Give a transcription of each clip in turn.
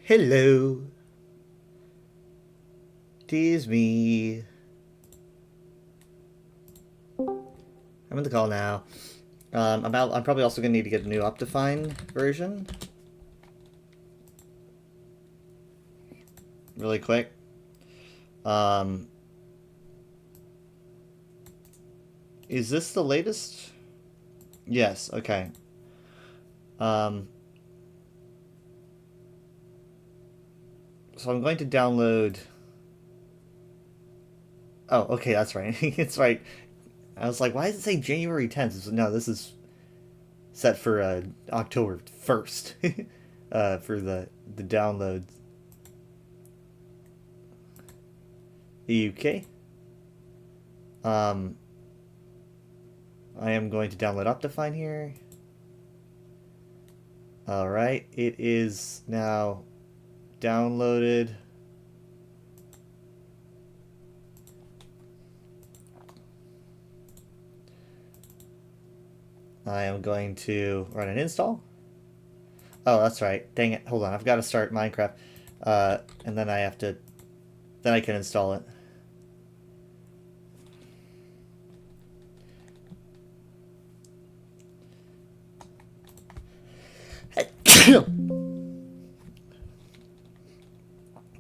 Hello. Tis me. I'm in the call now. I'm probably also gonna need to get a new Optifine version. Really quick. Is this the latest? Yes, okay. So I'm going to download... Oh, okay, that's right. It's right. I was like, why does it say January 10th? No, this is set for October 1st for the downloads. UK. I am going to download Optifine here. Alright, it is now downloaded. I am going to run an install. Oh, that's right. Dang it. Hold on. I've got to start Minecraft. And then I have to... Then I can install it.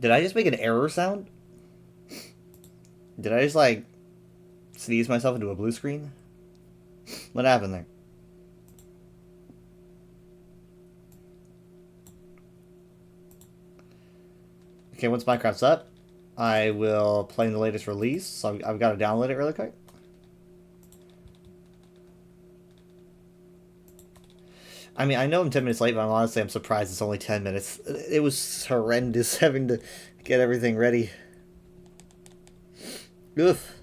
Did I just make an error sound? Did I just, like, sneeze myself into a blue screen? What happened there? Okay, once Minecraft's up, I will play the latest release. So I've got to download it really quick. I mean, I know I'm 10 minutes late, but I'm surprised it's only 10 minutes. It was horrendous having to get everything ready. Oof.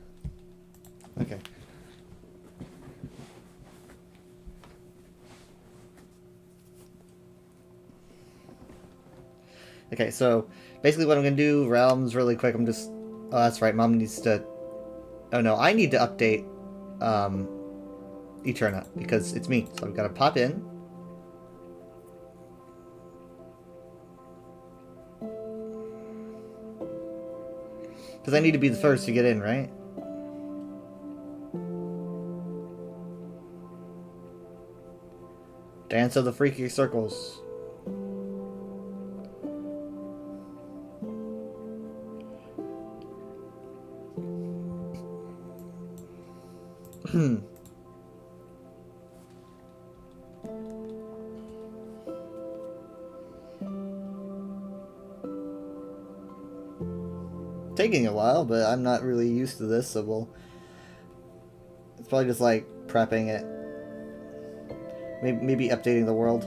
Okay. Okay, so basically what I'm going to do, realms really quick, I'm just... Oh, that's right, Mom needs to... Oh no, I need to update Eterna, because it's me. So I've got to pop in. Because I need to be the first to get in, right? Dance of the Freaky Circles. Taking a while, but I'm not really used to this, so we'll... It's probably just like prepping it. Maybe updating the world.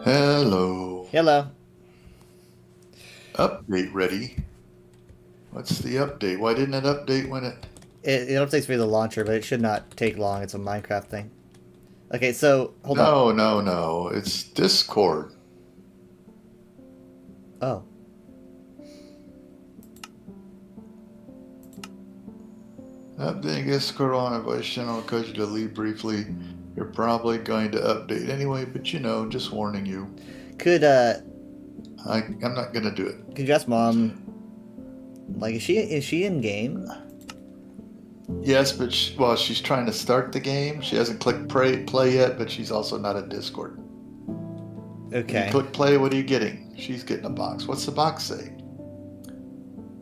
Hello. Hello. Update ready. What's the update? Why didn't it update when it... It updates for the launcher, but it should not take long. It's a Minecraft thing. Okay, so, hold on. No. It's Discord. Oh. Updating Discord on a voice channel because you to leave briefly. You're probably going to update anyway, but you know, just warning you. Could, I'm not going to do it. could you ask Mom, like, is she in game? Yes, but she's trying to start the game. She hasn't clicked play yet, but she's also not in Discord. Okay. You click play, what are you getting? She's getting a box. What's the box say?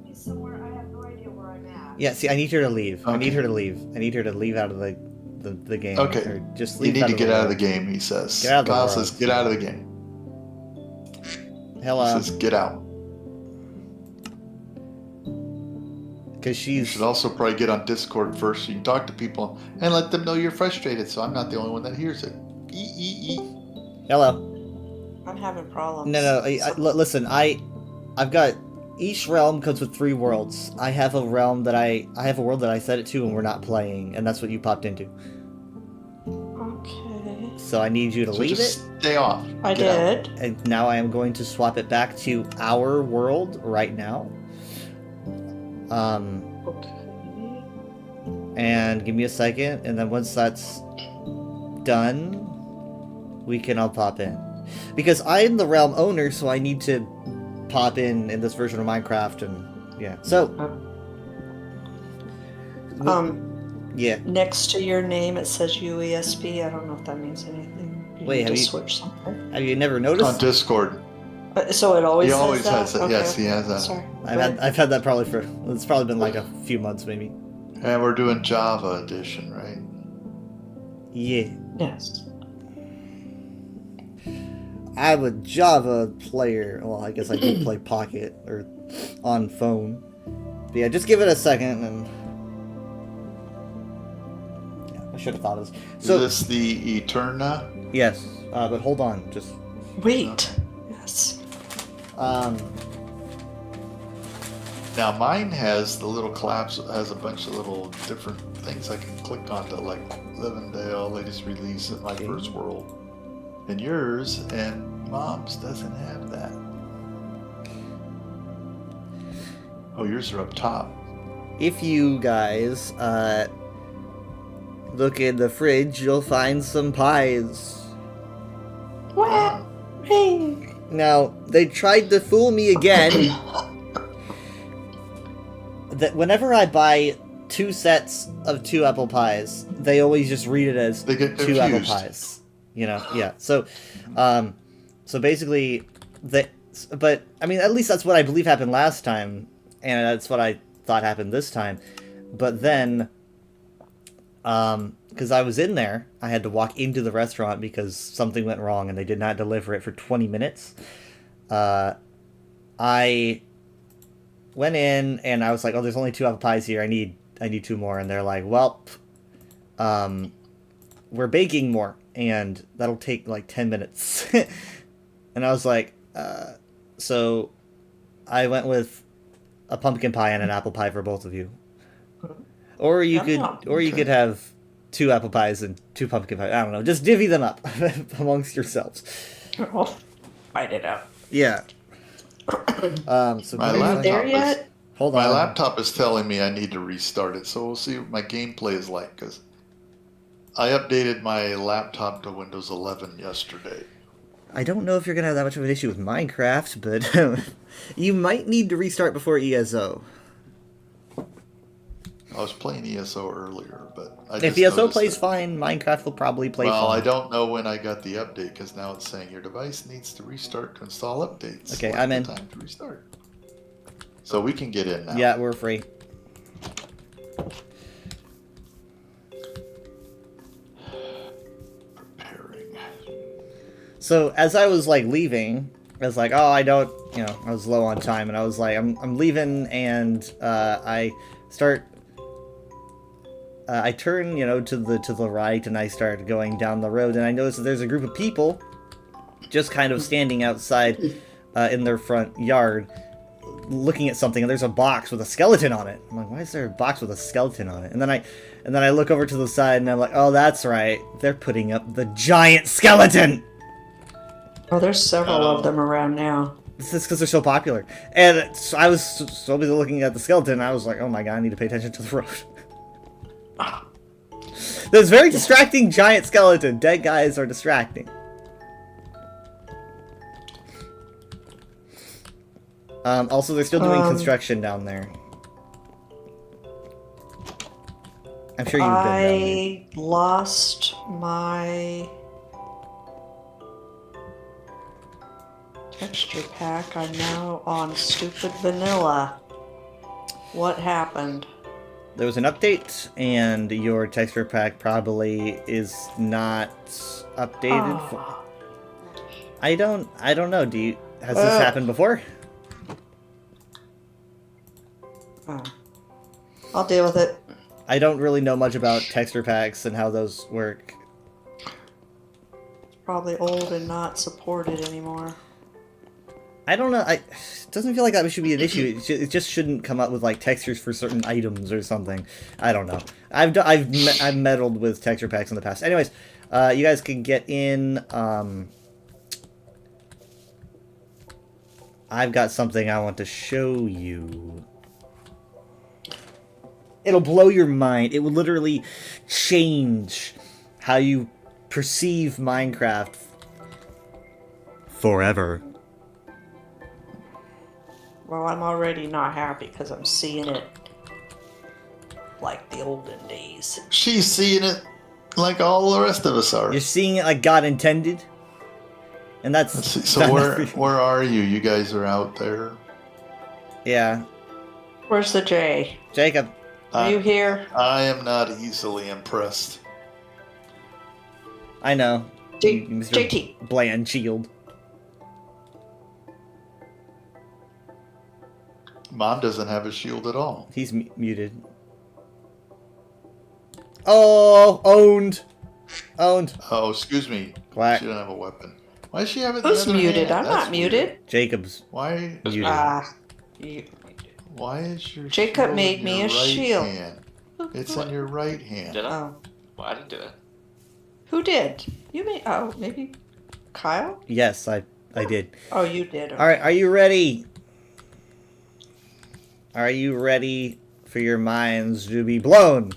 He's somewhere. I have no idea where I'm at. Yeah, see, I need her to leave. Okay. I need her to leave. I need her to leave out of the game. Okay. Or just You leave need out to of get the out of world. the game, he says. Get out of the Kyle world. says, get out of the game. Hello. He says, get out. Because You she's... should also probably get on Discord first so you can talk to people and let them know you're frustrated, so I'm not the only one that hears it. Hello. I'm having problems. No. Listen, I've got... Each realm comes with 3 worlds. I have a realm that I have a world that I set it to and we're not playing, and that's what you popped into. Okay. So I need you to So leave it, just stay off. I Get out. did. and now I am going to swap it back to our world right now. Okay. And give me a second, and then once that's done, we can all pop in. Because I'm the realm owner, so I need to pop in this version of Minecraft, and yeah. So, yeah. Next to your name it says UESP. I don't know if that means anything. You Wait, need have to you- switch something? Have you never On noticed? Discord. So it always He says always that? has that. Okay, Yes, he okay. has that. Sorry. I've had that probably for, it's probably been like a few months maybe. And we're doing Java edition, right? Yeah. Yes. I'm a Java player. Well, I guess I do play Pocket or on phone. But yeah, just give it a second and. Yeah, I should have thought of this. So, Is this the Eterna? yes, but hold on. Just. Wait. Yes. Now mine has the little collapse, has a bunch of little different things I can click on to, like Livendale, latest release, and my first world. And yours and Mom's doesn't have that. Oh, yours are up top. If you guys look in the fridge, you'll find some pies. What? Hey. Now, they tried to fool me again. That whenever I buy 2 sets of 2 apple pies, they always just read it as They get 2 apple confused. pies. You know, yeah. So basically, but I mean, at least that's what I believe happened last time, and that's what I thought happened this time. But then, because I was in there, I had to walk into the restaurant because something went wrong and they did not deliver it for 20 minutes. I went in and I was like, "Oh, there's only 2 apple pies here. I need 2 more." And they're like, "Well, we're baking more, and that'll take like 10 minutes." And I was like, so I went with a pumpkin pie and an apple pie for both of you. Or you could have 2 apple pies and 2 pumpkin pies. I don't know. Just divvy them up amongst yourselves. I'll fight it out. Yeah. So My give me a laptop There second. is- yet? Hold My on. laptop is telling me I need to restart it, so we'll see what my gameplay is like, because I updated my laptop to Windows 11 yesterday. I don't know if you're gonna have that much of an issue with Minecraft, but you might need to restart before ESO. I was playing ESO earlier, but I If just ESO noticed plays that- fine, Minecraft will probably play Well, fine. I don't know when I got the update, because now it's saying your device needs to restart to install updates. Okay, Select I'm the in. Time to restart. So we can get in now. Yeah, we're free. Preparing. So as I was like leaving, I was like, "Oh, I don't," I was low on time, and I was like, "I'm leaving," and I start. I turn, to the right, and I start going down the road, and I notice that there's a group of people, just kind of standing outside, in their front yard, looking at something, and there's a box with a skeleton on it. I'm like, "Why is there a box with a skeleton on it?" And then I look over to the side, and I'm like, "Oh, that's right, they're putting up the giant skeleton." Oh, there's several of them around now. This is because they're so popular. And I was so busy looking at the skeleton, I was like, "Oh my god, I need to pay attention to the road." There's very distracting giant skeleton. Dead guys are distracting. Also, they're still doing construction down there. I'm sure you've been down there. I lost my texture pack. I'm now on stupid vanilla. What happened? There was an update, and your texture pack probably is not updated. Ah. I don't know. Has this happened before? Oh. I'll deal with it. I don't really know much about texture packs and how those work. It's probably old and not supported anymore. I don't know. It doesn't feel like that should be an issue. It just shouldn't come up with like textures for certain items or something. I don't know. I've meddled with texture packs in the past. Anyways, you guys can get in. I've got something I want to show you. It'll blow your mind. It will literally change how you perceive Minecraft forever. Well, I'm already not happy because I'm seeing it like the olden days. She's seeing it like all the rest of us are. You're seeing it like God intended, and that's Let's see, so where are you? You guys are out there. yeah. Where's the J? Jacob, Are you here? I am not easily impressed. I know. J- Mr. JT. Bland Shield. Mom doesn't have a shield at all. He's muted. Oh, owned. Owned. Oh, excuse me. Quack. She doesn't have a weapon. Why does she have it? in Who's the other muted? hand? I'm That's not weird. muted. Jacob's Why? muted. Why is your Jacob shield made in me your a right shield. hand? It's in your right hand. Did I? Oh. Well, I didn't do it. Who did? You made. Oh, maybe Kyle? Yes, I did. Oh, you did. All right, are you ready? Are you ready for your minds to be blown?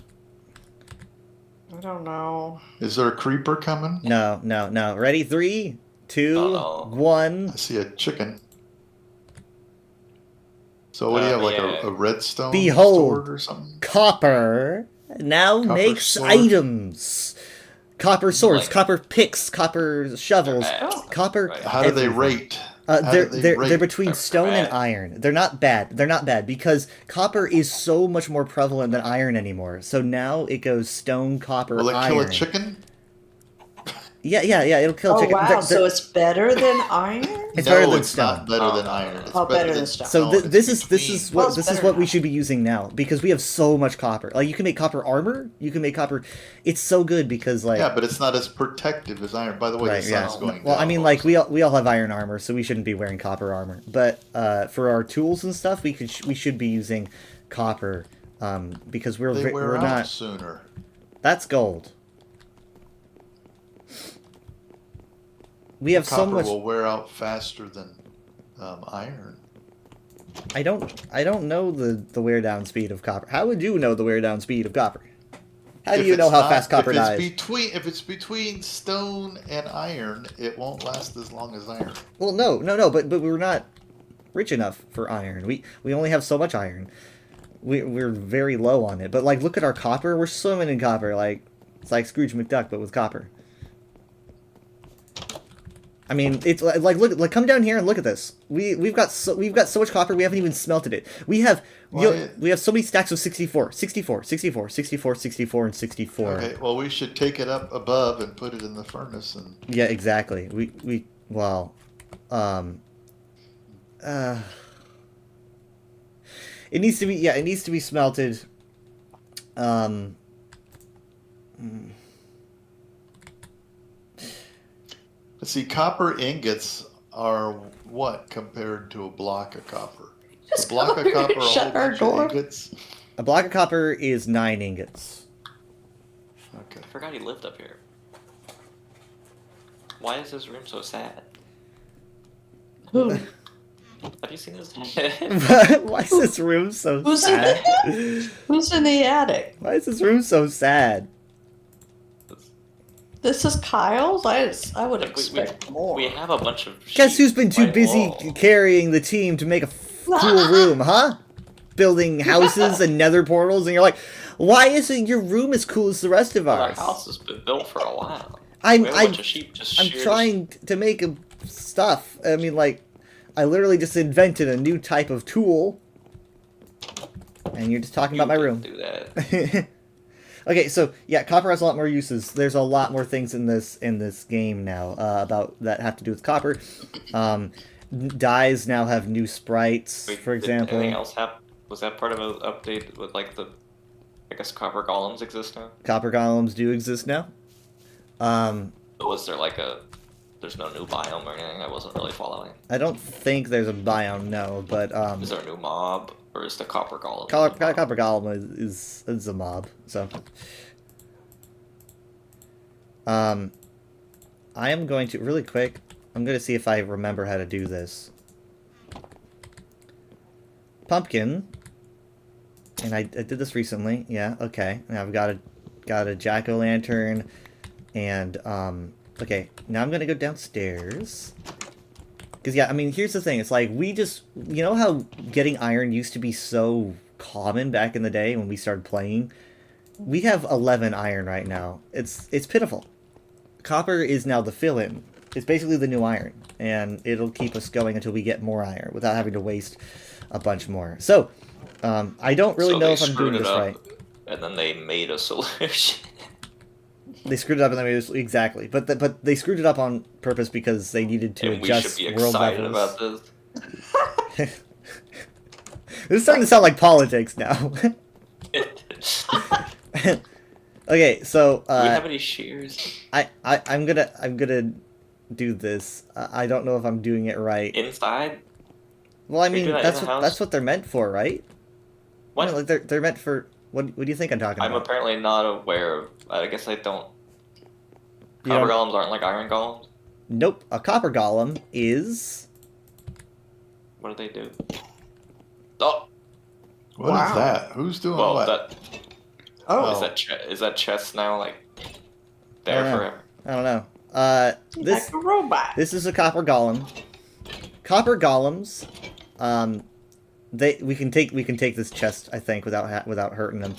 I don't know. Is there a creeper coming? No, no, no. Ready? 3, 2, Uh-oh. 1. I see a chicken. So what do you have, like Yeah. a redstone Behold. sword or something? Copper now Copper makes sword? items. Copper swords, Like- copper picks, copper shovels, bad. Oh. copper. Right. How do they everything. rate? How They're do they they're rate? they're between They're stone and bad. iron. They're not bad. They're not bad because copper is so much more prevalent than iron anymore. So now it goes stone, copper, Will it iron. kill a chicken? Yeah. It'll kill a Oh chicken. wow! They're- So it's better than iron? It's no, better than it's stone. not better Oh. than iron. It's Oh, better than stone. So no, th- it's this is between. Well, it's this is better what we now. should be using now because we have so much copper. Like you can make copper armor. You can make copper. It's so good because like Yeah, but it's not as protective as iron. By the way, right, the yeah. sun's going Well, down. I mean, like we all have iron armor, so we shouldn't be wearing copper armor. But for our tools and stuff, we should be using copper because they wear we're out not. sooner. That's gold. We have so Copper much. will wear out faster than iron. I don't know the wear down speed of copper. How would you know the wear down speed of copper? How do If you know it's how not- fast copper if it's dies? if it's between stone and iron, it won't last as long as iron. Well, no, but we're not rich enough for iron. We only have so much iron. We're very low on it. But like, look at our copper. We're swimming in copper. Like it's like Scrooge McDuck, but with copper. I mean, it's like look, come down here and look at this. We've got so much copper. We haven't even smelted it. We have we have so many stacks of 64, 64, 64, 64, 64, and 64. Okay, well, we should take it up above and put it in the furnace and. Yeah, exactly. Well, it needs to be, it needs to be smelted. Let's see, copper ingots are what compared to a block of copper? Just a block come of over copper, and a whole shut our bunch door. of ingots. A block of copper is 9 ingots. Okay. I forgot he lived up here. Why is this room so sad? Who? Have you seen his head? Why is this room so Who's in sad? Who's in the attic? Why is this room so sad? This is Kyle's. I would Like, expect more. We have a bunch of. Guess sheep who's been too by the busy wall. carrying the team to make a cool room, huh? Building houses and nether portals, and you're like, why isn't your room as cool as the rest of Well, ours? the house has been built for a while. I'm We have a I'm bunch of sheep just I'm sheared- trying to make stuff. I mean, like, I literally just invented a new type of tool, and you're just talking You about my didn't room. Do that. Okay, so yeah, copper has a lot more uses. There's a lot more things in this game now about that have to do with copper. Dyes now have new sprites, Wait, for did anything example. else was that part of an update with like the? I guess copper golems exist now. Copper golems do exist now. But was there like a? There's no new biome or anything. I wasn't really following. I don't think there's a biome, no, but Is there a new mob or is the copper golem? copper golem is a mob. So, I am going to really quick. I'm going to see if I remember how to do this. Pumpkin, And I did this recently. Yeah, okay. Now I've got a jack-o'-lantern. And, okay. Now I'm gonna go downstairs. Because, yeah, I mean, here's the thing. It's like, we just... You know how getting iron used to be so common back in the day when we started playing? We have 11 iron right now. It's pitiful. Copper is now the fill-in. It's basically the new iron. And it'll keep us going until we get more iron without having to waste a bunch more. So, I don't really So know they if I'm screwed doing it this up, right. And then they made a solution. They screwed it up and they made it, exactly. But they screwed it up on purpose because they needed to And we should adjust be world excited levels. about this. This is starting to sound like politics now. Okay, so Do we have any shears? I'm gonna do this. I don't know if I'm doing it right. Inside? Well, I Can you mean do that in that's the what house? they're meant for, right? What? You know, like they're meant for. What do you think I'm talking I'm about? apparently not aware of. I guess I don't. You Copper don't- golems aren't like iron golems. Nope. A copper golem is. What do they do? Oh, What is Wow. that? Who's doing well, what? that Oh. is that chest now like there Yeah. forever? I don't know. This Like a robot. this is a copper golem. Copper golems. We can take this chest, I think, without hurting them.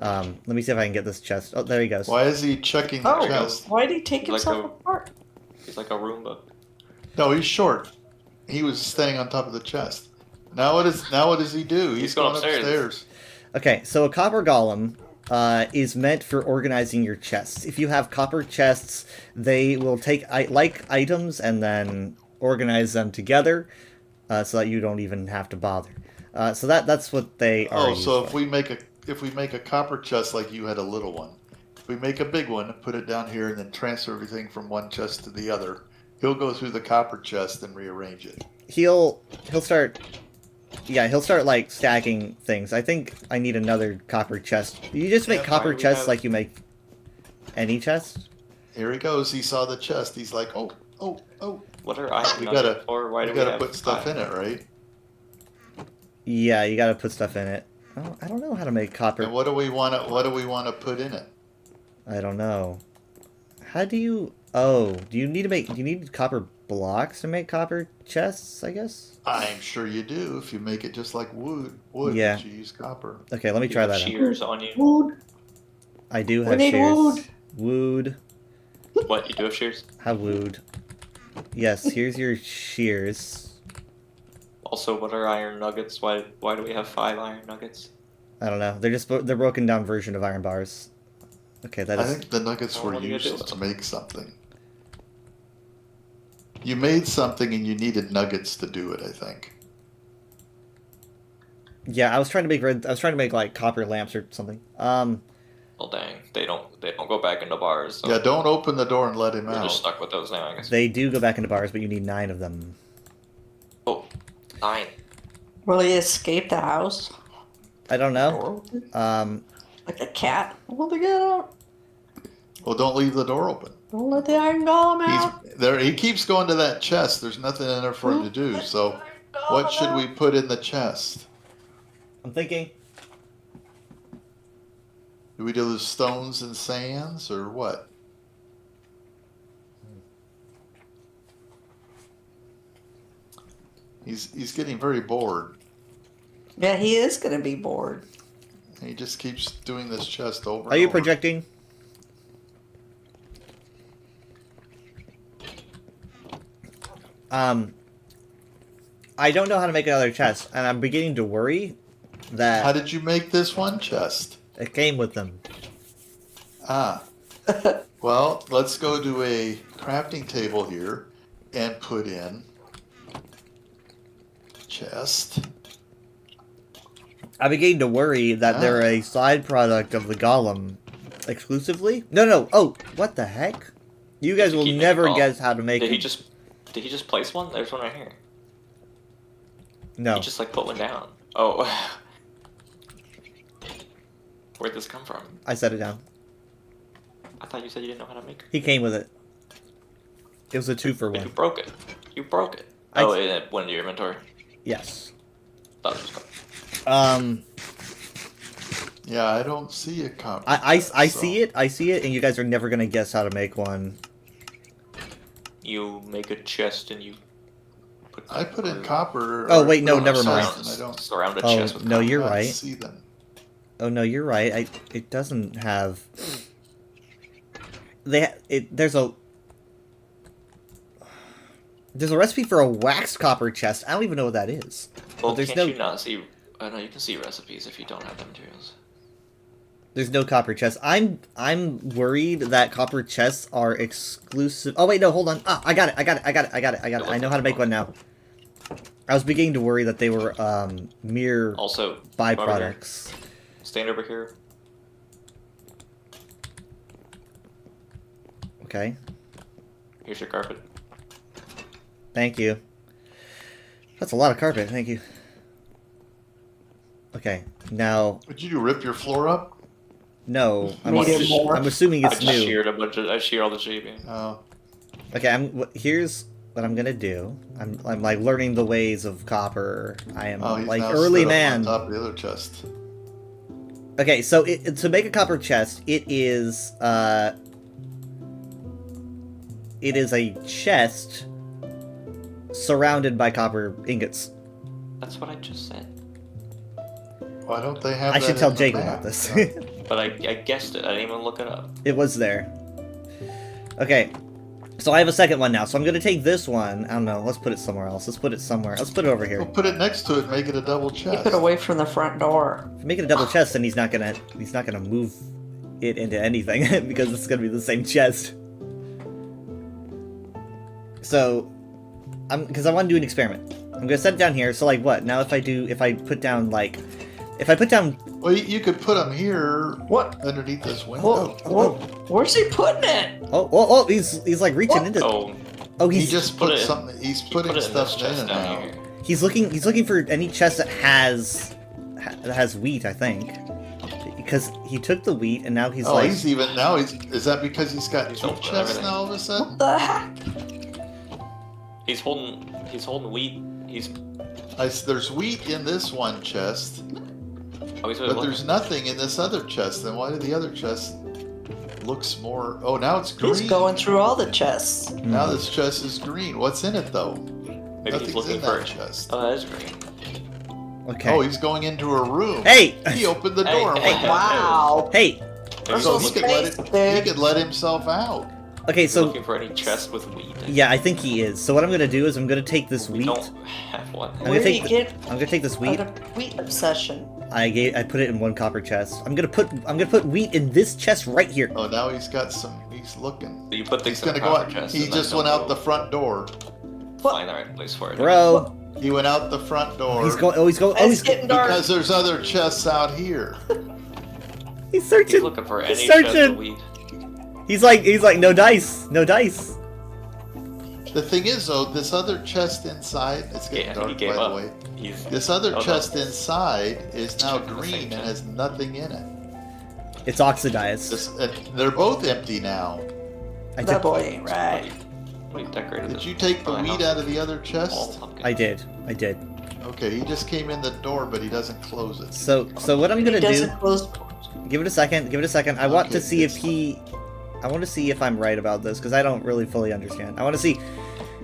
Let me see if I can get this chest. Oh, there he goes. Why is he checking the Oh, chest? why did he take Like himself a- apart? He's like a Roomba. No, he's short. He was standing on top of the chest. Now what does he do? He's going upstairs. upstairs. Okay, so a copper golem is meant for organizing your chests. If you have copper chests, they will take like items and then organize them together, so that you don't even have to bother. So that's what they are. Oh, used so for. if we make a copper chest like you had a little one, if we make a big one, put it down here, and then transfer everything from one chest to the other, he'll go through the copper chest and rearrange it. he'll start. Yeah, he'll start like stacking things. I think I need another copper chest. You just make Yeah, copper why do we chests have- like you make any chest. Here he goes. He saw the chest. He's like, oh. What are iron We nuggets gotta- for? Why We do we gotta have put stuff five? in it, right? Yeah, you gotta put stuff in it. I don't know how to make copper. And what do we want to put in it? I don't know. How do you? Oh, do you need copper blocks to make copper chests? I guess. I'm sure you do. If you make it just like wood, Yeah. but you use copper. Okay, let me You try have that out. shears on you. Wood. I do We have need shears. Wood. What, you do have shears? Have wood. Yes, here's your shears. Also, what are iron nuggets? Why do we have 5 iron nuggets? I don't know. They're broken down version of iron bars. Okay, that I is. think the nuggets Well, were what do you do used with to them? make something. You made something and you needed nuggets to do it, I think. Yeah, I was trying to make like copper lamps or something. Well, dang, they don't go back into bars. So Yeah, don't open the door and let him we're just out. stuck with those now, I guess. They do go back into bars, but you need 9 of them. Oh, 9. Will he escape the house? I don't know. Door open? Like a cat? Will they get out? Well, don't leave the door open. Don't let the iron golem out. He's there. He keeps going to that chest. There's nothing in there for him to do. So, what should we put in the chest? I'm thinking. Do we do the stones and sands or what? He's getting very bored. Yeah, he is gonna be bored. He just keeps doing this chest over. Are and you over. projecting? I don't know how to make another chest, and I'm beginning to worry that How did you make this one chest? it came with them. Ah. Well, let's go to a crafting table here and put in chest. I'm beginning to worry that they're a side product of the golem exclusively. No. Oh, what the heck? You guys will Keep making never golem. guess how to make Did it. he just place one? There's one right here. No. He just like put one down. Oh. Where'd this come from? I set it down. I thought you said you didn't know how to make it. He came with it. It was a 2-for-1. But you broke it. You broke it. I- Oh, it went into your inventory. Yes. Thought it was cool. Yeah, I don't see a copper. I chest, see it, and you guys are never gonna guess how to make one. You make a chest and you put. I put in copper. Oh, or wait, no, put in never chest mind. and I don't. Surround a Oh, chest with no, copper. you're not right. See them. Oh no, you're right. It doesn't have. There's a recipe for a waxed copper chest. I don't even know what that is. Well, But there's can't no you not see? I know you can see recipes if you don't have the materials. there's no copper chest. I'm worried that copper chests are exclusive. Oh wait, no, hold on. Ah, I got it. I know how to make one now. I was beginning to worry that they were mere Also, byproducts. stand over here. Okay. Here's your carpet. Thank you. That's a lot of carpet. Thank you. Okay. Now, Would you rip your floor up? no. Medium more. I'm assuming I it's just new. sheared a bunch of. I sheared all the sheeping. Oh. Okay, here's what I'm gonna do. I'm like learning the ways of copper. I am Oh, he's like now early stood up man. on top of the other chest. Okay, so to make a copper chest, it is a chest surrounded by copper ingots. That's what I just said. Why don't they have? I that should tell in the Jake map? about this. But I guessed it. I didn't even look it up. It was there. Okay, so I have a second one now. So I'm gonna take this one. I don't know. Let's put it somewhere else. Let's put it somewhere. Let's put it over here. We'll put it next to it. Make it a double chest. Keep it away from the front door. If we make it a double chest, then he's not gonna move it into anything because it's gonna be the same chest. So, because I want to do an experiment. I'm gonna set it down here. So like what? Now if I put down. Well, you could put them here. What? Underneath this window. Where's he putting it? Oh, he's like reaching into. Oh, He he's just put put it- something. He's put putting it in stuff this in chest it down now. here. he's looking for any chest that has wheat. I think because he took the wheat and now he's Oh, like. he's even now. Is that because he's got He's two open chests everything. now all of a sudden? What the heck? He's holding wheat. There's wheat in this one chest, Oh, he's really but looking. there's nothing in this other chest. Then why do the other chest looks more? Oh, now it's green. He's going through all the chests. Now this chest is green. What's in it though? Maybe Nothing's he's looking in for that chest. Oh, that is green. Okay. Oh, he's going into a room. Hey! He opened the Hey, door. and hey, went hey. down. Wow. Hey! Maybe So he's he could looking, let he dude. could let himself out. Okay, he's so looking for any chest with wheat. yeah, I think he is. So what I'm gonna do is I'm gonna take this We wheat. don't have one. I'm Where gonna did take he get I'm gonna take this wheat. a wheat obsession? I put it in one copper chest. I'm gonna put wheat in this chest right here. Oh, now he's got some. He's looking. You put things He's in a gonna go copper out. chest. He and then just went don't out go the front door. Find the right place for it. Bro, He went out the front door. he's going. Oh, he's going. Oh, It's he's getting dark. because there's other chests out here. he's He's searching. looking for He's any chest searching. with wheat. He's like no dice, no dice. The thing is, though, this other chest inside. It's getting Yeah, he dark, gave by the up. way. He's This other Oh, no. chest inside is now checking the same green and chest. has nothing in it. It's oxidized. They're both empty now. I That did. boy ain't right. What he decorated Did this you take the my wheat house out of the other all chest? pumpkin. I did. I did. Okay, he just came in the door, but he doesn't close it. So what I'm He gonna do? doesn't close. Give it a second. Give it a second. I want to Okay, see if it's- he. I want to see if I'm right about this because I don't really fully understand. I want to see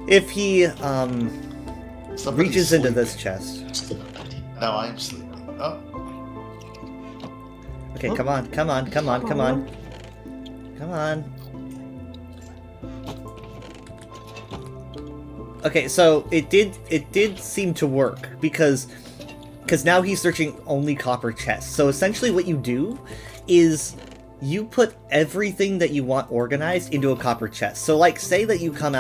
if he Somebody's reaches into sleeping. this chest. Now I'm sleeping. Oh, Okay, come on, come on, come on, come on, come on. Okay, so it did seem to work because now he's searching only copper chests. So essentially, what you do is you put everything that you want organized into a copper chest. So like, say that you come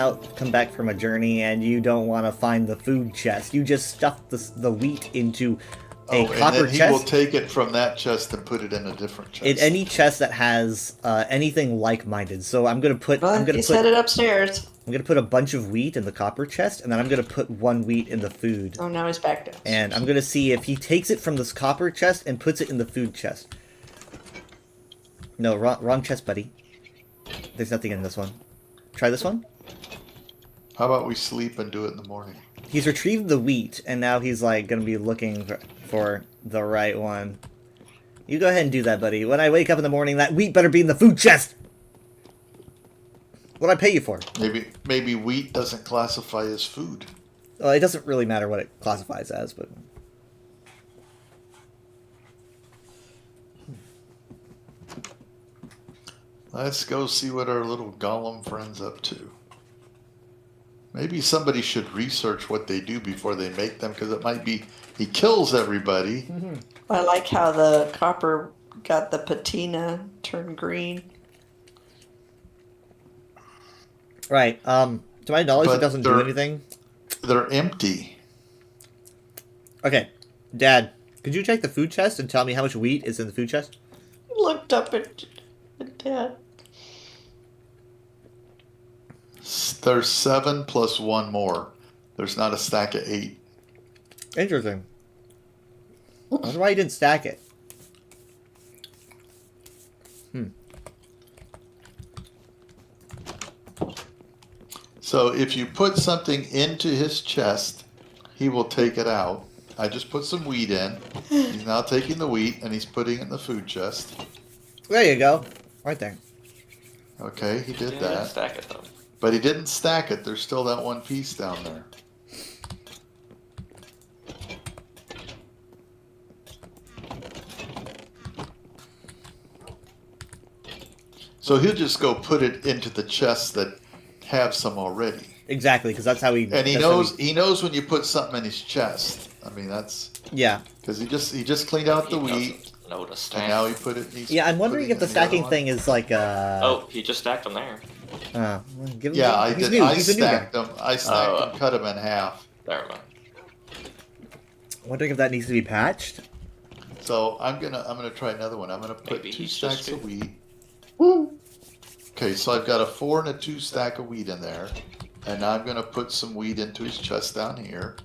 back from a journey and you don't want to find the food chest. You just stuff the wheat into a and copper then he will chest. take it from that chest and put it in a different chest. In any chest that has anything like-minded. So I'm gonna put He's headed upstairs. a bunch of wheat in the copper chest, and then I'm gonna put one wheat in the food. Oh, now he's back down. And I'm gonna see if he takes it from this copper chest and puts it in the food chest. No, wrong chest, buddy. There's nothing in this one. Try this one. How about we sleep and do it in the morning? He's retrieved the wheat, and now he's like gonna be looking for the right one. You go ahead and do that, buddy. When I wake up in the morning, that wheat better be in the food chest. What'd I pay you for? Maybe wheat doesn't classify as food. Well, it doesn't really matter what it classifies as, but... Let's go see what our little golem friend's up to. Maybe somebody should research what they do before they make them, because it might be he kills everybody. I like how the copper got the patina turned green. Right. To my knowledge, But it doesn't do they're- anything. They're empty. Okay. Dad, could you check the food chest and tell me how much wheat is in the food chest? He looked up at Dad. There's 7 plus 1 more. There's not a stack of 8. Interesting. I wonder why you didn't stack it. So if you put something into his chest, he will take it out. I just put some wheat in. He's now taking the wheat and he's putting it in the food chest. There you go. Right there. Okay, he did Yeah, that. stack it though. But he didn't stack it. There's still that one piece down there. So he'll just go put it into the chests that have some already. Exactly, because that's how he... And he that's how knows when you put something in his chest. I mean, that's Yeah. because he just cleaned out the He wheat doesn't know to stack. and now he put it. He's Yeah, I'm wondering putting if the it in other stacking one. thing is like Oh, he just stacked them there. well, give him, Yeah, I he's did. New. I He's a new guy. stacked them. I stacked them, cut them in half. Never mind. Wondering if that needs to be patched. So I'm gonna try another one. I'm gonna put Maybe 2 he's stacks just of wheat. Okay, so I've got a 4 and a 2 stack of wheat in there, and now I'm gonna put some wheat into his chest down here.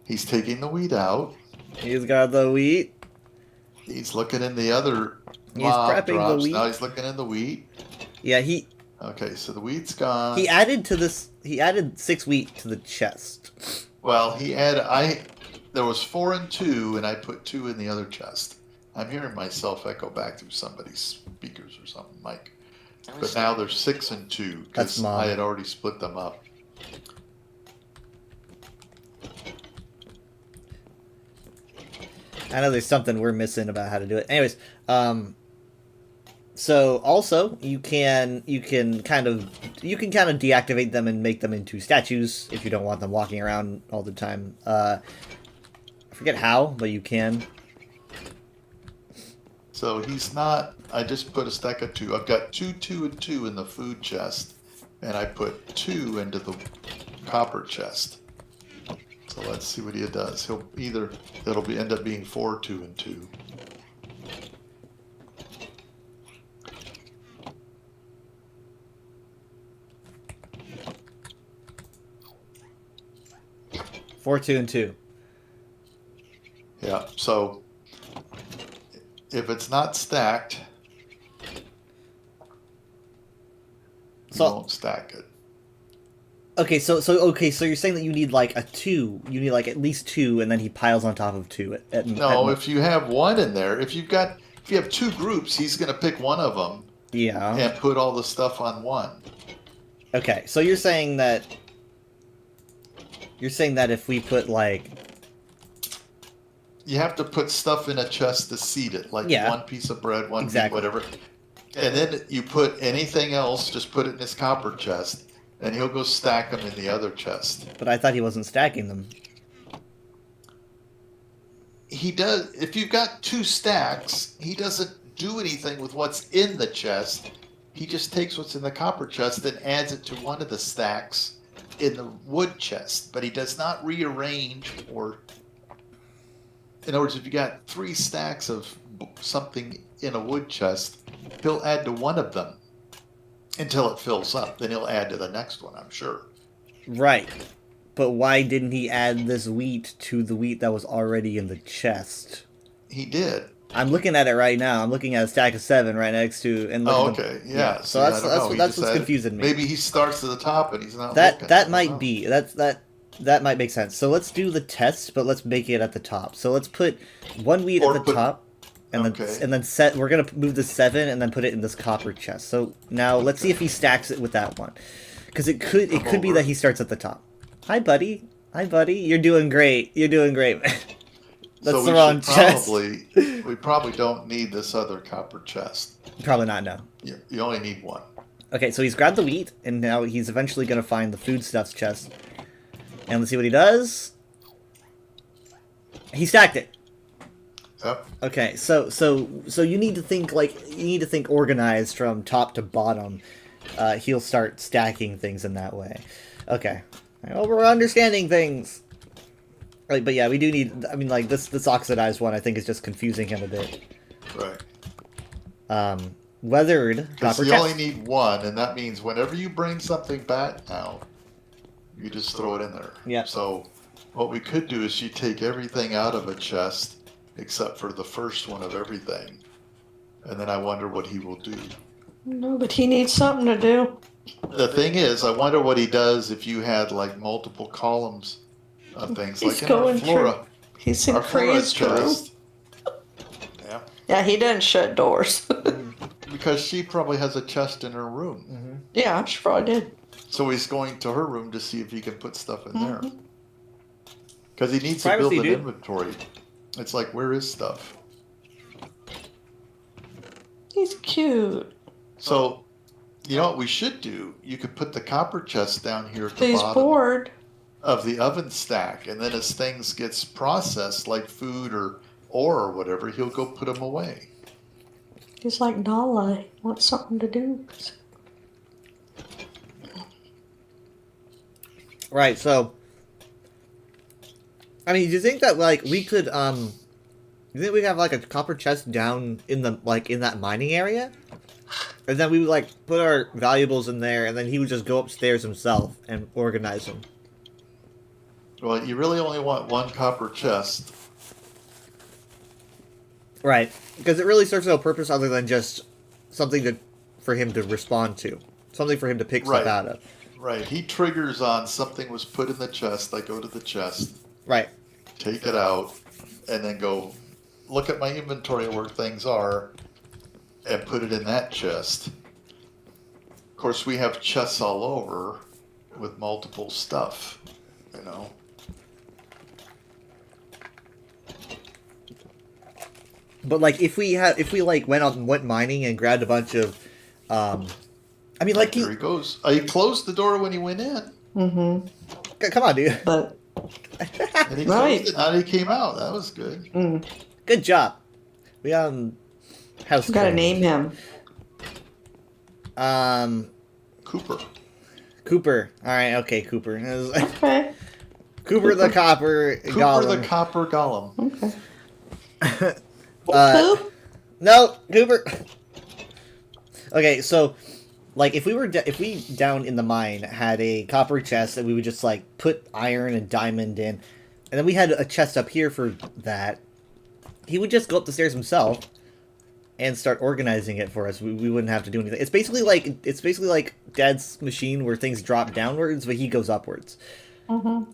He's taking the wheat out. He's got the wheat. He's looking in the other He's mob prepping the drops. wheat. Now he's looking in the wheat. Yeah, he Okay, so the wheat's gone. he added to this. He added 6 wheat to the chest. Well, there was 4 and 2, and I put 2 in the other chest. I'm hearing myself echo back through somebody's speakers or something, Mike. But now there's 6 and 2 That's because Mom. I had already split them up. I know there's something we're missing about how to do it. Anyways, so also you can kind of deactivate them and make them into statues if you don't want them walking around all the time. I forget how, but you can. So he's not. I just put a stack of 2. I've got 2, 2, and 2 in the food chest, and I put 2 into the copper chest. So let's see what he does. It'll end up being 4, 2, and 2. Four, 2, and 2. Yeah. So if it's not stacked, you So- won't stack it. Okay, so you're saying that you need like a 2. You need like at least 2, and then he piles on top of 2. No, if you have 1 in there, if you have 2 groups, he's going to pick one of them yeah. and put all the stuff on one. Okay, so you're saying that if we put like You have to put stuff in a chest to seed it, like Yeah. 1 piece of bread, 1 Exactly. whatever. And then you put anything else, just put it in his copper chest, and he'll go stack them in the other chest. but I thought he wasn't stacking them. He does. If you've got 2 stacks, he doesn't do anything with what's in the chest. He just takes what's in the copper chest and adds it to one of the stacks in the wood chest. But he does not rearrange or. In other words, if you got 3 stacks of something in a wood chest, he'll add to one of them until it fills up. Then he'll add to the next one, I'm sure. Right. But why didn't he add this wheat to the wheat that was already in the chest? He did. I'm looking at it right now. I'm looking at a stack of 7 right next to and look Oh, at the- okay. Yeah. So See, I that's don't know. He that's just what's added- confusing me. Maybe he starts at the top and he's not looking. that I might don't know. be that That might make sense. So let's do the test, but let's make it at the top. So let's put 1 wheat Or at the put- top, and Okay. then set. We're gonna move the 7 and then put it in this copper chest. So now let's see if he stacks it with that one, because it could be over. that he starts at the top. Hi, buddy. Hi, buddy. You're doing great. You're doing great. That's So the we wrong should chest. we probably don't need this other copper chest. Probably not. No. You only need one. Okay, so he's grabbed the wheat, and now he's eventually gonna find the foodstuffs chest. And let's see what he does. He stacked it. Yep. Okay, so you need to think organized from top to bottom. He'll start stacking things in that way. Okay. Well, we're understanding things. Right, but yeah, we do need. I mean, like this oxidized one, I think, is just confusing him a bit. Right. Weathered Because copper you chest. only need one, and that means whenever you bring something back now, you just throw it in there. Yep. So what we could do is you take everything out of a chest except for the first one of everything. And then I wonder what he will do. No, but he needs something to do. The thing is, I wonder what he does if you had like multiple columns of things, He's like in our going flora. through. He's in Our flora crazy room. chest. Yeah. Yeah, he doesn't shut doors. Because she probably has a chest in her room. Yeah, she probably did. So he's going to her room to see if he can put stuff in there. Mhm. Because he needs to Privacy, build an dude. inventory. It's like, where is stuff? He's cute. So, you know what we should do? You could put the copper chest down here at the He's bottom bored. of the oven stack. And then as things gets processed, like food or ore or whatever, he'll go put them away. He's like Nala. He wants something to do. Right. So, I mean, do you think that like we could you think we could have like a copper chest down in the in that mining area? And then we would like put our valuables in there, and then he would just go upstairs himself and organize them. Well, you really only want one copper chest. Right, because it really serves no purpose other than just something for him to respond to, something for him to pick Right. stuff out of. Right. He triggers on something was put in the chest. I go to the chest, Right. take it out, and then go look at my inventory where things are and put it in that chest. Of course, we have chests all over with multiple stuff, you know. But like if we went mining and grabbed a bunch of, I mean like Here he goes. He closed the door when he went in, Mm-hmm. come on, dude, But and he Right. closed it. Now he came out. That was good. good job. We house. we gotta cleaning. name him. Cooper. Cooper. All right, okay, Cooper. Okay. Cooper the copper Cooper golem. the copper golem. Okay. Uh, No, Cooper. Okay, so like if we down in the mine had a copper chest and we would just like put iron and diamond in, and then we had a chest up here for that, he would just go up the stairs himself and start organizing it for us. We wouldn't have to do anything. It's basically like Dad's machine where things drop downwards, but he goes upwards. Mm-hmm.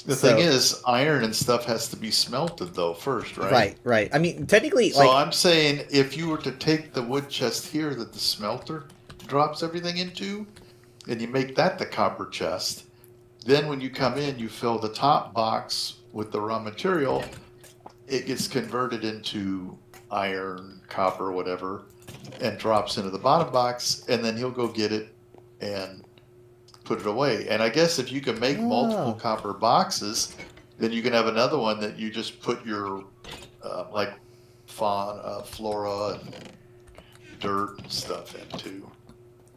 The So- thing is, iron and stuff has to be smelted though first, right? Right. I mean, technically, So like I'm saying if you were to take the wood chest here that the smelter drops everything into, and you make that the copper chest, then when you come in, you fill the top box with the raw material, it gets converted into iron, copper, whatever, and drops into the bottom box, and then he'll go get it and put it away. And I guess if you can make multiple Oh. copper boxes, then you can have another one that you just put your like fauna, flora, and dirt and stuff into.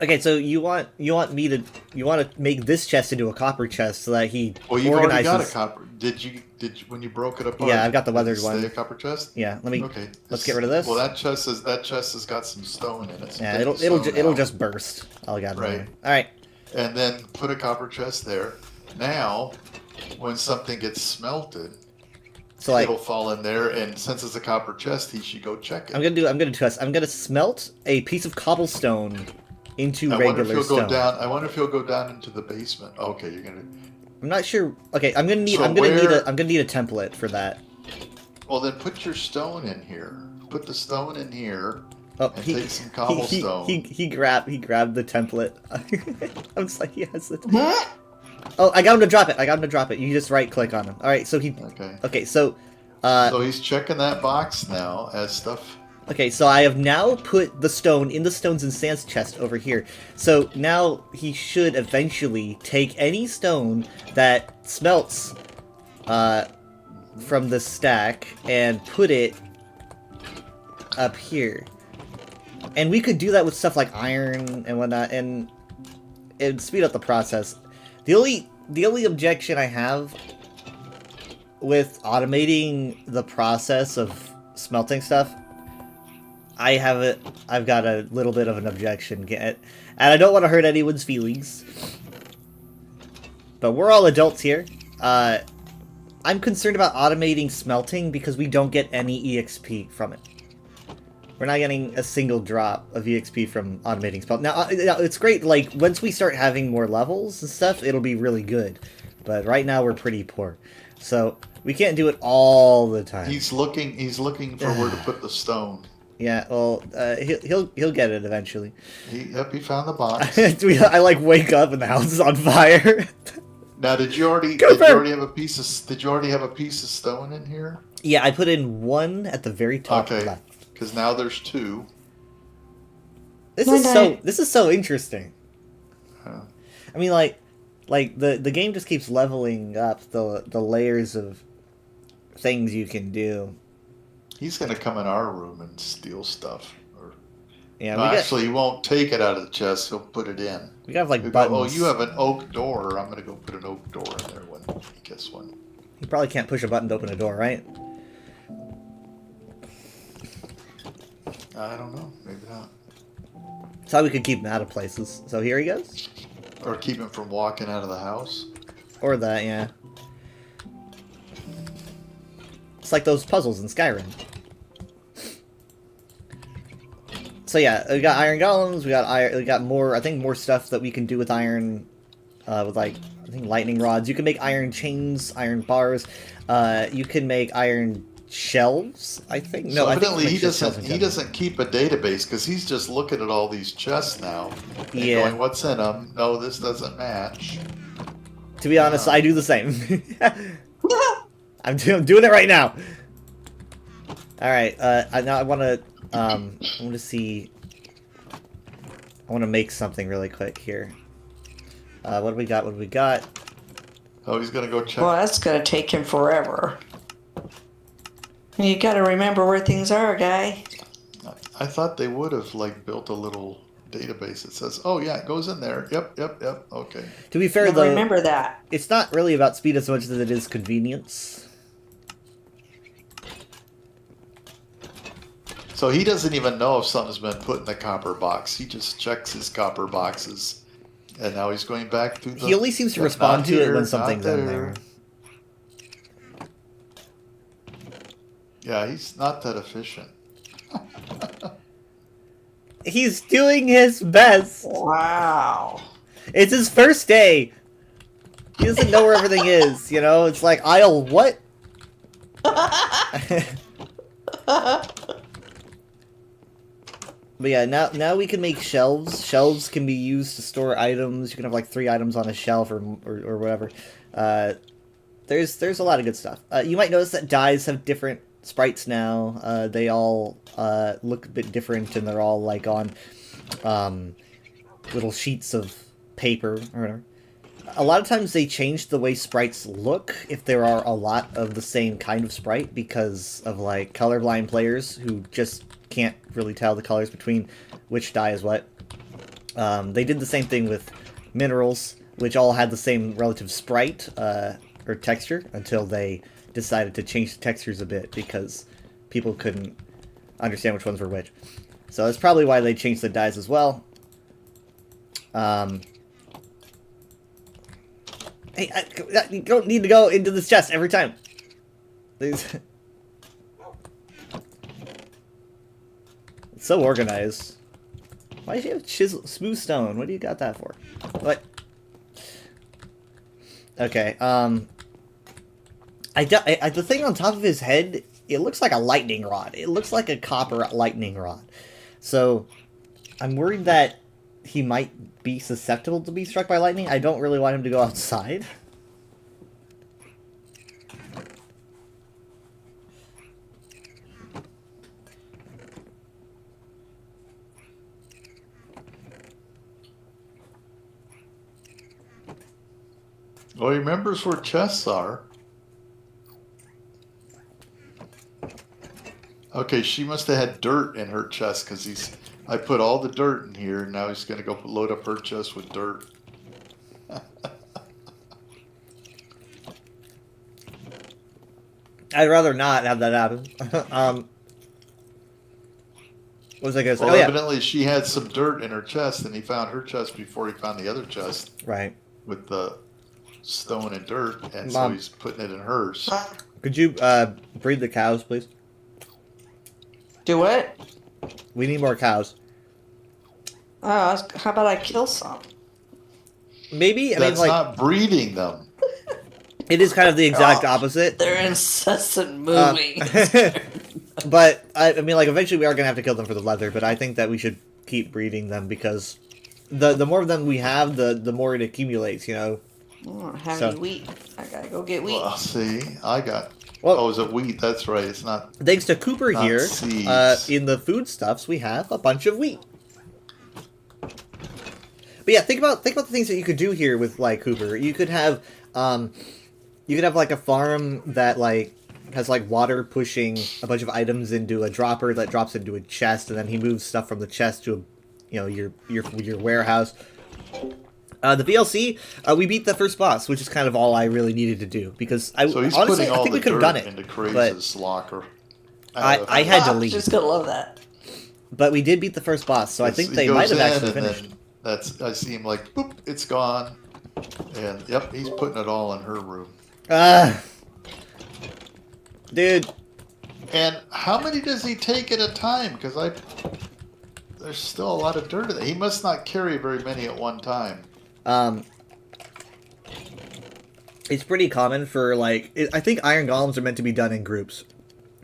okay, so you want to make this chest into a copper chest so that he Well, you've already got a organizes. copper. Did you when you broke it apart? Yeah, I've got the did weathered it one. Stay a copper chest. Yeah, let me. Okay. let's get rid of this. Well, that chest has got some stone in it. So Yeah, take it'll the stone it'll out. just burst. I'll gather. Right. All right. And then put a copper chest there. Now, when something gets smelted, So like, it'll fall in there. And since it's a copper chest, he should go check it. I'm gonna test. I'm gonna smelt a piece of cobblestone into I wonder if regular he'll stone. go down. I wonder if he'll go down into the basement. Okay, you're gonna. I'm not sure. Okay, I'm gonna need. So I'm gonna need where- a. I'm gonna need a template for that. Well, then put your stone in here. Put the stone in here. Oh, And take some cobblestone. he grabbed the template. I'm just like, he has the. Oh, I got him to drop it. I got him to drop it. You just right click on him. All right, so he. Okay. Okay, so. So he's checking that box now as stuff. Okay, so I have now put the stone in the stones and sands chest over here. So now he should eventually take any stone that smelts from the stack and put it up here. And we could do that with stuff like iron and whatnot, and it'd speed up the process. The only objection I have with automating the process of smelting stuff, I've got a little bit of an objection, and I don't want to hurt anyone's feelings, but we're all adults here. I'm concerned about automating smelting because we don't get any EXP from it. We're not getting a single drop of EXP from automating spell. Now, it's great, like, once we start having more levels and stuff, it'll be really good. But right now, we're pretty poor. So, we can't do it all the time. He's looking for where to put the stone. Yeah, well, he'll get it eventually. Yep, he found the box. I, like, wake up and the house is on fire. Now, did you already have a piece of stone in here? Yeah, I put in one at the very top Okay. left. Because now there's two. This is so interesting. Huh. I mean, like the game just keeps leveling up the layers of things you can do. He's gonna come in our room and steal stuff. Or Yeah, no, actually, he won't take it out of the chest. He'll put it in. we got like He'll go, buttons. oh, you have an oak door. I'm gonna go put an oak door in there when he gets one. You probably can't push a button to open a door, right? I don't know. Maybe not. That's how we could keep him out of places. So here he goes. Or keep him from walking out of the house. Or that, yeah. It's like those puzzles in Skyrim. So yeah, we got iron golems. We got more. I think more stuff that we can do with iron. With like I think lightning rods. You can make iron chains, iron bars. You can make iron shelves. I think. No, So I think evidently you can make shelves in he general. doesn't keep a database because he's just looking at all these chests now and Yeah. going, "What's in them? No, this doesn't match." To be honest, I do the same. I'm doing it right now. All right. Now I want to see. I want to make something really quick here. What do we got? What do we got? Oh, he's gonna go check. Well, that's gonna take him forever. You gotta remember where things are, guy. I thought they would have like built a little database that says, "Oh yeah, it goes in there." Yep. Okay. To be fair, Now though, remember that. it's not really about speed as much as it is convenience. So he doesn't even know if something's been put in the copper box. He just checks his copper boxes, and now he's going back through. He only seems to Yep, respond not to it here, when not something's in there. Yeah, he's not that efficient. He's doing his best. Wow. It's his first day. He doesn't know where everything is, you know? It's like, aisle what? But yeah, now we can make shelves. Shelves can be used to store items. You can have like 3 items on a shelf or whatever. There's a lot of good stuff. You might notice that dyes have different sprites now. They all look a bit different, and they're all like on little sheets of paper or whatever. A lot of times they change the way sprites look if there are a lot of the same kind of sprite because of like colorblind players who just can't really tell the colors between which dye is what. They did the same thing with minerals, which all had the same relative sprite or texture until they decided to change the textures a bit because people couldn't understand which ones were which. So that's probably why they changed the dyes as well. Hey, you don't need to go into this chest every time. It's so organized. Why do you have smooth stone? What do you got that for? What? Okay. The thing on top of his head, it looks like a lightning rod. It looks like a copper lightning rod. So, I'm worried that he might be susceptible to be struck by lightning. I don't really want him to go outside. Well, he remembers where chests are. Okay, she must have had dirt in her chest because I put all the dirt in here, and now he's going to go load up her chest with dirt. I'd rather not have that happen. What was I going to say? Well, Oh, yeah. evidently she had some dirt in her chest, and he found her chest before he found the other chest Right. with the stone and dirt, and so Mom. he's putting it in hers. Could you breed the cows, please? Do what? We need more cows. How about I kill some? Maybe? I That's mean, like, not breeding them. it is kind of the exact opposite. They're incessant moving. But, I mean, like, eventually we are going to have to kill them for the leather, but I think that we should keep breeding them because the more of them we have, the more it accumulates, you know? I don't have So- any wheat. I gotta go get wheat. Well, see, I got. Well- Oh, is it wheat? That's right. It's not. Thanks to Cooper Not here, seeds. in the foodstuffs, we have a bunch of wheat. But yeah, think about the things that you could do here with like Cooper. You could have like a farm that like has like water pushing a bunch of items into a dropper that drops into a chest, and then he moves stuff from the chest to your warehouse. The VLC, we beat the first boss, which is kind of all I really needed to do because So he's honestly putting I all think the we could have dirt done it, into but Craze's locker. I had to leave. Just gonna love that. But we did beat the first boss, so I think they might have actually finished. I see him like, boop, it's gone. And, yep, he's putting it all in her room. Dude, And how many does he take at a time? Because there's still a lot of dirt in there. He must not carry very many at one time. it's pretty common for like I think iron golems are meant to be done in groups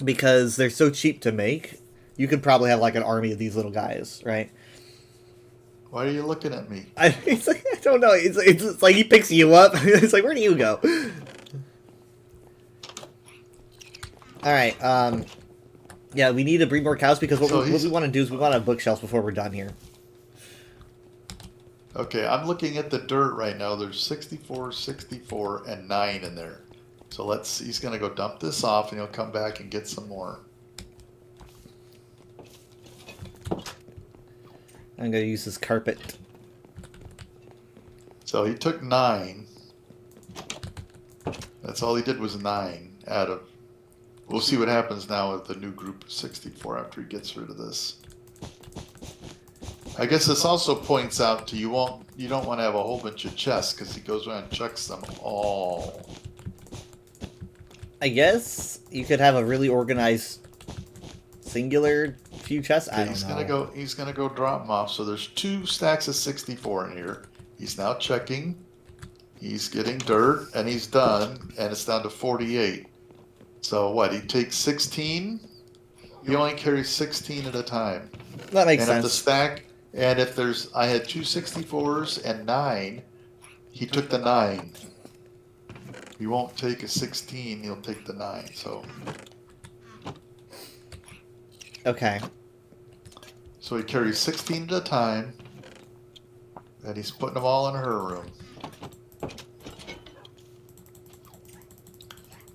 because they're so cheap to make. You could probably have like an army of these little guys, right? Why are you looking at me? It's like, I don't know. It's like he picks you up. It's like, where do you go? All right. Yeah, we need to breed more cows because what we want to do is we want a bookshelf before we're done here. Okay, I'm looking at the dirt right now. There's 64, 64, and 9 in there. So he's going to go dump this off and he'll come back and get some more. I'm gonna use this carpet. So he took 9. That's all he did was 9 out of. We'll see what happens now with the new group of 64 after he gets rid of this. I guess this also points out to you don't want to have a whole bunch of chests because he goes around and checks them all. I guess you could have a really organized singular few chests. I don't know. He's gonna go drop them off. So there's 2 stacks of 64 in here. He's now checking. He's getting dirt and he's done. And it's down to 48. So what? He takes 16. He only carries 16 at a time. That makes And if the sense. stack, and if I had 2 64s and 9, he took the 9. He won't take a 16, he'll take the 9, so. Okay. So he carries 16 at a time, and he's putting them all in her room.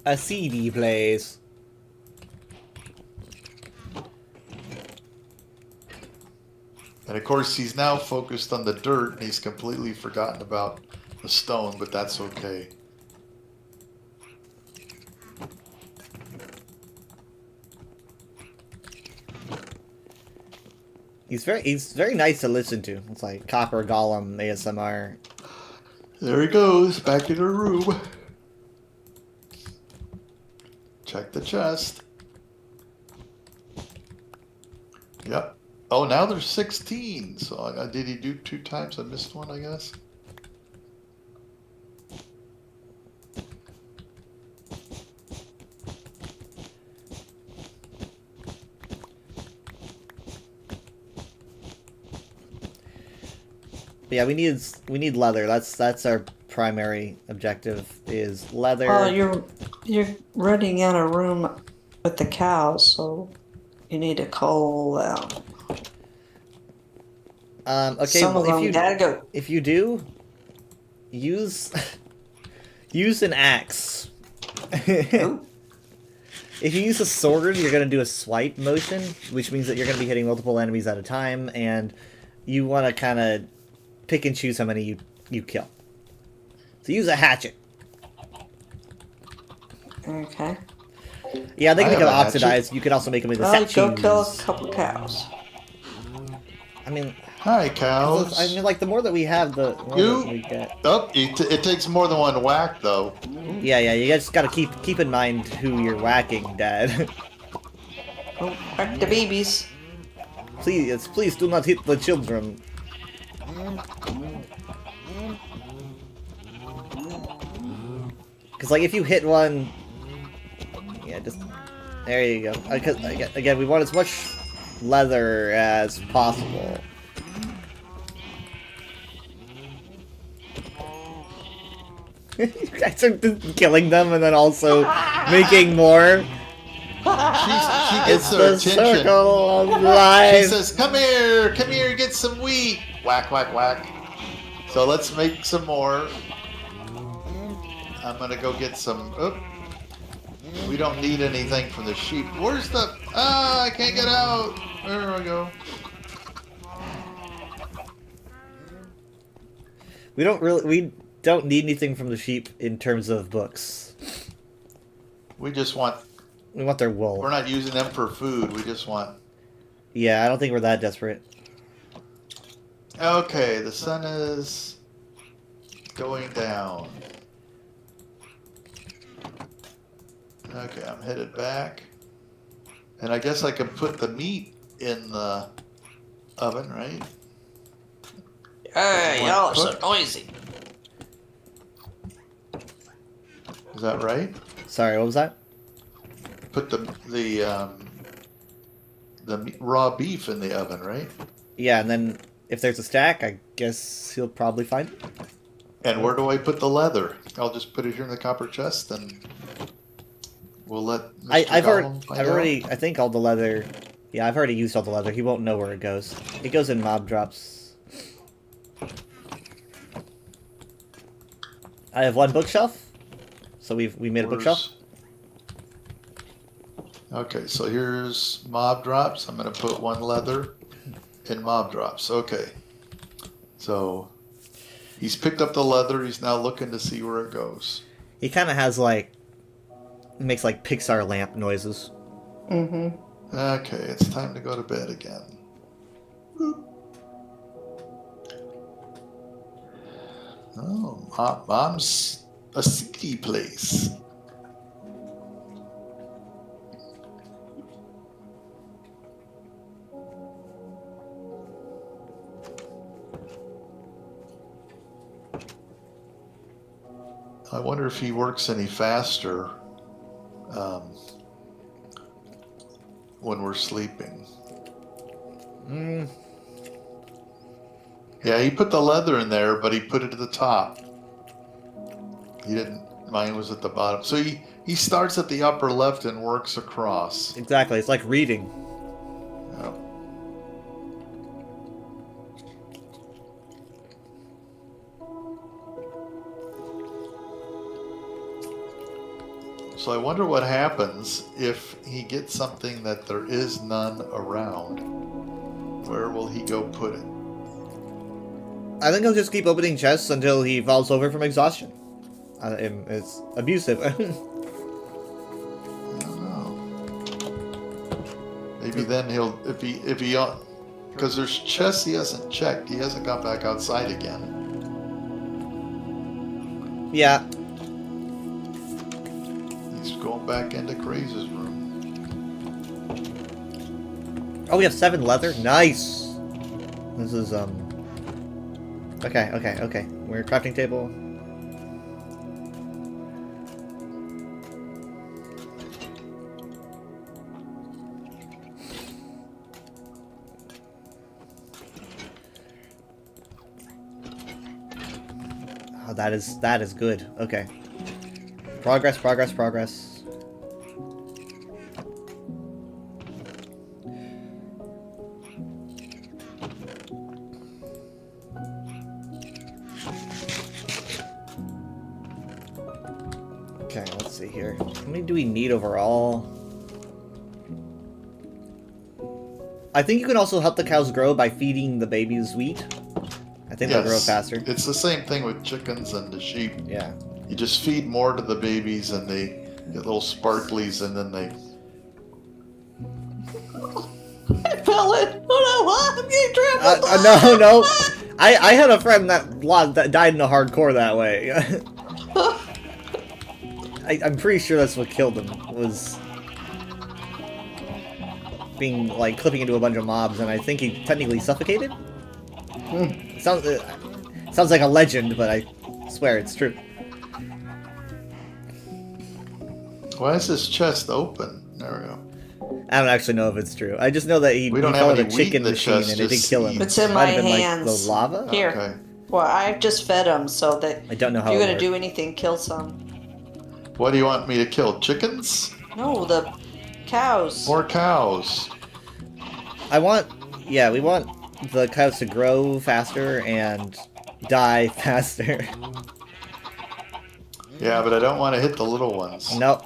A CD plays. And of course, he's now focused on the dirt, and he's completely forgotten about the stone, but that's okay. He's very nice to listen to. It's like Copper Golem ASMR. There he goes, back in her room. Check the chest. Yep. Oh, now there's 16. So did he do 2 times? I missed one, I guess. But yeah, we need leather. That's our primary objective is leather. Well, you're running out of room with the cows, so you need to cull them. Okay, Some well, of them gotta go. if you do, use use an axe. Ooh. If you use a sword, you're going to do a swipe motion, which means that you're going to be hitting multiple enemies at a time, and you want to kind of pick and choose how many you kill. So use a hatchet. Okay. Yeah, they I can have become a hatchet. oxidized. You could also make them into Well, go statues. kill a couple cows. I mean, Hi, cows. like the more that we have, the more You- that we get. Oh, it takes more than one whack, though. Yeah, you just got to keep in mind who you're whacking, Dad. Oh, back the babies. Please do not hit the children. Because, like, if you hit one... Yeah, just... There you go. Again, we want as much leather as possible. You guys are just killing them and then also making more. She It's gets their the attention. circle of She life. says, come here, get some wheat. Whack, whack, whack. So let's make some more. I'm gonna go get some. Oop. We don't need anything from the sheep. Where's the? Ah, I can't get out. There we go. We don't need anything from the sheep in terms of books. We just want. We want their wool. We're not using them for food. We just want. Yeah, I don't think we're that desperate. Okay, the sun is going down. Okay, I'm headed back. And I guess I can put the meat in the oven, right? Hey, Want y'all are so cook? noisy. Is that right? Sorry, what was that? Put the raw beef in the oven, right? Yeah, and then if there's a stack, I guess he'll probably find it. And where do I put the leather? I'll just put it here in the copper chest, and we'll let Mr. I've Gollum find out. already, I think all the leather. Yeah, I've already used all the leather. He won't know where it goes. It goes in mob drops. I have one bookshelf, so we made a bookshelf. Okay, so here's mob drops. I'm gonna put one leather in mob drops. Okay, so he's picked up the leather. He's now looking to see where it goes. He kind of has like, makes like Pixar lamp noises. Mm-hmm. Okay, it's time to go to bed again. Boop. Oh, Mom's a seedy place. I wonder if he works any faster when we're sleeping. Mm, Yeah, he put the leather in there, but he put it at the top. He didn't. Mine was at the bottom. So he starts at the upper left and works across. exactly. It's like reading. Yep. So I wonder what happens if he gets something that there is none around. Where will he go put it? I think he'll just keep opening chests until he falls over from exhaustion. It's abusive. I don't know. Maybe then he'll if he because there's chests he hasn't checked. He hasn't gone back outside again. Yeah. He's going back into Craze's room. Oh, we have 7 leather? Nice! This is, Okay. We're crafting table. Oh, that is good. Okay. Progress, progress, progress. Okay, let's see here. How many do we need overall? I think you can also help the cows grow by feeding the babies wheat. I think they'll grow faster. It's the same thing with chickens and the sheep. Yeah. You just feed more to the babies and they get little sparklies and then they... I fell in. Oh no, I'm getting trampled. No. I had a friend that died in a hardcore that way. I'm pretty sure that's what killed him, was being, like, clipping into a bunch of mobs, and I think he technically suffocated? Sounds like a legend, but I swear it's true. Why is this chest open? There we go. I don't actually know if it's true. I just know that he We don't fell have in a any wheat chicken in the machine chest, and it did just kill him. It's in Might my have been, hands. like, the lava? Here. Okay. Well, I've just fed them so that I don't know how if you're it gonna works. do anything, kill some. What do you want me to kill? Chickens? No, the cows. Or cows? we want the cows to grow faster and die faster. Yeah, but I don't want to hit the little ones. Nope.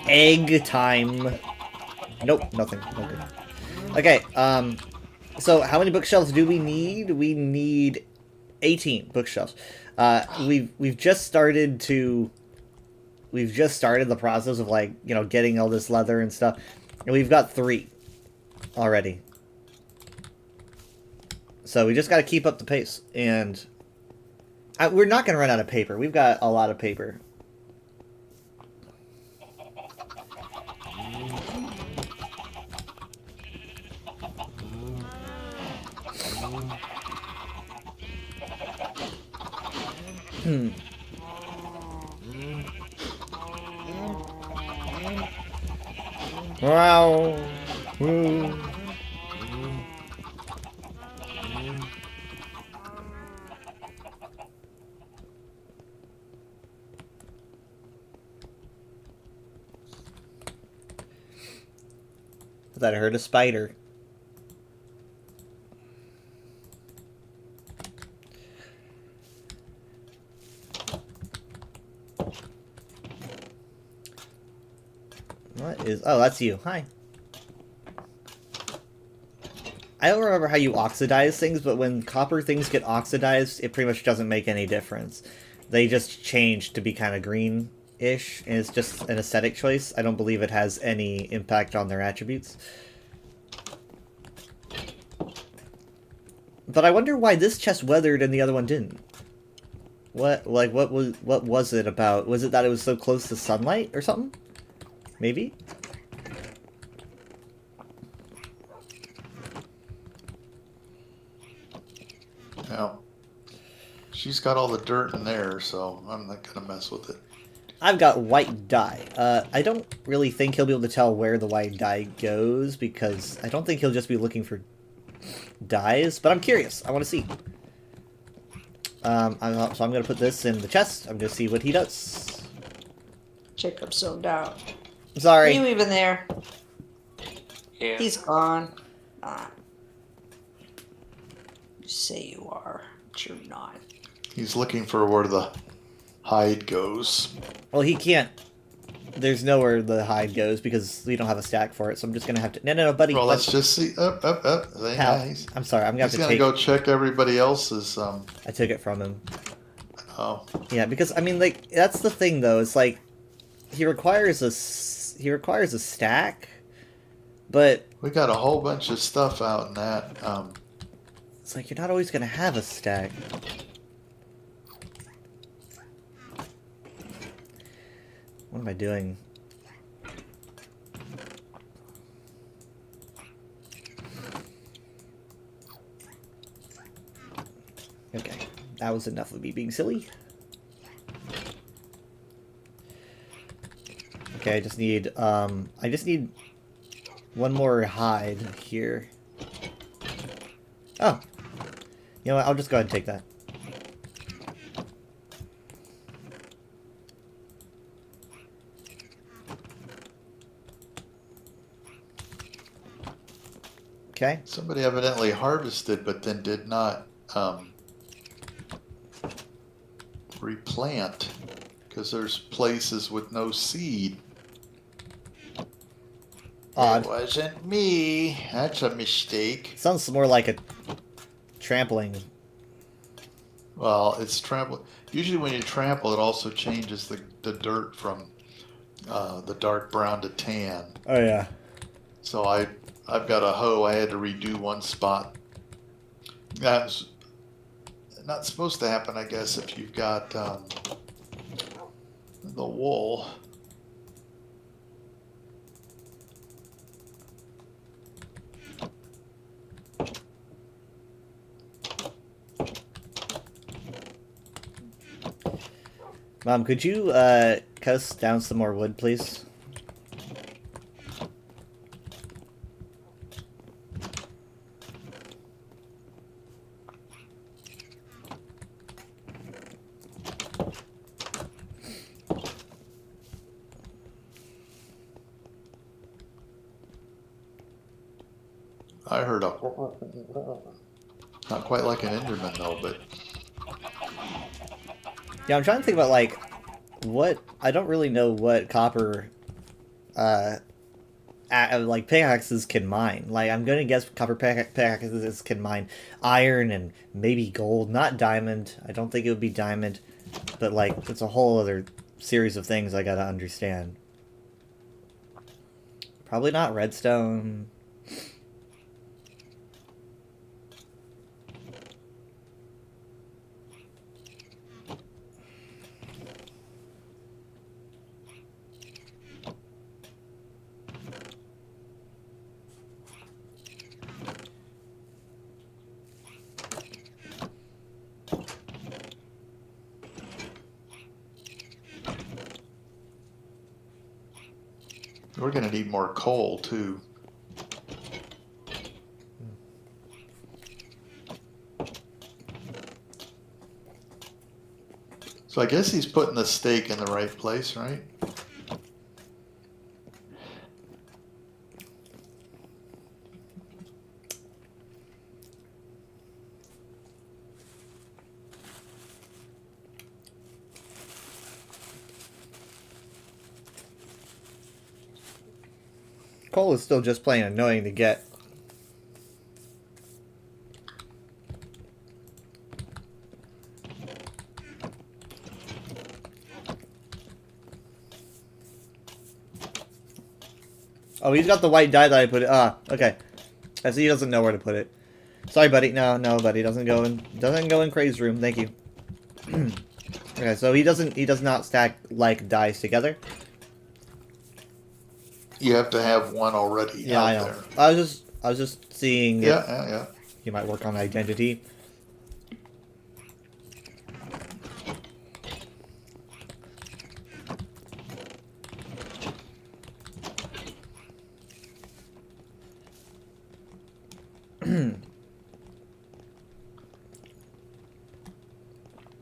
Egg time. Nope, nothing. Okay. Okay, so how many bookshelves do we need? We need 18 bookshelves. We've just started the process of, like, you know, getting all this leather and stuff. And we've got 3 already. So we just got to keep up the pace. And we're not going to run out of paper. We've got a lot of paper. Wow. Woo. That hurt a spider. What is... Oh, that's you. Hi. I don't remember how you oxidize things, but when copper things get oxidized, it pretty much doesn't make any difference. They just change to be kind of green-ish, and it's just an aesthetic choice. I don't believe it has any impact on their attributes. But I wonder why this chest weathered and the other one didn't. What was it about? Was it that it was so close to sunlight or something? Maybe? Yeah. She's got all the dirt in there, so I'm not gonna mess with it. I've got white dye. I don't really think he'll be able to tell where the white dye goes, because I don't think he'll just be looking for dyes, but I'm curious. I want to see. So I'm going to put this in the chest. I'm going to see what he does. Jacob's zoned out. Are Sorry. you even there? Yeah. He's gone. Ah. You say you are, but you're not. He's looking for where the hide goes. Well, he can't. There's nowhere the hide goes because we don't have a stack for it, so I'm just going to have to... No, buddy. Well, let's just see. Up. Pal, Yeah, he's I'm sorry. I'm going to have to take... go check everybody else's. I took it from him. Oh. Yeah, because, I mean, like, that's the thing, though. It's like, he requires a stack, but... We got a whole bunch of stuff out in that. It's like, you're not always going to have a stack. What am I doing? Okay, that was enough of me being silly. Okay, I just need one more hide here. Oh. You know what, I'll just go ahead and take that. Okay. Somebody evidently harvested, but then did not replant, because there's places with no seed. Odd. It wasn't me. That's a mistake. Sounds more like a trampling. Well, it's trample. Usually when you trample, it also changes the dirt from the dark brown to tan. Oh yeah. So I've got a hoe. I had to redo one spot. That's not supposed to happen, I guess, if you've got the wool. Mom, could you cut us down some more wood, please? I heard a not quite like an Enderman though, but Yeah, I'm trying to think about like what I don't really know what copper like pickaxes can mine. Like I'm gonna guess copper pickaxes can mine iron and maybe gold, not diamond. I don't think it would be diamond, but like it's a whole other series of things I gotta understand. Probably not redstone. we're gonna need more coal too. So I guess he's putting the stake in the right place, right? Coal is still just plain annoying to get. Oh, he's got the white dye that I put it. Ah, okay. I see he doesn't know where to put it. Sorry, buddy. No, buddy. Doesn't go in Craig's room. Thank you. Okay, so he does not stack like dyes together. You have to have one already Yeah, out I know. there. I was just seeing. Yeah. You might work on identity.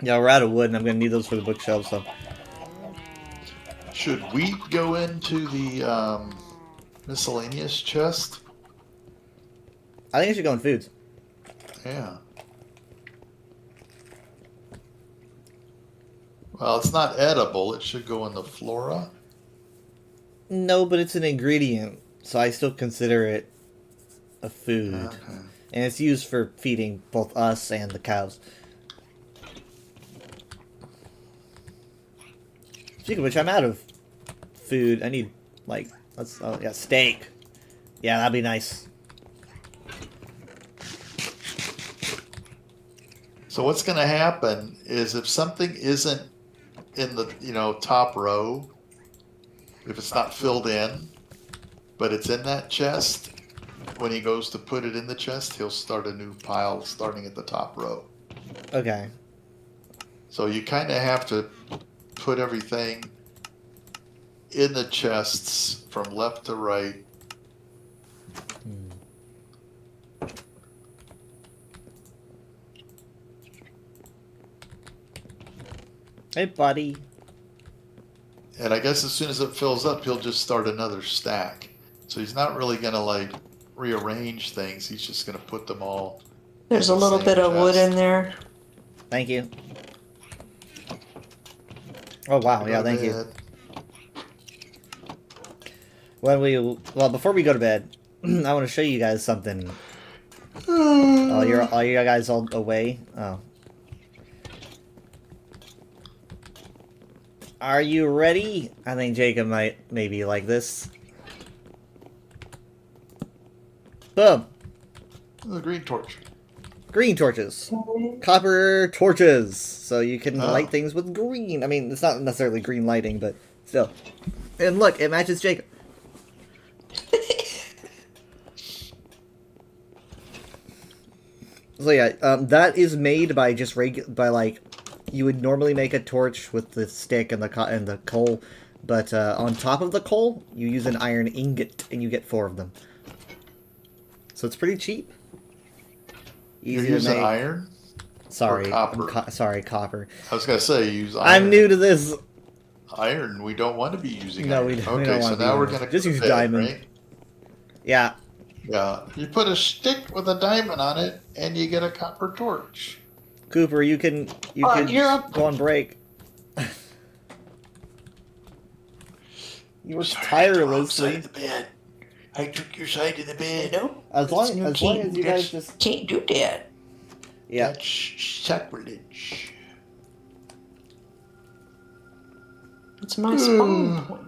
Yeah, we're out of wood, and I'm gonna need those for the bookshelf. So Should wheat go into the miscellaneous chest? I think it should go in foods. Yeah. Well, it's not edible. It should go in the flora. No, but it's an ingredient, so I still consider it a food, Okay. and it's used for feeding both us and the cows. Speaking of which, I'm out of food. I need, like, yeah, steak. Yeah, that'd be nice. So what's going to happen is if something isn't in the top row, if it's not filled in, but it's in that chest, when he goes to put it in the chest, he'll start a new pile starting at the top row. Okay. So you kind of have to put everything in the chests from left to right. Hey, buddy. And I guess as soon as it fills up, he'll just start another stack. So he's not really going to like rearrange things. He's just gonna put them all. There's in a the little same bit of wood chest. in there. Thank you. Oh wow, yeah, thank you. Before we go to bed, I want to show you guys something. Oh, are you guys all away? Oh. Are you ready? I think Jacob might maybe like this. Boom. The green torch. Green torches. Copper torches. So you can Oh. light things with green. I mean, it's not necessarily green lighting, but still. And look, it matches Jacob. So yeah, that is made by just you would normally make a torch with the stick and the coal, but on top of the coal, you use an iron ingot, and you get 4 of them. So it's pretty cheap. You're Easy to using make. iron? Sorry, or copper? sorry, copper. I was gonna say you use iron. I'm new to this. Iron. We don't want to be using No, iron. we don't Okay, want so to be now we're iron. gonna Just go to use bed, diamond. Right? Yeah. Yeah. You put a stick with a diamond on it, and you get a copper torch. Cooper, you can you're up. go on break. You work Sorry, tirelessly. I took the bed. I took your side of the You bed. know? As long as you guys just Can't do that. yeah. That's sacrilege. It's my spawn point.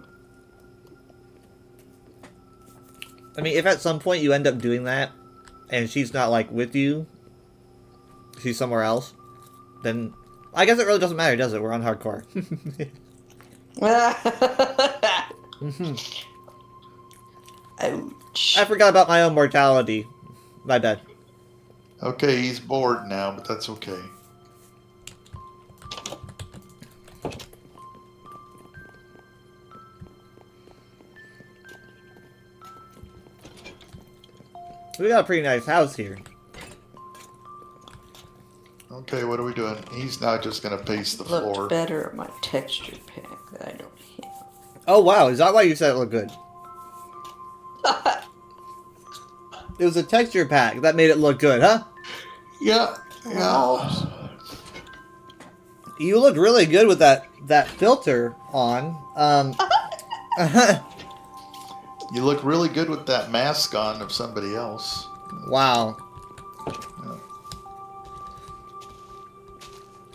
I mean, if at some point you end up doing that, and she's not like with you, she's somewhere else, then I guess it really doesn't matter, does it? We're on hardcore. Ouch. I forgot about my own mortality. My bad. Okay, he's bored now, but that's okay. We got a pretty nice house here. Okay, what are we doing? He's now just gonna pace the Looked floor. better at my texture pack that I don't have. Oh wow, is that why you said it looked good? It was a texture pack that made it look good, huh? Yeah, yeah. You look really good with that filter on. You look really good with that mask on of somebody else. Wow.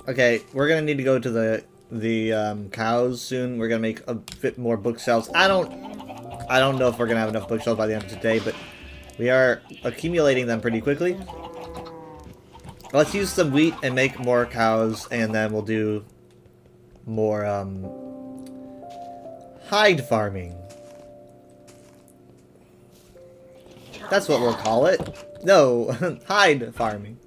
Okay, we're gonna need to go to the cows soon. We're gonna make a bit more bookshelves. I don't know if we're gonna have enough bookshelves by the end of today, but we are accumulating them pretty quickly. Let's use some wheat and make more cows, and then we'll do more hide farming. That's what we'll call it. No, hide farming.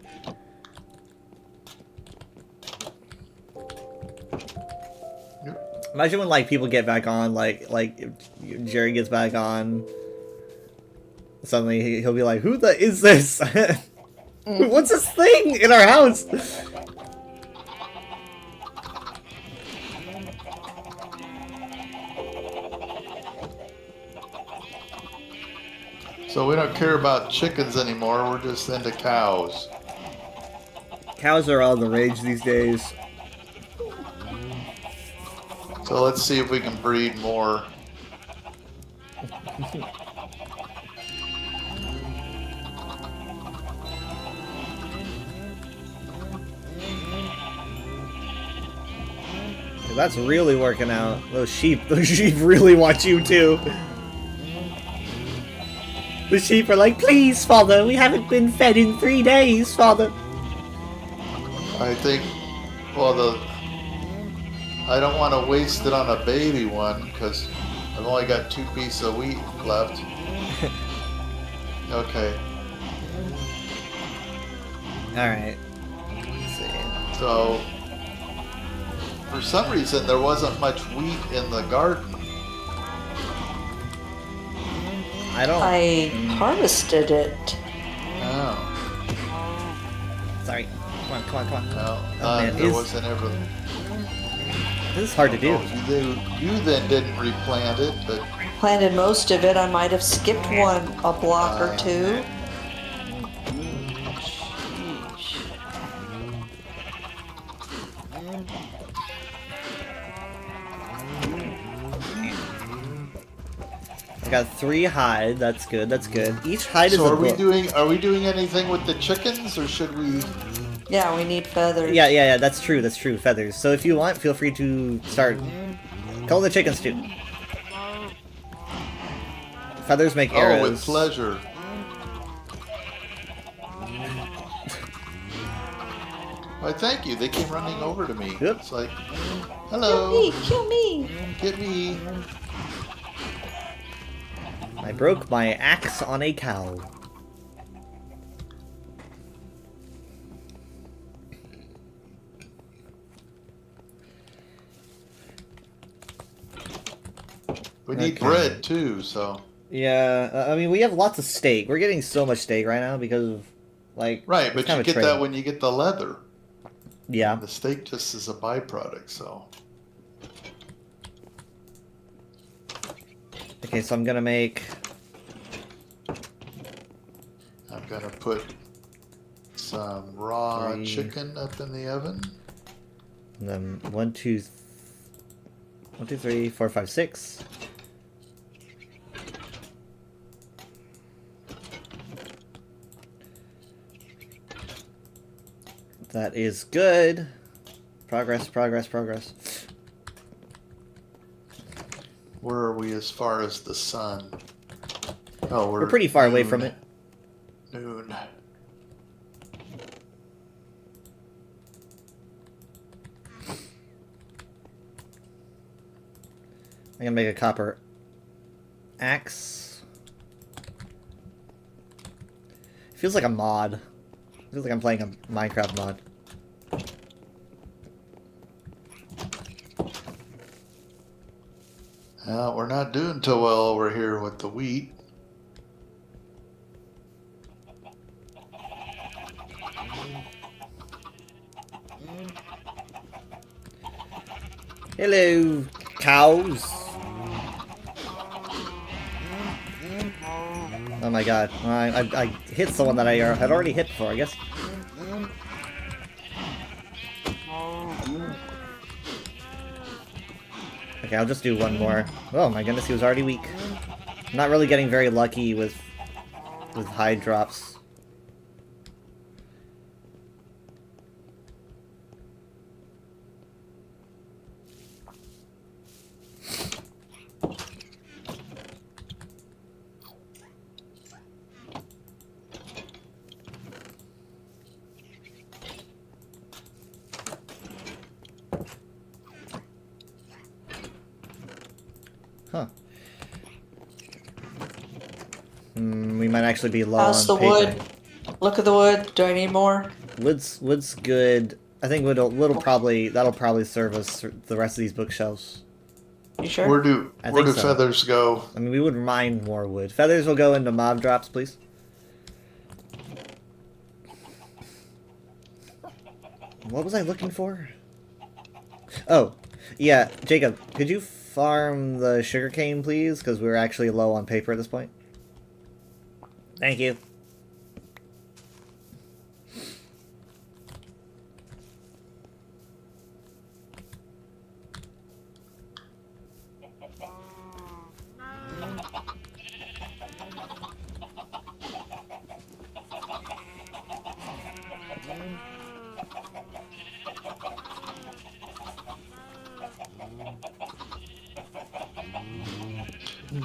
Imagine when like people get back on, like if Jerry gets back on. Suddenly he'll be like, "Who the is this? What's this thing in our house?" So we don't care about chickens anymore. We're just into cows. Cows are all the rage these days. So let's see if we can breed more. That's really working out. Those sheep really want you too. The sheep are like, "Please, Father, we haven't been fed in 3 days, Father." I think, well, I don't want to waste it on a baby one because I've only got 2 pieces of wheat left. Okay, Alright. Let's see. so for some reason there wasn't much wheat in the garden. I don't... I harvested it. Oh, Sorry. Come on. no, Oh, man, there is- wasn't ever. This is hard to do. You then didn't replant it, but Planted most of it. I might have skipped a block or two. I got 3 hide. That's good. That's good. Each hide is so a are we book. doing anything with the chickens, or should we? Yeah, we need feathers. Yeah. That's true. That's true. Feathers. So if you want, feel free to start. Call the chickens too. Feathers make arrows. Oh, with pleasure. Why, thank you. They came running over to me. Yep. It's like, Kill hello, me! Kill me! get me. I broke my axe on a cow. We need Okay. bread too, so. Yeah, I mean, we have lots of steak. We're getting so much steak right now because of, like... Right, it's but kind you of get trade. that when you get the leather. Yeah. The steak just is a byproduct, so. Okay, so I'm gonna make... I'm gonna put some raw 3. chicken up in the oven. And then 1, 2, 3, 4, 5, 6. That is good. Progress. Where are we as far as the sun? Oh, We're pretty far away from it. Noon. I'm gonna make a copper axe. Feels like a mod. Feels like I'm playing a Minecraft mod. We're not doing too well over here with the wheat. Hello, cows. Oh my god. I hit someone that I had already hit before, I guess. Okay, I'll just do one more. Oh my goodness, he was already weak. I'm not really getting very lucky with hide drops. Huh. We might actually be low How's on the paper. wood? Look at the wood. Do I need more? Wood's good. I think that'll probably serve us the rest of these bookshelves. You sure? Where do I where think do so. feathers go? I mean, we would mine more wood. Feathers will go into mob drops, please. What was I looking for? Oh, yeah, Jacob, could you farm the sugarcane, please? Because we're actually low on paper at this point. Thank you.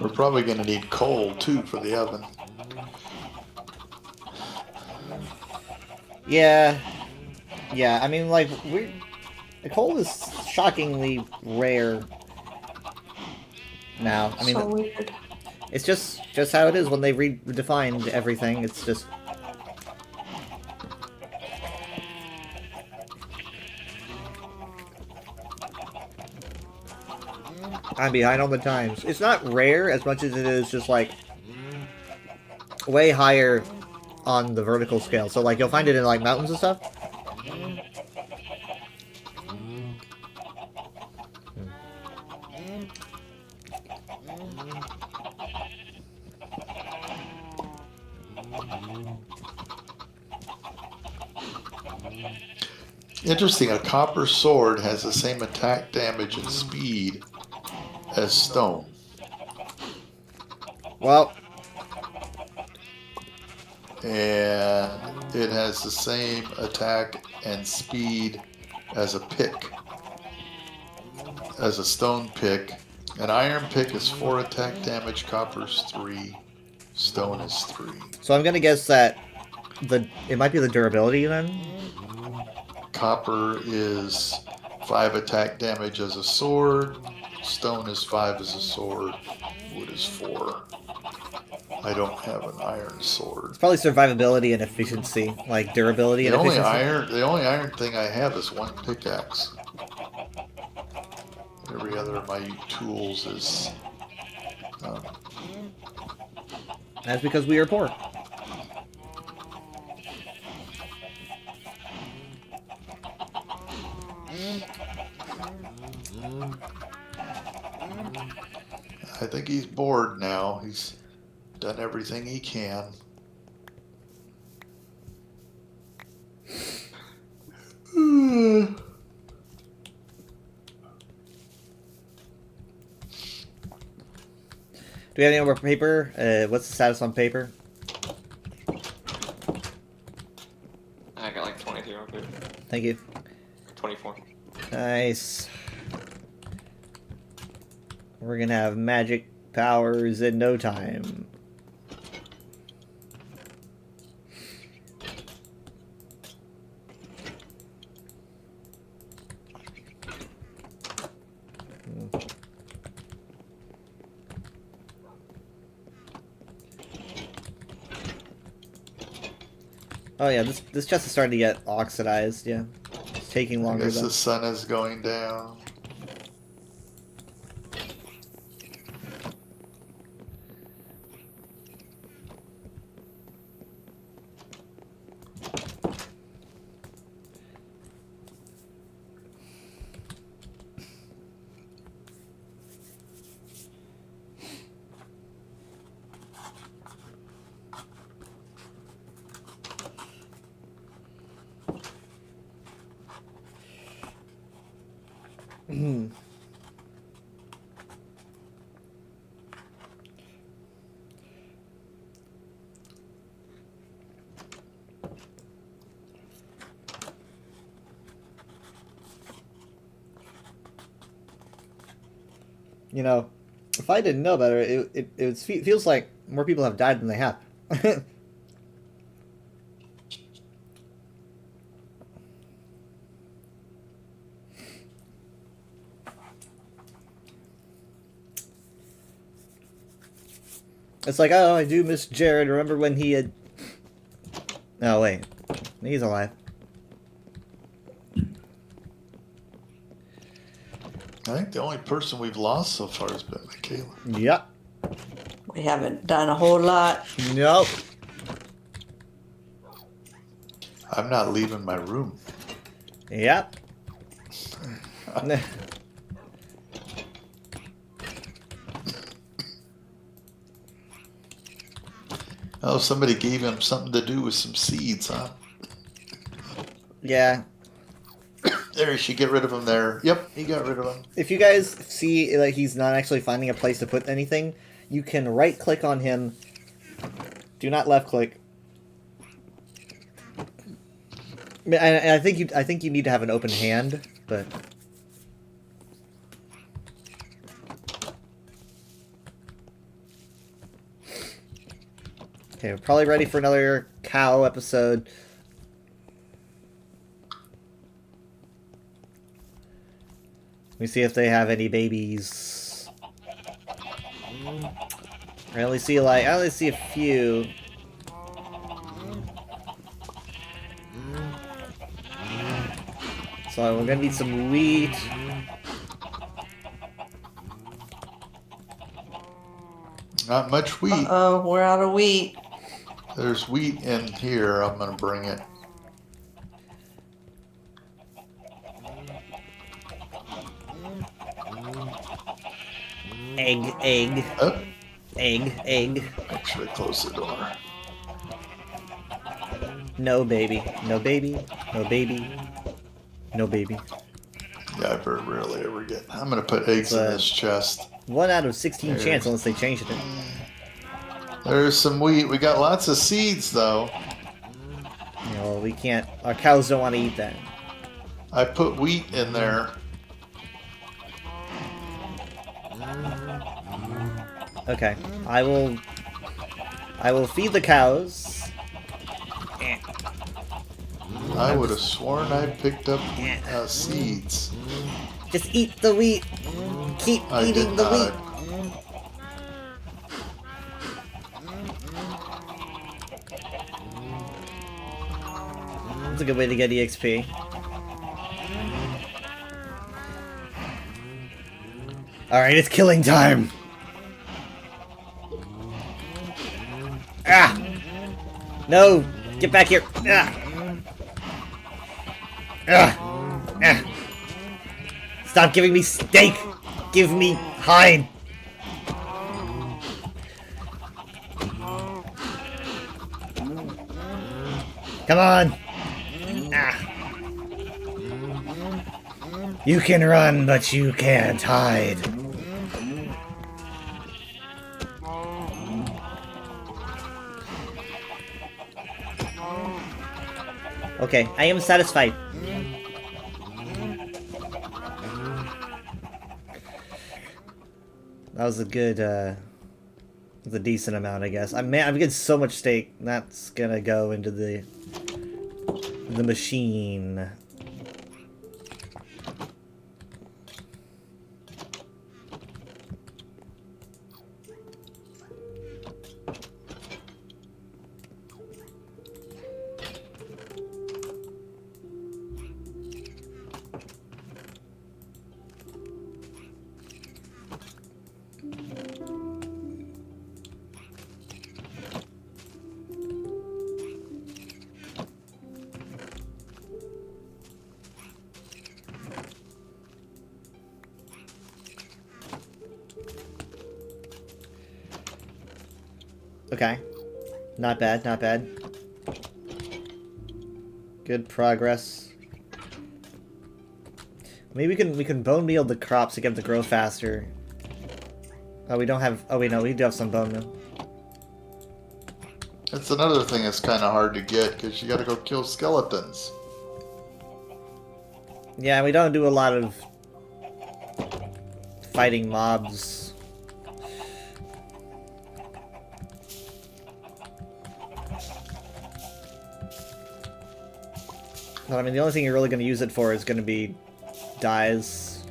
We're probably going to need coal too for the oven. Yeah. Yeah, I mean, like, the coal is shockingly rare now. I mean, so weird. it's just how it is when they redefined everything. It's just... I'm behind on the times. It's not rare as much as it is just, like, way higher on the vertical scale. So, like, you'll find it in, like, mountains and stuff. Interesting, a copper sword has the same attack damage and speed as stone. Well, And it has the same attack and speed as a pick, as a stone pick. An iron pick is 4 attack damage, copper's 3, stone is 3. so I'm gonna guess that it might be the durability then. Copper is 5 attack damage as a sword, stone is 5 as a sword, wood is 4. I don't have an iron sword. It's probably survivability and efficiency, like durability The and only efficiency. the only iron thing I have is 1 pickaxe. Every other of my tools is That's because we are poor. I think he's bored now. He's done everything he can. Do we have any more paper? What's the status on paper? I got like 23 on paper. Thank you. 24. Nice. We're gonna have magic powers in no time. Oh yeah, this chest is starting to get oxidized, yeah. It's taking I longer guess though. the sun is going down. You know, if I didn't know better, it feels like more people have died than they have. It's like, oh, I do miss Jared. Remember when he had... Oh, wait. He's alive. I think the only person we've lost so far has been Michaela. Yep. We haven't done a whole lot. Nope. I'm not leaving my room. Yep. Oh, somebody gave him something to do with some seeds, huh? Yeah. There, you should get rid of him there. Yep, he got rid of him. If you guys see like he's not actually finding a place to put anything, you can right click on him. Do not left click. And I think you need to have an open hand, but okay, we're probably ready for another cow episode. Let me see if they have any babies. I only see a few. So we're gonna need some wheat. Not much wheat. Uh-oh, we're out of wheat. There's wheat in here. I'm gonna bring it. Egg. Oh, Egg. make sure I close the door. No baby. No baby. No baby. No baby. Yeah, I very rarely ever get. I'm gonna put eggs in But- this chest. 1 out of 16 There. chance unless they changed it. There's some wheat. We got lots of seeds though. You know, we can't. Our cows don't want to eat that. I put wheat in there. Okay, I will feed the cows. I would have sworn I picked up seeds. Just eat the wheat. Keep I eating did the not. wheat. That's a good way to get EXP. Alright, it's killing time! Ah! No! Get back here! Ah! Ah! Ah! Stop giving me steak! Give me hide! Come on! Ah! You can run, but you can't hide. Okay, I am satisfied. That was a good, was a decent amount, I guess. I'm getting so much steak. That's gonna go into the machine. Okay. Not bad, not bad. Good progress. Maybe we can bone meal the crops to get them to grow faster. Oh, we don't have. Oh wait, no, we do have some bone meal. That's another thing that's kind of hard to get because you got to go kill skeletons. Yeah, we don't do a lot of fighting mobs. But I mean, the only thing you're really going to use it for is going to be dyes.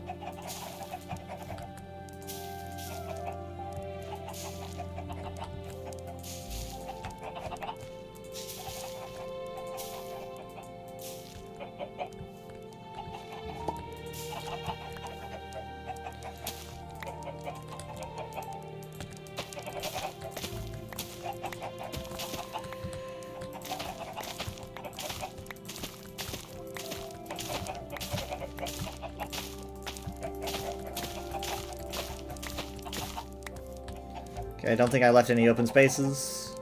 Okay, I don't think I left any open spaces.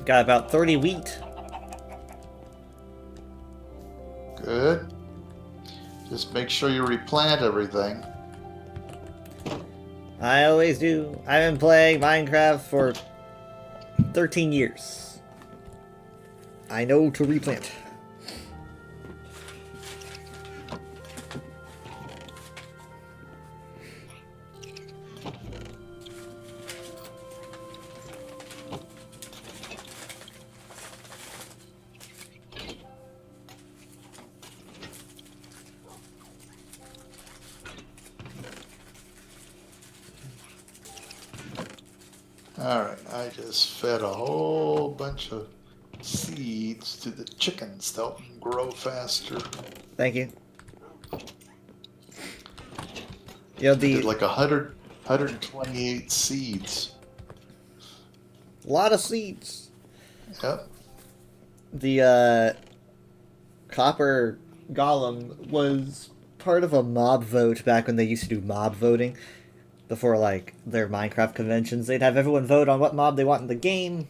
Got about 30 wheat. Good. Just make sure you replant everything. I always do. I've been playing Minecraft for 13 years. I know to replant. Alright, I just fed a whole bunch of seeds to the chickens to help them grow faster. Thank you. You know, Did the like 128 seeds. lot of seeds. Yep. The copper golem was part of a mob vote back when they used to do mob voting before like their Minecraft conventions. They'd have everyone vote on what mob they want in the game,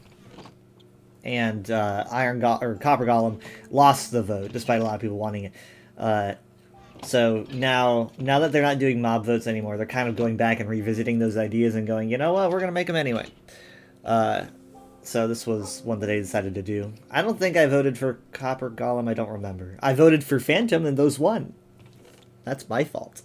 and Copper Golem lost the vote despite a lot of people wanting it. So now that they're not doing mob votes anymore, they're kind of going back and revisiting those ideas and going, you know what, we're gonna make them anyway. So this was one that they decided to do. I don't think I voted for Copper Golem. I don't remember. I voted for Phantom, and those won. That's my fault.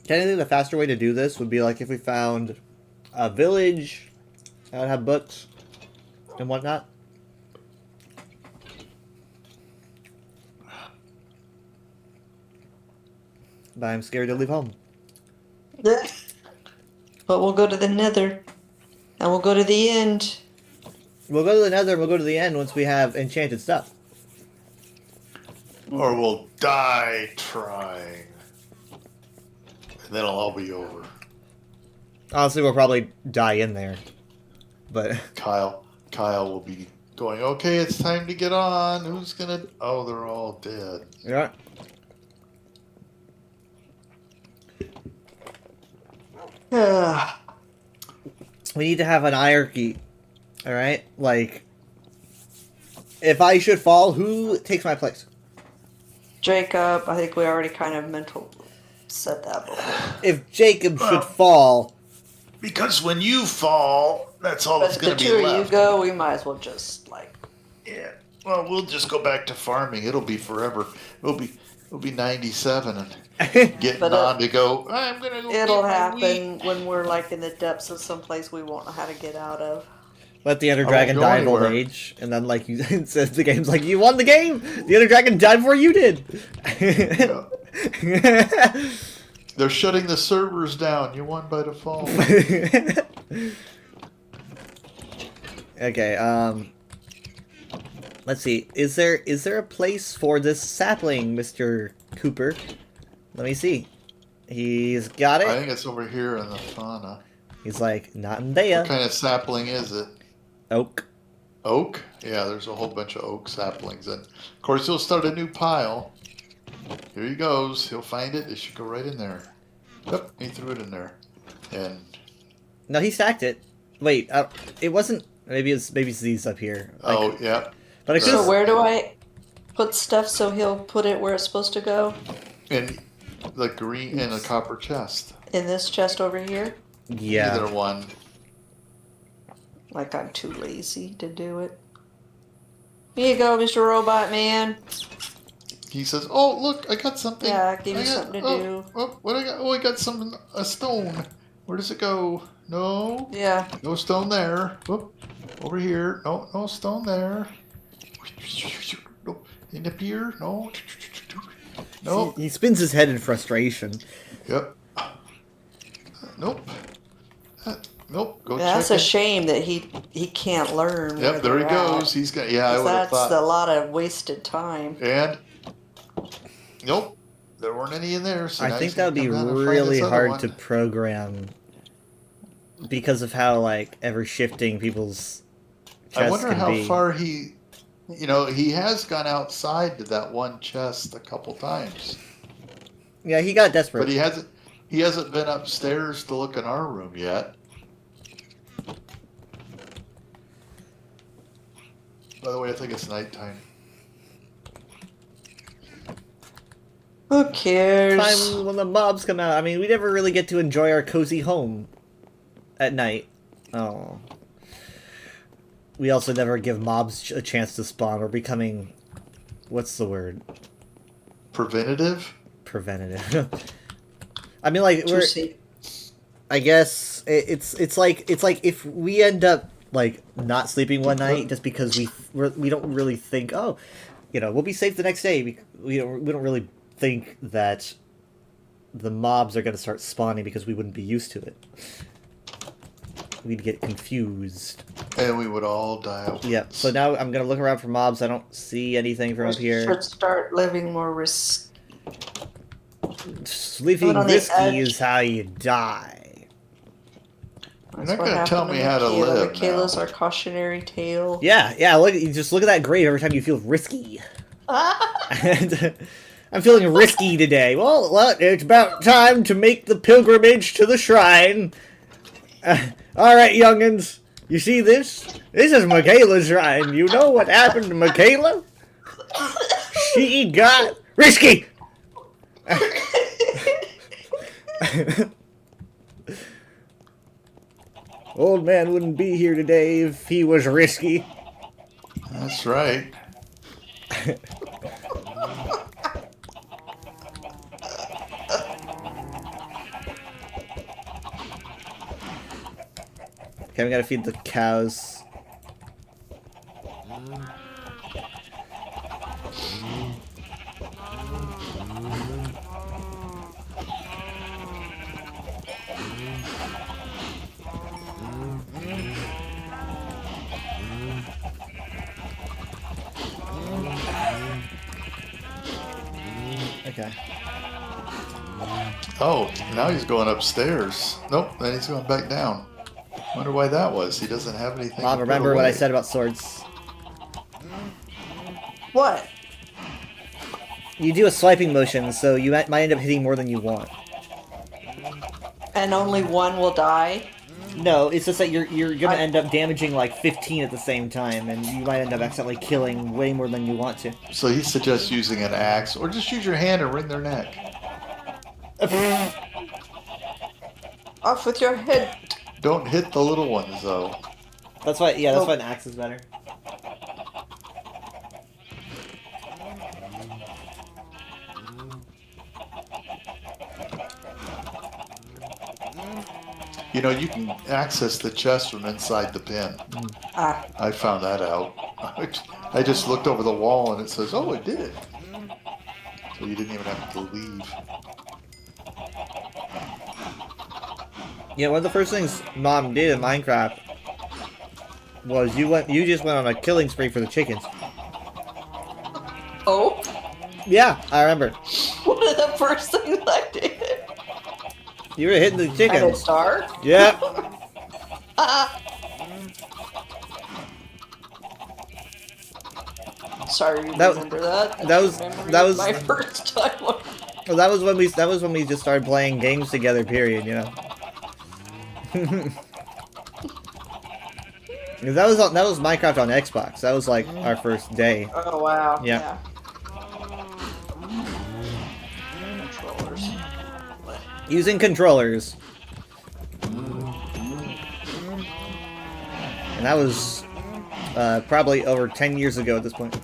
I think the faster way to do this would be like if we found a village that would have books and whatnot. But I'm scared to leave home. But we'll go to the Nether, and we'll go to the end. We'll go to the Nether and we'll go to the end once we have enchanted stuff. Or we'll die trying. And then it'll all be over. Honestly, we'll probably die in there. But Kyle will be going, okay, it's time to get on. Who's gonna... Oh, they're all dead. yeah. We need to have an hierarchy. Alright? Like, if I should fall, who takes my place? Jacob, I think we already kind of said that before. If Jacob should fall... Because when you fall, that's all But that's if going the to two be of left. you go, we might as well just, like... Yeah. Well, we'll just go back to farming. It'll be forever. It'll be 97 and getting But, on to go, I'm going to go It'll get my happen wheat." when we're, like, in the depths of some place we won't know how to get out of. Let the Ender won't Dragon go die of old anywhere. age, and then like you says the game's like, you won the game! The Ender Dragon died before you did! Yeah. They're shutting the servers down. You won by default. Okay, let's see. Is there a place for this sapling, Mr. Cooper? Let me see. He's got I it. think it's over here in the fauna. He's like, not in there. What kind of sapling is it? Oak. Oak? Yeah, there's a whole bunch of oak saplings. And of course, he'll start a new pile. Here he goes. He'll find it. It should go right in there. Yep, he threw it in there. And No, he stacked it. Wait, it wasn't. Maybe it's these up here. Like, yeah. but I So could. So where do I put stuff so he'll put it where it's supposed to go? And the green and a copper chest. In this chest over here? Yeah. Either one. Like I'm too lazy to do it. Here you go, Mr. Robot Man. He says, "Oh, look, I got something. Yeah, give me I got- something to do. Oh, what I got? Oh, I got some a stone. Where does it go? No, Yeah. no stone there. Whoop, over here. No, no stone there. No, in up here. No, no. He spins his head in frustration. Yep. Nope. Nope. Go Yeah, that's check a it. shame that he can't learn. where Yep, there he they're at. goes. He's got. Yeah, I 'Cause would have that's thought. a lot of wasted time. And nope, there weren't any in there. So I now think he's that would gonna be come down and find really this other hard one. to program because of how like ever shifting people's chests I wonder can how be. far he, he has gone outside to that one chest a couple times, Yeah, he got desperate. but he hasn't been upstairs to look in our room yet. By the way, I think it's nighttime. Who cares? Time when the mobs come out. I mean, we never really get to enjoy our cozy home at night. Oh. We also never give mobs a chance to spawn. We're becoming, what's the word? Preventative? Preventative. I mean, like Too we're. safe. I guess it's like if we end up like not sleeping one night just because we don't really think, oh, we'll be safe the next day. We don't really think that the mobs are going to start spawning because we wouldn't be used to it. we'd get confused. And we would all die out. Yep. So now I'm gonna look around for mobs. I don't see anything from up We here. should start living more risk. Sleeping on the risky edge. is how you die. You're That's not what gonna tell happened me how to Michaela. live Michaela's now. our cautionary tale. Yeah. Look, you just look at that grave every time you feel risky. And I'm feeling risky today. Well, it's about time to make the pilgrimage to the shrine. All right, youngins. You see this? This is Michaela's shrine. You know what happened to Michaela? She got risky. Old man wouldn't be here today if he was risky. That's right. Okay, we gotta feed the cows. Okay. Oh, now he's going upstairs. Nope, then he's going back down. Wonder why that was. He doesn't have anything. Mom, to put remember what I away. said about swords? What? You do a swiping motion, so you might end up hitting more than you want. And only one will die? No, it's just that you're gonna end up damaging like 15 at the same time, and you might end up accidentally killing way more than you want to. So he suggests using an axe, or just use your hand and wring their neck. Off with your head. Don't hit the little ones, though. That's why, yeah, that's why an axe is better. You know, you can access the chest from inside the pen. Ah, I found that out. I just looked over the wall and it says, oh, it did. So you didn't even have to leave. Yeah, one of the first things Mom did in Minecraft was you just went on a killing spree for the chickens. oh? Yeah, I remember. One of the first things I did. You were hitting the I did chickens. start. Yeah. Sorry, you That- remember that? that was- Memory that of was- my first time. Well, that was when we just started playing games together. Period. You know. that was Minecraft on Xbox. That was like our first day. Oh wow. Yeah. Controllers. Using controllers. And that was probably over 10 years ago at this point.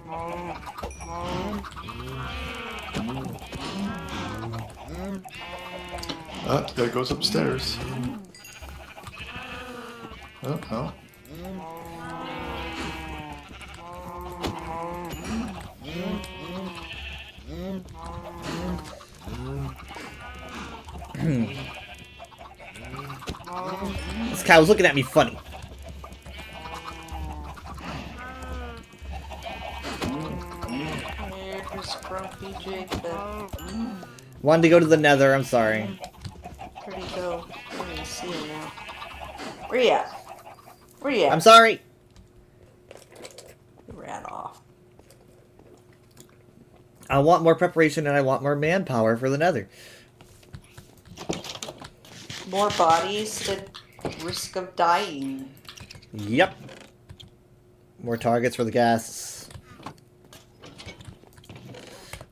There it goes upstairs. Oh, no. This cow was looking at me funny. Here's Grumpy Jacob. Wanted to go to the nether, I'm sorry. Where'd he go? I don't even see him now. Where you at? Where you at? I'm sorry! He ran off. I want more preparation and I want more manpower for the nether. More bodies at risk of dying. Yep. More targets for the ghasts.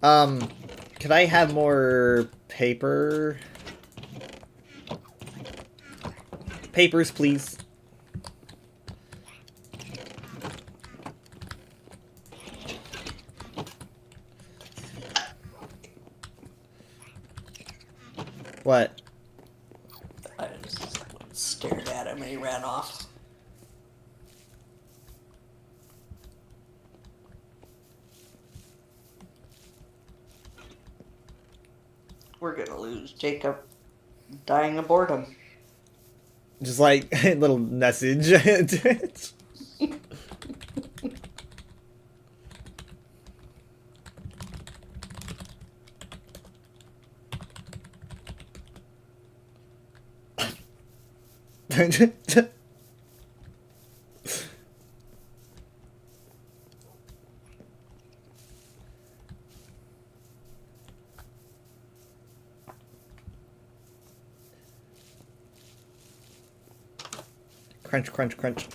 Could I have more paper? Papers, please. What? I just stared at him and he ran off. We're gonna lose Jacob dying of boredom. Just like a little message. Crunch, crunch, crunch.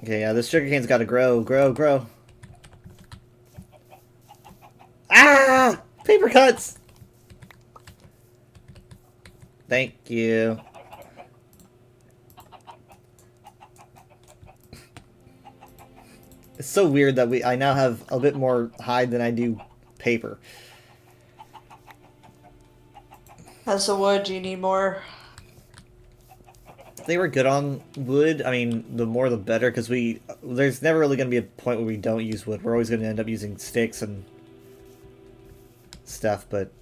Okay, yeah, this sugarcane's gotta grow, grow. Ah! Paper cuts! Thank you. It's so weird that I now have a bit more hide than I do paper. How's the wood? Do you need more? They were good on wood. I mean, the more the better, because there's never really going to be a point where we don't use wood. We're always going to end up using sticks and stuff, but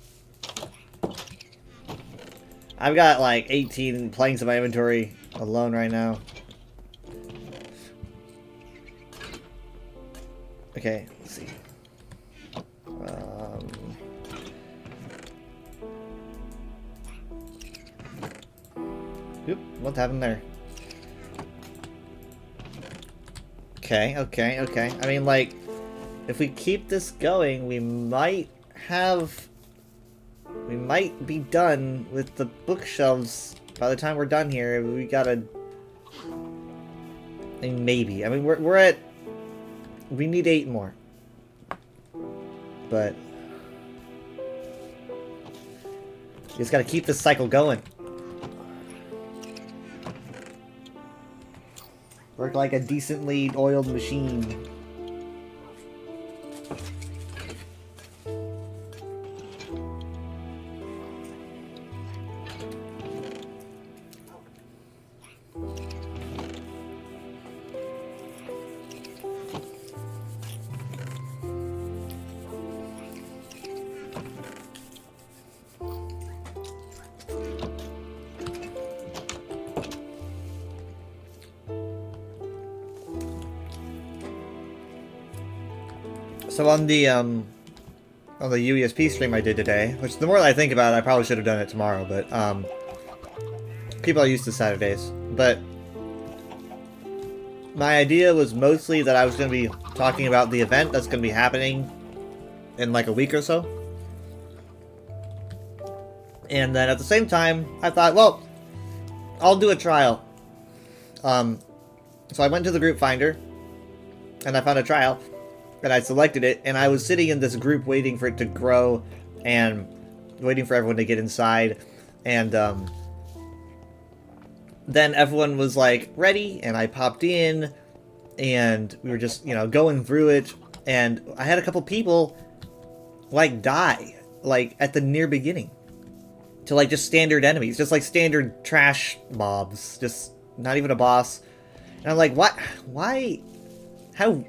I've got like 18 planks in my inventory alone right now. Okay, let's see. Oop, what happened there? Okay. I mean, like, if we keep this going, we might be done with the bookshelves by the time we're done here. We gotta... I mean, maybe. I mean, we're at... We need 8 more. But... You just gotta keep this cycle going. Work like a decently oiled machine. So on the UESP stream I did today, which the more that I think about it, I probably should have done it tomorrow, but people are used to Saturdays. But my idea was mostly that I was going to be talking about the event that's going to be happening in like a week or so. And then at the same time, I thought, well, I'll do a trial. So I went to the group finder, and I found a trial. And I selected it, and I was sitting in this group waiting for it to grow, and waiting for everyone to get inside, and then everyone was like ready, and I popped in, and we were just, you know, going through it, and I had a couple people like die, like at the near beginning, to like just standard enemies, just like standard trash mobs, just not even a boss. And I'm like, what? Why? How?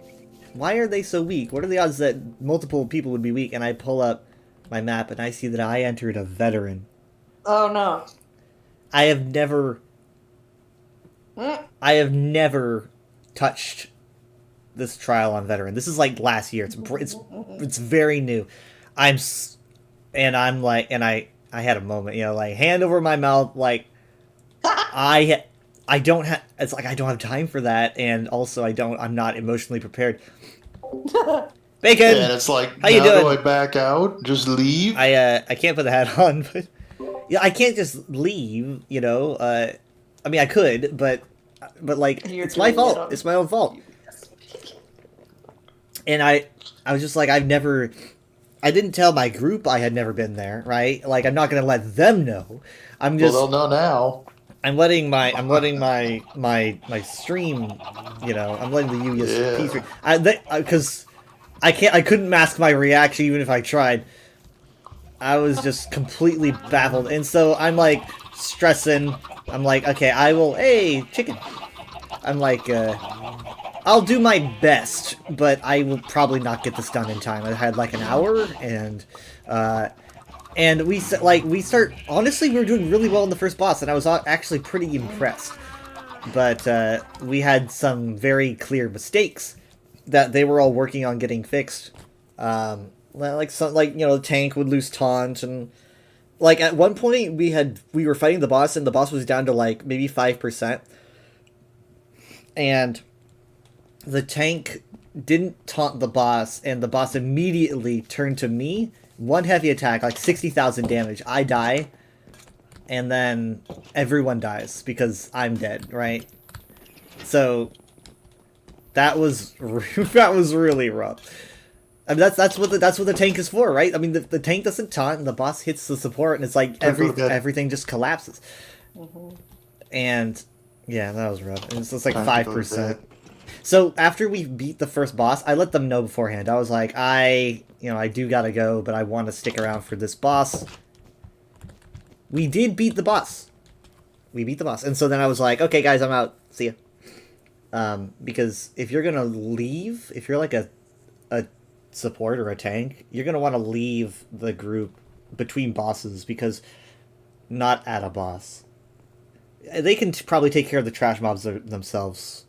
Why are they so weak? What are the odds that multiple people would be weak? And I pull up my map and I see that I entered a veteran. Oh no. I have never touched this trial on veteran. This is like last year. It's very new. I had a moment, you know, like hand over my mouth, like I don't have. It's like I don't have time for that, and also I'm not emotionally prepared. Bacon. And it's like, how you doing? Do I back out? Just leave? I can't put the hat on, but yeah, I can't just leave. You know, I mean, I could, but like it's my fault. It's my own fault. And I was just like, I didn't tell my group I had never been there, right? Like, I'm not gonna let them know. I'm just. Well, they'll know now. I'm letting my stream, you know, I'm letting the UESP stream. Because I couldn't mask my reaction even if I tried. I was just completely baffled, and so I'm like stressing. I'm like, okay, hey, chicken. I'm like, I'll do my best, but I will probably not get this done in time. I had like an hour, and we start. Honestly, we were doing really well in the first boss, and I was actually pretty impressed. But we had some very clear mistakes that they were all working on getting fixed. The tank would lose taunt, and like at one point we were fighting the boss, and the boss was down to like maybe 5%, and the tank didn't taunt the boss, and the boss immediately turned to me. One heavy attack, like 60,000 damage. I die, and then everyone dies because I'm dead, right? So that was that was really rough. I mean, that's what the tank is for, right? I mean, the tank doesn't taunt, and the boss hits the support, and it's like everything just collapses. And yeah, that was rough. And it's just like 5%. So after we beat the first boss, I let them know beforehand. I was like, I do gotta go, but I want to stick around for this boss. We did beat the boss. We beat the boss. And so then I was like, okay, guys, I'm out. See ya. Because if you're gonna leave, if you're like a support or a tank, you're gonna want to leave the group between bosses, because not at a boss. They can probably take care of the trash mobs themselves.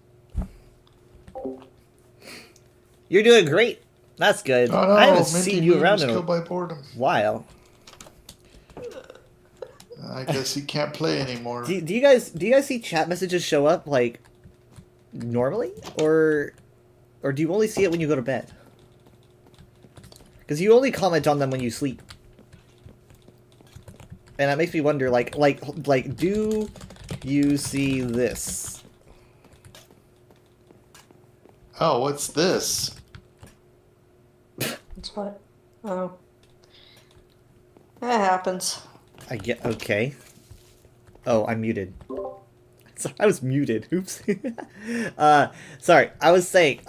You're doing great. That's good. Oh, no, I haven't Minty seen you Moon around was in a killed by boredom. while. I guess he can't play anymore. Do you guys see chat messages show up like normally, or do you only see it when you go to bed? Because you only comment on them when you sleep, and that makes me wonder, like, do you see this? Oh, what's this? That's what? Oh. That happens. I get okay. Oh, I'm muted. Sorry, I was muted. Oops. Sorry. I was saying,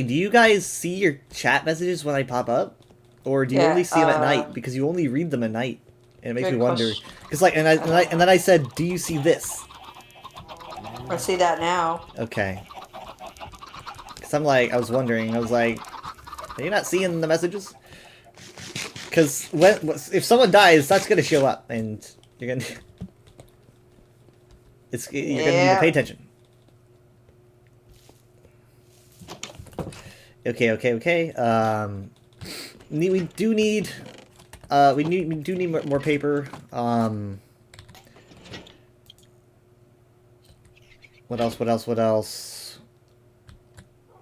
do you guys see your chat messages when I pop up, or do you only see them at night? Because you only read them at night, and it makes me wonder. Because and then I said, do you see this? I see that now. Okay. Because I was wondering. I was like, are you not seeing the messages? Because if someone dies, that's gonna show up, and you're gonna you're gonna need to pay attention. Okay. We do need more paper. What else?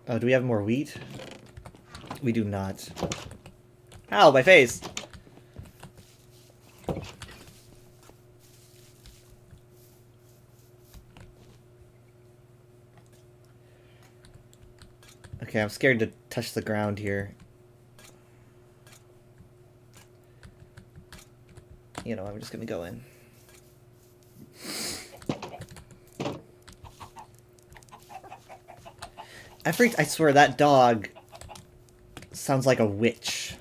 Oh, do we have more wheat? We do not. Ow, my face! Okay, I'm scared to touch the ground here. I'm just gonna go in. I swear, that dog sounds like a witch.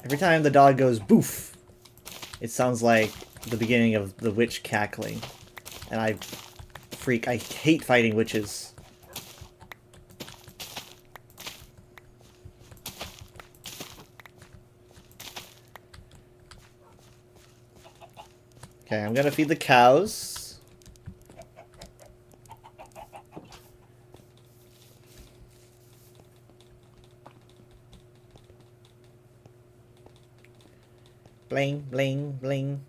Every time the dog goes boof, it sounds like the beginning of the witch cackling. And I hate fighting witches. Okay, I'm gonna feed the cows. Bling, bling, bling.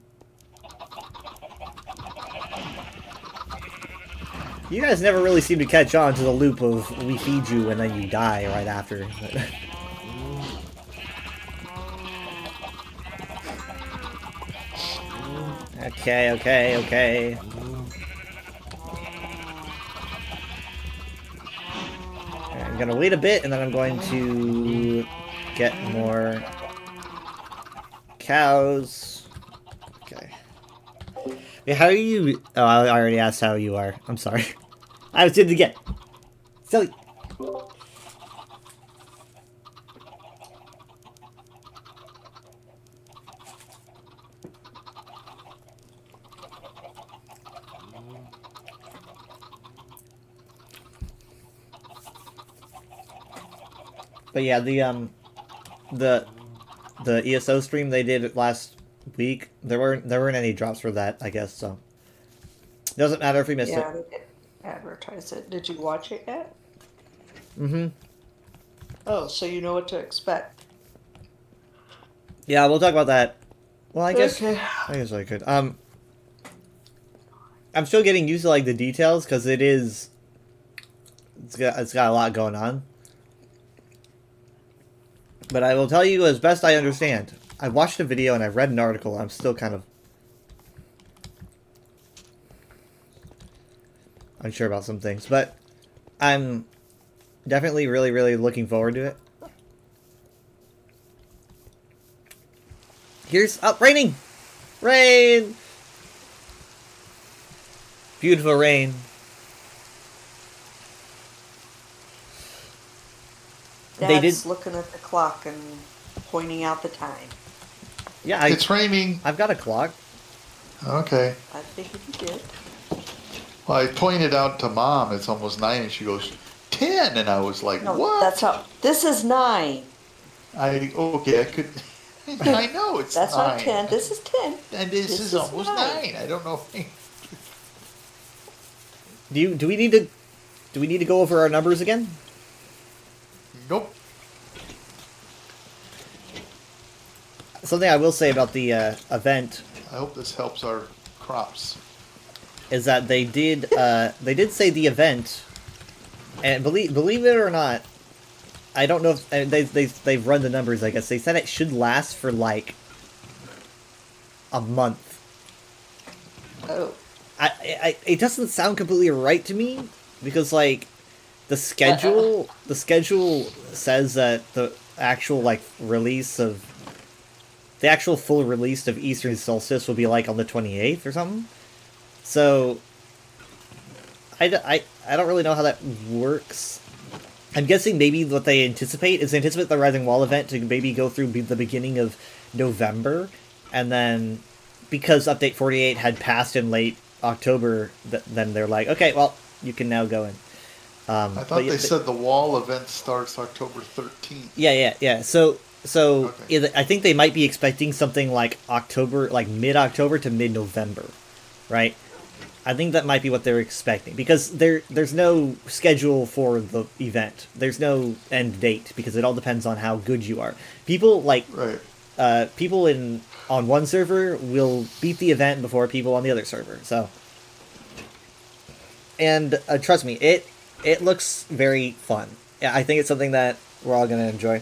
You guys never really seem to catch on to the loop of we feed you and then you die right after. Okay. I'm gonna wait a bit, and then I'm going to get more cows. Okay. Hey, how are you? Oh, I already asked how you are. I'm sorry. I was doing it again. Silly. But yeah, the ESO stream they did last week, there weren't any drops for that, I guess, so doesn't matter if we missed Yeah, it. they did advertise it. Did you watch it yet? Mm-hmm. Oh, so you know what to expect. Yeah, we'll talk about that. Well, I guess Okay. I could. I'm still getting used to like the details because it's got a lot going on. But I will tell you as best I understand. I watched a video and I read an article. I'm still kind of unsure about some things, but I'm definitely really, really looking forward to it. Here's up raining! Rain! Beautiful rain. They Dad's did. looking at the clock and pointing out the time. Yeah, It's raining. I've got a clock. Okay. I figured you did. Well, I pointed out to Mom it's almost 9, and she goes 10, and I was like, No, what? that's how. This is 9. Okay, I could. I know it's That's 9. not 10. This is 10. And this is almost 9. I don't know. Do we need to go over our numbers again? Nope. Something I will say about the event I hope this helps our crops. is that they did say the event, and believe it or not, I don't know if they've run the numbers. I guess they said it should last for like a month. Oh. It doesn't sound completely right to me because like the schedule says that the actual like the actual full release of Eastern Solstice will be like on the 28th or something. So I don't really know how that works. I'm guessing maybe what they anticipate the Rising Wall event to maybe go through the beginning of November, and then because Update 48 had passed in late October, then they're like, okay, well, you can now go in. I thought they said the wall event starts October 13th. Yeah. So Okay. I think they might be expecting something like mid-October to mid-November, right? I think that might be what they're expecting because there's no schedule for the event. There's no end date because it all depends on how good you are. People like Right. people on one server will beat the event before people on the other server. So, and trust me, it looks very fun. Yeah, I think it's something that we're all gonna enjoy.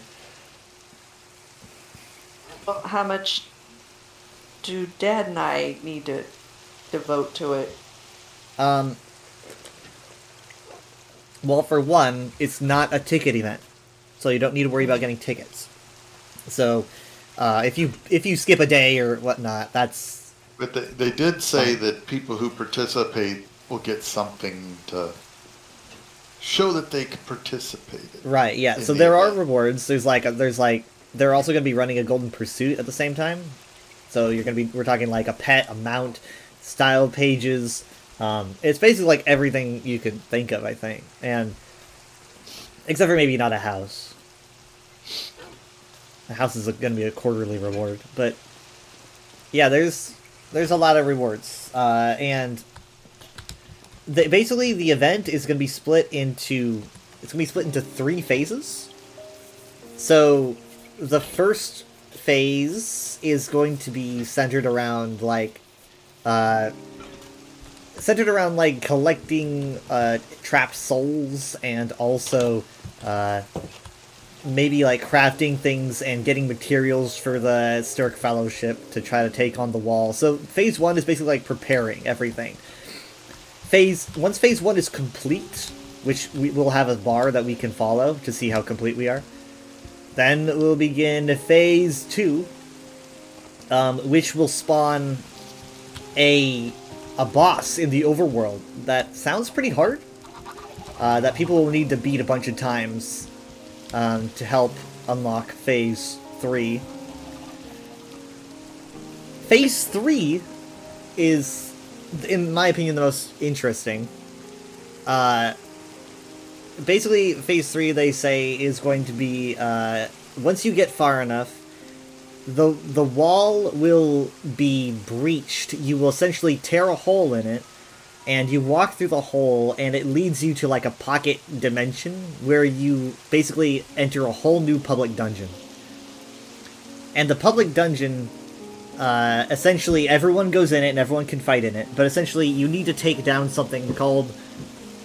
Well, how much do Dad and I need to devote to it? Well, for one, it's not a ticket event, so you don't need to worry about getting tickets. So, if you skip a day or whatnot, that's But they did say that people who participate will get something to show that they can participate. right. Yeah. in So the there are event. rewards. They're also going to be running a Golden Pursuit at the same time. So we're talking like a pet, a mount, style pages. It's basically like everything you could think of, I think, and except for maybe not a house. A house is going to be a quarterly reward, but yeah, there's a lot of rewards, and basically the event is going to be split into 3 phases. So the first phase is going to be centered around collecting trapped souls and also maybe like crafting things and getting materials for the Stirk Fellowship to try to take on the wall. So phase 1 is basically like preparing everything. Once phase 1 is complete, which we will have a bar that we can follow to see how complete we are, then we'll begin phase 2, which will spawn a boss in the overworld that sounds pretty hard, that people will need to beat a bunch of times to help unlock phase 3. Phase 3 is, in my opinion, the most interesting. basically phase 3 they say is going to be once you get far enough, the wall will be breached. You will essentially tear a hole in it, and you walk through the hole, and it leads you to like a pocket dimension where you basically enter a whole new public dungeon. And the public dungeon, essentially everyone goes in it and everyone can fight in it, but essentially you need to take down something called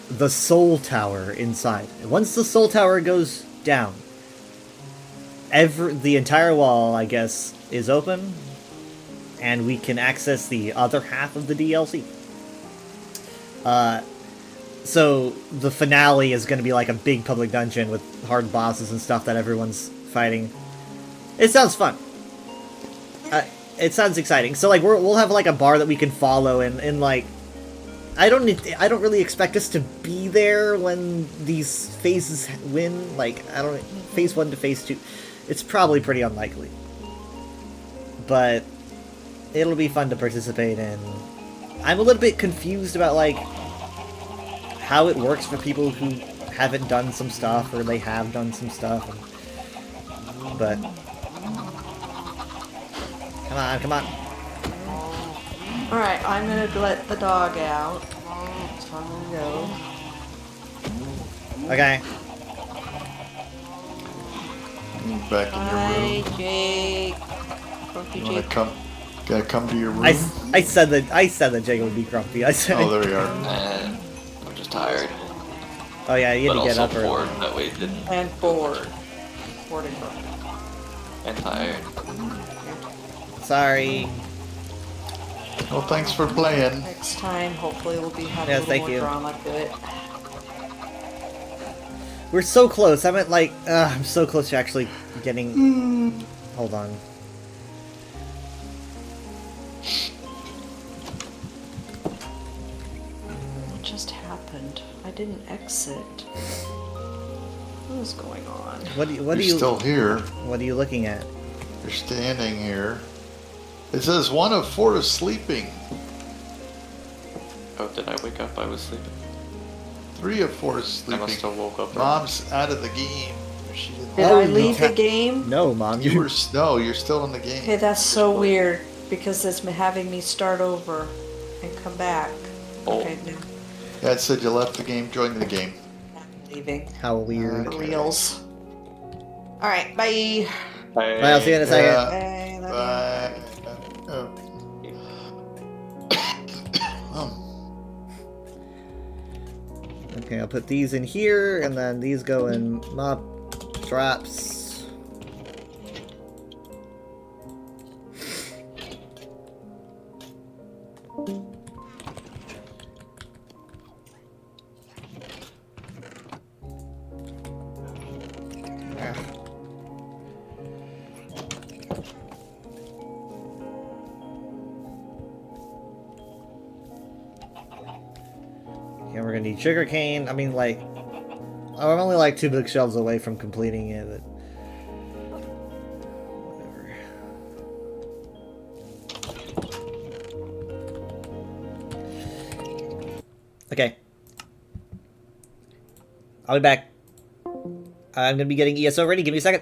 the Soul Tower inside. Once the Soul Tower goes down, the entire wall, I guess, is open, and we can access the other half of the DLC. So the finale is going to be like a big public dungeon with hard bosses and stuff that everyone's fighting. It sounds fun. It sounds exciting. So like we'll have like a bar that we can follow, and like I don't really expect us to be there when these phases win. Like phase 1 to phase 2. It's probably pretty unlikely. But it'll be fun to participate in. I'm a little bit confused about like how it works for people who haven't done some stuff, or they have done some stuff. But come on. Alright, I'm gonna let the dog out. So I'm gonna go. Okay. Back in your Hi, room. Jake. Grumpy You wanna Jake. gotta come to your room? I said that Jacob would be grumpy. I said. Oh, there you are. And I'm just tired. Oh yeah, you had But to get also up early. bored that we didn't. And bored. Bored and grumpy. And tired. Sorry. Well, thanks for playing. Next time, hopefully we'll be having Yeah, a little thank more you. drama to it. We're so close. I meant like, I'm so close to actually getting. Hold on. What just happened? I didn't exit. What is going on? What are You're you? still here. What are you looking at? You're standing here. It says 1 of 4 is sleeping. Oh, did I wake up? I was sleeping. 3 of 4 is I sleeping. must have woke up. Mom's out of the game. She didn't. Did Oh, I you leave the can't- game? No, Mom. You were no. You're still in the game. Okay, that's so weird because it's having me start over and come back. Oh. Okay, no, Yeah, it said you left the game. Join the game. I'm leaving. How weird. For reals. Alright, bye. Hey. Well, I'll see you in a second. Yeah. Bye. Love you. Bye. Okay, I'll put these in here, and then these go in mob traps. Yeah, we're gonna need sugarcane. I mean, like, I'm only like 2 bookshelves away from completing it, but whatever. Okay. I'll be back. I'm gonna be getting ESO ready. Give me a second.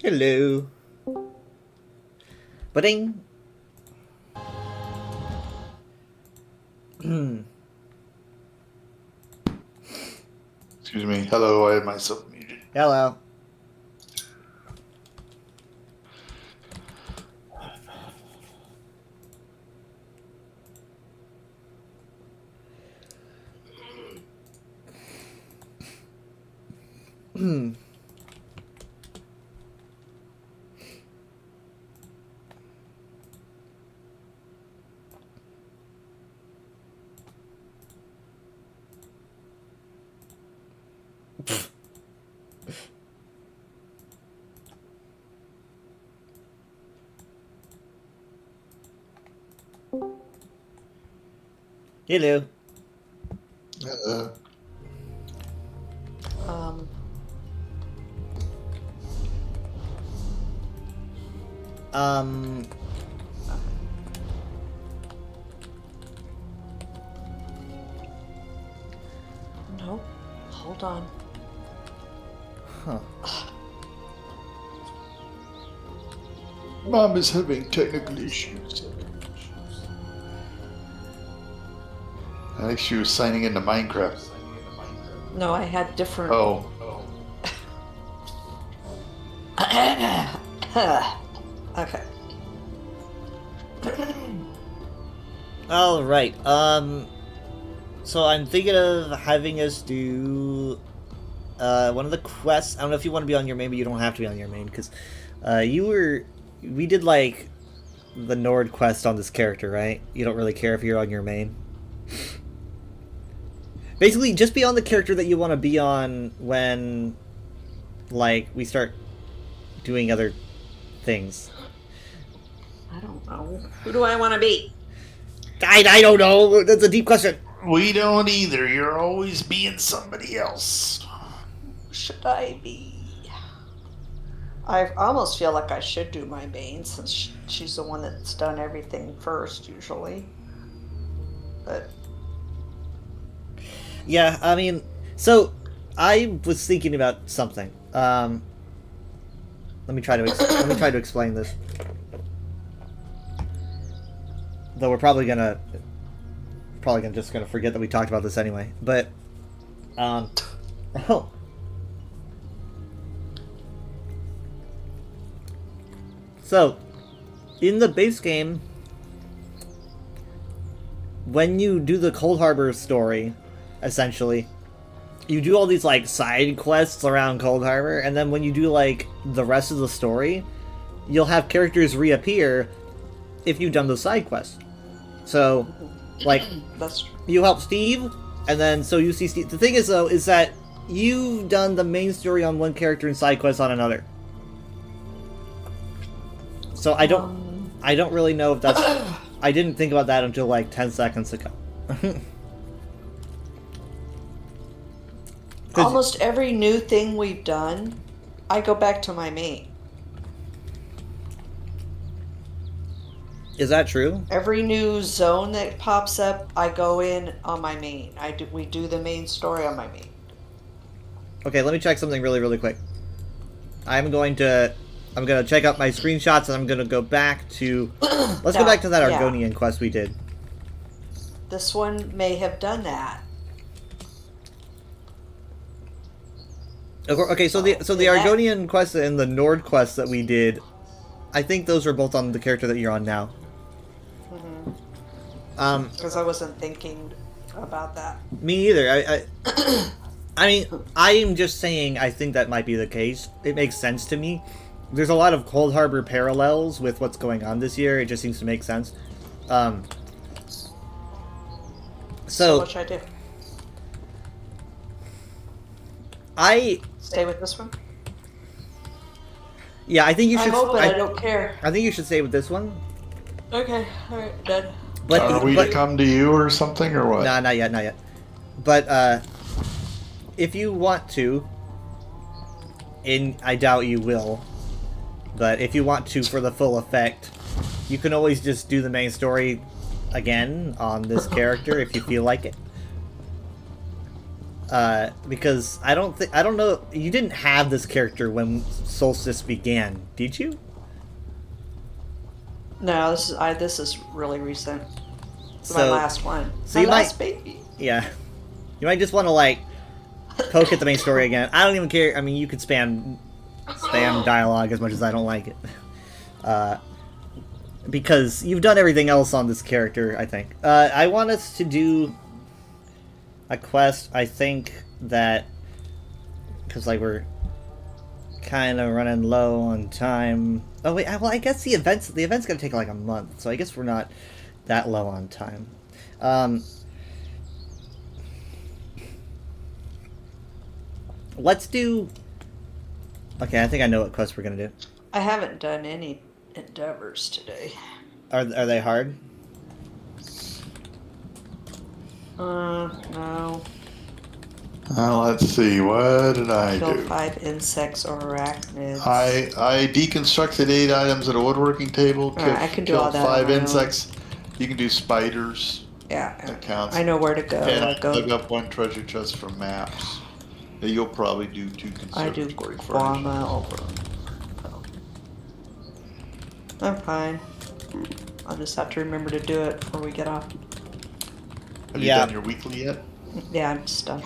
Hello. Ba-ding. Excuse me. Hello, I had myself muted. Hello. Hello. Um. Um. No. Hold on. Huh. Mom is having technical issues. I think she was signing into Minecraft. No, I had different. Oh. Okay. All right. So I'm thinking of having us do one of the quests. I don't know if you want to be on your main, but you don't have to be on your main because we did like the Nord quest on this character, right? You don't really care if you're on your main. Basically, just be on the character that you want to be on when, like, we start doing other things. I don't know. Who do I want to be? I don't know. That's a deep question. We don't either. You're always being somebody else. Who should I be? I almost feel like I should do my main since she's the one that's done everything first usually. But Yeah, I mean, so I was thinking about something. Let me try to explain this. Though we're probably gonna just gonna forget that we talked about this anyway. But oh. So, in the base game, when you do the Cold Harbor story, essentially, you do all these like side quests around Cold Harbor, and then when you do like the rest of the story, you'll have characters reappear if you've done those side quests. So, like, that's you help Steve, and then so you see Steve. The thing is, though, is that you've done the main story on one character and side quests on another. So I don't really know if that's. I didn't think about that until like 10 seconds ago. almost every new thing we've done, I go back to my main. Is that true? Every new zone that pops up, I go in on my main. We do the main story on my main. Okay, let me check something really, really quick. I'm gonna check out my screenshots, and I'm gonna go back to. Let's go back to that Argonian quest we did. This one may have done that. Okay, so the Argonian quest and the Nord quest that we did, I think those are both on the character that you're on now. Because I wasn't thinking about that. Me either. I mean, I'm just saying I think that might be the case. It makes sense to me. There's a lot of Cold Harbor parallels with what's going on this year. It just seems to make sense. So what should I do? I Stay with this one? Yeah, I think you should. I'm open, I don't care. I think you should stay with this one. Okay, alright, done. But Are we to come to you or something, or what? Nah, not yet, not yet. But if you want to, and I doubt you will, but if you want to for the full effect, you can always just do the main story again on this character if you feel like it. because I don't know, you didn't have this character when Solstice began, did you? No, this is really recent. It's my So- last one. so My you might- last baby. Yeah. You might just want to, like, poke at the main story again. I don't even care. I mean, you could spam dialogue as much as I don't like it. Because you've done everything else on this character, I think. I want us to do a quest, I think, that... Because, like, we're kind of running low on time. Oh, wait, well, I guess the event's going to take, like, a month, so I guess we're not that low on time. Let's do... Okay, I think I know what quest we're gonna do. I haven't done any endeavors today. Are they hard? No. Let's see. What did I Kill do? 5 insects or arachnids. I deconstructed 8 items at a woodworking table. Alright, I can do killed all that on 5 my own. insects. You can do spiders. Yeah. That counts. I know where to go. And I I'll go. dug up 1 treasure chest from maps. Yeah, you'll probably do 2 I do conservatory furniture. guama over. I'm fine. I'll just have to remember to do it before we get off. Have you Yeah. done your weekly yet? Yeah, I'm just done.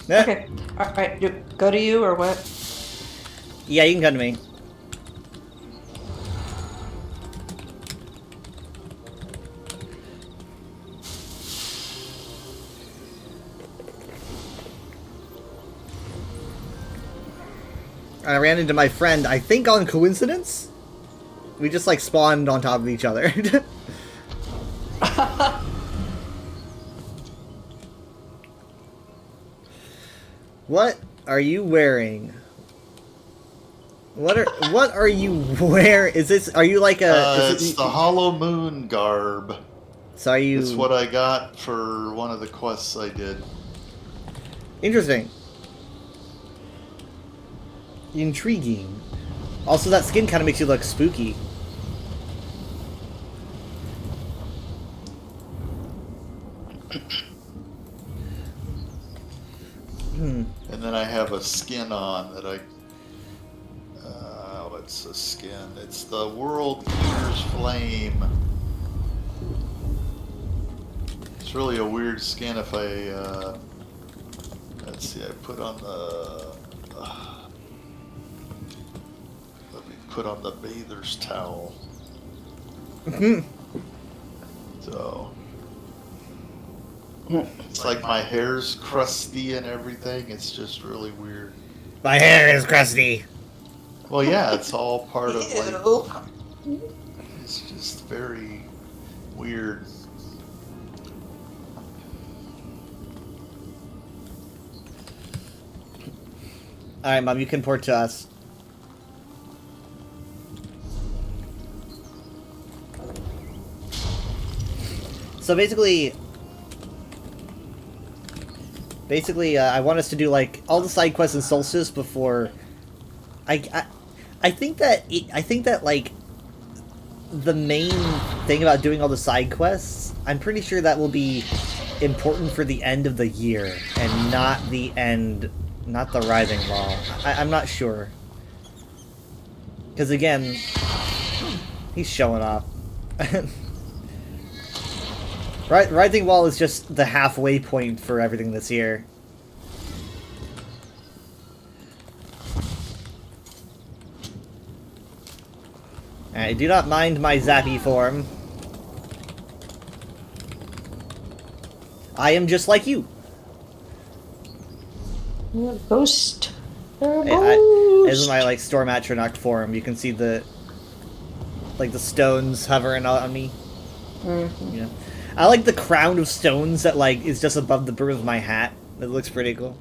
Eh, Okay. Alright, go to you or what? Yeah, you can come to me. I ran into my friend, I think on coincidence? We just, like, spawned on top of each other. What are you wearing? What are you wearing? Is this, are you like a... It's the Hollow Moon garb. So are you... It's what I got for one of the quests I did. Interesting. Intriguing. Also, that skin kind of makes you look spooky. Hmm. And then I have a skin on that I... what's the skin? It's the World Eater's Flame. It's really a weird skin if I... let's see, I put on the... let me put on the bather's towel. So... It's like my hair's crusty and everything. It's just really weird. My hair is crusty. Well, yeah, it's all part of like. Ew. It's just very weird. Alright, Mom, you can port to us. So basically, I want us to do like all the side quests in Solstice before. I think that like the main thing about doing all the side quests, I'm pretty sure that will be important for the end of the year and not the end, not the Rising Wall. I'm not sure. Because again, he's showing off. Rising Wall is just the halfway point for everything this year. I do not mind my zappy form. I am just like you. You're a ghost. You're a This is ghost. my like Storm Atronach form. You can see the like the stones hovering on me. Mhm. Yeah. I like the crown of stones that like is just above the brim of my hat. It looks pretty cool.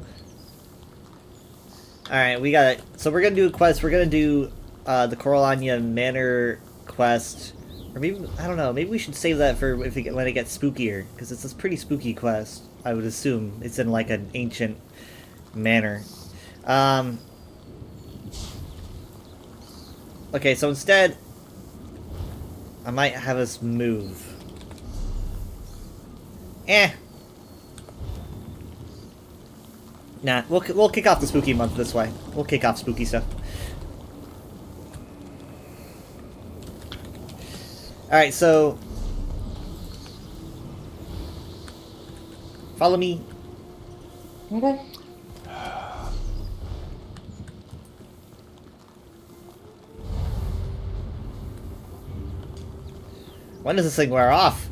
Alright, we got it. So we're gonna do a quest. We're gonna do the Coralania Manor quest. Or maybe, I don't know, maybe we should save that for if when it gets spookier. Because it's a pretty spooky quest, I would assume. It's in like an ancient manor. Okay, so instead, I might have us move. Nah, we'll kick off the spooky month this way. We'll kick off spooky stuff. Alright, so... Follow me. Okay. When does this thing wear off?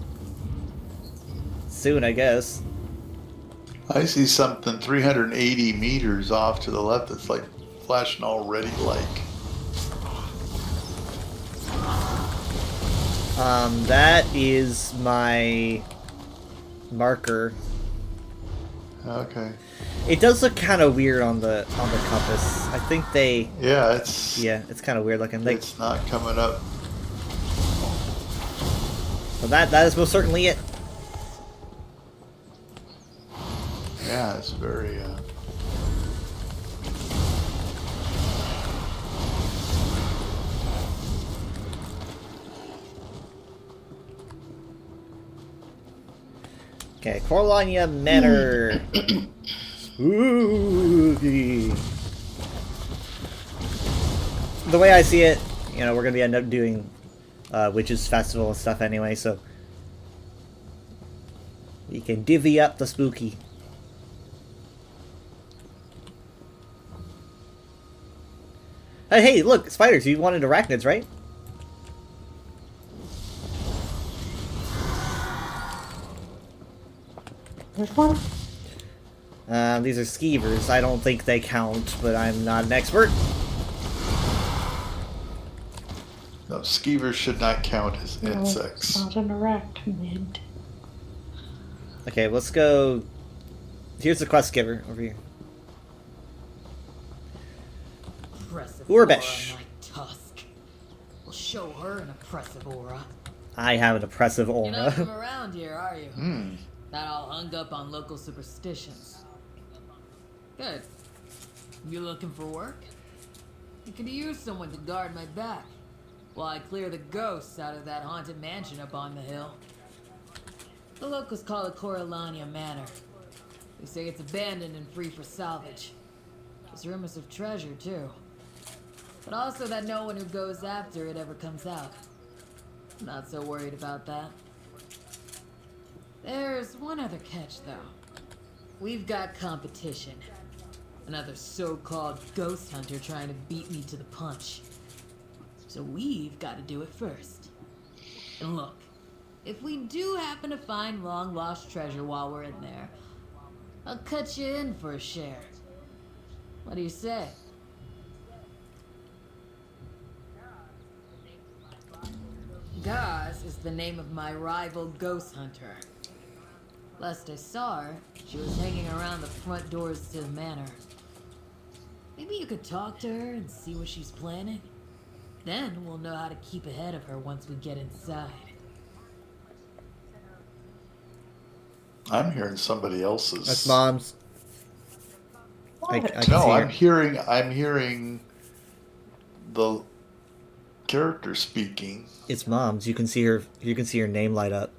Soon, I guess. I see something 380 meters off to the left that's like flashing already like. That is my marker. Okay. It does look kind of weird on the compass. I think they... Yeah, it's Yeah, it's kind of weird looking. Like, it's not coming up. so that is most certainly it. Yeah, it's very. Okay, Corlonia Manor. Spooky. The way I see it, you know, we're gonna end up doing Witches Festival and stuff anyway, so we can divvy up the spooky. Hey, look, spiders! You wanted arachnids, right? Which one? These are skeevers. I don't think they count, but I'm not an expert. No, skeevers should not count as insects. Not an arachnid. Okay, let's go. Here's the quest giver over here. Impressive Urbesh. aura, my tusk. We'll show her an impressive aura. I have an oppressive You're not from aura. around here, are you? Hmm. Not all hung up on local superstitions. Good. You looking for work? I could use someone to guard my back while I clear the ghosts out of that haunted mansion up on the hill. The locals call it Coralania Manor. They say it's abandoned and free for salvage. There's rumors of treasure, too. But also that no one who goes after it ever comes out. Not so worried about that. There's one other catch, though. We've got competition. Another so-called ghost hunter trying to beat me to the punch. So we've got to do it first. And look, if we do happen to find long-lost treasure while we're in there, I'll cut you in for a share. What do you say? Gaz is the name of my rival ghost hunter. Last I saw her, she was hanging around the front doors to the manor. Maybe you could talk to her and see what she's planning? Then we'll know how to keep ahead of her once we get inside. I'm hearing somebody else's. That's Mom's. I can No, see I'm her. hearing the character speaking. It's Mom's. You can see her. You can see her name light up.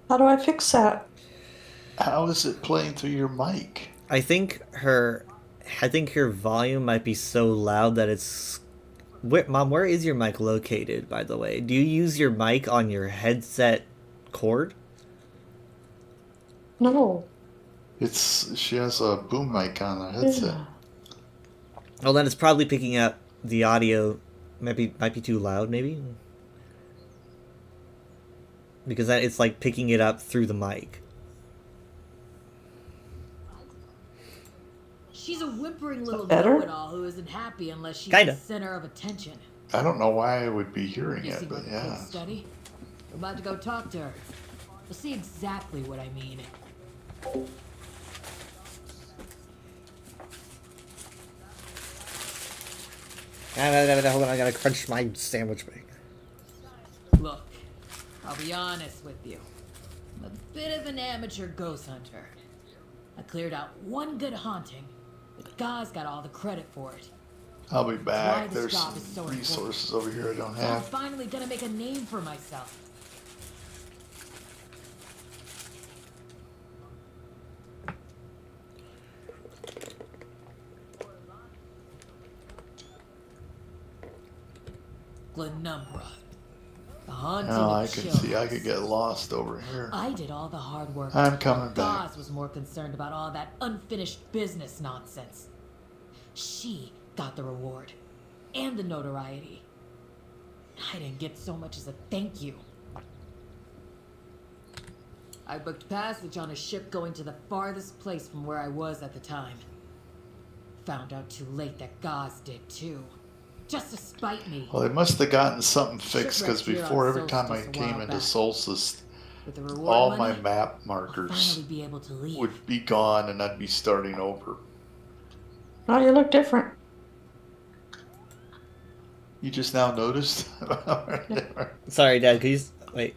How do I fix that? How is it playing through your mic? I think her volume might be so loud that it's. Mom, where is your mic located, by the way? Do you use your mic on your headset cord? No. She has a boom mic on her headset. Yeah. Well, then it's probably picking up the audio. Might be too loud, maybe. Because it's like picking it up through the mic. She's a whimpering little better? know-it-all who isn't happy unless she's Kinda. the center of attention. I don't know why I would be hearing You it, seem but like a yeah. good study. We're about to go talk to her. You'll see exactly what I mean. Hold on, I gotta crunch my sandwich bag. Look, I'll be honest with you. I'm a bit of an amateur ghost hunter. I cleared out one good haunting, but Gaz got all the credit for it. I'll be Why back. this There's job is so some important. resources over here I don't I'm have. finally gonna make a name for myself. Glenumbra. The haunting Now of I can see I Chillhouse. could get lost over here. I did all the hard work. I'm coming back. Goz was more concerned about all that unfinished business nonsense. She got the reward and the notoriety. I didn't get so much as a thank you. I booked passage on a ship going to the farthest place from where I was at the time. Found out too late that Goz did too. Just to spite me. Well, they must have gotten something fixed because Shipwrecked here before on every time I Solstice a came while into back. Solstice, With the reward all money, my map I'll markers finally be able to leave. would be gone and I'd be starting over. Oh, you look different. You just now noticed? Sorry, Dad. Could you wait?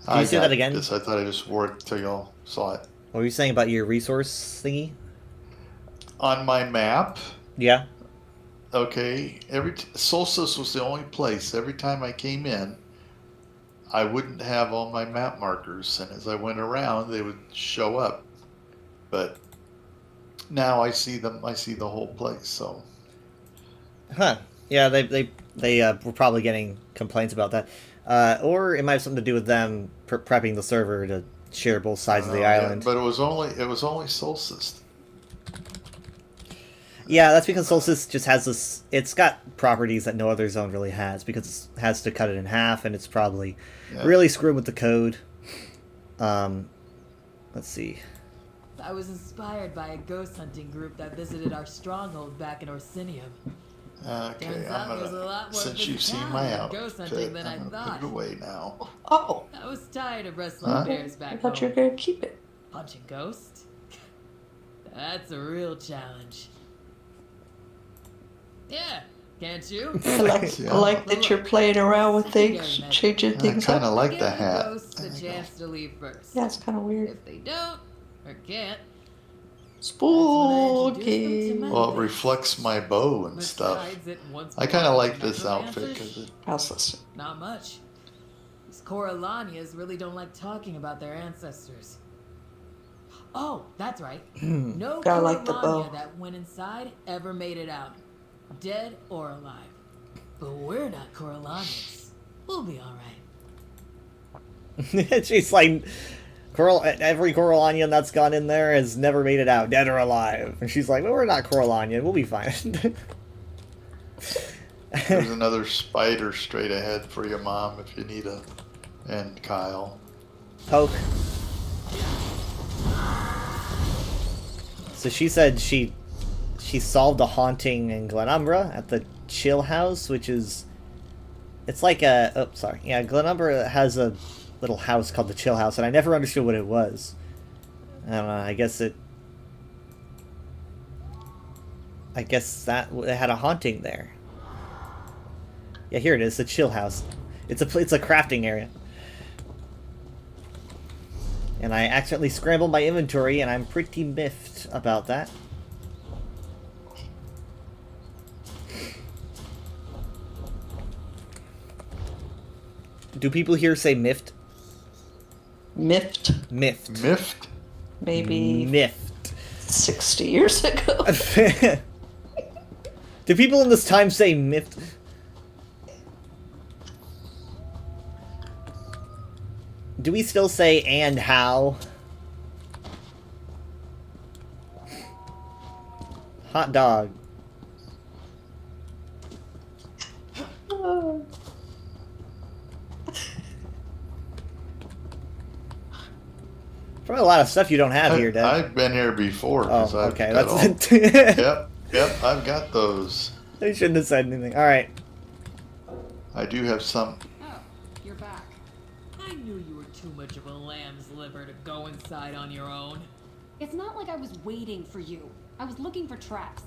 I you say got that again? This. I thought I just wore it till y'all saw it. What were you saying about your resource thingy? On my map, Yeah. okay, Solstice was the only place. Every time I came in, I wouldn't have all my map markers, and as I went around, they would show up. But now I see them. I see the whole place. So Huh. Yeah, they were probably getting complaints about that. Or it might have something to do with them prepping the server to share both sides of the yeah, island. but it was only Solstice. Yeah, that's because Solstice just has this... It's got properties that no other zone really has, because it has to cut it in half, and it's probably Yeah. really screwed with the code. Let's see. I was inspired by a ghost hunting group that visited our stronghold back in Orsinium. Okay, Turns I'm out there's a gonna. lot more Since you've seen physicality my in ghost hunting outfit, than I I'm gonna thought. put it away now. Oh, I was tired of wrestling Huh? bears I back thought you home. were gonna keep it. Punching ghosts? That's a real challenge. Yeah, can't you? I like, Yeah. I like that you're playing around with things, changing I things kind up. of like Give the the hat. ghosts There a you go. chance to leave first. Yeah, it's kind of weird. If they don't, or can't, that's when I introduce them to Spooky. my Well, it base. reflects my bow and stuff. Besides, it once I kind of belonged like to this outfit necromancers. because it. How's this? Not much. These Coralanias really don't like talking about their ancestors. Oh, that's right. No I like the bow. Coralania that went inside ever made it out, dead or alive. But we're not Coralanians. We'll be all right. She's like... every Coralanian that's gone in there has never made it out, dead or alive. And she's like, well, we're not Coralanian. We'll be fine. There's another spider straight ahead for your mom if you need a. And Kyle. Poke. So she said she solved a haunting in Glenumbra at the Chill House, which is... It's like a... Oh, sorry. Yeah, Glenumbra has a little house called the Chill House, and I never understood what it was. I don't know, I guess it that it had a haunting there. Yeah, here it is, the Chill House. It's a crafting area. And I accidentally scrambled my inventory, and I'm pretty miffed about that. Do people here say miffed? Miffed. Miffed. Miffed? Maybe Miffed. 60 years ago. Do people in this time say miffed? Do we still say and how? Hot dog. Probably a lot of stuff you don't have here, Dad. I've been here before. Oh, 'cause I've okay. got That's all- it. Yep, I've got those. I shouldn't have said anything. All right. I do have some. Oh, you're back. I knew you were too much of a lamb's liver to go inside on your own. It's not like I was waiting for you. I was looking for traps.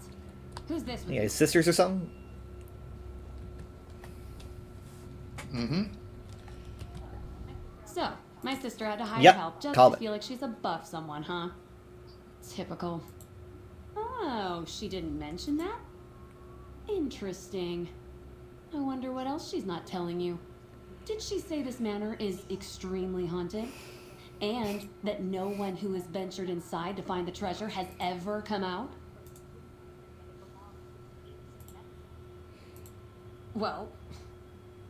Who's this with Yeah, you? his sisters or something. Mm-hmm. So, my sister had to hire Yep, help just called to it. feel like she's above someone, huh? Typical. Oh, she didn't mention that? Interesting. I wonder what else she's not telling you. Did she say this manor is extremely haunted? And that no one who has ventured inside to find the treasure has ever come out? Well,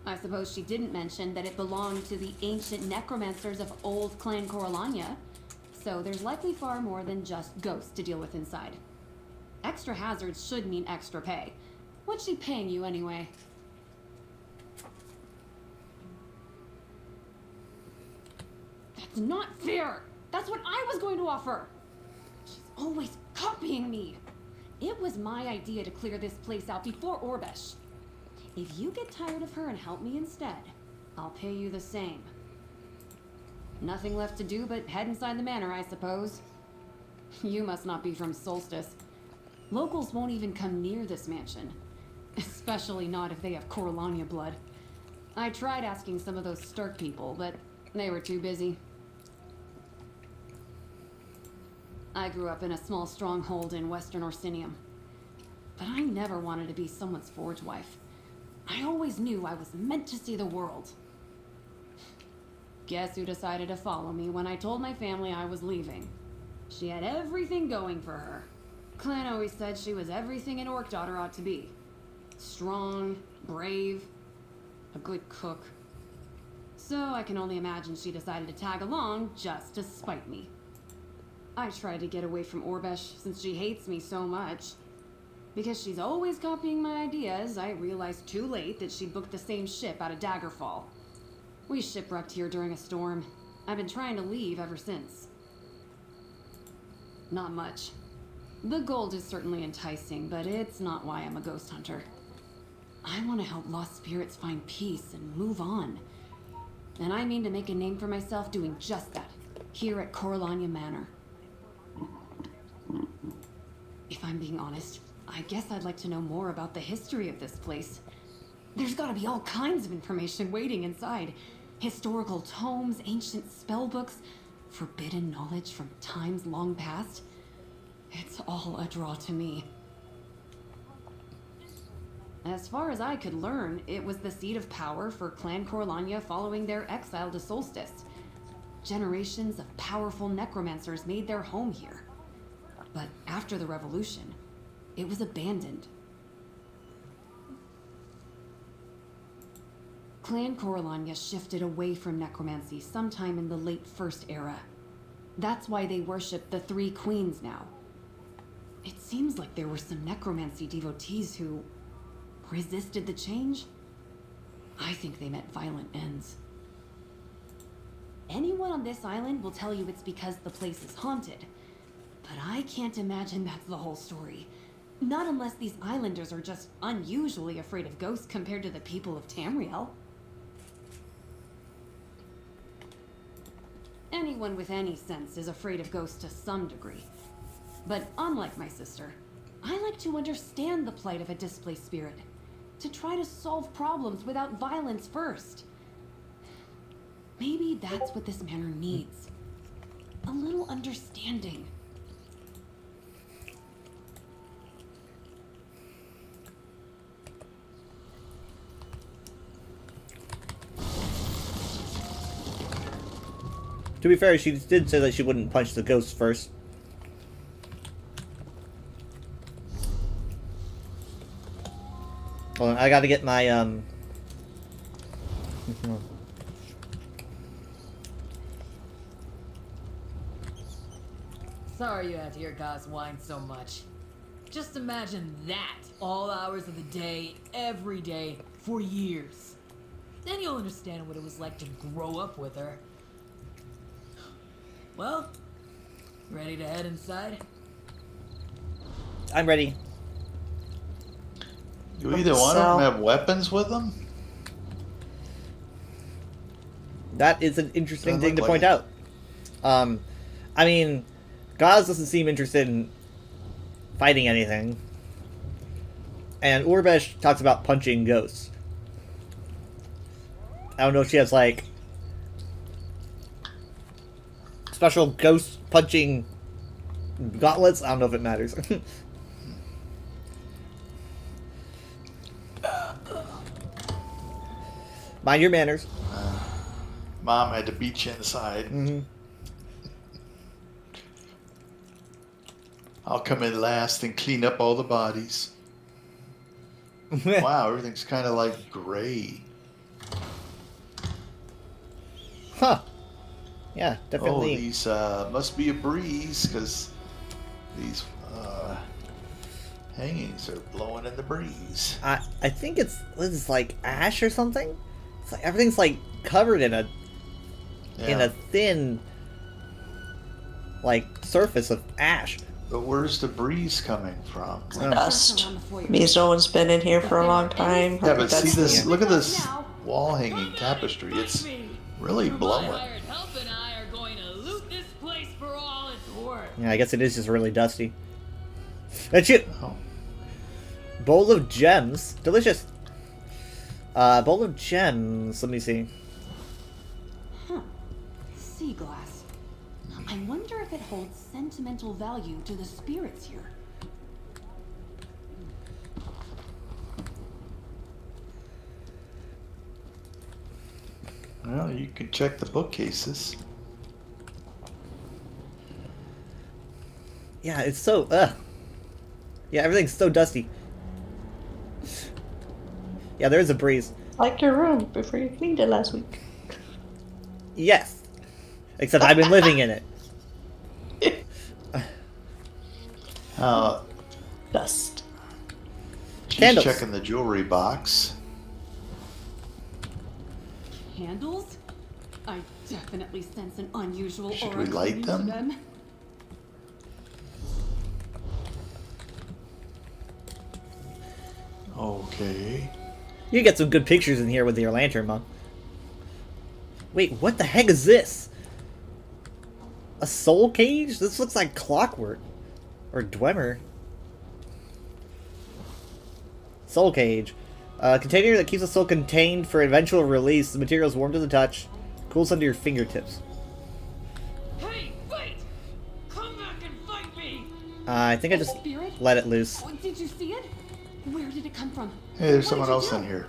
I suppose she didn't mention that it belonged to the ancient necromancers of old Clan Coralania, so there's likely far more than just ghosts to deal with inside. Extra hazards should mean extra pay. What's she paying you anyway? That's not fair! That's what I was going to offer! She's always copying me! It was my idea to clear this place out before Orbesh. If you get tired of her and help me instead, I'll pay you the same. Nothing left to do but head inside the manor, I suppose. You must not be from Solstice. Locals won't even come near this mansion. Especially not if they have Coralania blood. I tried asking some of those Stark people, but they were too busy. I grew up in a small stronghold in Western Orsinium. But I never wanted to be someone's forge wife. I always knew I was meant to see the world. Guess who decided to follow me when I told my family I was leaving? She had everything going for her. Clan always said she was everything an orc daughter ought to be. Strong, brave, a good cook. So I can only imagine she decided to tag along just to spite me. I tried to get away from Orbesh since she hates me so much. Because she's always copying my ideas, I realized too late that she'd booked the same ship out of Daggerfall. We shipwrecked here during a storm. I've been trying to leave ever since. Not much. The gold is certainly enticing, but it's not why I'm a ghost hunter. I want to help lost spirits find peace and move on. And I mean to make a name for myself doing just that, here at Coralania Manor. If I'm being honest, I guess I'd like to know more about the history of this place. There's gotta be all kinds of information waiting inside. Historical tomes, ancient spellbooks, forbidden knowledge from times long past. It's all a draw to me. As far as I could learn, it was the seat of power for Clan Coralania following their exile to Solstice. Generations of powerful necromancers made their home here. But after the revolution, it was abandoned. Clan Coralania shifted away from necromancy sometime in the late First Era. That's why they worship the Three Queens now. It seems like there were some necromancy devotees who resisted the change. I think they met violent ends. Anyone on this island will tell you it's because the place is haunted. But I can't imagine that's the whole story. Not unless these islanders are just unusually afraid of ghosts compared to the people of Tamriel. Anyone with any sense is afraid of ghosts to some degree. But unlike my sister, I like to understand the plight of a displaced spirit. To try to solve problems without violence first. Maybe that's what this manor needs. A little understanding. To be fair, she did say that she wouldn't punch the ghosts first. Hold on, I gotta get my, Sorry you had to hear Gaz whine so much. Just imagine that all hours of the day, every day, for years. Then you'll understand what it was like to grow up with her. Well, ready to head inside? I'm ready. Do either one of them have weapons with them? That is an interesting Doesn't thing to look point like out. I mean, Gaz doesn't seem interested in fighting anything. And Orbesh talks about punching ghosts. I don't know if she has, like, special ghost punching gauntlets. I don't know if it matters. Mind your manners. Mom had to beat you inside. Mm-hmm. I'll come in last and clean up all the bodies. Wow, everything's kind of like gray. Huh. Yeah, Oh, definitely. these must be a breeze because these hangings are blowing in the breeze. I think it's what is this, like ash or something. It's like everything's like covered in a Yeah. thin like surface of ash. But where's the breeze coming from? Dust. Means no one's been in here for a long time. Yeah, but see That's- this. Yeah. Look at this wall hanging tapestry. It's really My blowing. hired help and I are going to loot this place for all it's worth. Yeah, I guess it is just really dusty. That's it. Oh. Bowl of gems, delicious. Bowl of gems. Let me see. Huh. Sea glass. I wonder if it holds sentimental value to the spirits here. Well, you can check the bookcases. Yeah, it's so yeah, everything's so dusty. Yeah, there is a breeze. Like your room before you cleaned it last week. Yes, except I've been living in it. Dust. She's Candles. checking the jewelry box. Candles? I definitely sense an unusual Should aura we light clinging to them? Okay. You get some good pictures in here with your lantern, Mom. Wait, what the heck is this? A soul cage? This looks like clockwork. Or Dwemer. Soul cage. A container that keeps a soul contained for eventual release. The material is warm to the touch. Cools under your fingertips. Hey, wait! Come back and fight me! I think I just Spirit? let it loose. Oh, did you see it? Where did it come from? Hey, there's What someone did you else do? in here.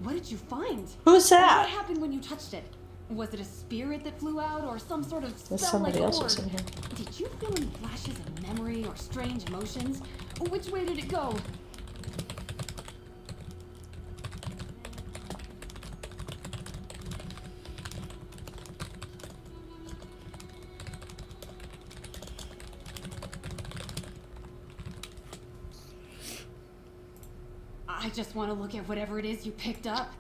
What did you find? Who's What that? happened when you touched it? Was it a spirit that flew out or some sort of There's spell-like somebody else orb? was in here. Did you feel any flashes of memory or strange emotions? Which way did it go? I just want to look at whatever it is you picked up.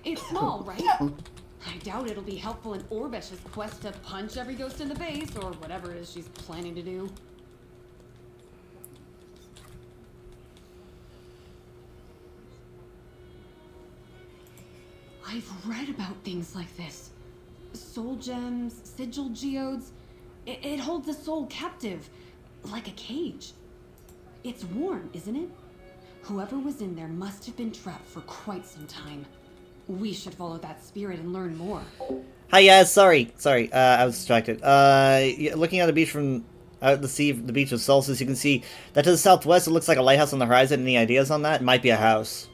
It's small, right? I doubt it'll be helpful in Orbesh's quest to punch every ghost in the base, or whatever it is she's planning to do. I've read about things like this. Soul gems, sigil geodes. It holds a soul captive, like a cage. It's warm, isn't it? Whoever was in there must have been trapped for quite some time. We should follow that spirit and learn more. Hi, yeah, sorry, I was distracted. Yeah, looking at the beach from out the sea, the beach of Solstice, you can see that to the southwest, it looks like a lighthouse on the horizon. Any ideas on that? It might be a house.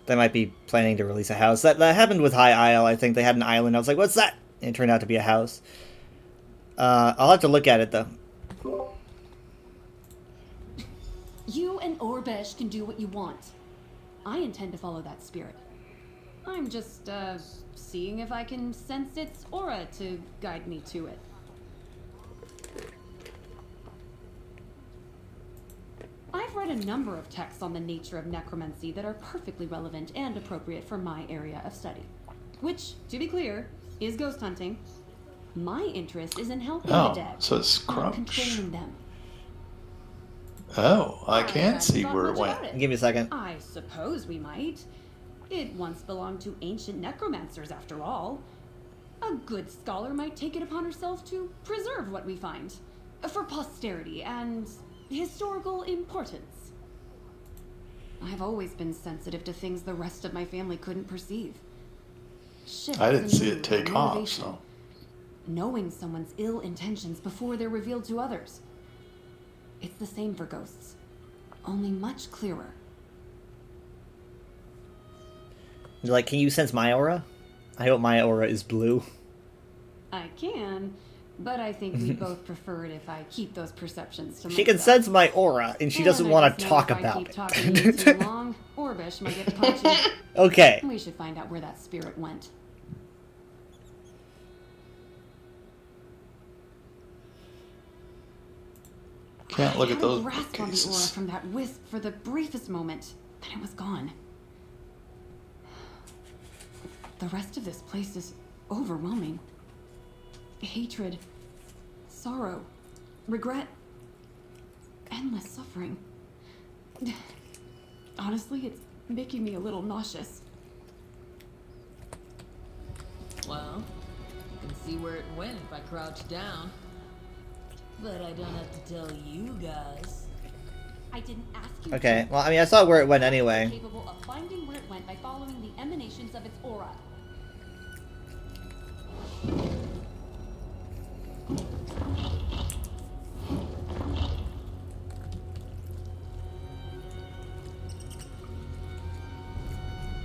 They might be planning to release a house. That happened with High Isle, I think. They had an island. I was like, what's that? And it turned out to be a house. I'll have to look at it, though. You and Orbesh can do what you want. I intend to follow that spirit. I'm just, seeing if I can sense its aura to guide me to it. I've read a number of texts on the nature of necromancy that are perfectly relevant and appropriate for my area of study. Which, to be clear, is ghost hunting. My interest is in helping the Oh, dead, so it's not Crunch. controlling them. Oh, I can haven't see thought where it much went. about it. Give me a second. I suppose we might. It once belonged to ancient necromancers, after all. A good scholar might take it upon herself to preserve what we find, for posterity and historical importance. I've always been sensitive to things the rest of my family couldn't perceive. Shifts I didn't in see mood it take or off, motivation. so. Knowing someone's ill intentions before they're revealed to others. It's the same for ghosts, only much clearer. You're like, can you sense my aura? I hope my aura is blue. I can, but I think we both prefer it if I keep those perceptions to She can myself. sense my aura, and she doesn't And I want just to know talk if I about keep it. talking to you too long, strong. Orbish might get punchy. Okay. We should find out where that spirit went. Can't look I at had a those grasp on the aura bookcases. from that wisp for the briefest moment, then it was gone. The rest of this place is overwhelming. Hatred, sorrow, regret, endless suffering. Honestly, it's making me a little nauseous. Well, you can see where it went if I crouch down. But I don't have to tell you guys. I didn't ask you. Okay. to. Well, I mean, I saw where it went anyway. Capable of finding where it went by following the emanations of its aura.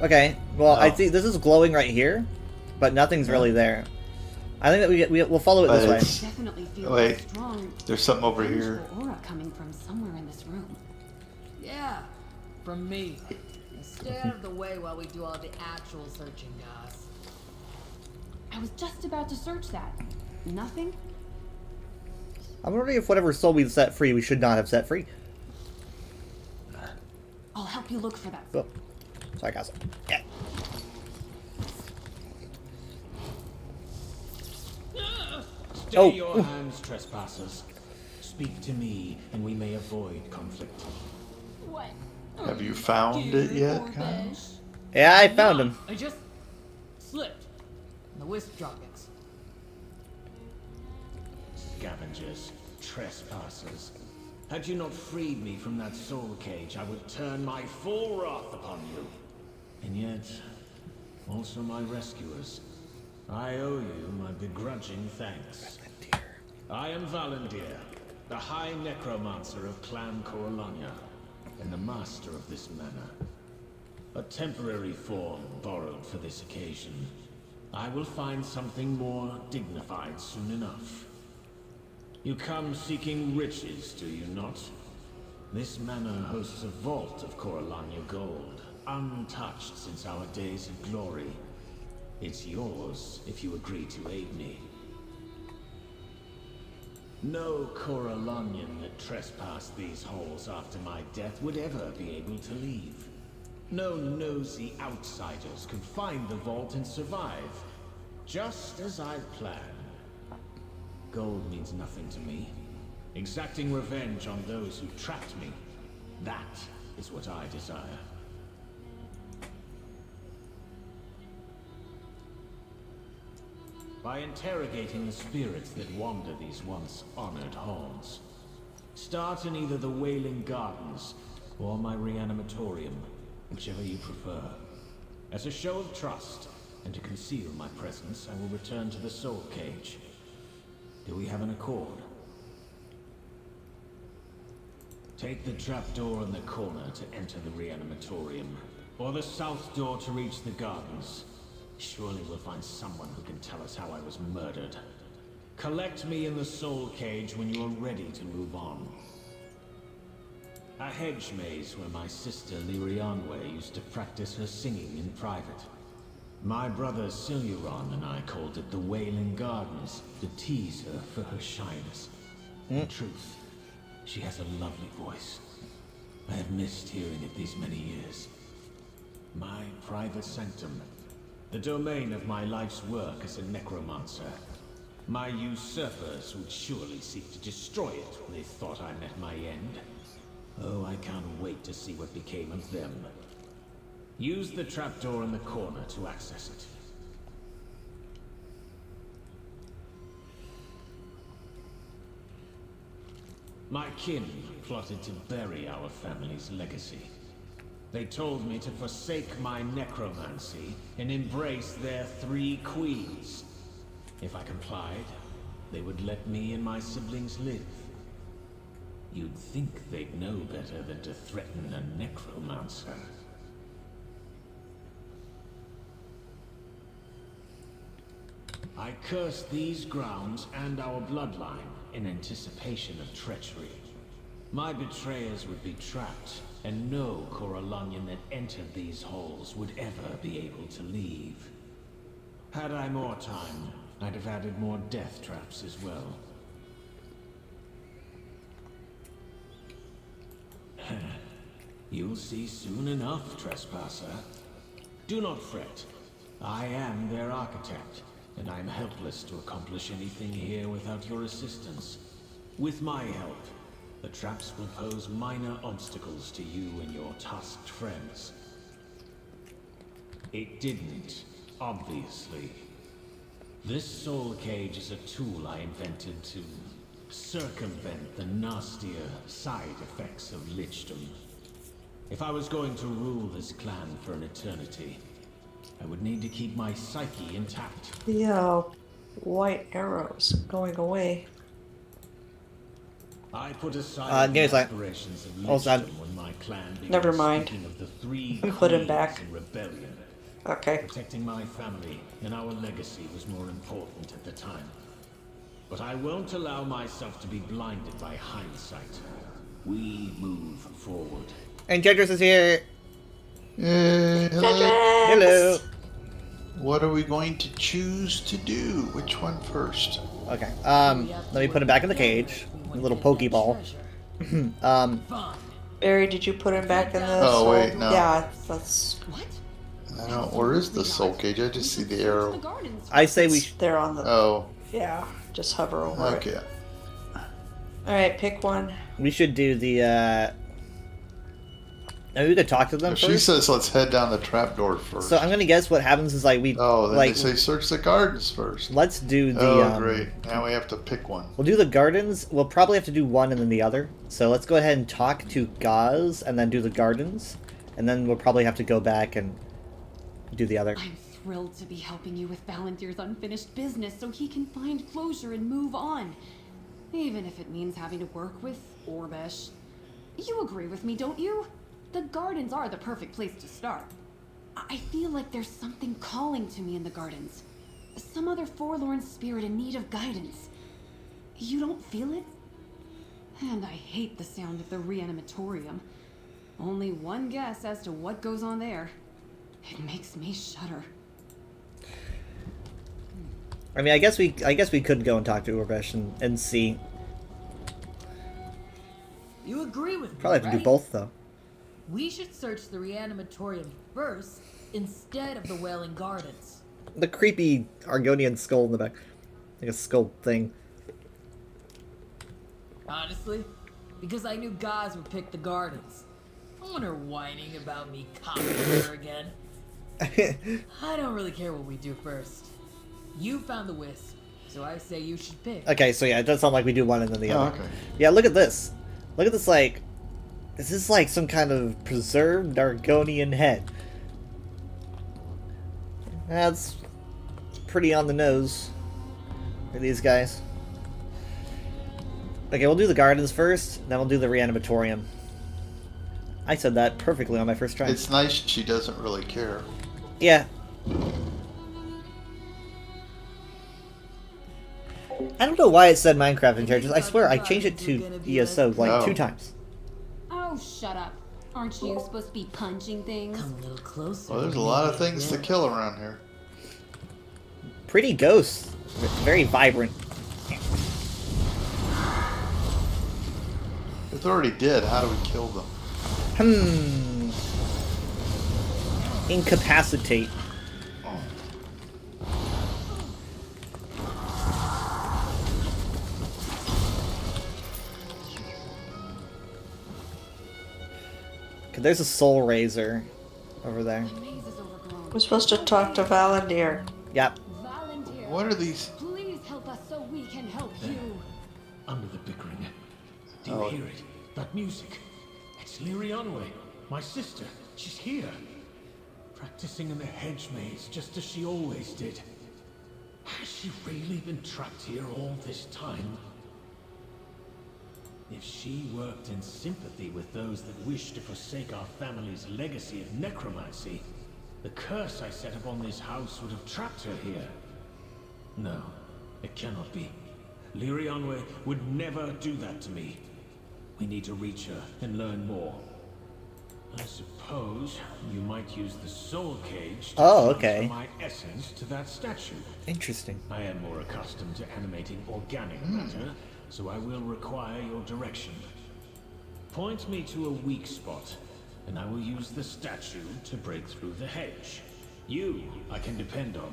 Okay. Well, I Oh. see this is glowing right here, but nothing's really there. I think that we'll follow it this But way. it's- Definitely feel Wait. a strong There's something over here. vengeful aura coming from somewhere in this room. Yeah, from me. Now stay out of the way while we do all the actual searching, guys. I was just about to search that. Nothing? I'm wondering if whatever soul we set free, we should not have set free. I'll help you look for that. Oh. Sorry, guys. Yeah. Stay Oh. your hands, trespassers. Speak to me, and we may avoid conflict. What? Have you found it yet, Or Kyle? beige? Yeah, I found him. I just slipped in the wisp droppings. Scavengers, trespassers. Had you not freed me from that soul cage, I would turn my full wrath upon you. And yet, also my rescuers. I owe you my begrudging thanks. I am Valendir, the High Necromancer of Clan Coralania, and the master of this manor. A temporary form borrowed for this occasion. I will find something more dignified soon enough. You come seeking riches, do you not? This manor hosts a vault of Coralania gold, untouched since our days of glory. It's yours if you agree to aid me. No Coralanian that trespassed these halls after my death would ever be able to leave. No nosy outsiders could find the vault and survive, just as I'd planned. Gold means nothing to me. Exacting revenge on those who trapped me, that is what I desire. By interrogating the spirits that wander these once honored halls. Start in either the Wailing Gardens or my reanimatorium, whichever you prefer. As a show of trust, and to conceal my presence, I will return to the Soul Cage. Do we have an accord? Take the trapdoor in the corner to enter the reanimatorium, or the south door to reach the gardens. Surely we'll find someone who can tell us how I was murdered. Collect me in the Soul Cage when you are ready to move on. A hedge maze where my sister Lirianwe used to practice her singing in private. My brother Siluron and I called it the Wailing Gardens to tease her for her shyness. In truth, she has a lovely voice. I have missed hearing it these many years. My private sanctum. The domain of my life's work as a necromancer. My usurpers would surely seek to destroy it when they thought I met my end. Oh, I can't wait to see what became of them. Use the trapdoor in the corner to access it. My kin plotted to bury our family's legacy. They told me to forsake my necromancy and embrace their 3 queens. If I complied, they would let me and my siblings live. You'd think they'd know better than to threaten a necromancer. I cursed these grounds and our bloodline in anticipation of treachery. My betrayers would be trapped, and no Coralonian that entered these halls would ever be able to leave. Had I more time, I'd have added more death traps as well. You'll see soon enough, Trespasser. Do not fret. I am their architect, and I'm helpless to accomplish anything here without your assistance. With my help, the traps will pose minor obstacles to you and your tusked friends. It didn't, obviously. This soul cage is a tool I invented to circumvent the nastier side effects of lichdom. If I was going to rule this clan for an eternity, I would need to keep my psyche intact. The white arrows going away. I put aside give me a the sec. aspirations of Hold on. lichdom when my clan began Never mind. speaking of the three Put him queens back. in rebellion. Okay. Protecting my family and our legacy was more important at the time. But I won't allow myself to be blinded by hindsight. We move forward. And Tetris is here. Hello. Hello. What are we going to choose to do? Which one first? Okay. Let me put him back in the cage. A little Pokeball. Fun. Barry, did you put him back in the Oh, soul? wait, no. Yeah, that's What? I don't. Where is the soul cage? I just see the The arrow. gardens. I say we. there on the. Oh, Yeah, just hover over it. okay. All right, pick one. We should do the. Maybe we could talk to them If first. she says let's head down the trapdoor first. So I'm gonna guess what happens is like we. Oh, then like they say search the gardens first. let's do the. Oh, great. Now we have to pick one. We'll do the gardens. We'll probably have to do one and then the other. So let's go ahead and talk to Gaz and then do the gardens, and then we'll probably have to go back and do the other. I'm thrilled to be helping you with Valentir's unfinished business so he can find closure and move on. Even if it means having to work with Orbesh. You agree with me, don't you? The gardens are the perfect place to start. I feel like there's something calling to me in the gardens. Some other forlorn spirit in need of guidance. You don't feel it? And I hate the sound of the reanimatorium. Only one guess as to what goes on there. It makes me shudder. I mean, I guess we could go and talk to Urbesh and see. You agree with me, Probably have to do right? both though. We should search the reanimatorium first instead of the Wailing Gardens. The creepy Argonian skull in the back, like a skull thing. Honestly, because I knew Gaz would pick the gardens. I want her whining about me copying her again. I don't really care what we do first. You found the wisp, so I say you should pick. Okay, so yeah, it does sound like we do one and then the Oh, other. okay. Yeah, look at this. Look at this, like... Is this like some kind of preserved Argonian head? That's pretty on the nose for these guys. Okay, we'll do the gardens first, then we'll do the reanimatorium. I said that perfectly on my first try. It's nice she doesn't really care. Yeah. I don't know why it said Minecraft in characters. I swear I changed it to ESO like Oh. 2 times. Oh, shut up. Aren't you supposed to be punching things? Come a little closer. Well, there's a lot of things to kill around here. Pretty ghosts. Very vibrant. If they're already dead, how do we kill them? Incapacitate. Okay, there's a soul razor over there. The maze is overgrown. We're supposed to talk to Valandir. Yep. Valentir, What are these? please help us so we can help you. Under the bickering. Do you Oh. hear it? That music. It's Lirianwe, my sister. She's here. Practicing in the hedge maze, just as she always did. Has she really been trapped here all this time? If she worked in sympathy with those that wish to forsake our family's legacy of necromancy, the curse I set upon this house would have trapped her here. No, it cannot be. Lirianwe would never do that to me. We need to reach her and learn more. I suppose you might use the soul cage to Oh, transfer okay. my essence to that statue. Interesting. I am more accustomed to animating organic matter, so I will require your direction. Point me to a weak spot, and I will use the statue to break through the hedge. You, I can depend on.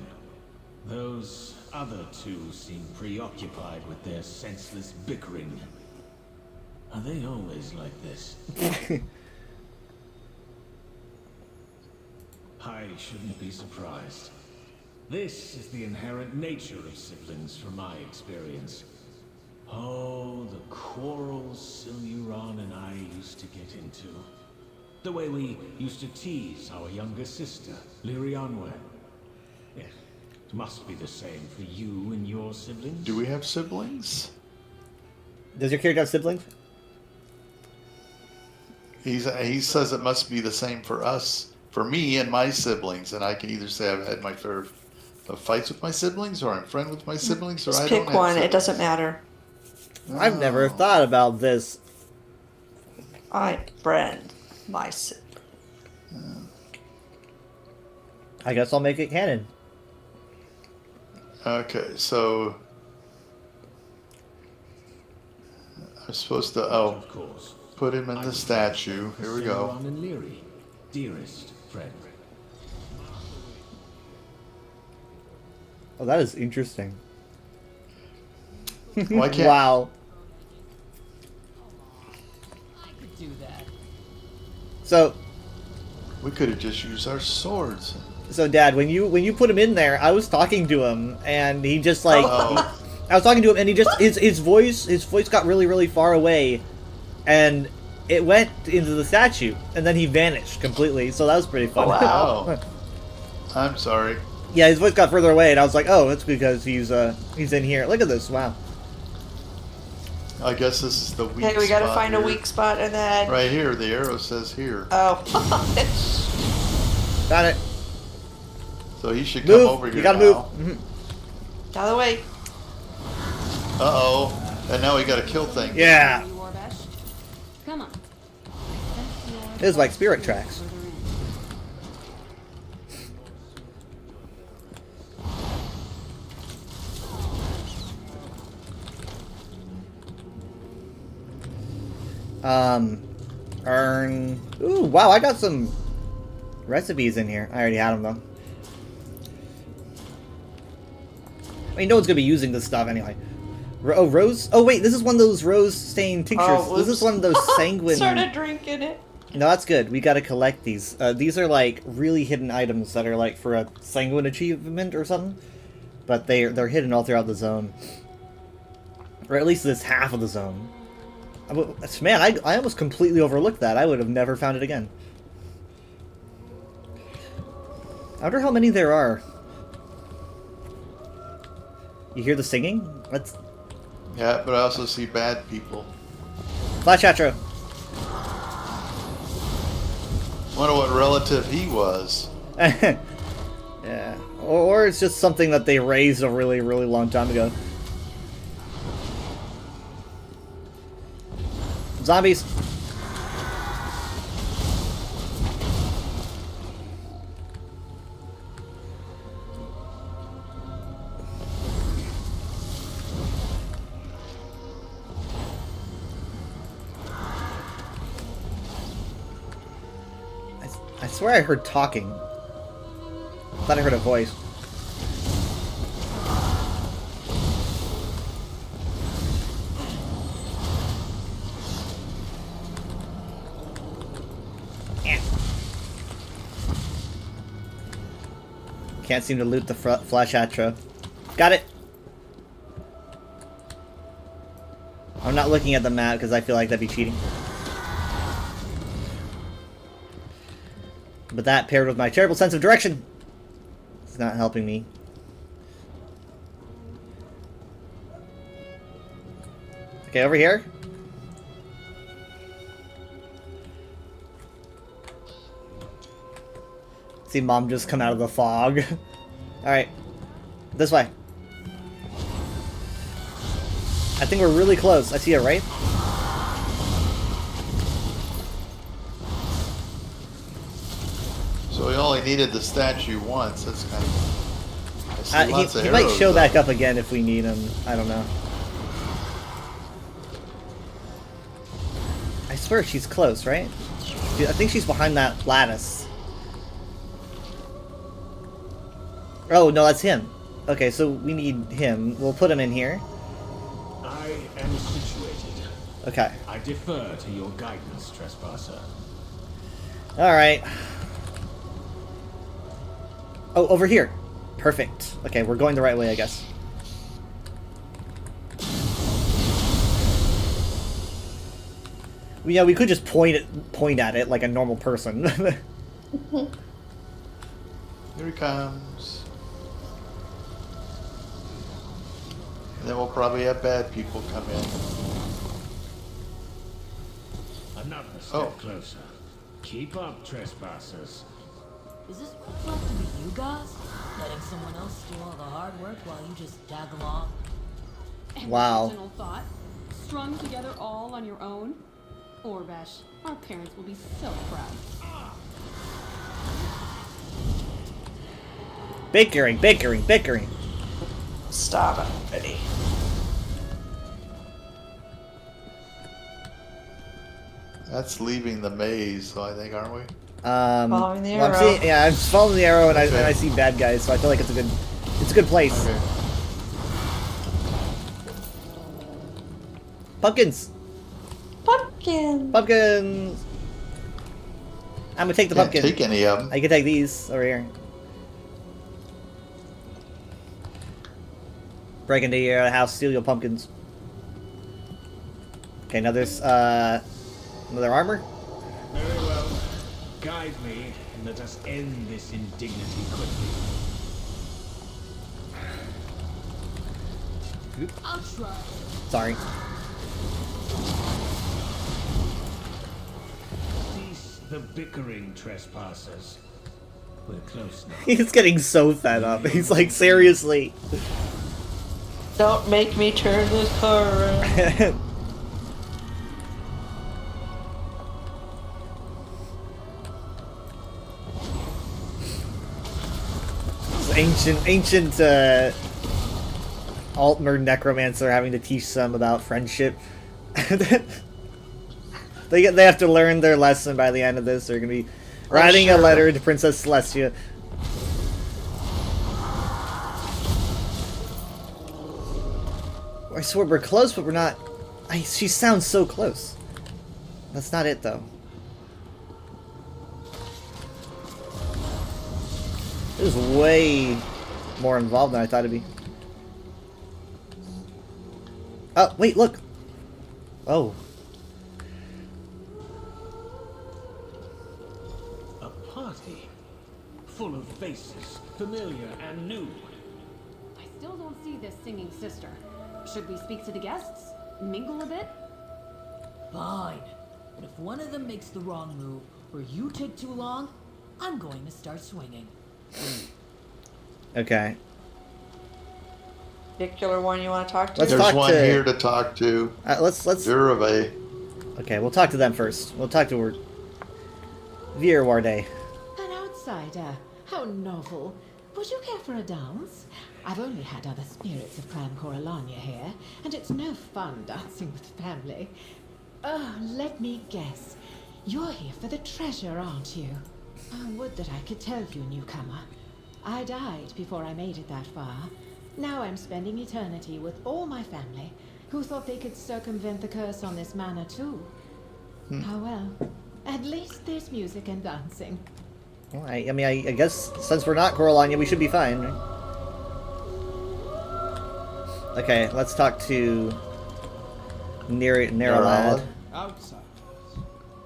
Those other two seem preoccupied with their senseless bickering. Are they always like this? I shouldn't be surprised. This is the inherent nature of siblings from my experience. Oh, the quarrels Siluran and I used to get into. The way we used to tease our younger sister, Lirianwe. Yeah, it must be the same for you and your siblings. Do we have siblings? Does your character have siblings? He says it must be the same for us, for me and my siblings, and I can either say I've had my fair of fights with my siblings, or I'm friend with my siblings, or Just I pick don't have one. siblings. It doesn't matter. I've never thought about this. I friend my sibling. I guess I'll make it canon. Okay, so I'm supposed to Of course. put him in the statue. Here we go. Siluran and Liri, dearest friend. Oh, that is interesting. Why can't Wow. I could do that. So, we could have just used our swords? Dad, when you put him in there, I was talking to him, and he just like Oh, I was talking to him, and he just his voice got really really far away, and it went into the statue, and then he vanished completely. So that was pretty fun. oh. I'm sorry. Yeah, his voice got further away, and I was like, oh, it's because he's in here. Look at this, wow. I guess this is the weak Okay, we gotta spot find a here. weak spot and then. Right here, the arrow says here. Oh. Got it. So he should come Move. over here You gotta now. move. Out of the way. Uh-oh. And now we gotta kill things. Yeah. You, Orbesh? Come on. This is like Spirit Tracks. Earn. Ooh, wow! I got some recipes in here. I already had them though. I mean, no one's gonna be using this stuff anyway. Oh, rose. Oh wait, this is one of those rose-stained tinctures. Oh, This is oops. one of those sanguine. Started drinking it. No, that's good. We gotta collect these. These are like really hidden items that are like for a sanguine achievement or something. But they're hidden all throughout the zone. Or at least this half of the zone. Man, I almost completely overlooked that. I would have never found it again. I wonder how many there are. You hear the singing? Let's... Yeah, but I also see bad people. Flash Atro. Wonder what relative he was. Yeah. Or it's just something that they raised a really, really long time ago. Zombies. I swear I heard talking. Thought I heard a voice. Can't seem to loot the Flash Atro. Got it! I'm not looking at the map because I feel like that'd be cheating. But that paired with my terrible sense of direction is not helping me. Okay, over here. See Mom just come out of the fog. Alright. This way. I think we're really close. I see it, right? needed the statue once. That's kind of. I see lots of He might arrows, show though. back up again if we need him. I don't know. I swear she's close, right? I think she's behind that lattice. Oh, no, that's him. Okay, so we need him. We'll put him in here. I am situated. Okay. I defer to your guidance, trespasser. Alright. Oh, over here. Perfect. Okay, we're going the right way, I guess. Yeah, we could just point at it like a normal person. Here he comes. And then we'll probably have bad people come in. Another step Oh. closer. Keep up, trespassers. Is this what it's like to be you guys? Letting someone else do all the hard work while you just tag along? An Wow. original thought. Strung together all on your own? Orvesh, our parents will be so proud. Bickering. Stop it, Betty. That's leaving the maze, so I think, aren't we? Following the well, I'm arrow. seeing, yeah, I'm following the arrow and Okay. I see bad guys, so I feel like it's a good place. Okay. Pumpkins! Pumpkin. Pumpkins! I'm gonna take the Can't pumpkin. take any of them. I can take these over here. Break into your house, steal your pumpkins. Okay, now there's another armor. Very well. Guide me, and let us end this indignity quickly. I'll try. Sorry. Cease the bickering, trespassers. We're close now. He's getting so fed up. He's like, seriously. Don't make me turn this car around. ancient Altmer necromancer having to teach them about friendship. They have to learn their lesson by the end of this. They're gonna be writing a sure. letter to Princess Celestia. I swear we're close, but we're not. She sounds so close. That's not it, though. It was way more involved than I thought it'd be. Oh, wait, look! Oh. A party full of faces, familiar and new. I still don't see this singing sister. Should we speak to the guests? Mingle a bit? Fine. But if one of them makes the wrong move, or you take too long, I'm going to start swinging. Okay. Particular one you want to talk to? Let's There's talk one to- here to talk to. Let's. Durave. Okay, we'll talk to them first. We'll talk to her. Vierwarde. An outsider? How novel. Would you care for a dance? I've only had other spirits of Clan Coralania here, and it's no fun dancing with family. Oh, let me guess. You're here for the treasure, aren't you? Oh, would that I could tell you, newcomer. I died before I made it that far. Now I'm spending eternity with all my family, who thought they could circumvent the curse on this manor too. Oh well. At least there's music and dancing. Well, I mean, I guess since we're not Coralania, we should be fine, right? Okay, let's talk to Neralad. Outsiders.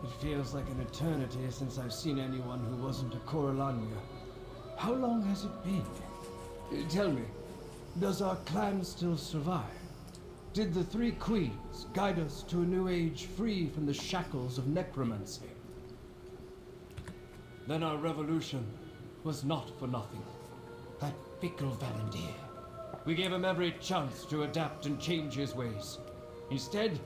It feels like an eternity since I've seen anyone who wasn't a Coralania. How long has it been? Tell me, does our clan still survive? Did the three queens guide us to a new age free from the shackles of necromancy? Then our revolution was not for nothing. That fickle Valandir. We gave him every chance to adapt and change his ways. Instead,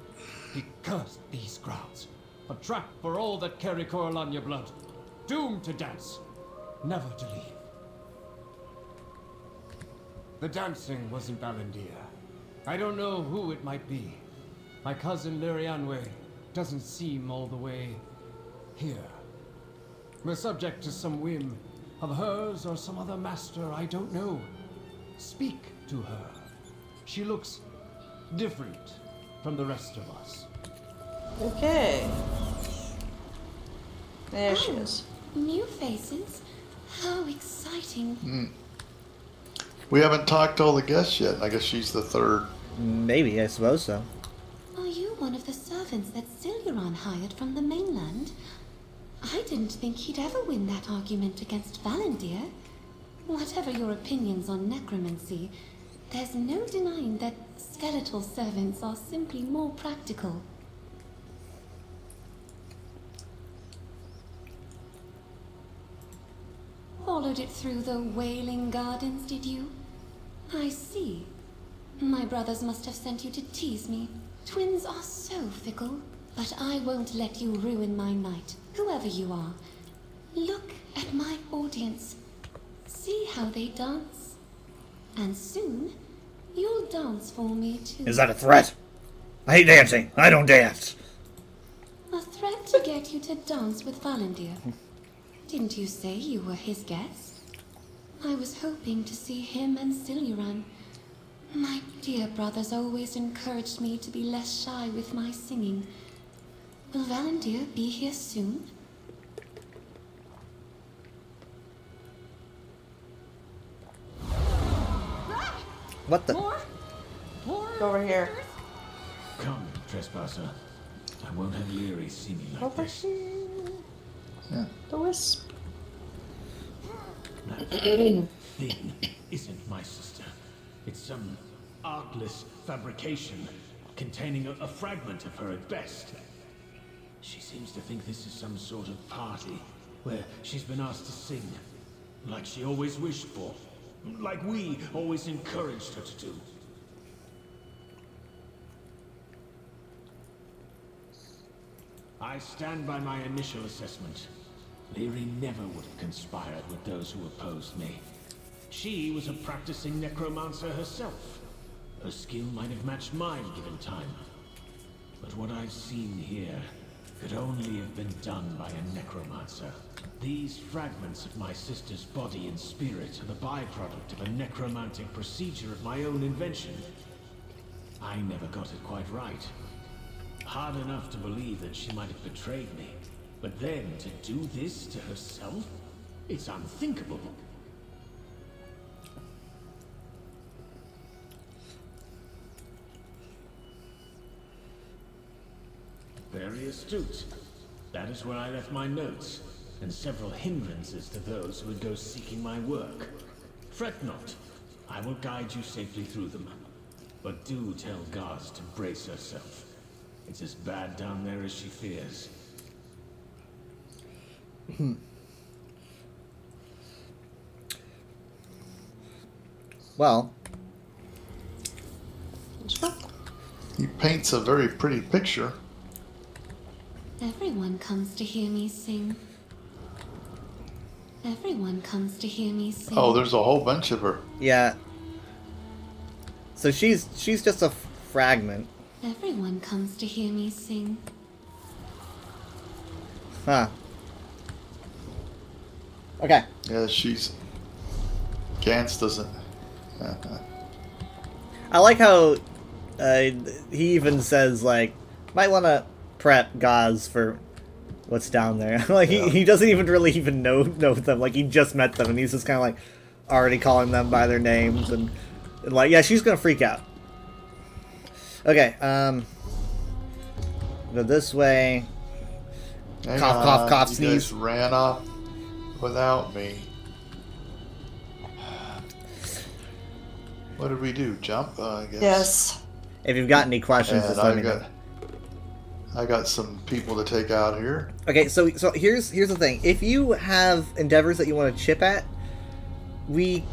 he cursed these grounds. A trap for all that carry Coralania blood. Doomed to dance. never to leave. The dancing was in Valendia. I don't know who it might be. My cousin Lirianwe doesn't seem all the way here. We're subject to some whim of hers or some other master, I don't know. Speak to her. She looks different from the rest of us. Okay. There she is. New faces? How exciting. We haven't talked to all the guests yet. I guess she's the third. Maybe, I suppose so. Are you one of the servants that Siluran hired from the mainland? I didn't think he'd ever win that argument against Valendir. Whatever your opinions on necromancy, there's no denying that skeletal servants are simply more practical. Followed it through the Wailing Gardens, did you? I see. My brothers must have sent you to tease me. Twins are so fickle. But I won't let you ruin my night, whoever you are. Look at my audience. See how they dance. And soon, you'll dance for me too. Is that a threat? I hate dancing. I don't dance. A threat to get you to dance with Valendir. Didn't you say you were his guest? I was hoping to see him and Siluran. My dear brothers always encouraged me to be less shy with my singing. Will Valendir be here soon? What the? More? Over here. Come, trespasser. I won't have Leary see me like Over this. here. Yeah. The wisp. That thing isn't my sister. It's some artless fabrication containing a fragment of her at best. She seems to think this is some sort of party where she's been asked to sing, like she always wished for, like we always encouraged her to do. I stand by my initial assessment. Leary never would have conspired with those who opposed me. She was a practicing necromancer herself. Her skill might have matched mine given time. But what I've seen here could only have been done by a necromancer. These fragments of my sister's body and spirit are the byproduct of a necromantic procedure of my own invention. I never got it quite right. Hard enough to believe that she might have betrayed me. But then to do this to herself? It's unthinkable. Very astute. That is where I left my notes, and several hindrances to those who would go seeking my work. Fret not. I will guide you safely through them. But do tell Gaz to brace herself. It's as bad down there as she fears. Well, He paints a very pretty picture. Everyone comes to hear me sing. Everyone comes to hear me sing. Oh, there's a whole bunch of her. yeah. So she's just a fragment. Everyone comes to hear me sing. Huh. Okay. Yeah, she's... Gans doesn't... I like how he even says, like, might want to prep Gaz for what's down there. Like, he doesn't even really even know them. Like, he just met them, and he's just kind of, like, already calling them by their names. And like, yeah, she's going to freak out. Okay, go this way. Hang Cough, on, cough, cough, you sneeze. guys ran off without me. What did we do? Jump? I guess. Yes. If you've got any questions, And just let me know. I got some people to take out here. Okay, so here's the thing. If you have endeavors that you want to chip at, we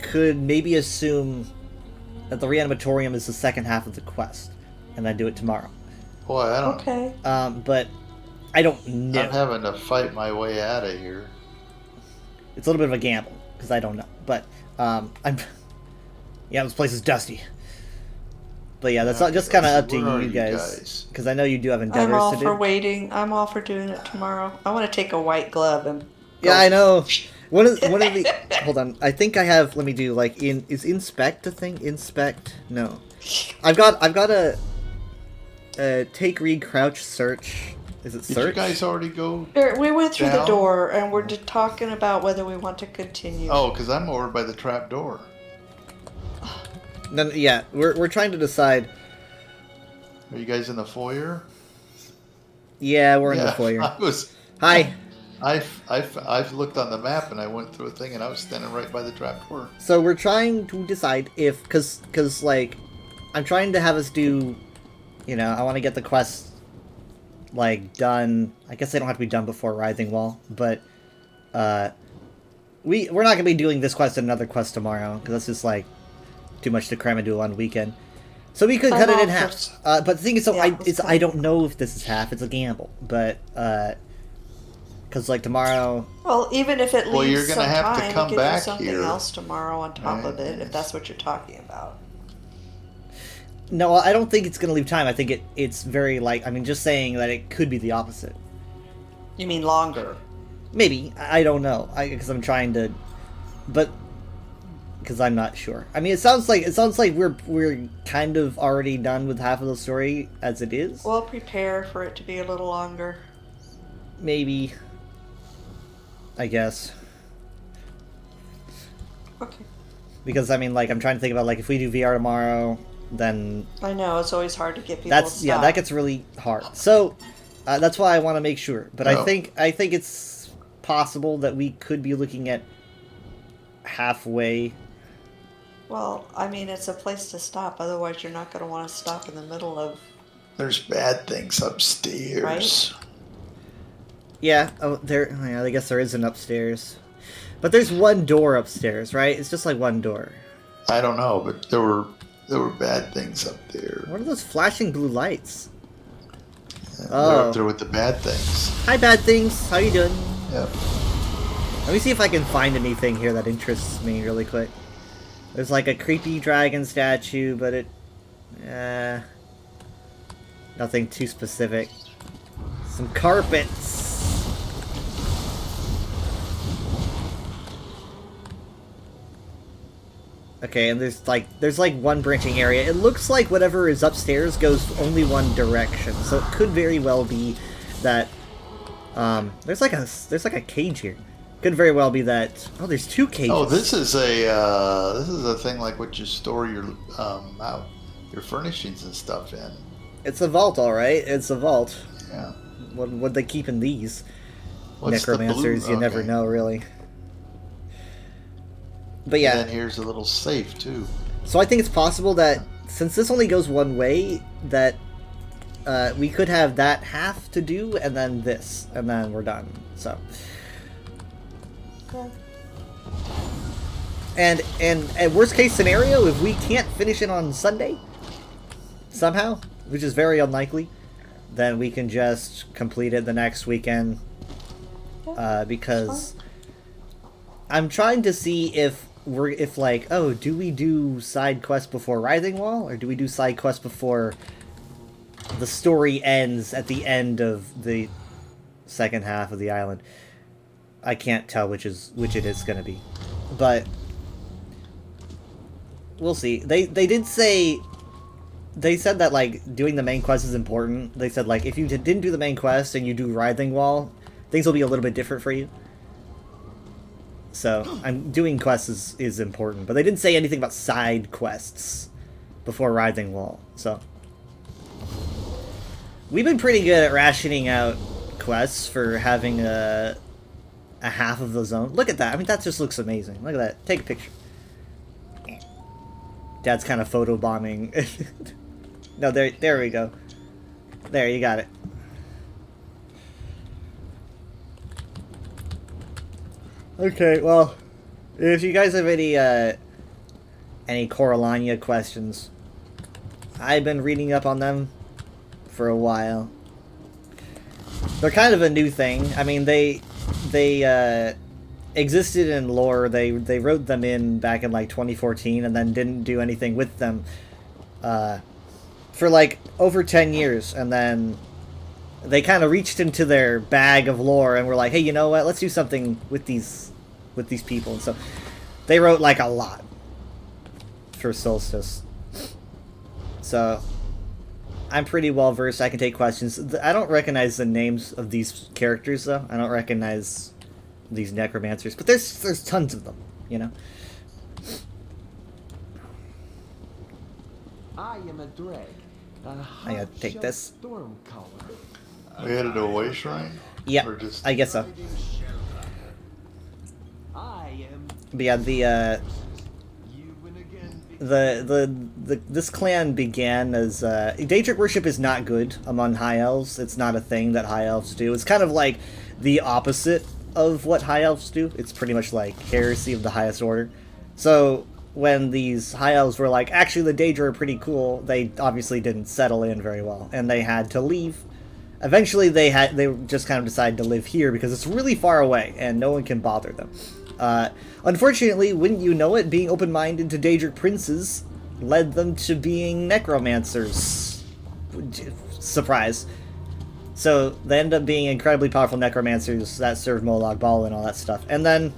could maybe assume that the reanimatorium is the second half of the quest, and then do it tomorrow. Boy, I don't... Okay. But I don't know. I'm having to fight my way out of here. It's a little bit of a gamble because I don't know, but yeah, this place is dusty. But yeah, that's just kind of up to Where are you you guys because I know you do have I'm endeavors all to do. for waiting. I'm all for doing it tomorrow. I want to take a white glove and. Yeah, I know. One of the hold on. I think I have. Let me do like is inspect a thing? Inspect? No. I've got a take, read, crouch, search. Is it Did search? you guys already go? We went through the down? door and we're just talking about whether we want to continue. Oh, because I'm over by the trap door. Then yeah, we're trying to decide. Are you guys in the foyer? Yeah, we're in the foyer. I was. Hi. I've looked on the map and I went through a thing and I was standing right by the trap door. So we're trying to decide if, cause like, I'm trying to have us do, you know, I want to get the quest like done. I guess they don't have to be done before Rising Wall, but we're not gonna be doing this quest and another quest tomorrow because that's just like too much to cram into one weekend. So we could cut it in half. But the thing is, so Yeah, I don't know if this is half. It's a gamble, but because like tomorrow. Well, even if it leaves Well, you're gonna some have to time, come we could back do something here. else tomorrow on top of it, if that's what you're talking about. No, I don't think it's gonna leave time. I think it's very like, I mean, just saying that it could be the opposite. You mean longer? Maybe. I don't know. Because I'm trying to, but because I'm not sure. I mean, it sounds like we're kind of already done with half of the story as it is. We'll prepare for it to be a little longer. Maybe. I guess. Okay. Because I mean, like, I'm trying to think about like if we do VR tomorrow, then I know it's always hard to get people. that's to yeah, stop. that gets really hard. So that's why I want to make sure. But I Oh. think it's possible that we could be looking at halfway. Well, I mean, it's a place to stop. Otherwise, you're not going to want to stop in the middle of. There's bad things upstairs. Right? Yeah. Oh, there. Oh, yeah, I guess there is an upstairs. But there's one door upstairs, right? It's just like one door. I don't know, but there were bad things up there. What are those flashing blue lights? They're Oh. up there with the bad things. Hi, bad things. How you doing? Yep. Let me see if I can find anything here that interests me really quick. There's like a creepy dragon statue, but it... nothing too specific. Some carpets! Okay, and there's like one branching area. It looks like whatever is upstairs goes only one direction, so it could very well be that there's like a cage here. Could very well be that. Oh, there's two cages. Oh, this is a thing like what you store your furnishings and stuff in. It's a vault, all right. It's a vault. Yeah. What they keep in these What's the blue- necromancers? You never okay. know, really. But yeah. And then here's a little safe too. So I think it's possible that since this only goes one way, that we could have that half to do, and then this, and then we're done. So. And worst case scenario, if we can't finish it on Sunday, somehow, which is very unlikely, then we can just complete it the next weekend. Because I'm trying to see if like, oh, do we do side quests before Rising Wall, or do we do side quests before the story ends at the end of the second half of the island? I can't tell which it is going to be, but we'll see. They did say, they said that like doing the main quest is important. They said like if you didn't do the main quest and you do Rising Wall, things will be a little bit different for you. So I'm doing quests is important, but they didn't say anything about side quests before Rising Wall. So we've been pretty good at rationing out quests for having a half of the zone. Look at that. I mean, that just looks amazing. Look at that. Take a picture. Dad's kind of photobombing. No, there we go. There, you got it. Okay, well, if you guys have any Coralania questions, I've been reading up on them for a while. They're kind of a new thing. I mean, they existed in lore. They wrote them in back in like 2014 and then didn't do anything with them for like over 10 years, and then they kind of reached into their bag of lore and were like, hey, you know what, let's do something with these people. And so they wrote like a lot for Solstice. So I'm pretty well versed. I can take questions. I don't recognize the names of these characters though. I don't recognize these necromancers, but there's tons of them, you know. I am a Dreg. I gotta take this. We headed to a way shrine? Yeah, Or just... I guess so. I am. But yeah, this clan began as Daedric worship is not good among high elves. It's not a thing that high elves do. It's kind of like the opposite of what high elves do. It's pretty much like heresy of the highest order. So when these high elves were like, actually the Daedra are pretty cool, they obviously didn't settle in very well, and they had to leave. Eventually they just kind of decided to live here because it's really far away and no one can bother them. Unfortunately, wouldn't you know it, being open-minded to Daedric princes led them to being necromancers. Surprise. So they end up being incredibly powerful necromancers that served Molag Bal and all that stuff. And then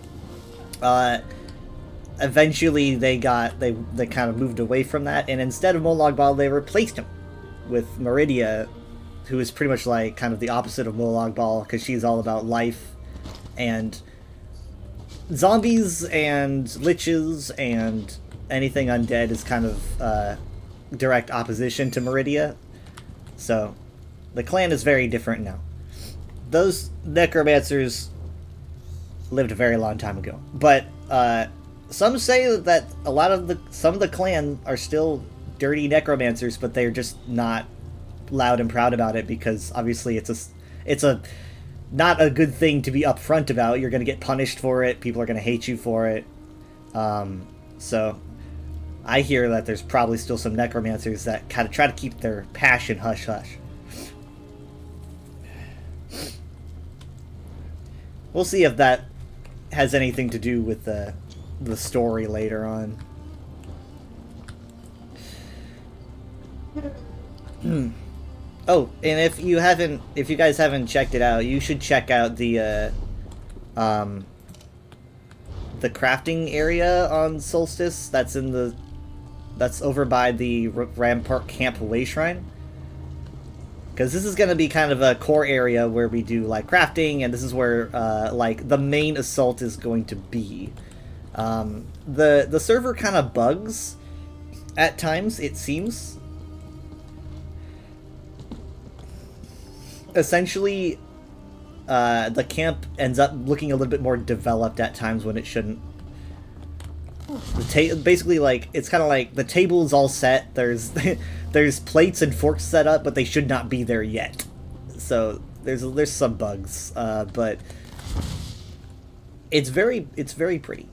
eventually they kind of moved away from that, and instead of Molag Bal, they replaced him with Meridia, who is pretty much like kind of the opposite of Molag Bal, because she's all about life and zombies and liches, and anything undead is kind of direct opposition to Meridia. So the clan is very different now. Those necromancers lived a very long time ago, but some say that some of the clan are still dirty necromancers, but they're just not loud and proud about it, because obviously it's a not a good thing to be upfront about. You're going to get punished for it. People are going to hate you for it. So I hear that there's probably still some necromancers that kind of try to keep their passion hush-hush. We'll see if that has anything to do with the story later on. Oh, and if you guys haven't checked it out, you should check out the crafting area on Solstice. That's over by the Rampart Camp Way Shrine. Because this is going to be kind of a core area where we do like crafting, and this is where like the main assault is going to be. The server kind of bugs at times, it seems. Essentially, the camp ends up looking a little bit more developed at times when it shouldn't. Basically, like, it's kind of like the table is all set. There's there's plates and forks set up, but they should not be there yet. So there's some bugs, but it's very pretty.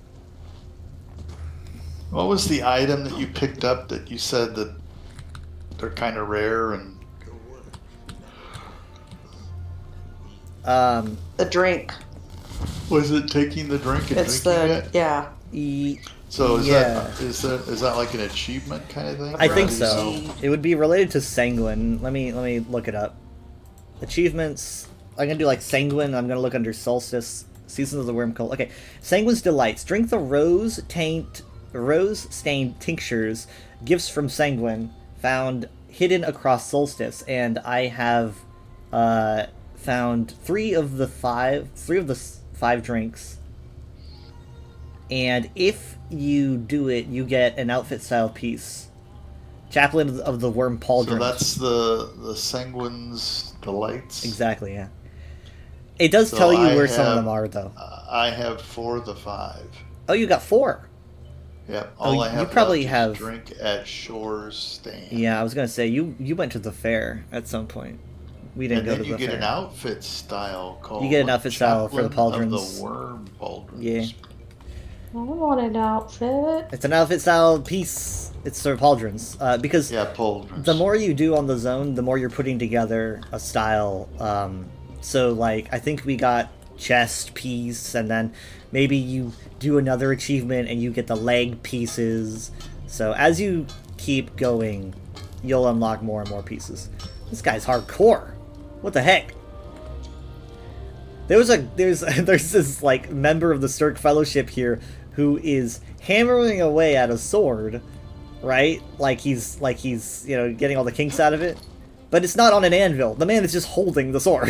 What was the item that you picked up that you said that they're kind of rare and? The drink. Was it taking the drink and It's drinking it? yeah. So is Yeah. that like an achievement kind of thing? I Or think how do you so. know? It would be related to Sanguine. Let me look it up. Achievements. I'm gonna do like Sanguine. I'm gonna look under Solstice. Season of the Worm Cult. Okay, Sanguine's Delights. Drink the rose-stained tinctures, gifts from Sanguine, found hidden across Solstice, and I have found three of the five drinks. And if you do it, you get an outfit style piece. Chaplain of the Worm Pauldron. So that's the Sanguine's Delights? Exactly, yeah. It does So tell you I where some of have- them are, though. I have 4 of the 5. Oh, you got 4. Yep. Oh, All I you have probably left have- is drink at Shore's stand. Yeah, I was gonna say, you went to the fair at some point. We didn't And go then to you the get fair. an outfit style called. You get an outfit style for the Chaplain pauldrons. Of the Worm Pauldrons. Yeah. I want an outfit. It's an outfit style piece. It's for pauldrons. Because Yeah, pauldrons. the more you do on the zone, the more you're putting together a style. So, like, I think we got chest piece, and then maybe you do another achievement and you get the leg pieces. So as you keep going, you'll unlock more and more pieces. This guy's hardcore. What the heck? There's this like member of the Stirk Fellowship here who is hammering away at a sword, right? Like he's you know, getting all the kinks out of it. But it's not on an anvil. The man is just holding the sword.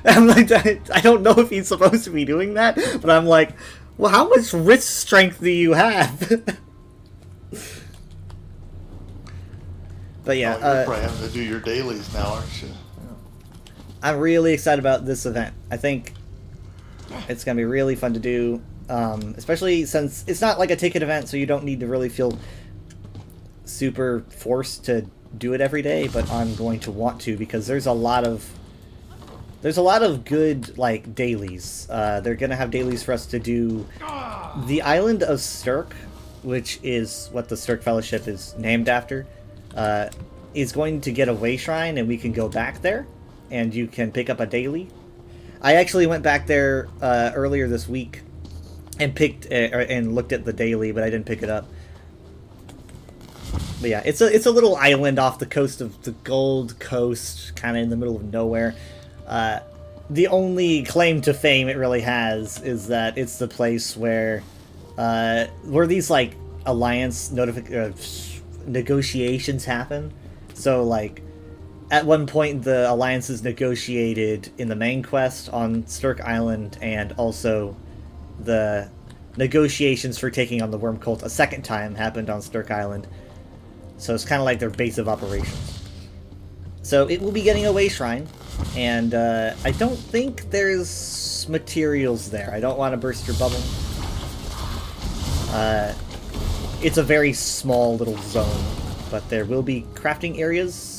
I'm like, I don't know if he's supposed to be doing that, but I'm like, well, how much wrist strength do you have? But yeah, you're probably having to do your dailies now, aren't you? I'm really excited about this event. I think it's going to be really fun to do, especially since it's not like a ticket event, so you don't need to really feel super forced to do it every day, but I'm going to want to because there's a lot of good, like, dailies. They're going to have dailies for us to do. The island of Stirk, which is what the Stirk Fellowship is named after, is going to get a way shrine, and we can go back there, and you can pick up a daily. I actually went back there earlier this week and and looked at the daily, but I didn't pick it up. But yeah, it's a little island off the coast of the Gold Coast, kind of in the middle of nowhere. The only claim to fame it really has is that it's the place where these like alliance negotiations happen. So like at one point the alliances negotiated in the main quest on Stirk Island, and also the negotiations for taking on the Worm Cult a second time happened on Stirk Island. So it's kind of like their base of operations. So it will be getting a way shrine, and I don't think there's materials there. I don't want to burst your bubble. It's a very small little zone, but there will be crafting areas.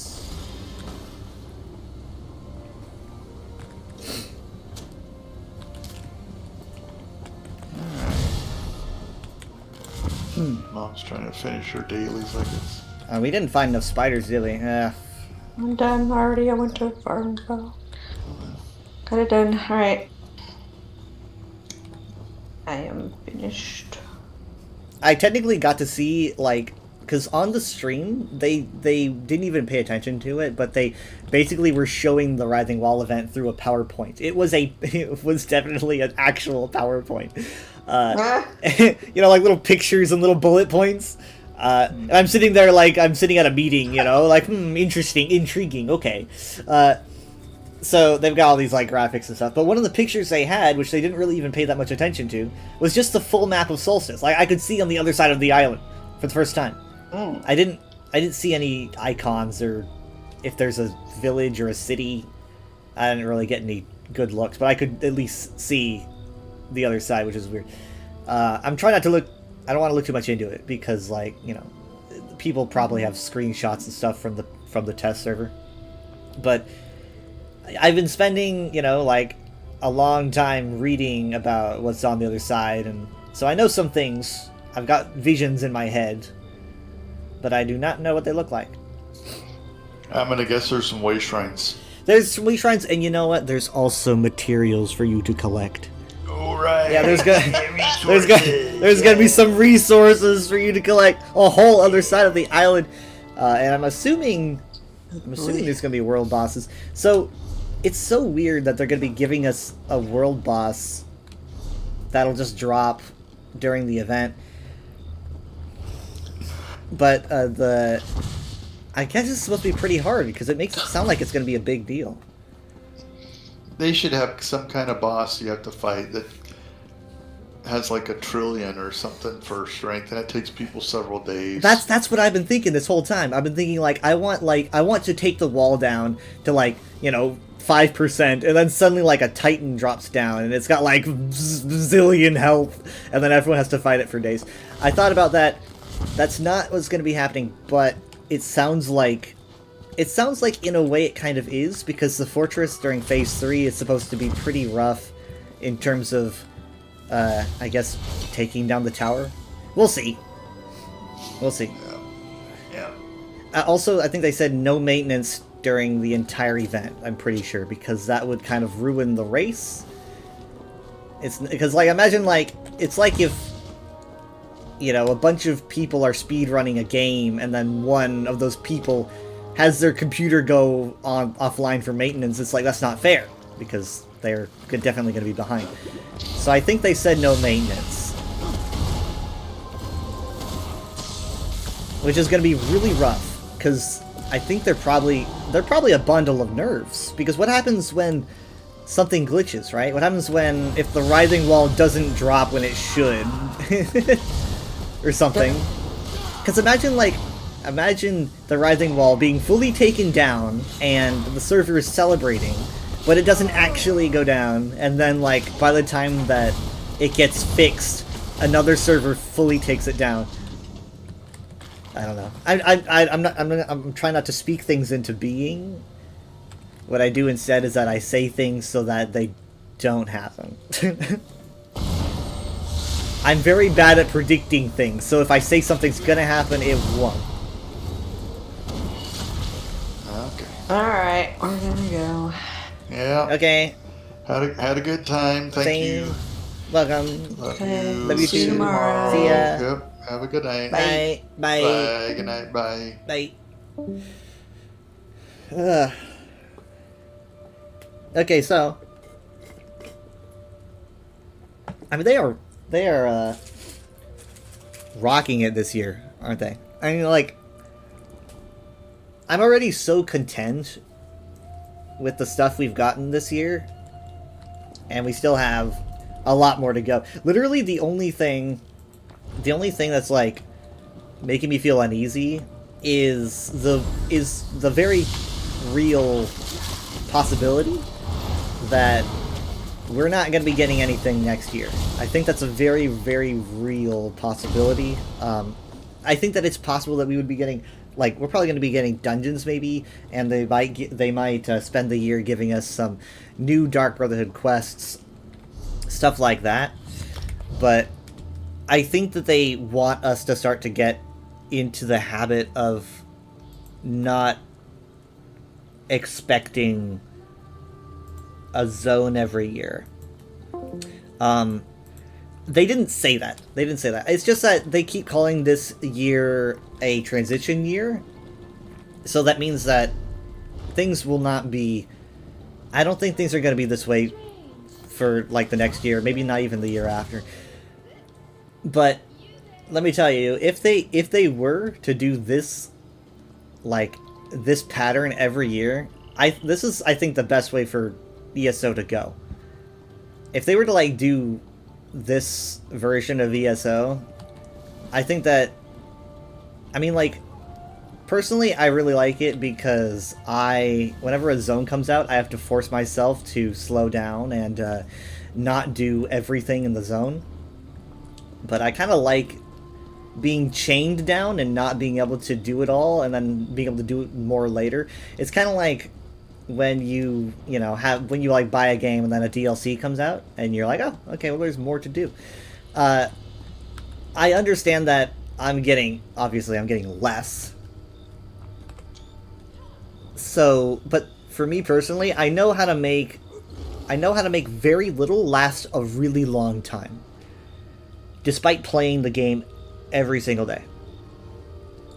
Mom's trying to finish her dailies, I guess. We didn't find enough spiders, did we? I'm done already. I went to a farm. Got it done. Alright. I am finished. I technically got to see, like, because on the stream, they didn't even pay attention to it, but they basically were showing the Writhing Wall event through a PowerPoint. It was definitely an actual PowerPoint. You know, like little pictures and little bullet points. And I'm sitting there like I'm sitting at a meeting, you know, like, interesting, intriguing, okay. So they've got all these like graphics and stuff, but one of the pictures they had, which they didn't really even pay that much attention to, was just the full map of Solstice. Like I could see on the other side of the island for the first time. I didn't see any icons or if there's a village or a city. I didn't really get any good looks, but I could at least see the other side, which is weird. I'm trying not to look. I don't want to look too much into it because, like, you know, people probably have screenshots and stuff from the test server. But I've been spending, you know, like a long time reading about what's on the other side, and so I know some things. I've got visions in my head, but I do not know what they look like. I'm gonna guess there's some way shrines. There's some way shrines, and you know what? There's also materials for you to collect. Alright. Yeah, there's gonna be some resources for you to collect. A whole other side of the island, and I'm assuming there's gonna be world bosses. So it's so weird that they're gonna be giving us a world boss that'll just drop during the event. But I guess it's supposed to be pretty hard because it makes it sound like it's gonna be a big deal. They should have some kind of boss you have to fight that has like 1 trillion or something for strength, and it takes people several days. That's what I've been thinking this whole time. I've been thinking I want to take the wall down to, like, you know, 5%, and then suddenly like a Titan drops down and it's got like zillion health, and then everyone has to fight it for days. I thought about that. That's not what's going to be happening, but it sounds like in a way it kind of is, because the fortress during Phase 3 is supposed to be pretty rough in terms of, I guess, taking down the tower. We'll see. We'll see. Yeah. Also, I think they said no maintenance during the entire event, I'm pretty sure, because that would kind of ruin the race. It's because, like, imagine, like, it's like if, you know, a bunch of people are speed running a game, and then one of those people has their computer go offline for maintenance. It's like, that's not fair, because they're definitely going to be behind. So I think they said no maintenance, which is going to be really rough, because I think they're probably a bundle of nerfs. Because what happens when something glitches, right? What happens if the writhing wall doesn't drop when it should, or something? Because imagine the writhing wall being fully taken down and the server is celebrating, but it doesn't actually go down, and then, like, by the time that it gets fixed, another server fully takes it down. I don't know. I'm trying not to speak things into being. What I do instead is that I say things so that they don't happen. I'm very bad at predicting things, so if I say something's gonna happen, it won't. Okay. Alright, we're gonna go. Yeah. Okay. Had a good time. Thank you. Welcome. Love Okay, you. Love you see you too. tomorrow. See ya. Yep. Have a good night. Bye. Bye. Bye. Good night. Bye. Bye. Okay, so I mean, they are rocking it this year, aren't they? I mean, like, I'm already so content with the stuff we've gotten this year, and we still have a lot more to go. Literally, the only thing that's, like, making me feel uneasy is the very real possibility that we're not going to be getting anything next year. I think that's a very, very real possibility. I think that it's possible that we would be getting, like, we're probably going to be getting dungeons maybe, and they might spend the year giving us some new Dark Brotherhood quests, stuff like that. But I think that they want us to start to get into the habit of not expecting a zone every year. They didn't say that. It's just that they keep calling this year a transition year. So that means that things will not be... I don't think things are going to be this way for, like, the next year. Maybe not even the year after. But let me tell you, if they were to do this, like, this pattern every year, this is, I think, the best way for ESO to go. If they were to, like, do this version of ESO, I think that, I mean, like, personally, I really like it because whenever a zone comes out, I have to force myself to slow down and not do everything in the zone. But I kind of like being chained down and not being able to do it all, and then being able to do it more later. It's kind of like when you like buy a game and then a DLC comes out and you're like, oh, okay, well, there's more to do. I understand that I'm getting less. So, but for me personally, I know how to make very little last a really long time, despite playing the game every single day.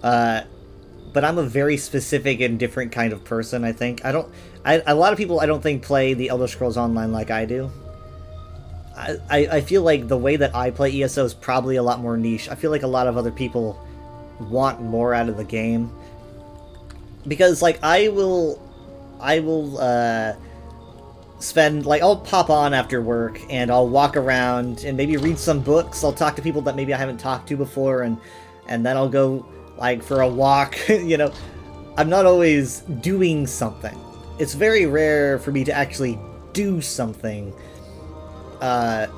But I'm a very specific and different kind of person, I think. A lot of people, I don't think, play the Elder Scrolls Online like I do. I feel like the way that I play ESO is probably a lot more niche. I feel like a lot of other people want more out of the game. Because, like, I will spend, like, I'll pop on after work, and I'll walk around, and maybe read some books. I'll talk to people that maybe I haven't talked to before, and then I'll go, like, for a walk, you know. I'm not always doing something. It's very rare for me to actually do something that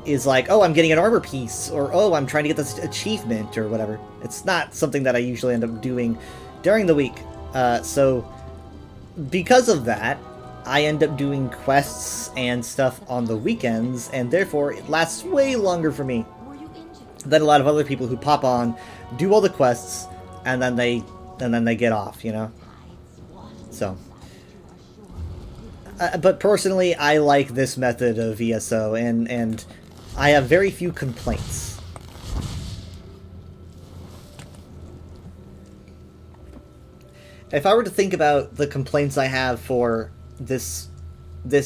is like, oh, I'm getting an armor piece, or oh, I'm trying to get this achievement, or whatever. It's not something that I usually end up doing during the week. So because of that, I end up doing quests and stuff on the weekends, and therefore it lasts way longer for me than a lot of other people who pop on, do all the quests, and then they get off, you know? So But personally, I like this method of ESO, and I have very few complaints. If I were to think about the complaints I have for this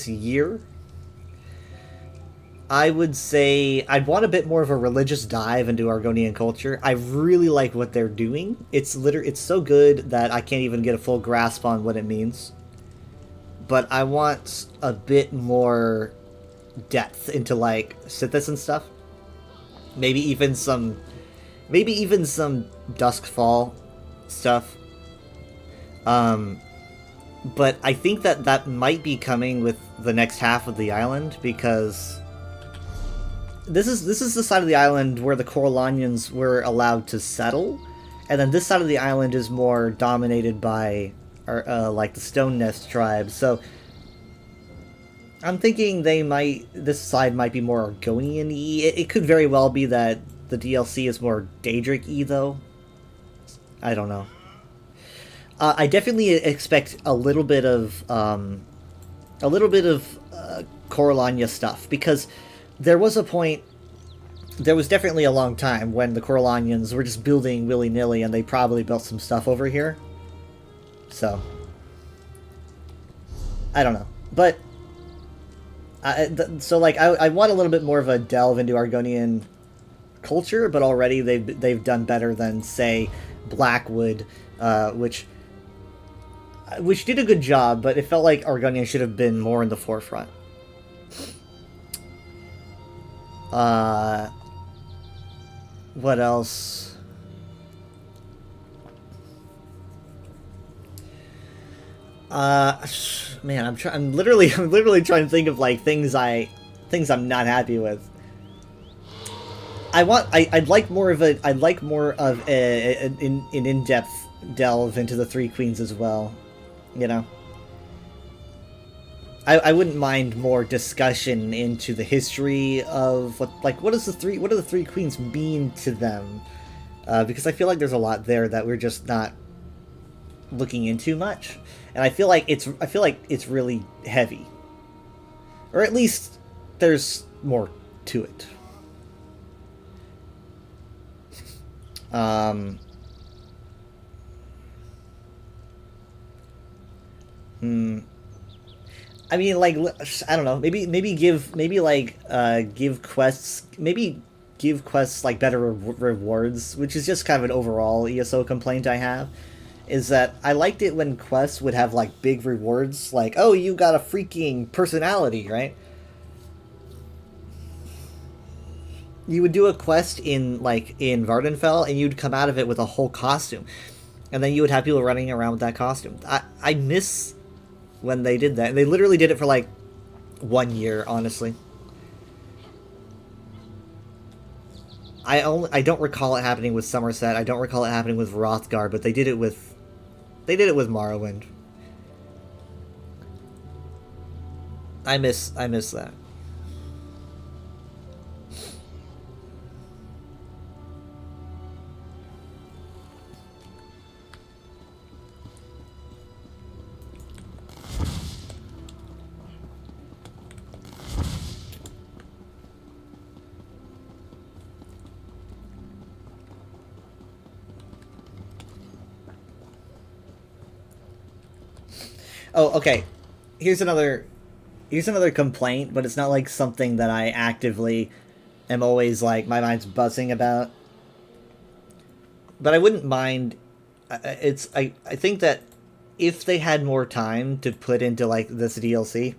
year, I would say I'd want a bit more of a religious dive into Argonian culture. I really like what they're doing. It's so good that I can't even get a full grasp on what it means. But I want a bit more depth into like Sithis and stuff. Maybe even some Duskfall stuff. But I think that might be coming with the next half of the island, because this is the side of the island where the Corellanians were allowed to settle, and then this side of the island is more dominated by like the Stone Nest tribe. So I'm thinking this side might be more Argonian-y. It could very well be that the DLC is more Daedric-y though. I don't know. I definitely expect a little bit of Corellania stuff, because there was definitely a long time when the Corellanians were just building willy-nilly, and they probably built some stuff over here. So, I don't know. But, I want a little bit more of a delve into Argonian culture, but already they've done better than, say, Blackwood, which did a good job, but it felt like Argonia should have been more in the forefront. What else? Man, I'm literally trying to think of like things I'm not happy with. I'd like more of an in-depth delve into the Three Queens as well. You know, I wouldn't mind more discussion into the history of what do the Three Queens mean to them, because I feel like there's a lot there that we're just not looking into much, and I feel like it's really heavy, or at least there's more to it. I mean, like, I don't know. Maybe give quests like better rewards, which is just kind of an overall ESO complaint I have. Is that I liked it when quests would have like big rewards, like, oh, you got a freaking personality, right? You would do a quest in Vardenfell, and you'd come out of it with a whole costume, and then you would have people running around with that costume. I miss when they did that. And they literally did it for like 1 year, honestly. I don't recall it happening with Somerset. I don't recall it happening with Hrothgar, but they did it with Morrowind. I miss that. Oh, okay. Here's another complaint, but it's not like something that I actively am always like my mind's buzzing about. But I wouldn't mind. I think that if they had more time to put into like this DLC,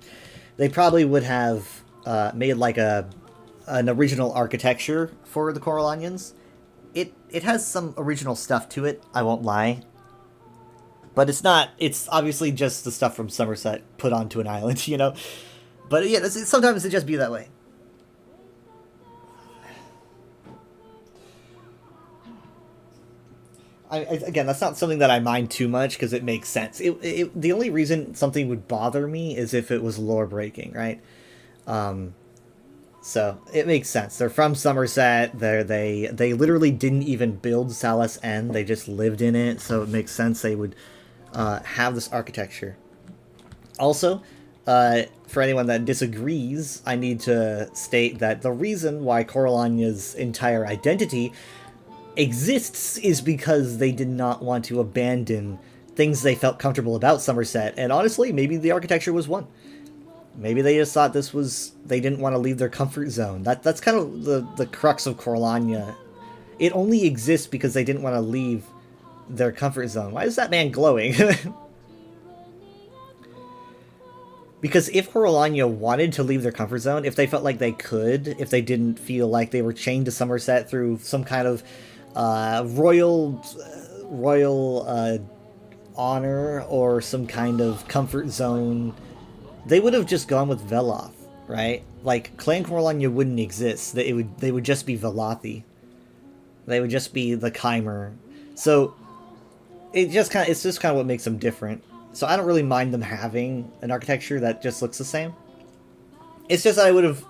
they probably would have made like an original architecture for the Corellanians. It has some original stuff to it, I won't lie. But it's obviously just the stuff from Somerset put onto an island, you know? But yeah, sometimes it just be that way. Again, that's not something that I mind too much, because it makes sense. The only reason something would bother me is if it was lore breaking, right? So, it makes sense. They're from Somerset. They literally didn't even build Salas End. They just lived in it, so it makes sense they would have this architecture. Also, for anyone that disagrees, I need to state that the reason why Coralania's entire identity exists is because they did not want to abandon things they felt comfortable about Somerset, and honestly, maybe the architecture was one. Maybe they just thought this was... they didn't want to leave their comfort zone. That's kind of the crux of Coralania. It only exists because they didn't want to leave their comfort zone. Why is that man glowing? Because if Coralania wanted to leave their comfort zone, if they felt like they could, if they didn't feel like they were chained to Somerset through some kind of royal honor or some kind of comfort zone, they would have just gone with Veloth, right? Like, Clan Coralania wouldn't exist. They would just be Velothi. They would just be the Chimer. So it's just kind of what makes them different. So I don't really mind them having an architecture that just looks the same. It's just that I would have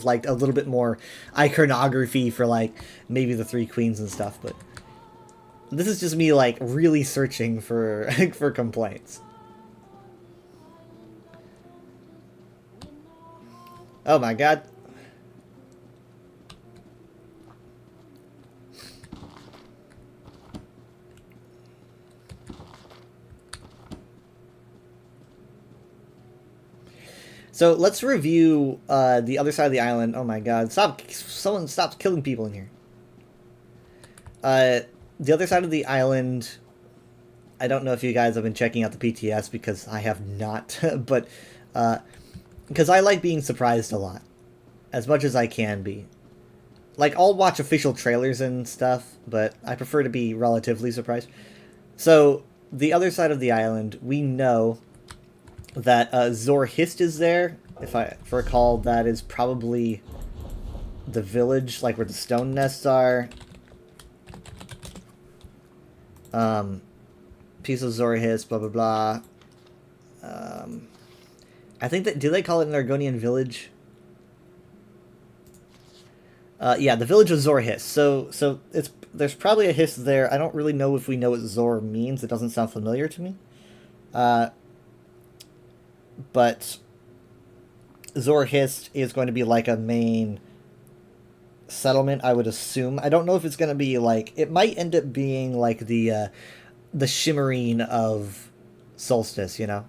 liked a little bit more iconography for, like, maybe the Three Queens and stuff, but this is just me, like, really searching for for complaints. Oh my god. So let's review the other side of the island. Oh my god. Someone stop killing people in here. The other side of the island, I don't know if you guys have been checking out the PTS because I have not, but because I like being surprised a lot, as much as I can be. Like, I'll watch official trailers and stuff, but I prefer to be relatively surprised. So, the other side of the island, we know that Zorhist is there. If I recall, that is probably the village, like where the stone nests are. Piece of Zorhist, blah blah blah. I think that... do they call it an Argonian village? Yeah, the village of Zorhist. So there's probably a Hist there. I don't really know if we know what Zor means. It doesn't sound familiar to me. But Zorhist is going to be like a main settlement, I would assume. I don't know if it's going to be like... it might end up being like the Shimmerine of Solstice, you know?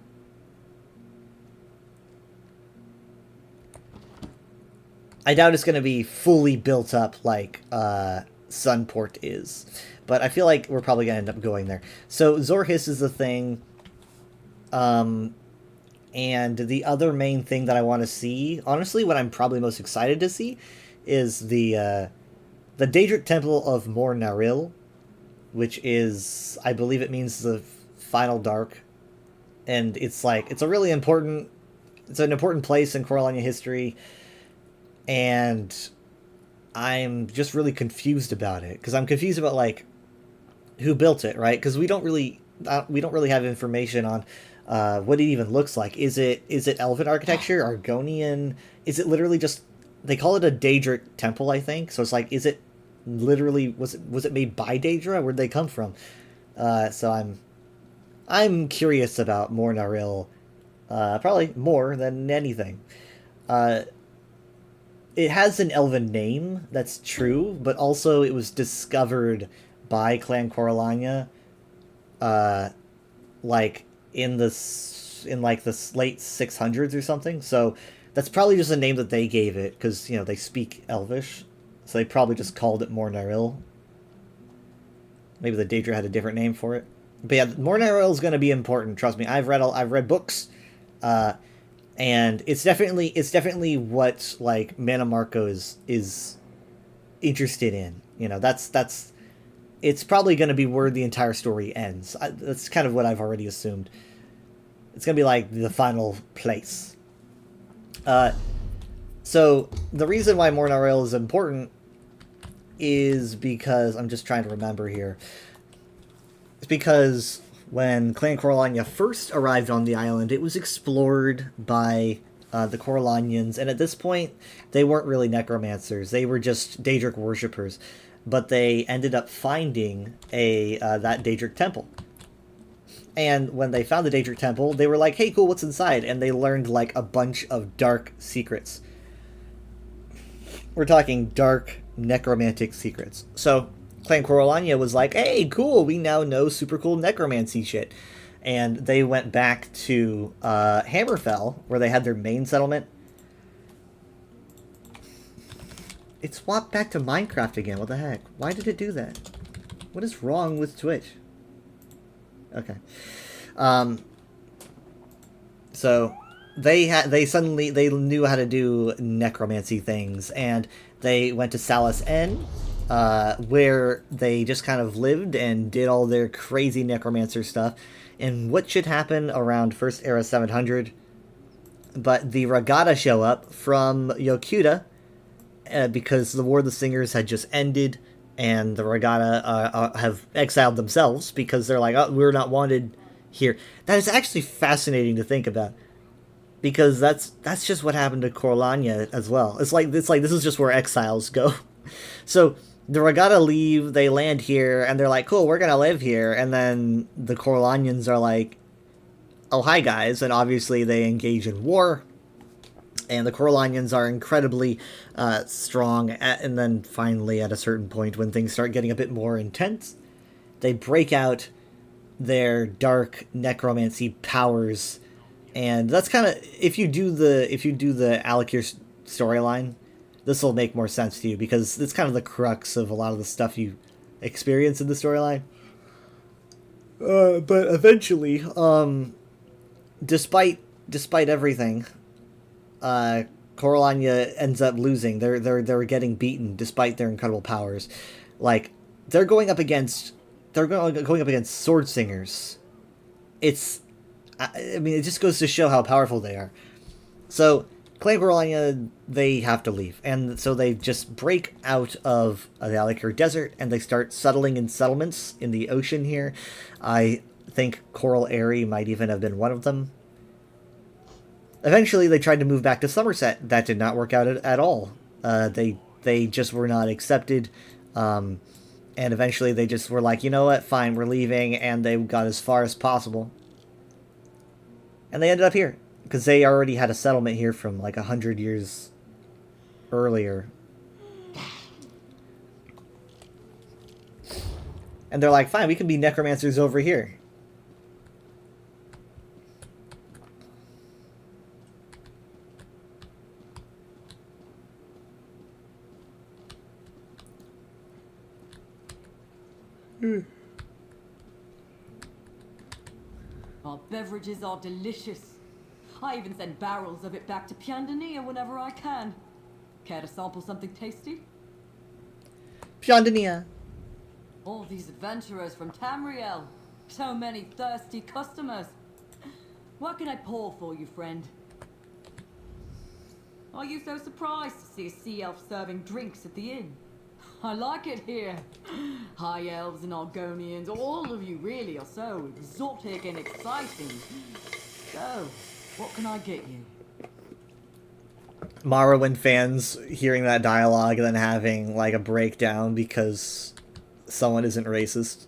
I doubt it's going to be fully built up like Sunport is. But I feel like we're probably going to end up going there. So Zorhist is the thing. And the other main thing that I want to see, honestly, what I'm probably most excited to see, is the Daedric Temple of Mor Naril, which is, I believe it means the Final Dark. And it's like, it's a really important, it's an important place in Coralania history. And I'm just really confused about it, because I'm confused about, like, who built it, right? Because we don't really have information on what it even looks like. Is it Elven architecture, Argonian? Is it literally just... they call it a Daedric temple, I think. So it's like, is it literally... was it made by Daedra? Where'd they come from? So I'm curious about Mor Naril, probably more than anything. It has an Elven name, that's true, but also it was discovered by Clan Coralania, like in the late 600s or something. So that's probably just a name that they gave it because, you know, they speak Elvish, so they probably just called it Mor Naril. Maybe the Daedra had a different name for it, but yeah, Mor Naril is going to be important. Trust me, I've read books. And it's definitely what, like, Mannimarco is interested in. You know, that's it's probably going to be where the entire story ends. That's kind of what I've already assumed. It's going to be like the final place. So the reason why Mor Naril is important is because, I'm just trying to remember here. It's because when Clan Coralania first arrived on the island, it was explored by the Coralanians, and at this point, they weren't really necromancers. They were just Daedric worshippers, but they ended up finding that Daedric temple. And when they found the Daedric Temple, they were like, hey, cool, what's inside? And they learned, like, a bunch of dark secrets. We're talking dark necromantic secrets. So, Clan Corellania was like, hey, cool, we now know super cool necromancy shit. And they went back to Hammerfell, where they had their main settlement. It swapped back to Minecraft again, what the heck? Why did it do that? What is wrong with Twitch? Okay. So they knew how to do necromancy things, and they went to Salas N, where they just kind of lived and did all their crazy necromancer stuff. And what should happen around First Era 700? But the Regatta show up from Yokuda, because the War of the Singers had just ended, and the Regatta have exiled themselves because they're like, oh, we're not wanted here. That is actually fascinating to think about, because that's just what happened to Corellania as well. It's like this is just where exiles go. So the Regatta leave, they land here, and they're like, cool, we're gonna live here. And then the Corellanians are like, oh, hi guys, and obviously they engage in war. And the Corellanians are incredibly strong, and then finally at a certain point when things start getting a bit more intense, they break out their dark necromancy powers. And that's kind of, if you do the Alakir storyline, this will make more sense to you, because it's kind of the crux of a lot of the stuff you experience in the storyline. But eventually, despite everything, Corellania ends up losing. They're getting beaten despite their incredible powers. Like, they're going up against sword singers. I mean, it just goes to show how powerful they are. So Clan Corellania, they have to leave, and so they just break out of the Alakir Desert, and they start settling in settlements in the ocean here. I think Coral Airy might even have been one of them. Eventually, they tried to move back to Somerset. That did not work out at all. They just were not accepted, and eventually they just were like, you know what, fine, we're leaving, and they got as far as possible. And they ended up here, because they already had a settlement here from like 100 years earlier. And they're like, fine, we can be necromancers over here. Our beverages are delicious. I even send barrels of it back to Piandania whenever I can. Care to sample something tasty? Piandania. All these adventurers from Tamriel. So many thirsty customers. What can I pour for you, friend? Are you so surprised to see a sea elf serving drinks at the inn? I like it here. High elves and Argonians, all of you really are so exotic and exciting. So, what can I get you? Morrowind fans hearing that dialogue and then having like a breakdown because someone isn't racist.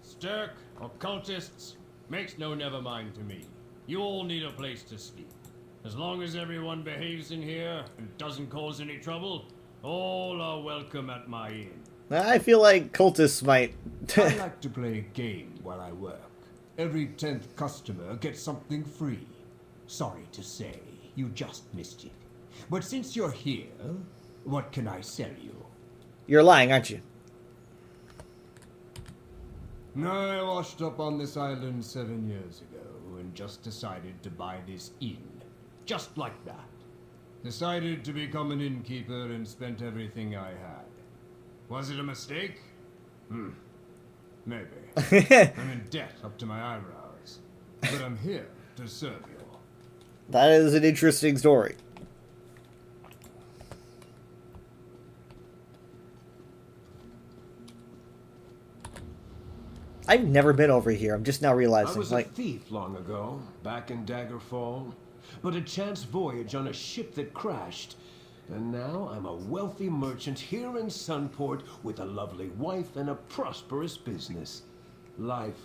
Stirk, occultists, makes no never mind to me. You all need a place to sleep. As long as everyone behaves in here and doesn't cause any trouble, all are welcome at my inn. I feel like cultists might... I like to play a game while I work. Every 10th customer gets something free. Sorry to say, you just missed it. But since you're here, what can I sell you? You're lying, aren't you? I washed up on this island 7 years ago and just decided to buy this inn. Just like that. Decided to become an innkeeper and spent everything I had. Was it a mistake? Maybe. I'm in debt up to my eyebrows. But I'm here to serve you. That is an interesting story. I've never been over here. I'm just now realizing. I was a thief long ago, back in Daggerfall. But a chance voyage on a ship that crashed. And now I'm a wealthy merchant here in Sunport with a lovely wife and a prosperous business. Life.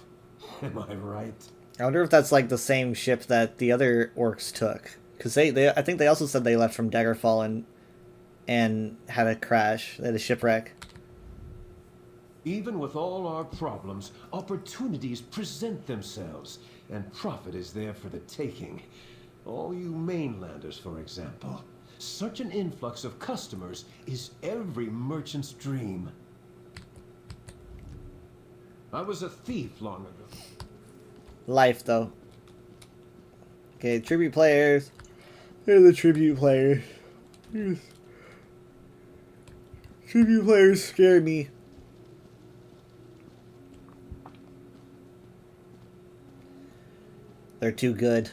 Am I right? I wonder if that's like the same ship that the other orcs took. Because I think they also said they left from Daggerfall and had a crash. They had a shipwreck. Even with all our problems, opportunities present themselves, and profit is there for the taking. All you mainlanders, for example. Such an influx of customers is every merchant's dream. I was a thief long ago. Life, though. Okay, tribute players. Here are the tribute players. Tribute players scare me. They're too good.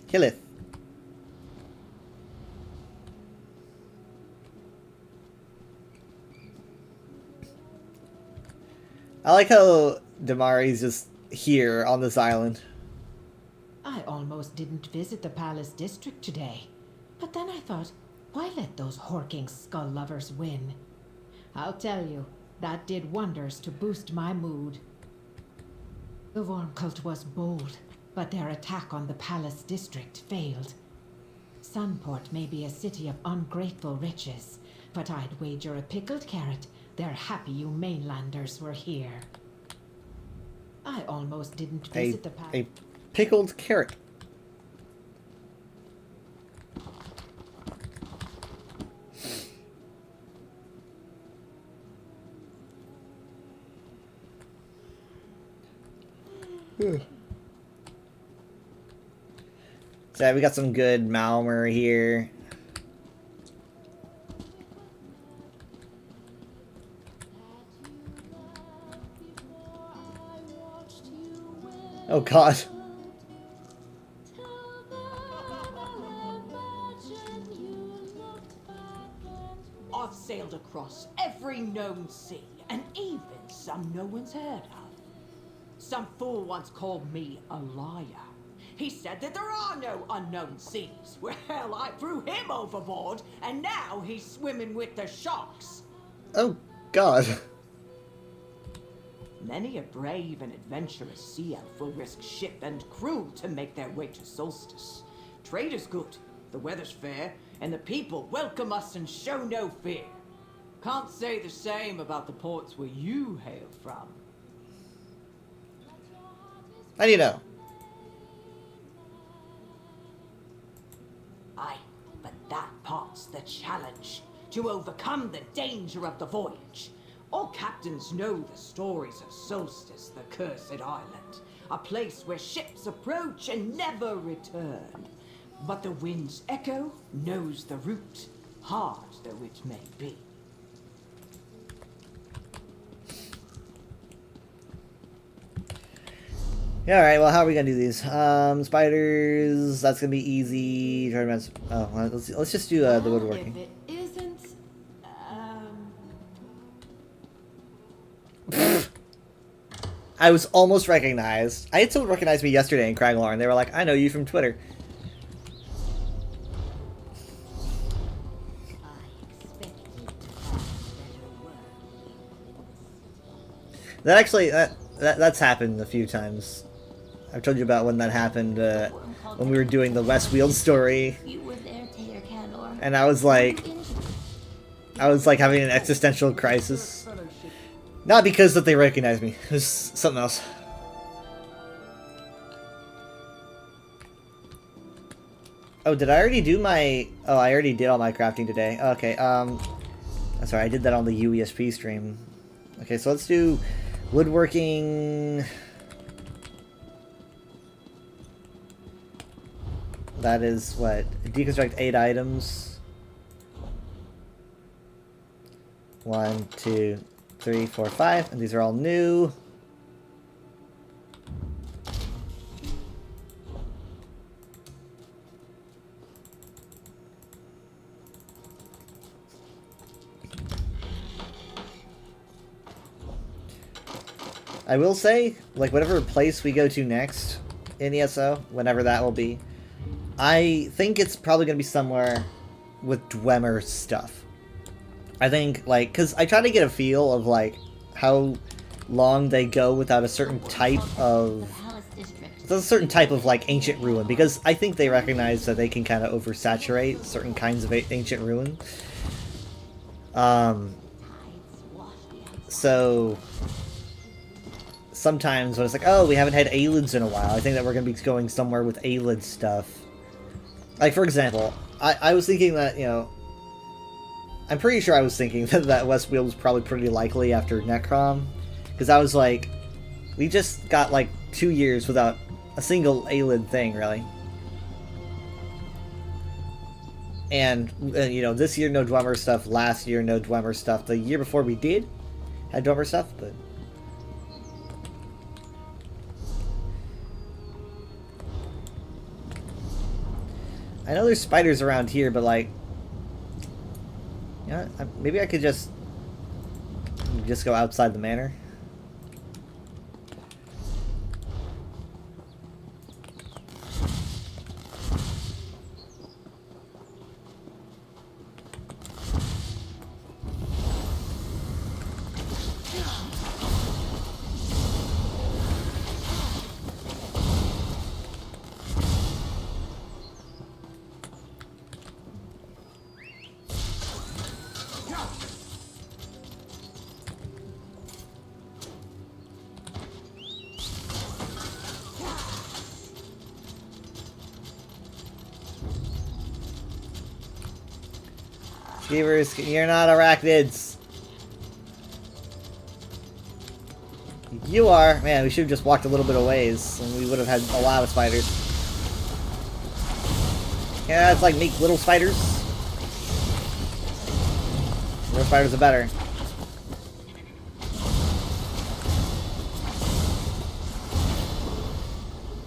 Killeth. I like how Damari's just here on this island. I almost didn't visit the Palace District today. But then I thought, why let those horking skull lovers win? I'll tell you, that did wonders to boost my mood. The Worm Cult was bold, but their attack on the Palace District failed. Sunport may be a city of ungrateful riches, but I'd wager a pickled carrot they're happy you mainlanders were here. I almost didn't visit the palace. A pickled carrot. So we got some good Malmer here. Oh god. I've sailed across every known sea, and even some no one's heard of. Some fool once called me a liar. He said that there are no unknown seas. Well, I threw him overboard, and now he's swimming with the sharks. Oh god. Many a brave and adventurous sea elf will risk ship and crew to make their way to Solstice. Trade is good, the weather's fair, and the people welcome us and show no fear. Can't say the same about the ports where you hail from. How do you know? Aye, but that part's the challenge. To overcome the danger of the voyage. All captains know the stories of Solstice, the Cursed Island. A place where ships approach and never return. But the wind's echo knows the route, hard though it may be. Yeah, alright, well, how are we gonna do these? Spiders, that's gonna be easy. Tournaments. Oh, well, let's just do the woodworking. If it isn't, I was almost recognized. I had someone recognize me yesterday in Craglorn. They were like, I know you from Twitter. That actually, that's happened a few times. I've told you about when that happened, when we were doing the Westfield story. You were there, Taylor Candor. And I was like having an existential crisis. Not because that they recognized me. It was something else. Oh, did I already do my... Oh, I already did all my crafting today. Okay, sorry, I did that on the UESP stream. Okay, so let's do woodworking. That is what? Deconstruct 8 items. 1, 2, 3, 4, 5, and these are all new. I will say, like, whatever place we go to next in ESO, whenever that will be, I think it's probably going to be somewhere with Dwemer stuff. I think, like, because I try to get a feel of, like, how long they go without a certain type of... There's a certain type of, like, ancient ruin, because I think they recognize that they can kind of oversaturate certain kinds of ancient ruin. So... Sometimes when it's like, oh, we haven't had Aylids in a while, I think that we're going to be going somewhere with Aylid stuff. Like, for example, I was thinking that, you know... I'm pretty sure I was thinking that Westweald was probably pretty likely after Necrom. Because I was like, we just got like 2 years without a single Aylid thing, really. And, you know, this year no Dwemer stuff, last year no Dwemer stuff. The year before we did had Dwemer stuff, but... I know there's spiders around here, but like... Yeah, maybe I could just go outside the manor. Beavers, you're not arachnids. You are. Man, we should have just walked a little bit of ways, and we would have had a lot of spiders. Yeah, it's like make little spiders. More spiders the better.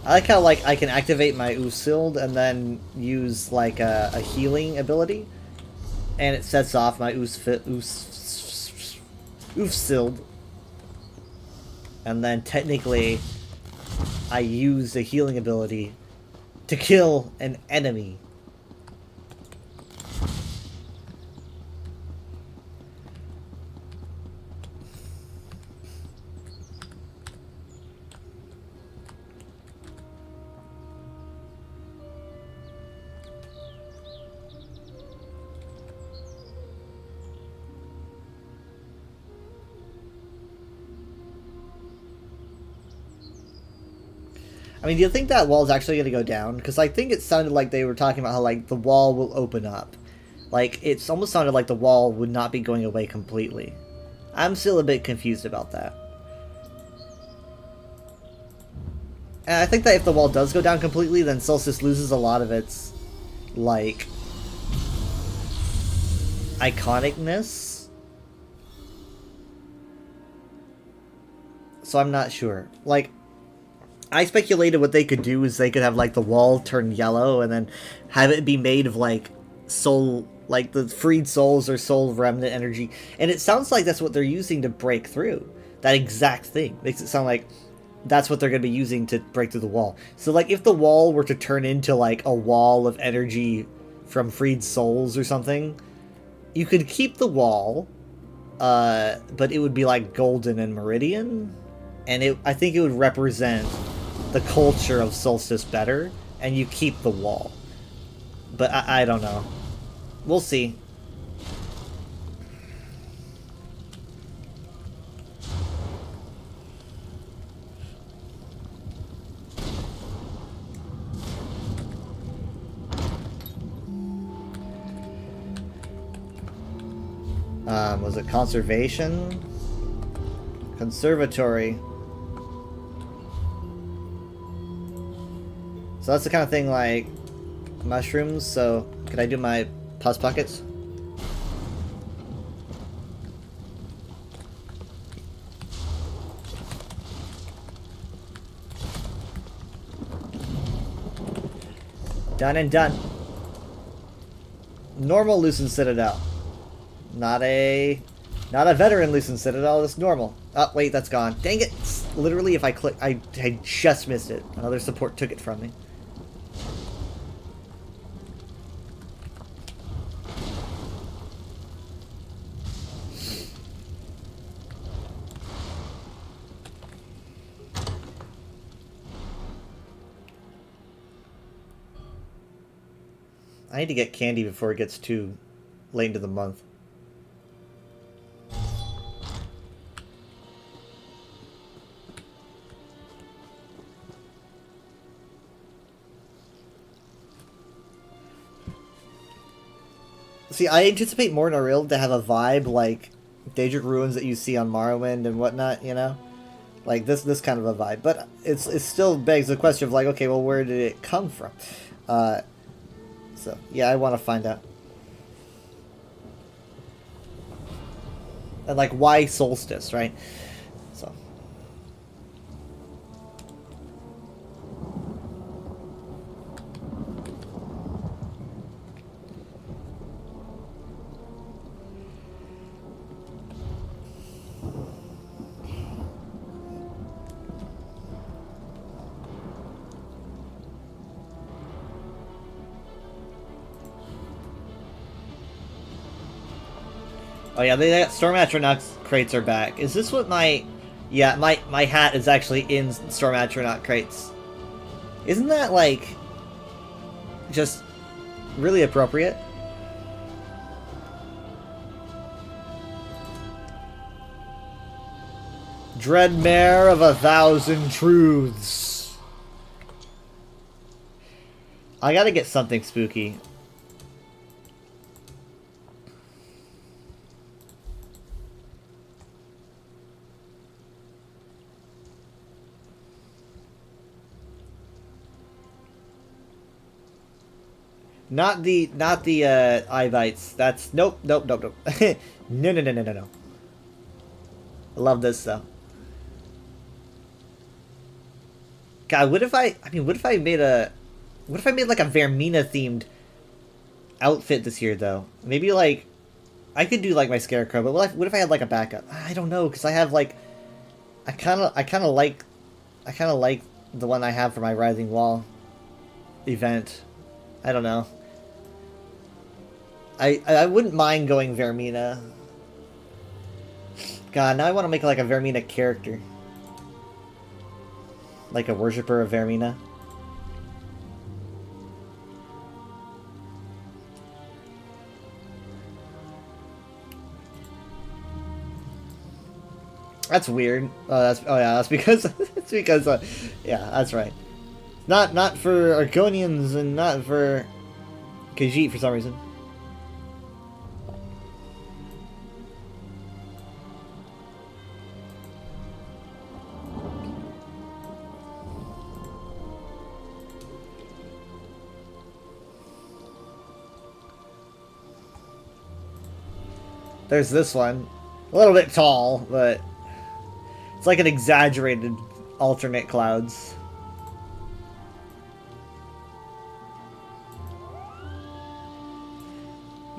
I like how like I can activate my Usild and then use like a healing ability. And it sets off my Usild. And then technically, I use the healing ability to kill an enemy. I mean, do you think that wall's actually going to go down? Because I think it sounded like they were talking about how, like, the wall will open up. Like, it's almost sounded like the wall would not be going away completely. I'm still a bit confused about that. And I think that if the wall does go down completely, then Solstice loses a lot of its, like, iconicness. So I'm not sure. Like, I speculated what they could do is they could have, like, the wall turn yellow and then have it be made of, like, soul, like, the freed souls or soul remnant energy. And it sounds like that's what they're using to break through. That exact thing. Makes it sound like that's what they're going to be using to break through the wall. So, like, if the wall were to turn into, like, a wall of energy from freed souls or something, you could keep the wall, but it would be, like, golden and meridian. And I think it would represent the culture of Solstice better, and you keep the wall. But I don't know. We'll see. Was it conservation? Conservatory. So that's the kind of thing like mushrooms, so can I do my pus buckets? Done and done. Normal Lucent Citadel. Not a veteran Lucent Citadel, it's normal. Oh, wait, that's gone. Dang it! Literally, if I click, I just missed it. Another support took it from me. I need to get candy before it gets too late into the month. See, I anticipate Mor Naril to have a vibe like Daedric Ruins that you see on Morrowind and whatnot, you know? Like this kind of a vibe. But it still begs the question of like, okay, well, where did it come from? So, yeah, I want to find out. And like, why Solstice, right? So. Oh yeah, the Storm Atronach crates are back. Is this what my... Yeah, my hat is actually in Storm Atronach crates. Isn't that, like, just really appropriate? Dreadmare of 1,000 Truths. I gotta get something spooky. Not the Ivites. That's nope. No. No. I love this though. God, what if I made like a Vermina themed outfit this year though? Maybe like I could do like my Scarecrow, but what if I had like a backup? I don't know, because I have like I kind of like the one I have for my Rising Wall event. I don't know. I wouldn't mind going Vermina. God, now I want to make like a Vermina character. Like a worshipper of Vermina. That's weird. That's because yeah, that's right. Not for Argonians and not for Khajiit for some reason. There's this one. A little bit tall, but it's like an exaggerated alternate clouds.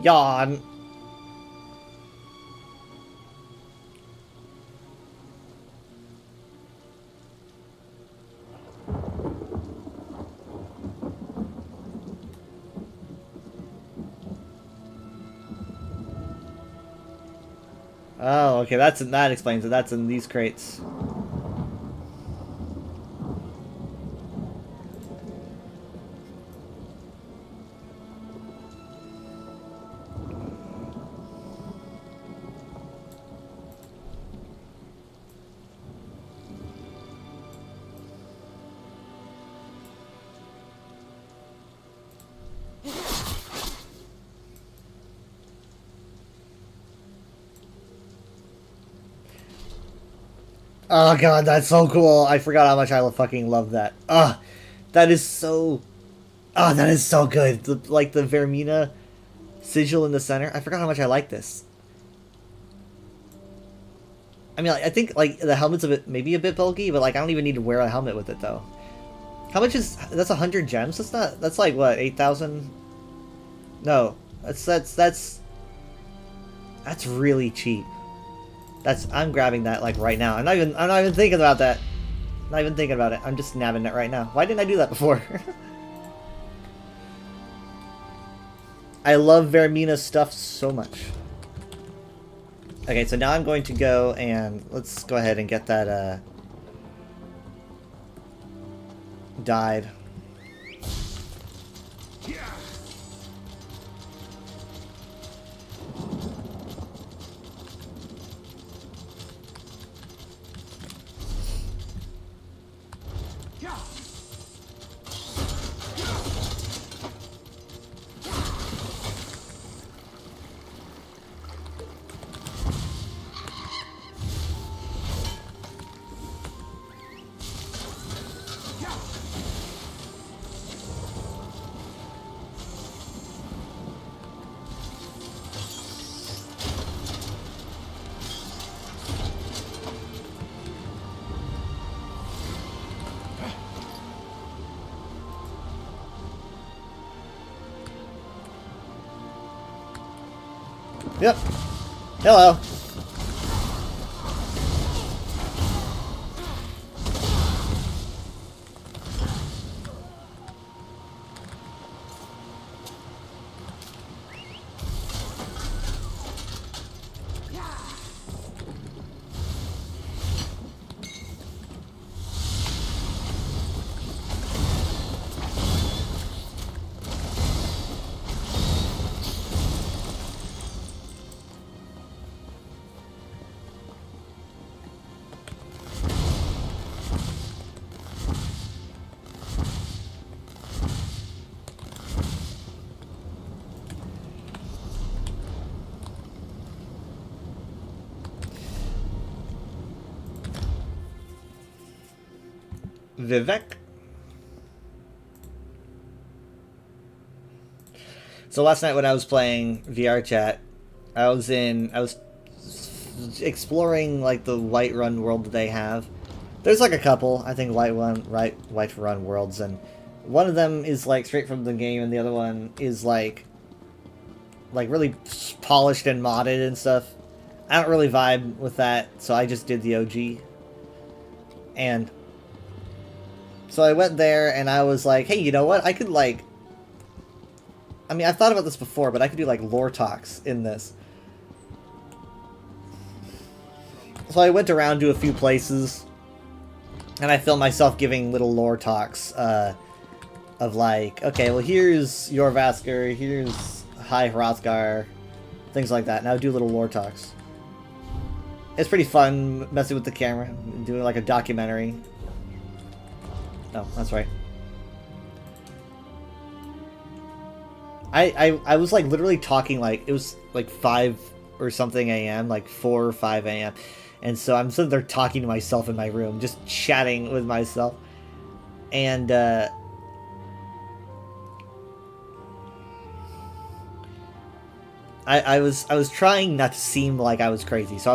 Yawn. Oh, okay, that explains it. That's in these crates. Oh god, that's so cool. I forgot how much I fucking love that. That is so... that is so good. Like the Vermina sigil in the center. I forgot how much I like this. I mean, I think like the helmet's maybe a bit bulky, but like I don't even need to wear a helmet with it though. How much is... That's 100 gems? That's like what, 8,000? No. That's really cheap. I'm grabbing that like right now. I'm not even thinking about that. Not even thinking about it. I'm just nabbing it right now. Why didn't I do that before? I love Vermina stuff so much. Okay, so now I'm going to go and let's go ahead and get that dyed. Yep. Hello. Vivek. So last night when I was playing VR chat, I was exploring like the Whiterun world that they have. There's like a couple, I think Whiterun worlds, and one of them is like straight from the game, and the other one is like really polished and modded and stuff. I don't really vibe with that, so I just did the OG. And so I went there and I was like, hey, you know what? I could like... I mean, I've thought about this before, but I could do like lore talks in this. So I went around to a few places and I filmed myself giving little lore talks of like, okay, well here's Jorrvaskr, here's High Hrothgar, things like that. And I would do little lore talks. It's pretty fun messing with the camera, doing like a documentary. Oh, that's right. I was like literally talking like, it was like 5 or something a.m., like 4 or 5 a.m. And so I'm sitting there talking to myself in my room, just chatting with myself. And I was trying not to seem like I was crazy. So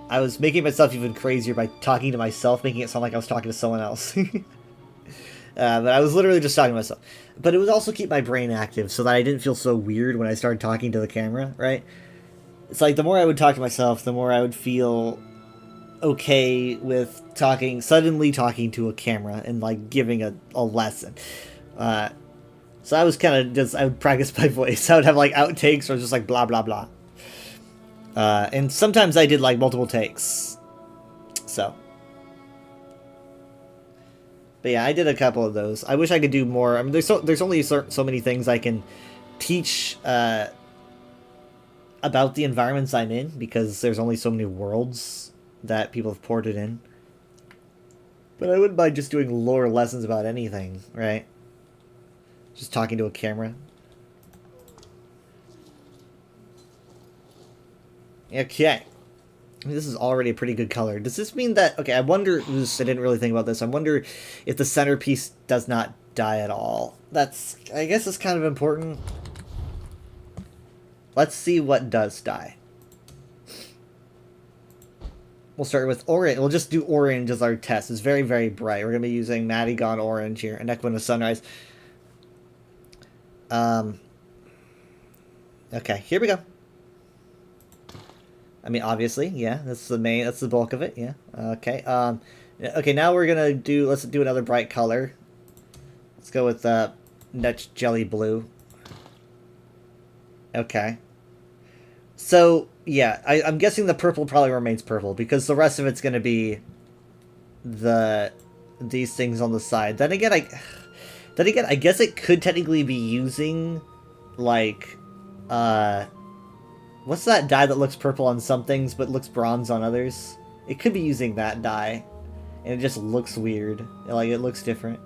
I was making myself even crazier by talking to myself, making it sound like I was talking to someone else. But I was literally just talking to myself. But it would also keep my brain active so that I didn't feel so weird when I started talking to the camera, right? It's like the more I would talk to myself, the more I would feel okay with suddenly talking to a camera and like giving a lesson. So I was kind of just, I would practice my voice. I would have like outtakes or just like blah blah blah. And sometimes I did like multiple takes. So. But yeah, I did a couple of those. I wish I could do more. I mean, there's only so many things I can teach about the environments I'm in, because there's only so many worlds that people have ported in. But I wouldn't mind just doing lore lessons about anything, right? Just talking to a camera. Okay. I mean, this is already a pretty good color. Does this mean that... Okay, I wonder... I didn't really think about this. I wonder if the centerpiece does not die at all. That's... I guess it's kind of important. Let's see what does die. We'll start with orange. We'll just do orange as our test. It's very, very bright. We're going to be using Madigan Orange here. And Equina Sunrise. Okay, here we go. I mean, obviously, yeah, that's the bulk of it, yeah. Okay, okay, now we're gonna let's do another bright color. Let's go with, Nut Jelly Blue. Okay. So, yeah, I'm guessing the purple probably remains purple, because the rest of it's gonna be these things on the side. Then again, I guess it could technically be using, like, what's that dye that looks purple on some things but looks bronze on others? It could be using that dye. and it just looks weird. Like, it looks different.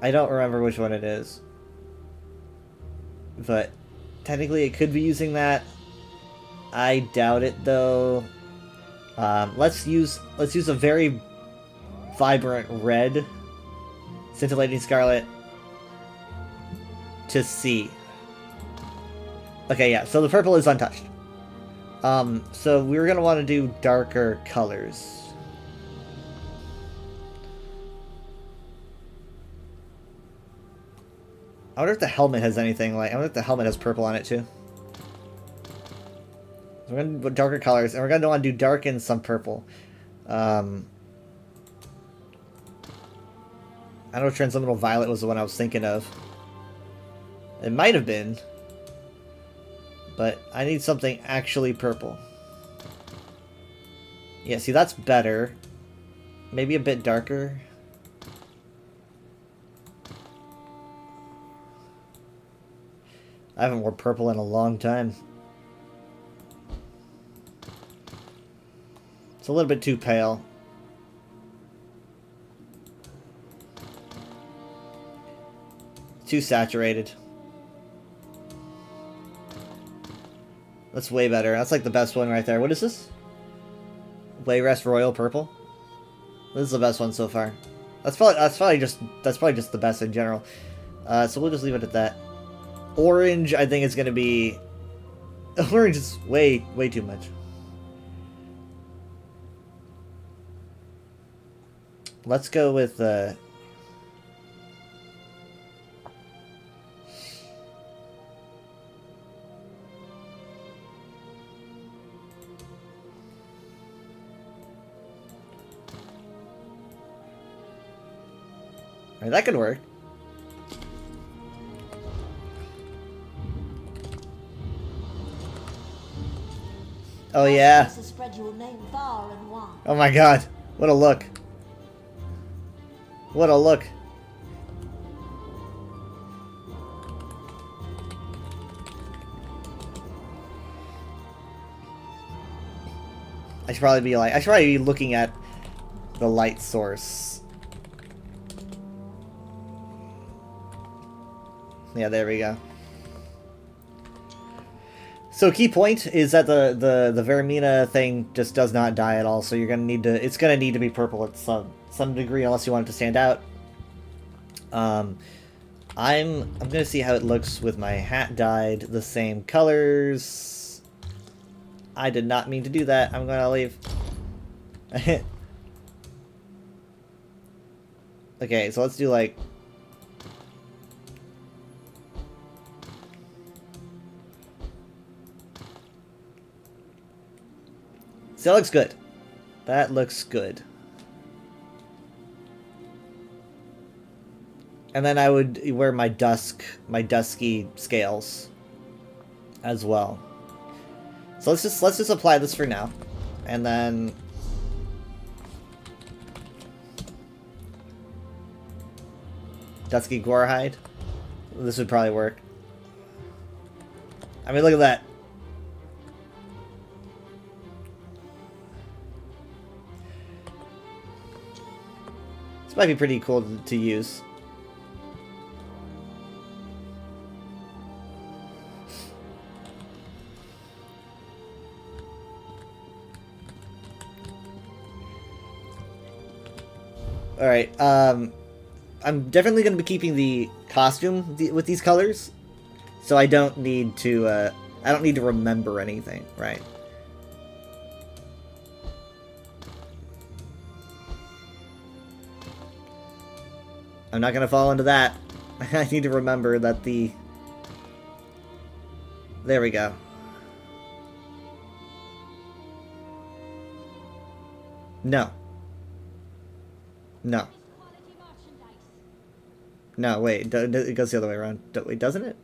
I don't remember which one it is. But technically it could be using that. I doubt it though. Let's use a very vibrant red, scintillating scarlet, to see. Okay, yeah, so the purple is untouched. So we're gonna want to do darker colors. I wonder if the helmet has anything like... I wonder if the helmet has purple on it too. So we're gonna do darker colors, and we're gonna want to do dark and some purple. I know Transliminal Violet was the one I was thinking of. It might have been. But I need something actually purple. Yeah, see, that's better. Maybe a bit darker. I haven't worn purple in a long time. It's a little bit too pale. Too saturated. That's way better. That's like the best one right there. What is this? Wayrest Royal Purple? This is the best one so far. That's probably just the best in general. So we'll just leave it at that. Orange, I think, is going to be... Orange is way too much. Let's go with... Alright, that could work. Oh yeah. Oh my god. What a look. What a look. I should probably be looking at the light source. Yeah, there we go. So key point is that the Vaermina thing just does not die at all, so you're gonna need to... It's gonna need to be purple at some degree unless you want it to stand out. I'm gonna see how it looks with my hat dyed the same colors. I did not mean to do that. I'm gonna leave. Okay, so let's do like... So that looks good. That looks good. And then I would wear my dusky scales as well. So let's just apply this for now. And then Dusky Gorehide. This would probably work. I mean, look at that. This might be pretty cool to use. Alright, I'm definitely going to be keeping the costume with these colors, so I don't need to remember anything, right? I'm not going to fall into that. I need to remember that the... There we go. No. No. No, wait, it goes the other way around. Wait, doesn't it?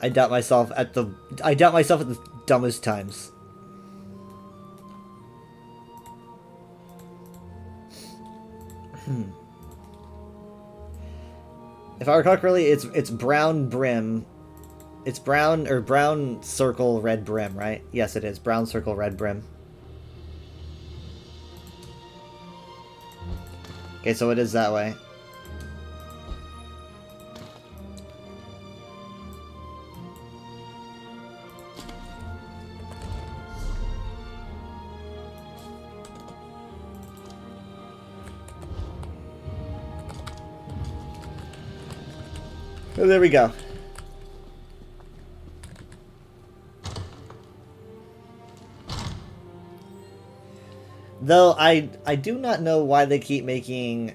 I doubt myself at the dumbest times. If I recall correctly, it's brown brim It's brown, or brown circle, red brim, right? Yes, it is. Brown circle, red brim. Okay, so it is that way. Oh, there we go. Though I do not know why they keep making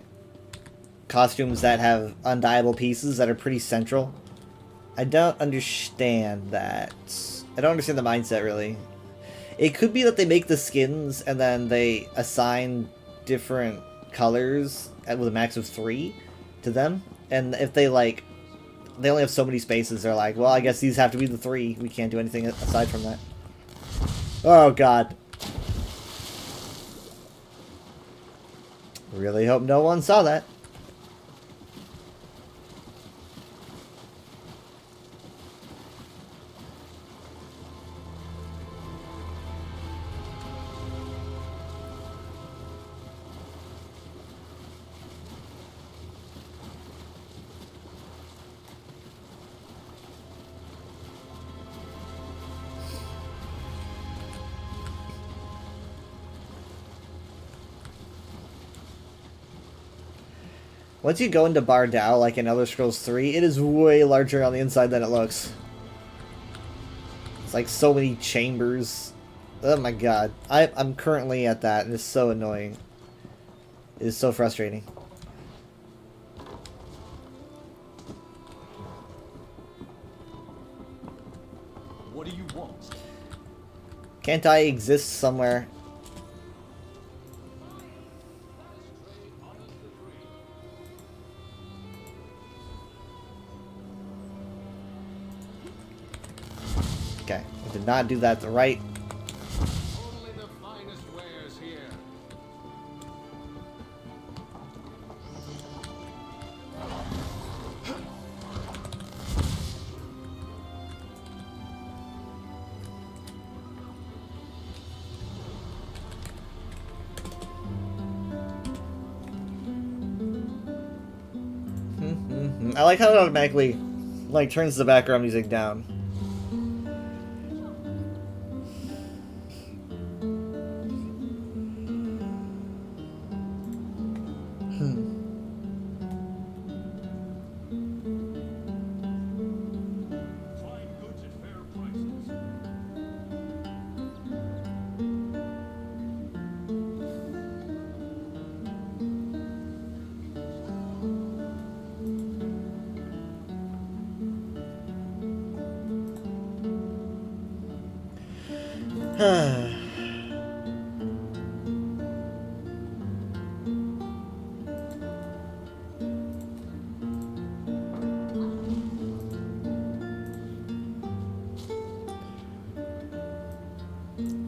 costumes that have undyeable pieces that are pretty central. I don't understand that. I don't understand the mindset, really. It could be that they make the skins and then they assign different colors with a max of 3 to them. And if they, like, they only have so many spaces, they're like, well, I guess these have to be the 3. We can't do anything aside from that. Oh, God. Really hope no one saw that. Once you go into Bardau, like in Elder Scrolls 3, it is way larger on the inside than it looks. It's like so many chambers. Oh my god. I'm currently at that, and it's so annoying. It is so frustrating. What do you want? Can't I exist somewhere? Okay, I did not do that the right. Only the finest wares here. I like how it automatically, like, turns the background music down.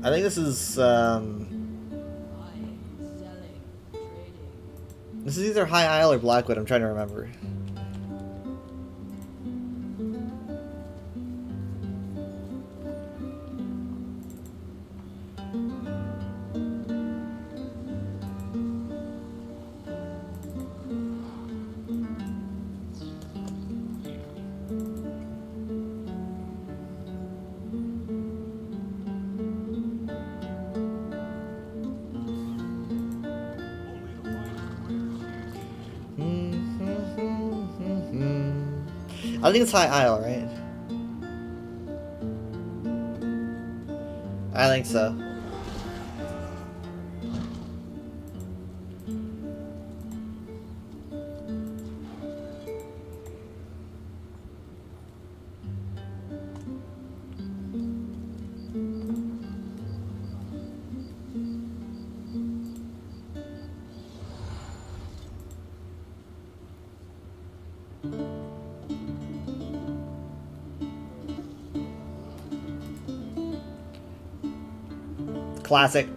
I think this is, this is either High Isle or Blackwood, I'm trying to remember. I think it's High Isle, right? I think so. Classic.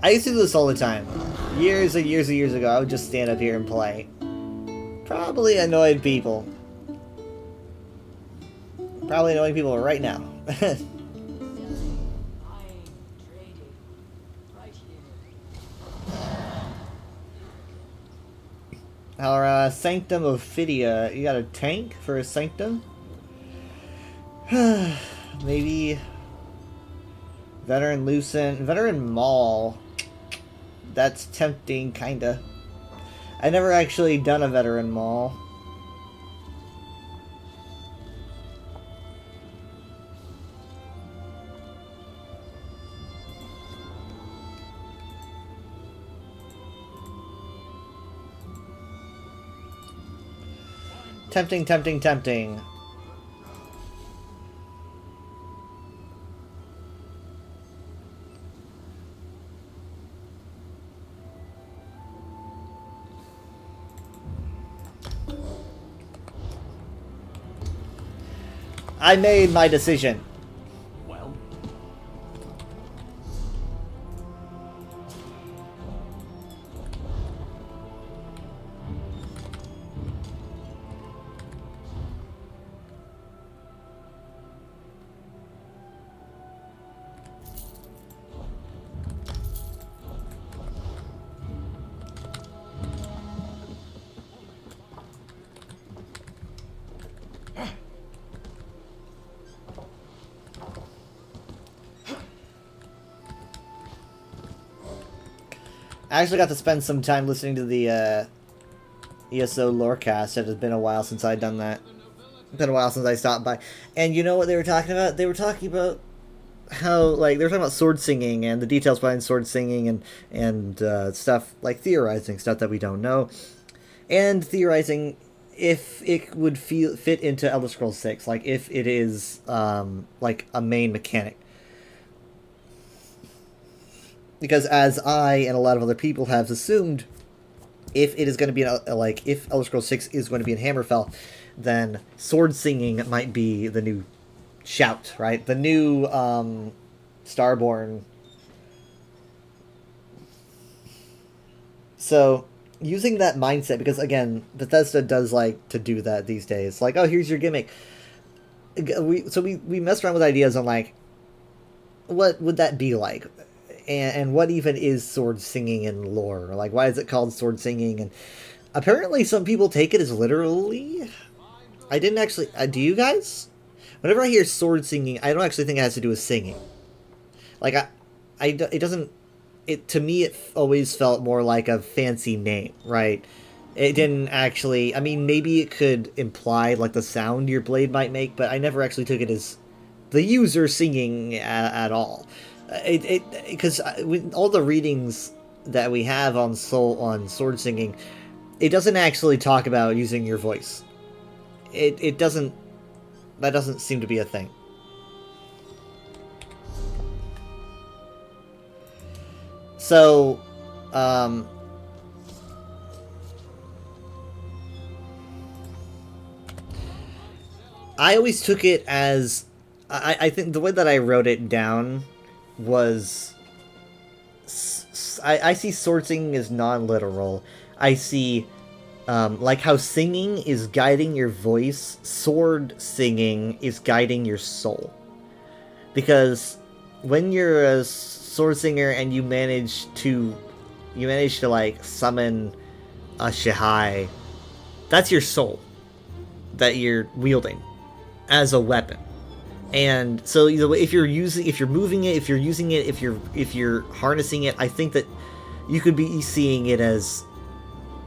I used to do this all the time. Years and years and years ago, I would just stand up here and play. Probably annoyed people. Probably annoying people right now. Our Sanctum of Phidia. You got a tank for a Sanctum? Maybe Veteran Lucent. Veteran Maul. That's tempting, kinda. I never actually done a Veteran Maul. Tempting, tempting, tempting. I made my decision. Well, I actually got to spend some time listening to the ESO Lorecast. It has been a while since I'd done that. It's been a while since I stopped by. And you know what they were talking about? They were talking about how, like, they were talking about sword singing and the details behind sword singing and stuff, like theorizing stuff that we don't know. And theorizing if it would fit into Elder Scrolls 6, like if it is like a main mechanic. Because as I and a lot of other people have assumed, if it is going to be if Elder Scrolls 6 is going to be in Hammerfell, then sword singing might be the new shout, right? The new Starborn. So using that mindset, because again, Bethesda does like to do that these days. Like, oh, here's your gimmick. We messed around with ideas on like, what would that be like? And what even is sword singing in lore? Like, why is it called sword singing? And apparently some people take it as literally. I didn't actually... do you guys? Whenever I hear sword singing, I don't actually think it has to do with singing. Like, it doesn't... To me, it always felt more like a fancy name, right? It didn't actually... I mean, maybe it could imply, like, the sound your blade might make, but I never actually took it as the user singing at all. Because with all the readings that we have on sword singing, it doesn't actually talk about using your voice. It doesn't. That doesn't seem to be a thing. So, I always took it as I think the way that I wrote it down was I see sword singing as non-literal. I see like how singing is guiding your voice, sword singing is guiding your soul. Because when you're a sword singer and you manage to like summon a Shihai, that's your soul that you're wielding as a weapon. And so if you're moving it, if you're using it, if you're harnessing it, I think that you could be seeing it as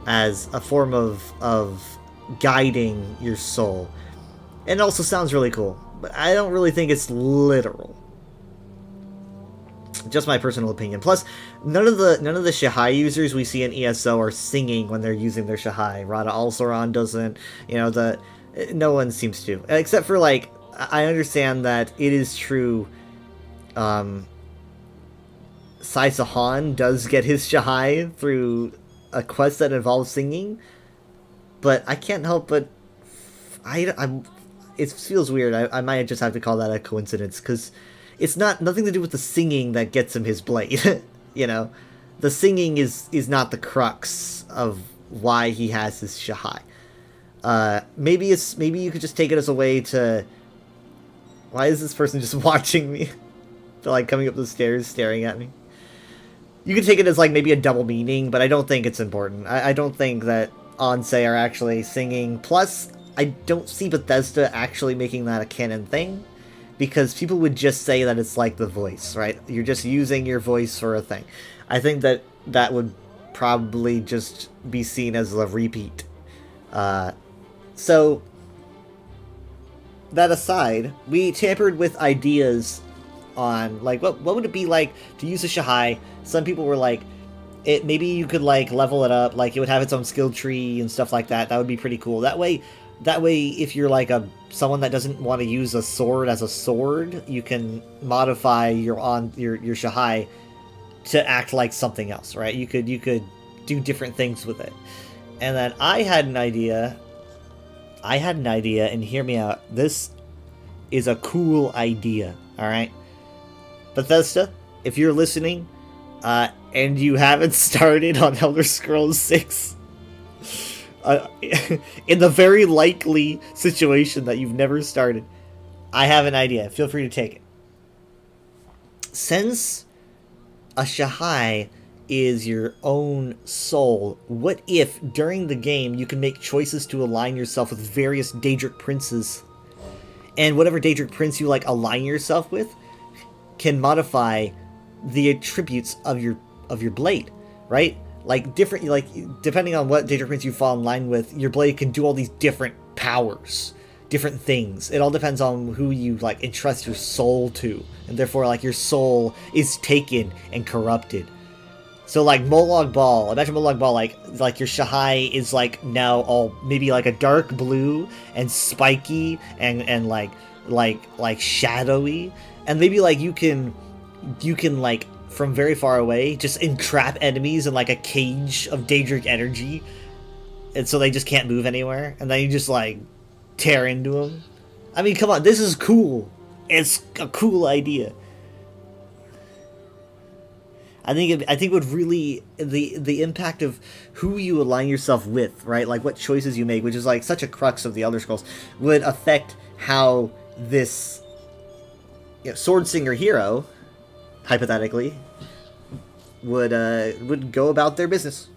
a form of guiding your soul. And it also sounds really cool, but I don't really think it's literal. Just my personal opinion. Plus, none of the Shihai users we see in ESO are singing when they're using their Shihai. Rada Alzoran doesn't. No one seems to, except for like. I understand that it is true. Sai Sahan does get his Shihai through a quest that involves singing, but I can't help but it feels weird. I might just have to call that a coincidence because it's nothing to do with the singing that gets him his blade. you know, the singing is not the crux of why he has his Shahai. Maybe you could just take it as a way to. Why is this person just watching me? They're like coming up the stairs, staring at me. You could take it as like maybe a double meaning, but I don't think it's important. I don't think that Ansei are actually singing. Plus, I don't see Bethesda actually making that a canon thing, because people would just say that it's like the voice, right? You're just using your voice for a thing. I think that would probably just be seen as a repeat. So, that aside, we tampered with ideas on, like, what would it be like to use a Shahai? Some people were like, maybe you could, like, level it up, like, it would have its own skill tree and stuff like that. That would be pretty cool. That way, if you're, like, someone that doesn't want to use a sword as a sword, you can modify your Shahai to act like something else, right? You could do different things with it. And then I had an idea, and hear me out. This is a cool idea, alright? Bethesda, if you're listening, and you haven't started on Elder Scrolls 6, in the very likely situation that you've never started, I have an idea. Feel free to take it. Since a Shahai is your own soul, what if during the game you can make choices to align yourself with various Daedric princes, and whatever Daedric prince you like align yourself with can modify the attributes of your blade, right? Like depending on what Daedric prince you fall in line with, your blade can do all these different powers, different things. It all depends on who you like entrust your soul to, and therefore like your soul is taken and corrupted. So like Molag Bal, imagine Molag Bal, like your Shahai is like now all maybe like a dark blue and spiky and like shadowy, and maybe like you can like from very far away just entrap enemies in like a cage of Daedric energy, and so they just can't move anywhere, and then you just like tear into them. I mean, come on, this is cool. It's a cool idea. I think it would really, the impact of who you align yourself with, right? Like what choices you make, which is like such a crux of the Elder Scrolls, would affect how this sword singer hero, hypothetically, would go about their business.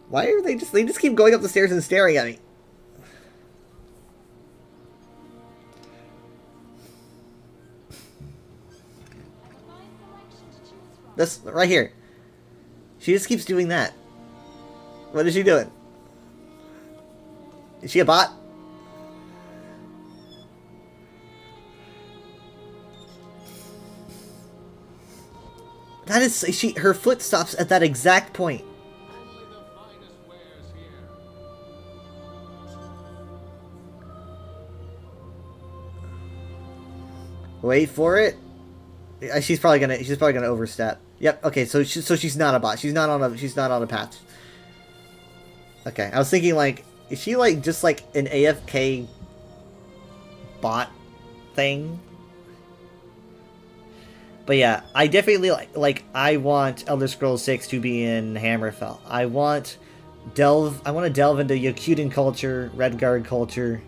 Why are they just keep going up the stairs and staring at me? This right here. She just keeps doing that. What is she doing? Is she a bot? That is her foot stops at that exact point. Wait for it. She's probably gonna overstep. Yep. Okay. So she's not a bot. She's not on a path. Okay. I was thinking like, is she like just like an AFK bot thing? But yeah, I definitely like I want Elder Scrolls 6 to be in Hammerfell. I want to delve into Yokudan culture, Redguard culture.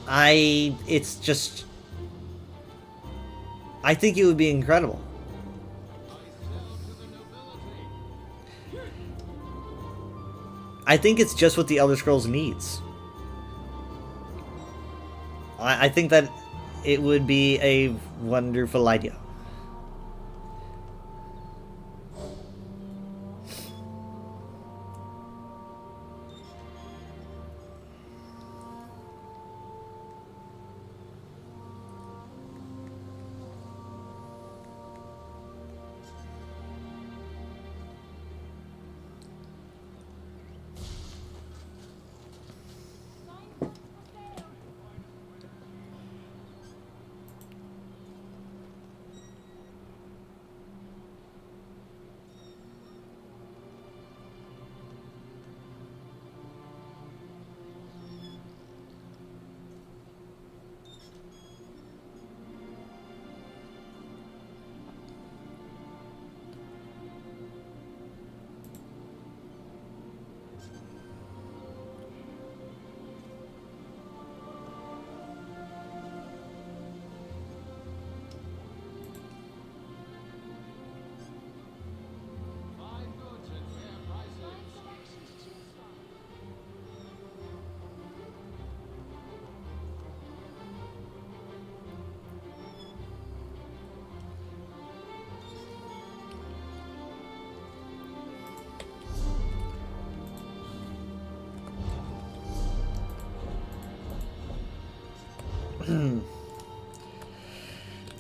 It's just, I think it would be incredible. I think it's just what the Elder Scrolls needs. I think that it would be a wonderful idea.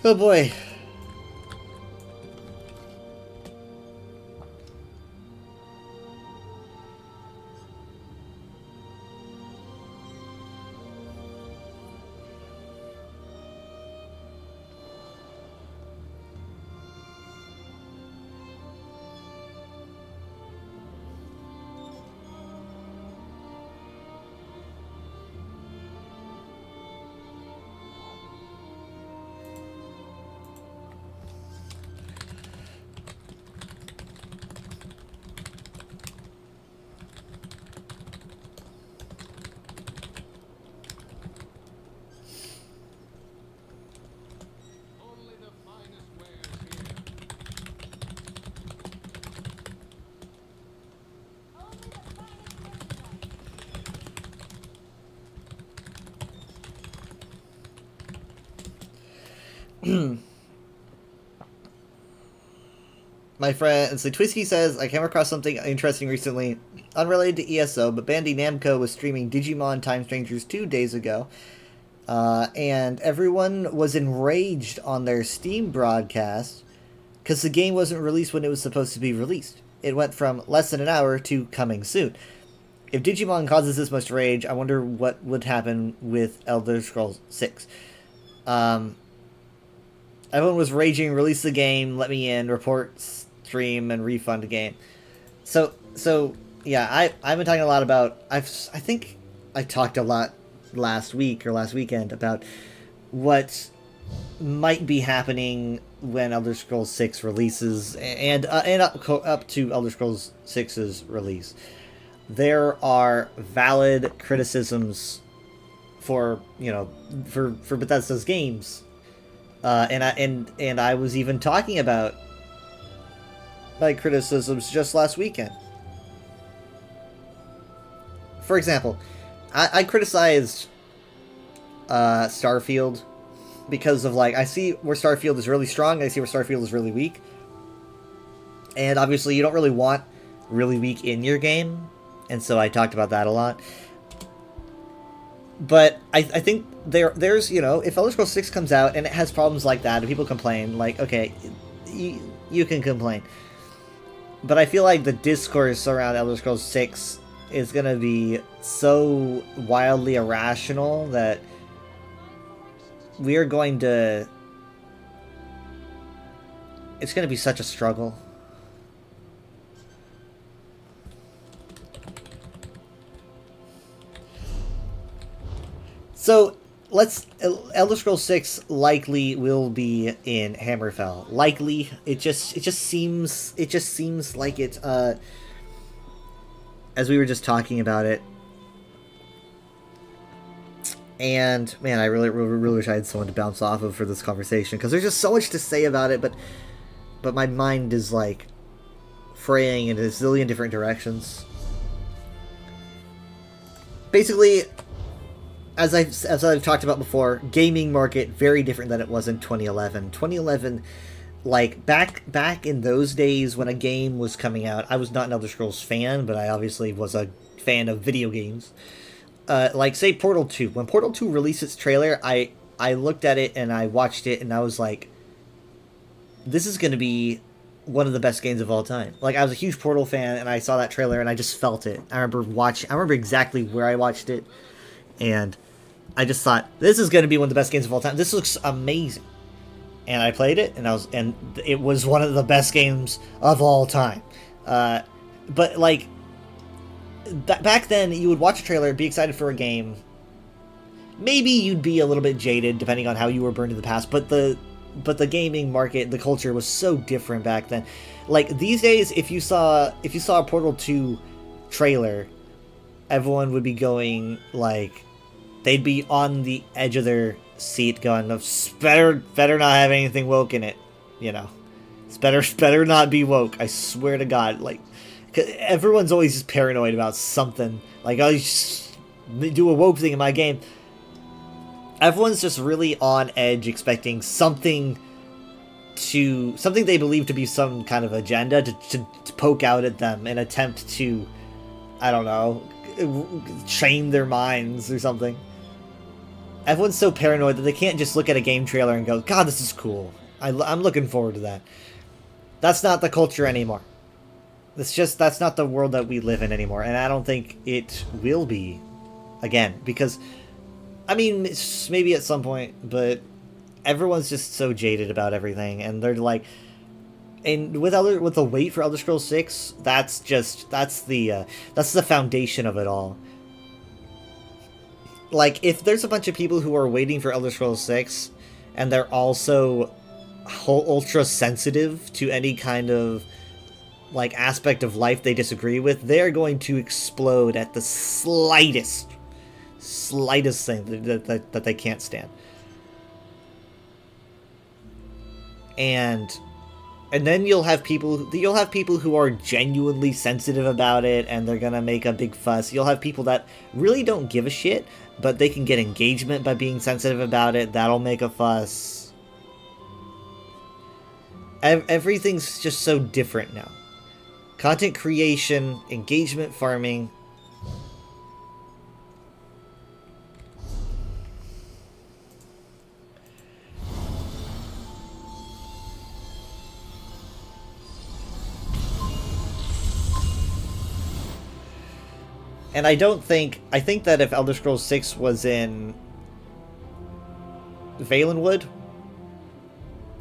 Oh boy. My friend, so Twisky says, I came across something interesting recently, unrelated to ESO, but Bandai Namco was streaming Digimon Time Strangers 2 days ago, and everyone was enraged on their Steam broadcast because the game wasn't released when it was supposed to be released. It went from less than an hour to coming soon. If Digimon causes this much rage, I wonder what would happen with Elder Scrolls 6. Everyone was raging, release the game, let me in, report, stream, and refund the game. So yeah, I've been talking a lot about, I think I talked a lot last week or last weekend about what might be happening when Elder Scrolls 6 releases, and up to Elder Scrolls 6's release. There are valid criticisms for Bethesda's games. And I was even talking about my criticisms just last weekend. For example, I criticized Starfield because of, like, I see where Starfield is really strong, I see where Starfield is really weak. And obviously you don't really want really weak in your game, and so I talked about that a lot. But I think there's, if Elder Scrolls 6 comes out and it has problems like that and people complain, like, okay, you can complain. But I feel like the discourse around Elder Scrolls 6 is going to be so wildly irrational that we are going to... It's going to be such a struggle. So, Elder Scrolls 6 likely will be in Hammerfell. Likely. It just seems like it, as we were just talking about it. And, man, I really wish I had someone to bounce off of for this conversation, because there's just so much to say about it, but my mind is, like, fraying in a zillion different directions. Basically, as I've talked about before, gaming market very different than it was in 2011. 2011, like, back in those days when a game was coming out, I was not an Elder Scrolls fan, but I obviously was a fan of video games. Like, say, Portal 2. When Portal 2 released its trailer, I looked at it and I watched it and I was like, this is going to be one of the best games of all time. Like, I was a huge Portal fan and I saw that trailer and I just felt it. I remember exactly where I watched it, and I just thought, this is going to be one of the best games of all time. This looks amazing. And I played it, and it was one of the best games of all time. But, like, back then, you would watch a trailer, be excited for a game. Maybe you'd be a little bit jaded, depending on how you were burned in the past, but the gaming market, the culture was so different back then. Like, these days, if you saw a Portal 2 trailer, everyone would be going, like, they'd be on the edge of their seat going, better not have anything woke in it, It's better not be woke, I swear to God. Like, everyone's always just paranoid about something. Like, I'll just do a woke thing in my game. Everyone's just really on edge, expecting something they believe to be some kind of agenda to poke out at them and attempt to, I don't know, chain their minds or something. everyone's so paranoid that they can't just look at a game trailer and go, God, this is cool. I'm looking forward to that. That's not the culture anymore. That's not the world that we live in anymore, and I don't think it will be again, because, I mean, it's maybe at some point, but everyone's just so jaded about everything, and they're like, and with the wait for Elder Scrolls 6, that's the foundation of it all. Like, if there's a bunch of people who are waiting for Elder Scrolls 6, and they're also ultra sensitive to any kind of like aspect of life they disagree with, they're going to explode at the slightest thing that they can't stand. And then you'll have people who are genuinely sensitive about it, and they're gonna make a big fuss. You'll have people that really don't give a shit, but they can get engagement by being sensitive about it. That'll make a fuss. Everything's just so different now. Content creation, engagement farming. And I think that if Elder Scrolls 6 was in Valenwood,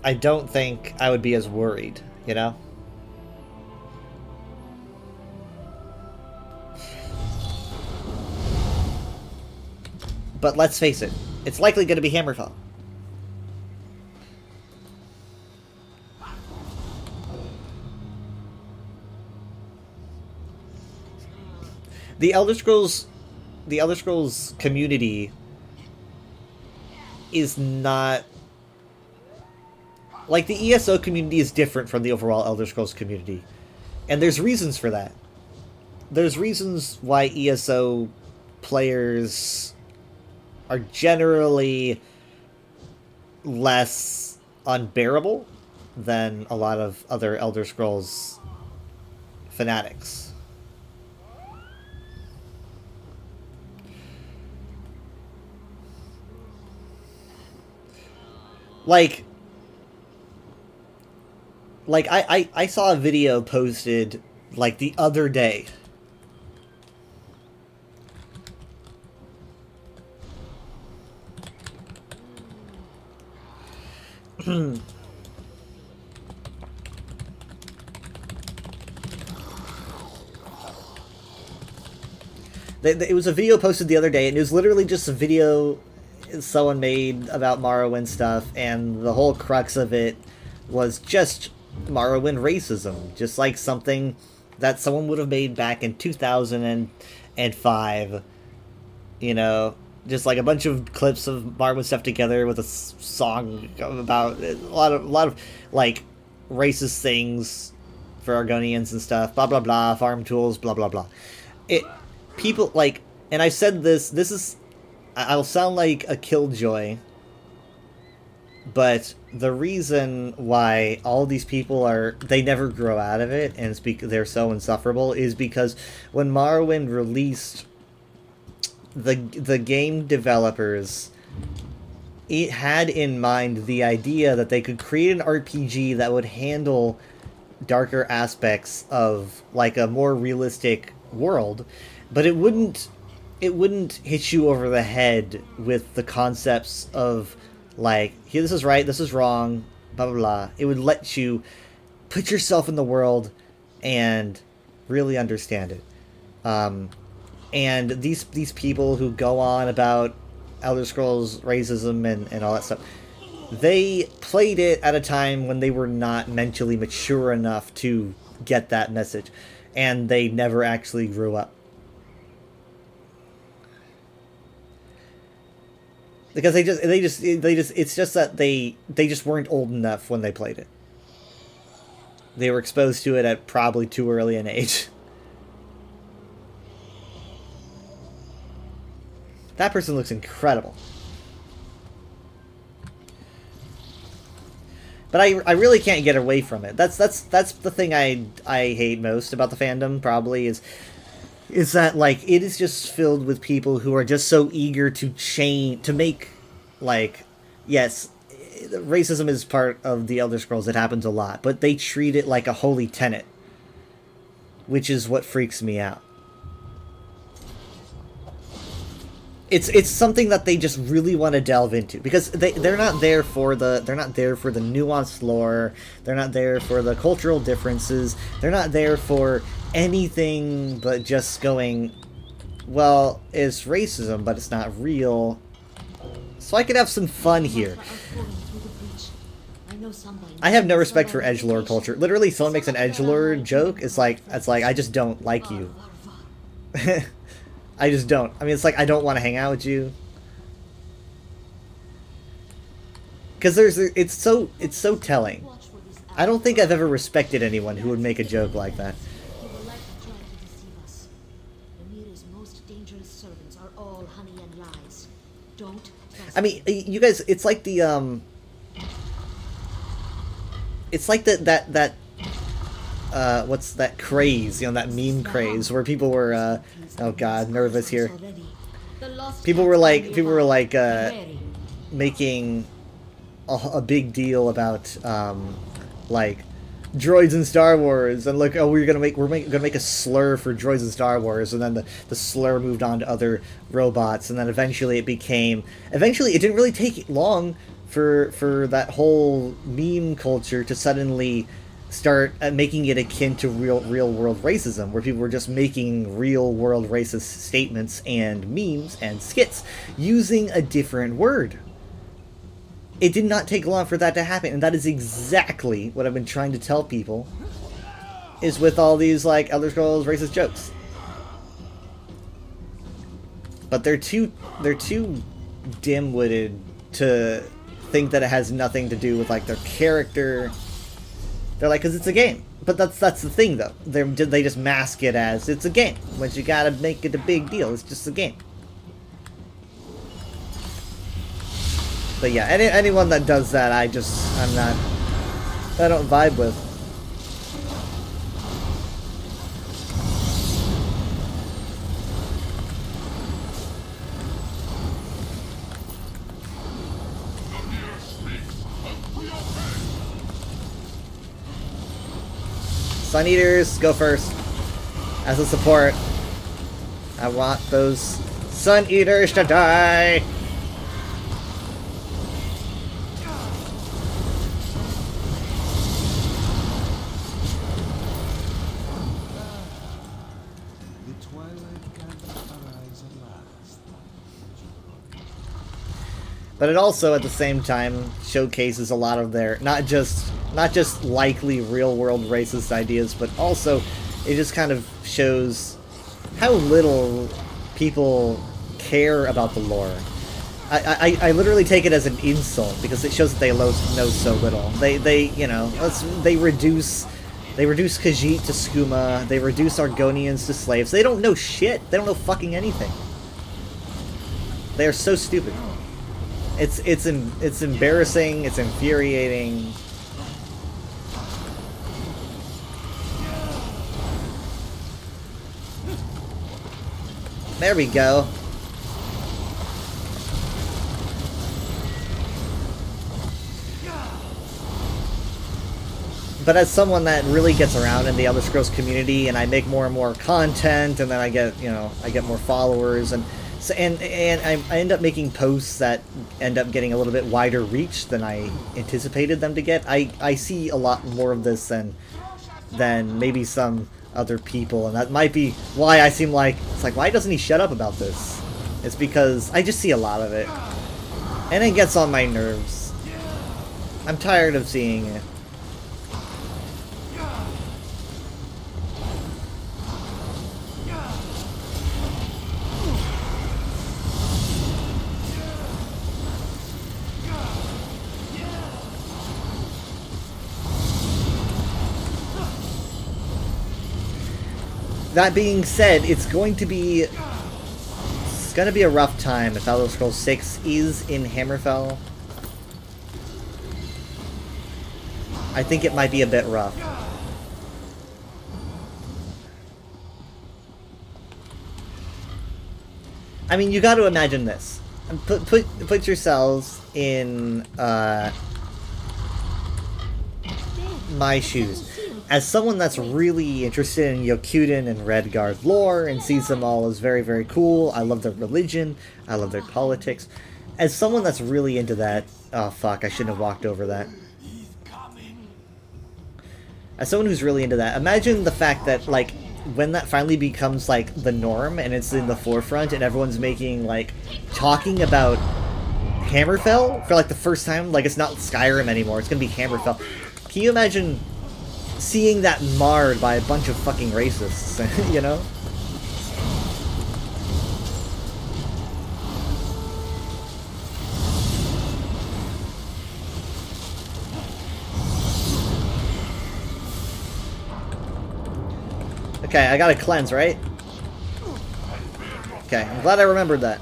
I don't think I would be as worried, you know? But let's face it, it's likely going to be Hammerfell. The Elder Scrolls community is not... Like, the ESO community is different from the overall Elder Scrolls community. And there's reasons for that. There's reasons why ESO players are generally less unbearable than a lot of other Elder Scrolls fanatics. Like I saw a video posted, like, the other day. It was a video posted the other day, and it was literally just a video someone made about Morrowind stuff, and the whole crux of it was just Morrowind racism, just like something that someone would have made back in 2005, you know, just like a bunch of clips of Morrowind stuff together with a song about a lot of like racist things for Argonians and stuff, blah blah blah, farm tools, blah blah blah. People like, and I said this is, I'll sound like a killjoy, but the reason why all these people they never grow out of it, and they're so insufferable, is because when Morrowind released, the game developers, it had in mind the idea that they could create an RPG that would handle darker aspects of like a more realistic world, but it wouldn't hit you over the head with the concepts of like, here, this is right, this is wrong, blah blah blah. It would let you put yourself in the world and really understand it. And these people who go on about Elder Scrolls racism and all that stuff, they played it at a time when they were not mentally mature enough to get that message, and they never actually grew up. Because it's just that they just weren't old enough when they played it. They were exposed to it at probably too early an age. That person looks incredible. But I really can't get away from it. That's the thing I hate most about the fandom, probably, is is that, like, it is just filled with people who are just so eager to change, to make, like, yes, racism is part of the Elder Scrolls. It happens a lot, but they treat it like a holy tenet, which is what freaks me out. It's something that they just really want to delve into, because they're not there for the nuanced lore. They're not there for the cultural differences. They're not there for anything but just going, well, it's racism, but it's not real. So I could have some fun here. I have no respect for edgelord culture. Literally, someone makes an edgelord joke, it's like I just don't like you. I just don't. I mean, it's like I don't want to hang out with you. Because it's so telling. I don't think I've ever respected anyone who would make a joke like that. I mean, you guys, it's like the it's like that what's that craze, you know, that meme craze where people were oh god, nervous here. People were like making a big deal about like droids in Star Wars, and look, oh, we're gonna make a slur for droids in Star Wars, and then the slur moved on to other robots, and then eventually it didn't really take long for that whole meme culture to suddenly start making it akin to real world racism, where people were just making real world racist statements and memes and skits using a different word. It did not take long for that to happen, and that is exactly what I've been trying to tell people, is with all these, like, Elder Scrolls racist jokes. But they're too dim-witted to think that it has nothing to do with, like, their character. They're like, because it's a game. But that's the thing, though. They just mask it as, it's a game. But you gotta make it a big deal. It's just a game. But yeah, anyone that does that, I don't vibe with. Sun Eaters, go first. As a support, I want those Sun Eaters to die! But it also, at the same time, showcases a lot of their not just likely real-world racist ideas, but also it just kind of shows how little people care about the lore. I literally take it as an insult, because it shows that they know so little. They reduce Khajiit to skooma. They reduce Argonians to slaves. They don't know shit. They don't know fucking anything. They are so stupid. It's embarrassing. It's infuriating. There we go. But as someone that really gets around in the Elder Scrolls community, and I make more and more content, and then I get more followers, and I end up making posts that end up getting a little bit wider reach than I anticipated them to get. I see a lot more of this than maybe some other people, and that might be why I seem like, it's like, why doesn't he shut up about this? It's because I just see a lot of it, and it gets on my nerves. I'm tired of seeing it. That being said, it's going to be a rough time if Elder Scrolls 6 is in Hammerfell. I think it might be a bit rough. I mean, you got to imagine this. Put yourselves in my shoes. As someone that's really interested in Yokuden and Redguard lore and sees them all as very, very cool, I love their religion, I love their politics. As someone that's really into that... Oh, fuck, I shouldn't have walked over that. As someone who's really into that, imagine the fact that, like, when that finally becomes, like, the norm and it's in the forefront and everyone's making, like, talking about Hammerfell for, like, the first time. Like, it's not Skyrim anymore, it's gonna be Hammerfell. Can you imagine seeing that marred by a bunch of fucking racists, you know? Okay, I gotta cleanse, right? Okay, I'm glad I remembered that.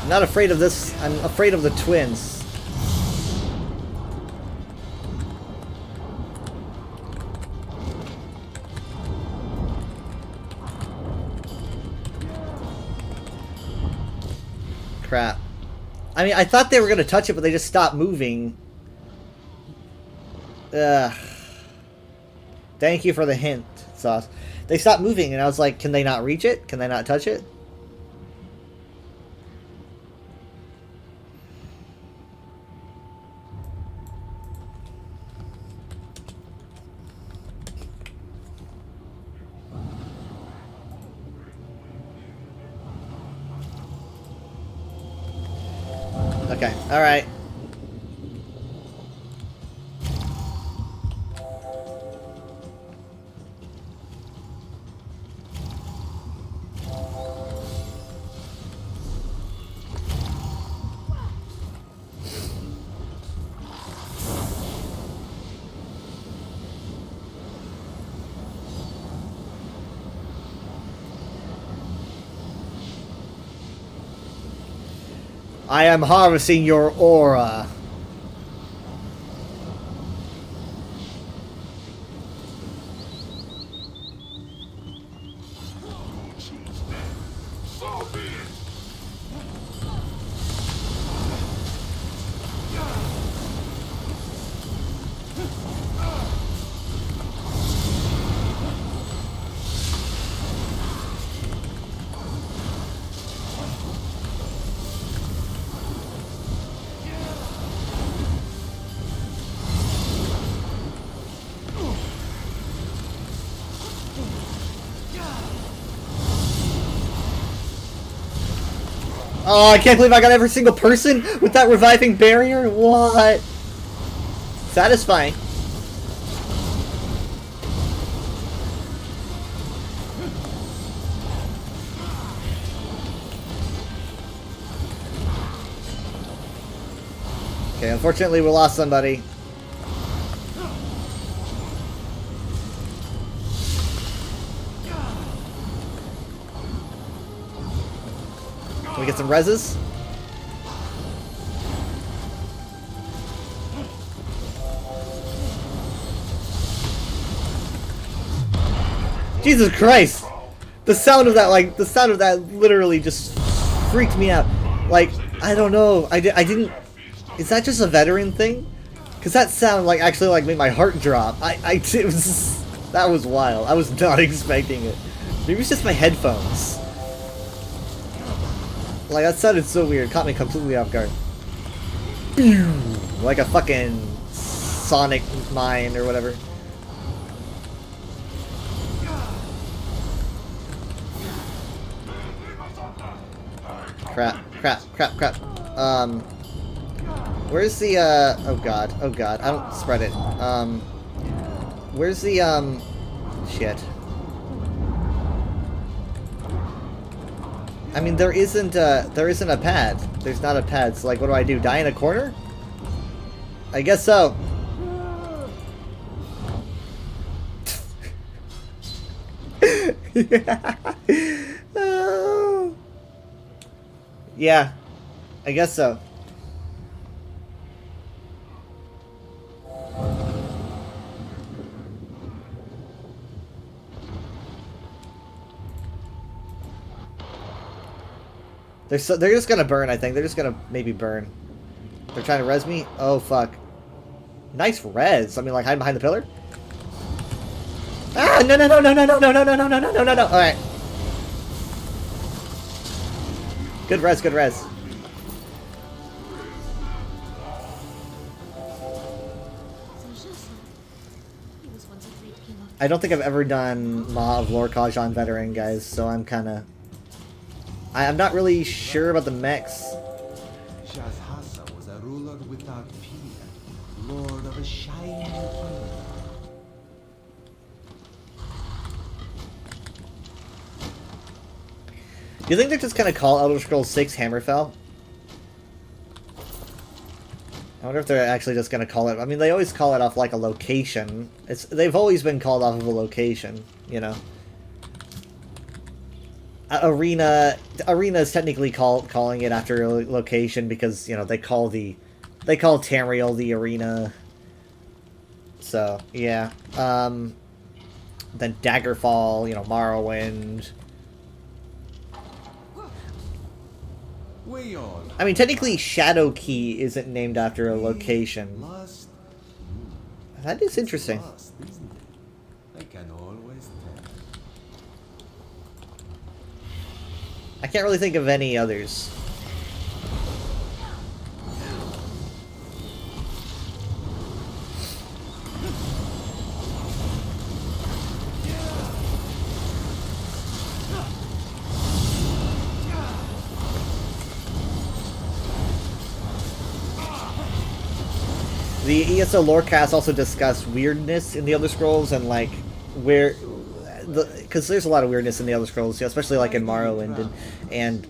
I'm not afraid of this, I'm afraid of the twins. Crap. I mean, I thought they were gonna touch it, but they just stopped moving. Ugh. Thank you for the hint, Sauce. They stopped moving, and I was like, can they not reach it? Can they not touch it? Okay, alright. I am harvesting your aura. Oh, I can't believe I got every single person with that reviving barrier. What? Satisfying. Okay, unfortunately we lost somebody. Can we get some reses? Jesus Christ! The sound of that, like, the sound of that literally just freaked me out. Like, I don't know, I didn't... Is that just a veteran thing? Because that sound, like, actually, like, made my heart drop. It was... That was wild. I was not expecting it. Maybe it's just my headphones. Like, that sounded so weird. Caught me completely off guard. Like a fucking Sonic mine or whatever. Crap. Where's the, oh god, I don't spread it. Where's the, shit. I mean, there isn't a pad. There's not a pad, so, like, what do I do? Die in a corner? I guess so. Oh. Yeah, I guess so. They're just gonna burn, I think. They're just gonna maybe burn. They're trying to res me? Oh, fuck. Nice res. I mean, like, hide behind the pillar? Ah, no, no, no, no, no, no, no, no, no, no, no, no, no, no, no. Alright. Good res, good res. I don't think I've ever done Maw of Lorcaj on veteran, guys, so I'm kinda... I'm not really sure about the mechs. Shazhasa was a ruler without peer, lord of a shining kingdom. Do you think they're just gonna call Elder Scrolls 6 Hammerfell? I wonder if they're actually just gonna call it... I mean, they always call it off like a location. They've always been called off of a location, you know. Arena is technically calling it after a location because, you know, they call Tamriel the arena. So, yeah. Then Daggerfall, you know, Morrowind. I mean, technically Shadowkey isn't named after a location. That is interesting. I can always tell. I can't really think of any others. The ESO Lorecast also discussed weirdness in the Elder Scrolls and like where, because there's a lot of weirdness in the Elder Scrolls, especially like in Morrowind, and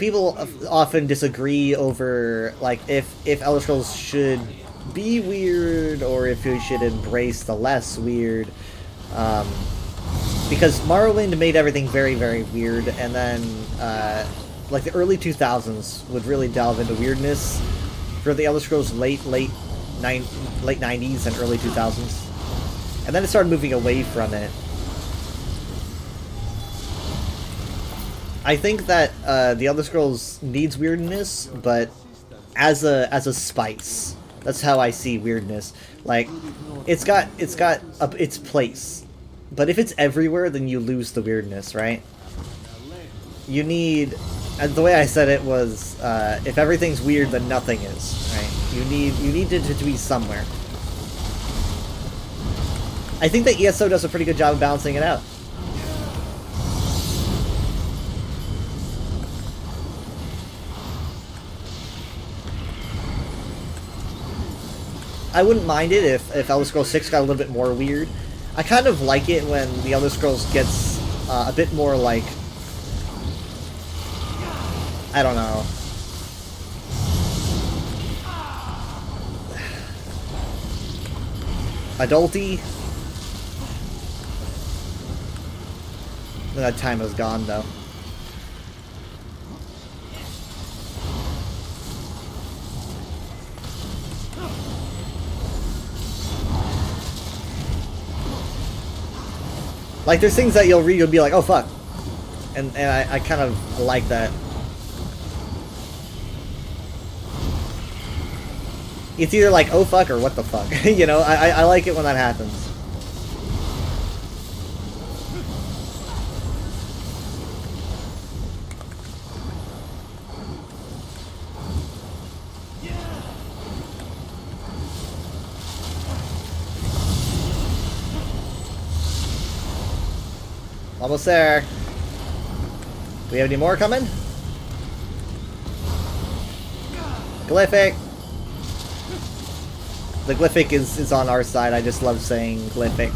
people often disagree over like if Elder Scrolls should be weird or if you should embrace the less weird, because Morrowind made everything very, very weird, and then like the early 2000s would really delve into weirdness. For the Elder Scrolls late 90s and early 2000s, and then it started moving away from it. I think that the Elder Scrolls needs weirdness, but as a spice. That's how I see weirdness. Like, it's got its place, but if it's everywhere, then you lose the weirdness, right? You need. And the way I said it was, if everything's weird, then nothing is, right? You need it to be somewhere. I think that ESO does a pretty good job of balancing it out. I wouldn't mind it if Elder Scrolls 6 got a little bit more weird. I kind of like it when the Elder Scrolls gets a bit more like... I don't know. Adulty? That time is gone, though. Like, there's things that you'll read, you'll be like, oh, fuck. And I kind of like that. It's either like, oh fuck, or what the fuck. You know, I like it when that happens. Almost there. Do we have any more coming? Glyphic! The Glyphic is on our side. I just love saying Glyphic.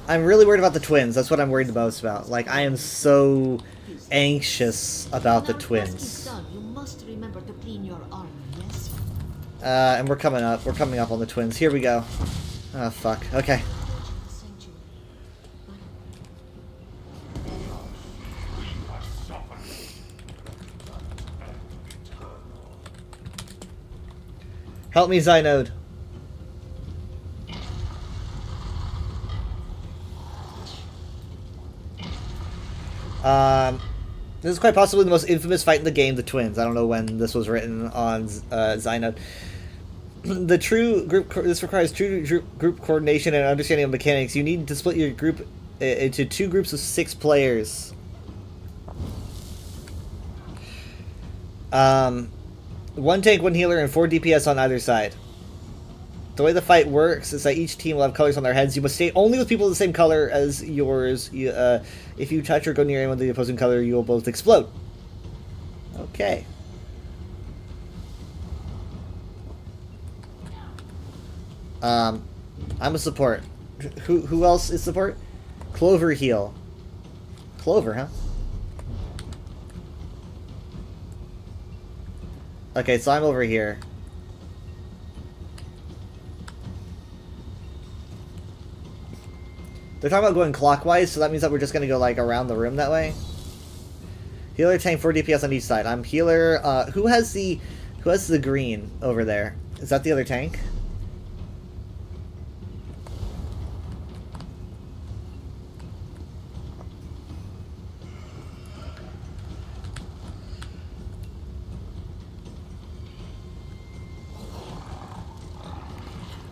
I'm really worried about the twins. That's what I'm worried the most about. Like, I am so anxious about the twins. You must remember to clean your armor, yes? And we're coming up. We're coming up on the twins. Here we go. Oh, fuck. Okay. Help me, Zynode. This is quite possibly the most infamous fight in the game, the twins. I don't know when this was written on Zynode. The true group. This requires true group coordination and understanding of mechanics. You need to split your group into 2 groups of 6 players. 1 tank, 1 healer, and 4 DPS on either side. The way the fight works is that each team will have colors on their heads. You must stay only with people of the same color as yours. If you touch or go near anyone of the opposing color, you will both explode. Okay. I'm a support. Who else is support? Clover heal. Clover, huh? Okay, so I'm over here. They're talking about going clockwise, so that means that we're just gonna go like around the room that way. Healer, tank, 4 DPS on each side. I'm healer. Who has the green over there? Is that the other tank?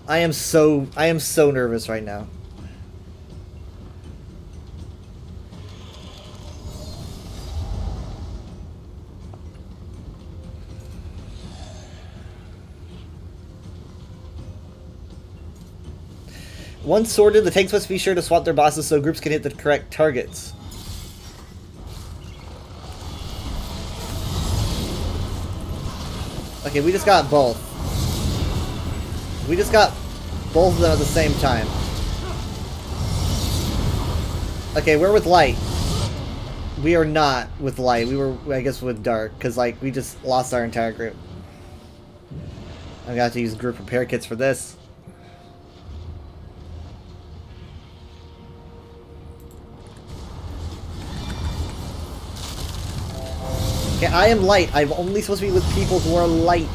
I am so nervous right now. Once sorted, the tanks must be sure to swap their bosses so groups can hit the correct targets. Okay, we just got both. We just got both of them at the same time. Okay, we're with light. We are not with light. We were, I guess, with dark, because, like, we just lost our entire group. I'm gonna have to use group repair kits for this. Okay, I am light. I'm only supposed to be with people who are light.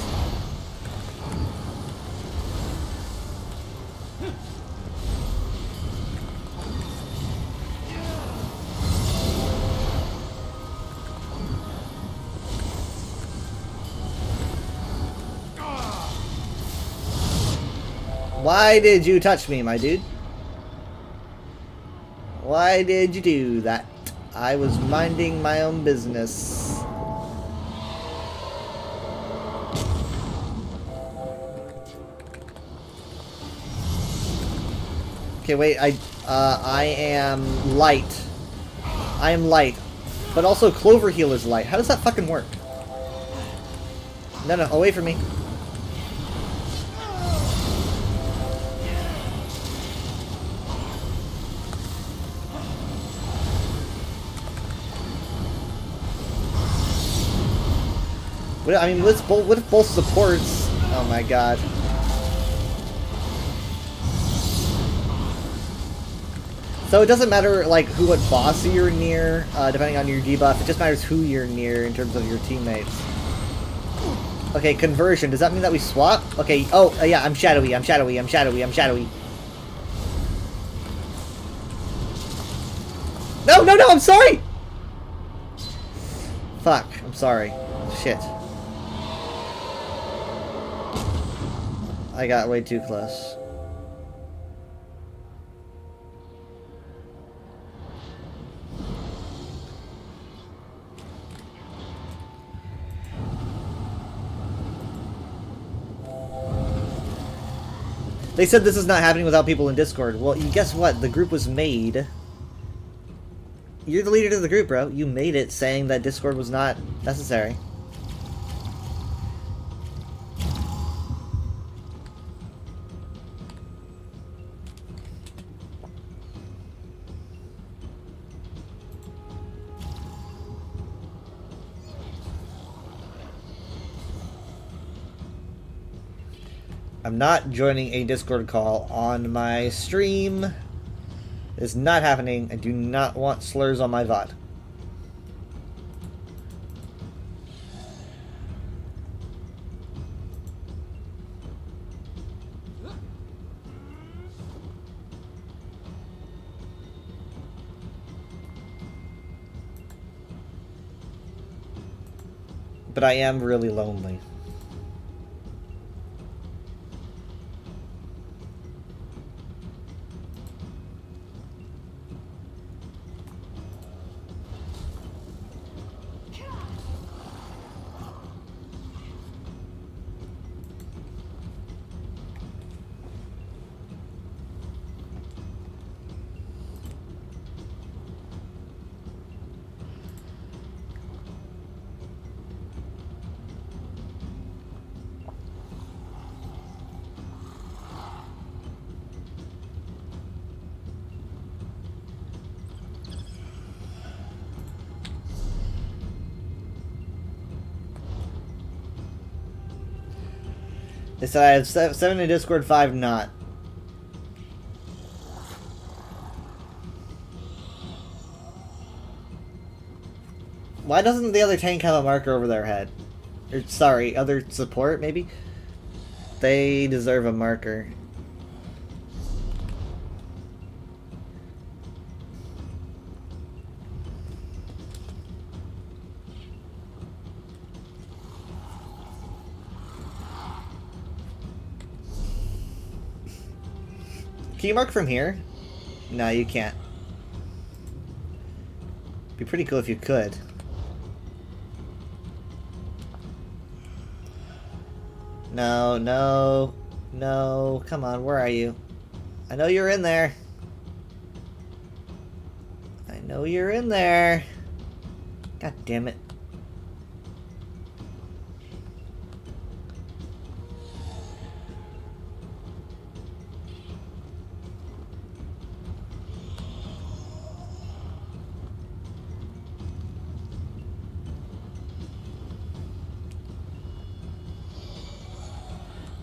Why did you touch me, my dude? Why did you do that? I was minding my own business. Okay, wait, I am light. I am light. But also Clover Heal is light. How does that fucking work? No, away from me. I mean, what if both supports... Oh my god. So it doesn't matter, like, what boss you're near, depending on your debuff. It just matters who you're near in terms of your teammates. Okay, conversion. Does that mean that we swap? Okay, oh, yeah, I'm shadowy, I'm shadowy, I'm shadowy, I'm shadowy. No, I'm sorry! Fuck, I'm sorry. Shit. I got way too close. They said this is not happening without people in Discord. Well, guess what? The group was made. You're the leader of the group, bro. You made it saying that Discord was not necessary. I'm not joining a Discord call on my stream. It's not happening. I do not want slurs on my VOD. But I am really lonely. They said I have 7 in Discord, 5 not. Why doesn't the other tank have a marker over their head? Or, sorry, other support, maybe? They deserve a marker. Can you mark from here? No, you can't. Be pretty cool if you could. No, no, no. Come on, where are you? I know you're in there. I know you're in there. God damn it.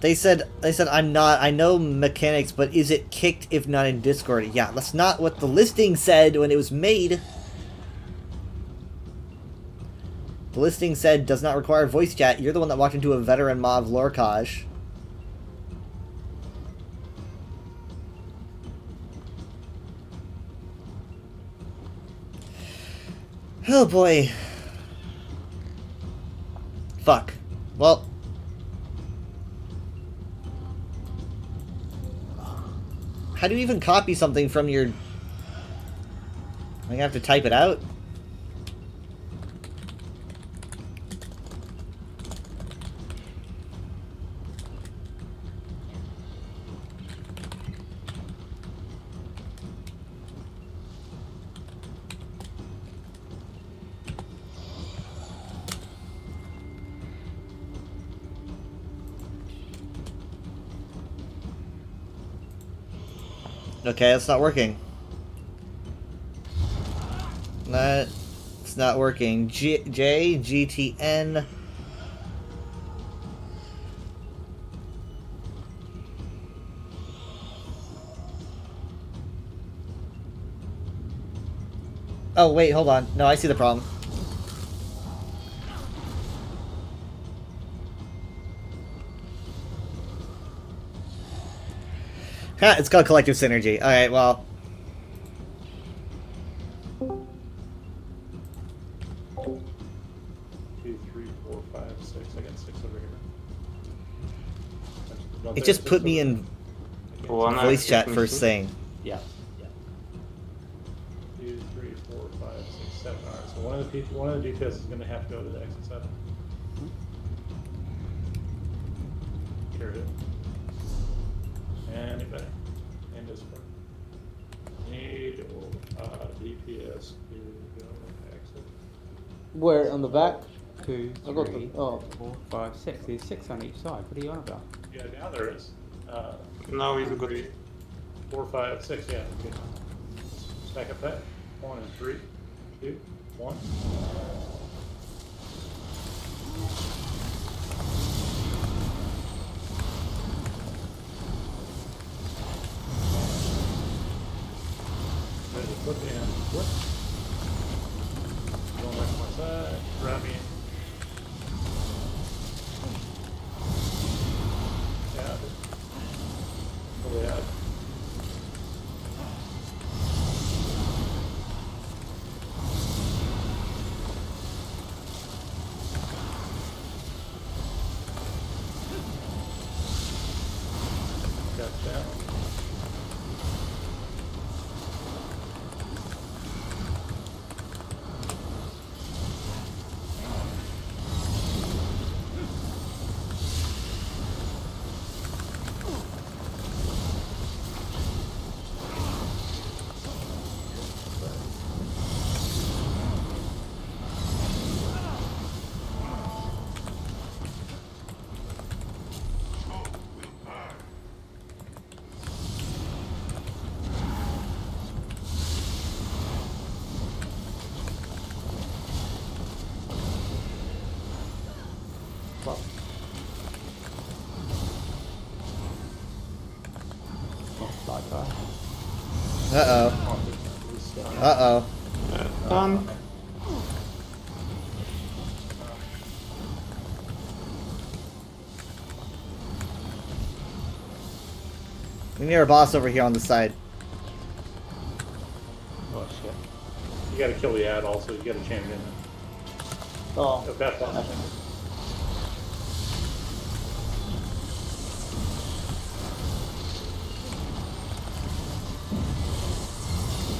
They said I'm not. I know mechanics, but is it kicked if not in Discord? Yeah, that's not what the listing said when it was made. The listing said does not require voice chat. You're the one that walked into a veteran mob Lorcage. Oh boy. Fuck. Well. How do you even copy something from your... I have to type it out? Okay, it's not working. It's not working. GTN. Oh, wait, hold on. No, I see the problem. Ha, it's called collective synergy. Alright, well. 2, 3, 4, 5, 6. I got 6 over here. It just put me in voice chat first thing. Yeah. 2, 3, 4, 5, 6, 7. Alright, so one of the DPS is going to have to go to the exit 7. Carry it. Anybody? And this one. Need DPS to go exit. Where, on the back? 2, I've got 3, the, oh. 4, 5, 6. There's 6 on each side. What are you on about? Yeah, now there is. Now we've got 4, 5, 6. Yeah. Okay. Stack up that. 1 and 3, 2, 1. and flip. Going back to my side. Grab me. Yeah. Oh, yeah. Gotcha. Well, like that. Uh-oh. Uh-oh. Done. We need our boss over here on the side. Oh shit. You gotta kill the ad also, you gotta champion it. Oh. Beth wants to.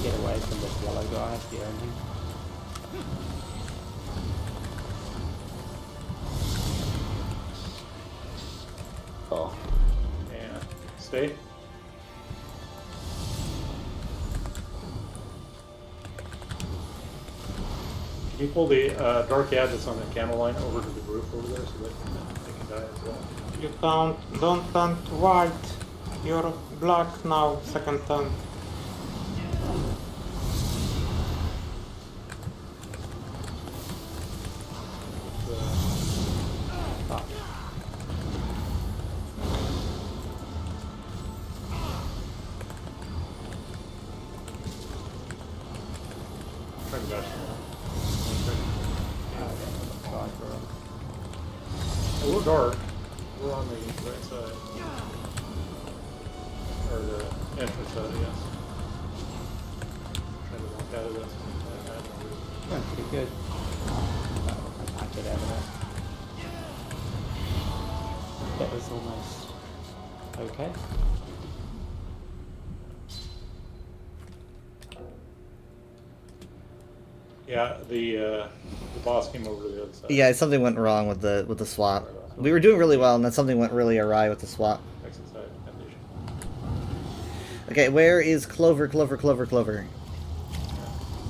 Get away from this yellow guy, the only. Oh. And stay. Can you pull the dark ad that's on the camo line over to the roof over there so they can die as well? You don't turn white. You're black now, second turn. Turn back. Oh, we're dark. We're on the right side. Or the entrance side, yes. Trying to walk out of this. Yeah, pretty good. I get out of that. That was almost okay. Yeah, the boss came over to the other side. Yeah, something went wrong with the swap. We were doing really well, and then something went really awry with the swap. Exit side, foundation. Okay, where is Clover, Clover, Clover, Clover?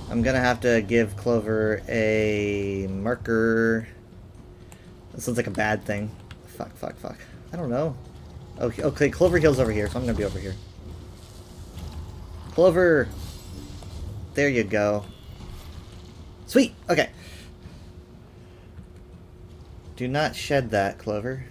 I'm gonna have to give Clover a marker. This sounds like a bad thing. Fuck, fuck, fuck. I don't know. Okay, okay, Clover Hill's over here, so I'm gonna be over here. Clover! There you go. Sweet! Okay. Do not shed that, Clover.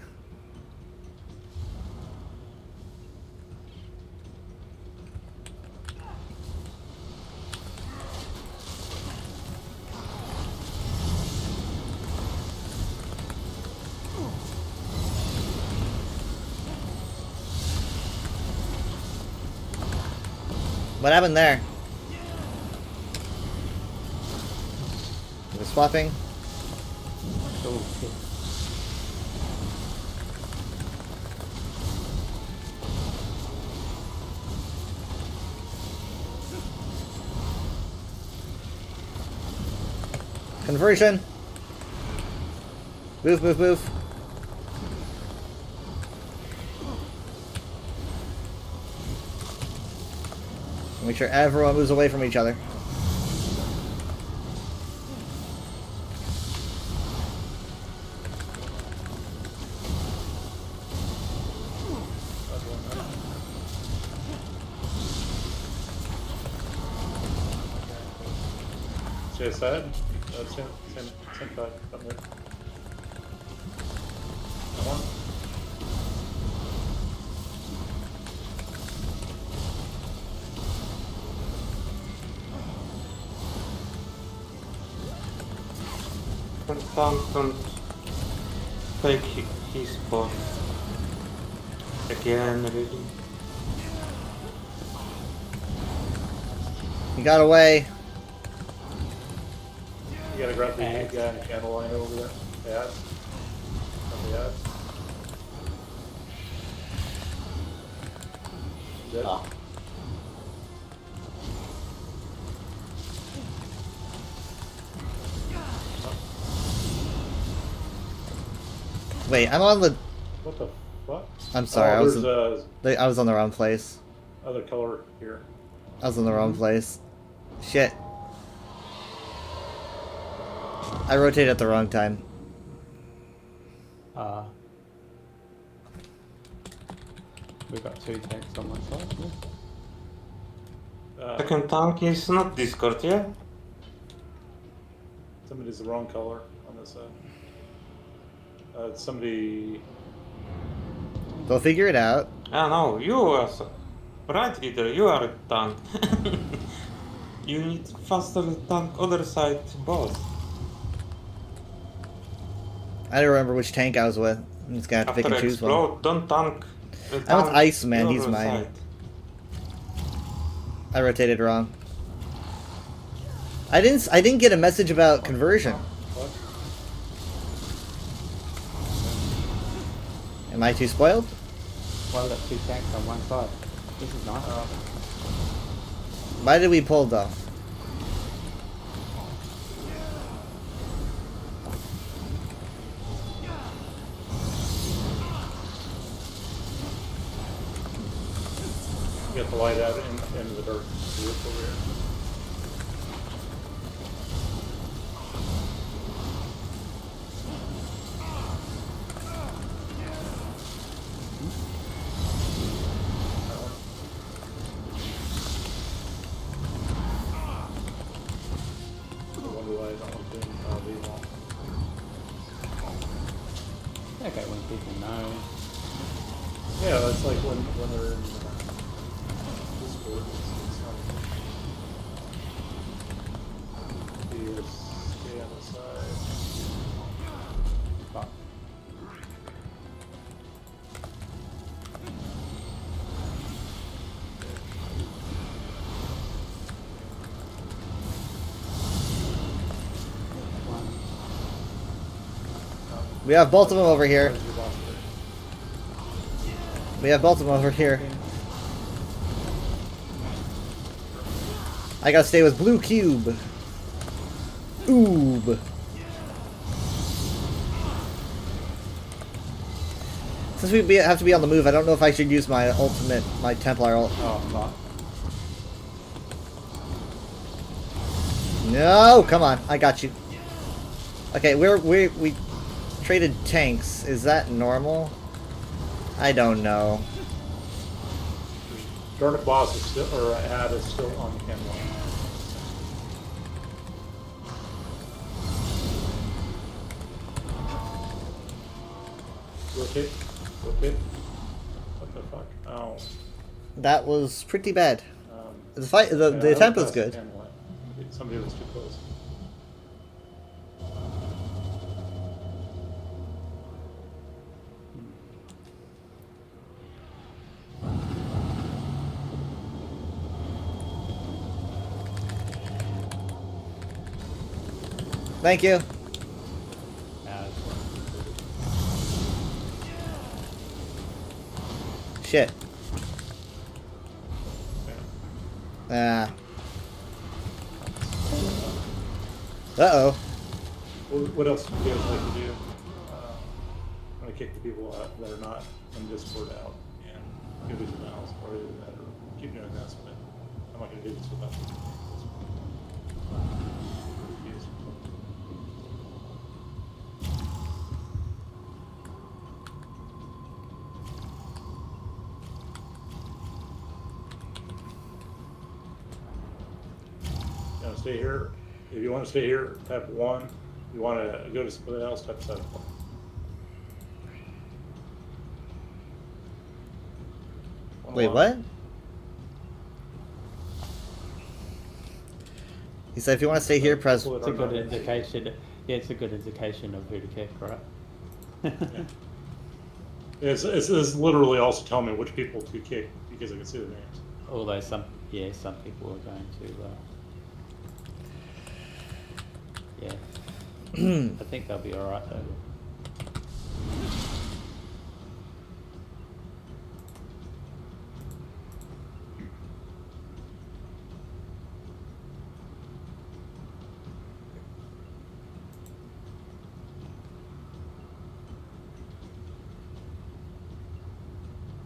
What happened there? We're swapping. Oh shit. Conversion. Move, move, move. Make sure everyone moves away from each other. Stay aside. Same side. Come here. Come on. Second tank don't take his spot. Again, really. He got away. You gotta grab the guy in the candle line over there. Yeah. Yeah. Dead. Ah. Wait, I'm on the. What the fuck? I'm sorry, Oh, I was on the wrong place. other color here. I was in the wrong place. Shit. I rotated at the wrong time. We've got 2 tanks on my side. Uh, Second tank is not Discord, yeah? Somebody's the wrong color on this side. Somebody. They'll figure it out. Ah no, you as right leader, you are a tank. You need faster tank other side boss. I don't remember which tank I was with. I'm just gonna have to pick After and choose one. explode, don't tank. I'm with Iceman, he's your mine. side. I rotated wrong. I didn't get a message about conversion. Am I too spoiled? Well, that's 2 tanks on one side. This is nice. Why did we pull though? Get the light out into the dark roof over here. Okay, when people know. Yeah, that's like when they're in Discord. Stay on the side. Fuck. We have both of them over here. We have both of them over here. I gotta stay with blue cube. Oob. Since we have to be on the move, I don't know if I should use my ultimate, my Templar ult. Oh, I'm not. No, come on, I got you. Okay, we traded tanks. Is that normal? I don't know. Dark boss is still, or ad is still on the camera. Rotate. What the fuck? Oh. That was pretty bad. The Yeah, attempt was that's good. the camera. Somebody was too close. Thank you. Shit. Ah. Uh-oh. What else do you guys like to do? I'm gonna kick the people out that are not in Discord out and go to the mouse or do that or keep doing this, but I'm not gonna do this without them. You know, stay here. If you want to stay here, tap 1. If you want to go to something else, tap 7. Wait, what? He said if you want to stay here, press... It's a good indication Yeah, it's a good indication of who to kick, right? Yeah. It's literally also telling me which people to kick because I can see the names. Although some people are going to, yeah. I think they'll be alright though.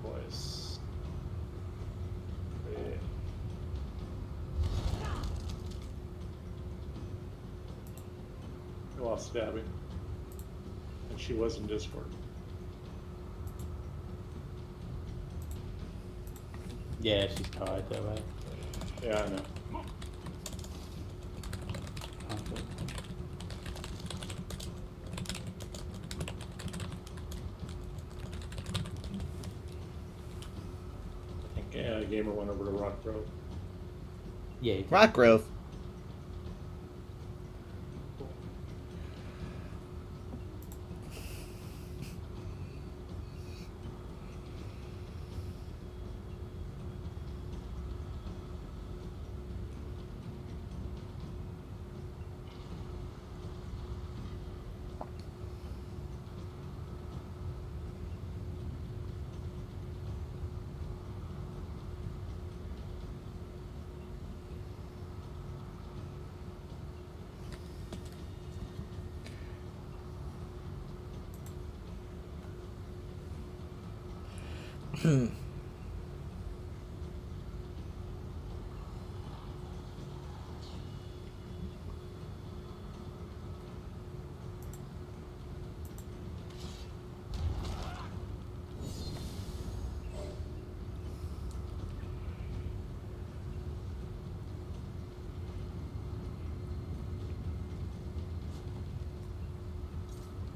Boys. I lost Abby. And she was in Discord. Yeah, she's tired though, eh? Yeah, I know. I think Gamer went over to Rock Grove. Yeah. Rock Grove.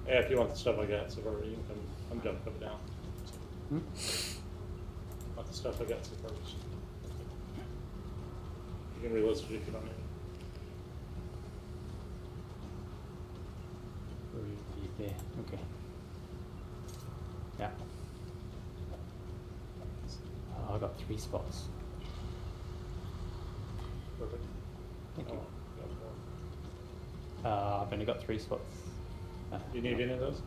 Yeah, if you want the stuff I got so far, you can come. I'm jumping up and down. So. Want the stuff I got so far. You can relist it if you don't need it. There, okay. Yeah. Oh, I got 3 spots. Perfect. Thank you. Oh, I've only got 3 spots. Do you need any of those?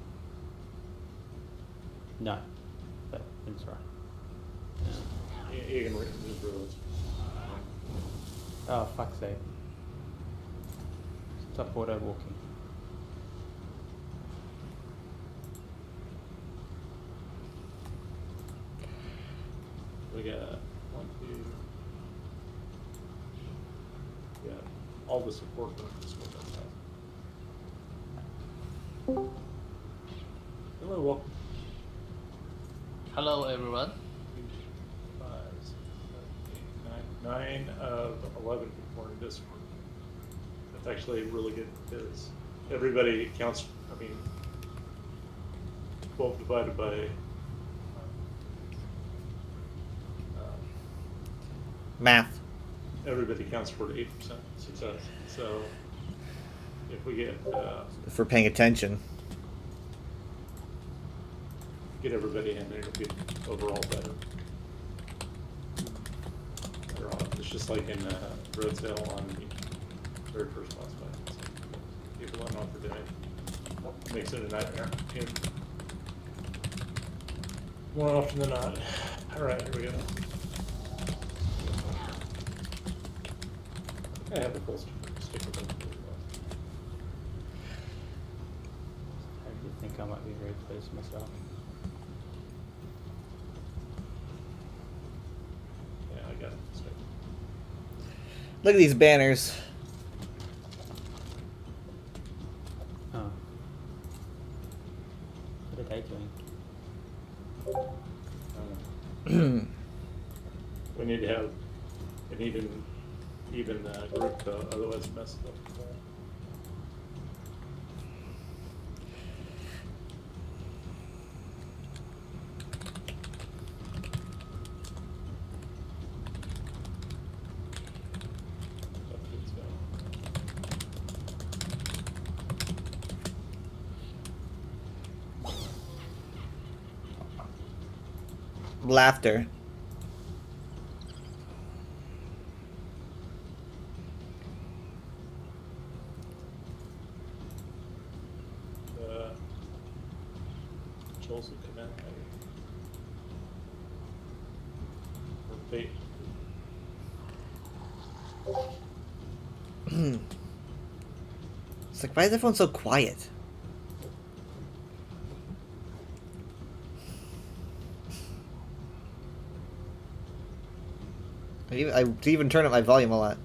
No, but it's right. You can just relist. Oh, fuck's sake. Stop auto walking. We got 1, 2. We got all the support for this one. Hello, welcome. Hello, everyone. 5, 6, 7, 8, 9. 9 of 11 people are in Discord. That's actually really good because everybody counts. I mean, 12 divided by math. Everybody counts for 8% success. So if we get If we're paying attention. get everybody in there, it'll be overall better. Better off. It's just like in Road Sale on the very first boss fight. So people don't know what they're doing. Makes it a nightmare. And more often than not. Alright, here we go. I have the full stick with them. I think I might be very close myself. Yeah, I got it. Look at these banners. Oh. What are they doing? We need to have an even group, otherwise it's messed up. laughter. Jules would come in. Or bait. It's like, why is everyone so quiet? I didn't even turn up my volume a lot.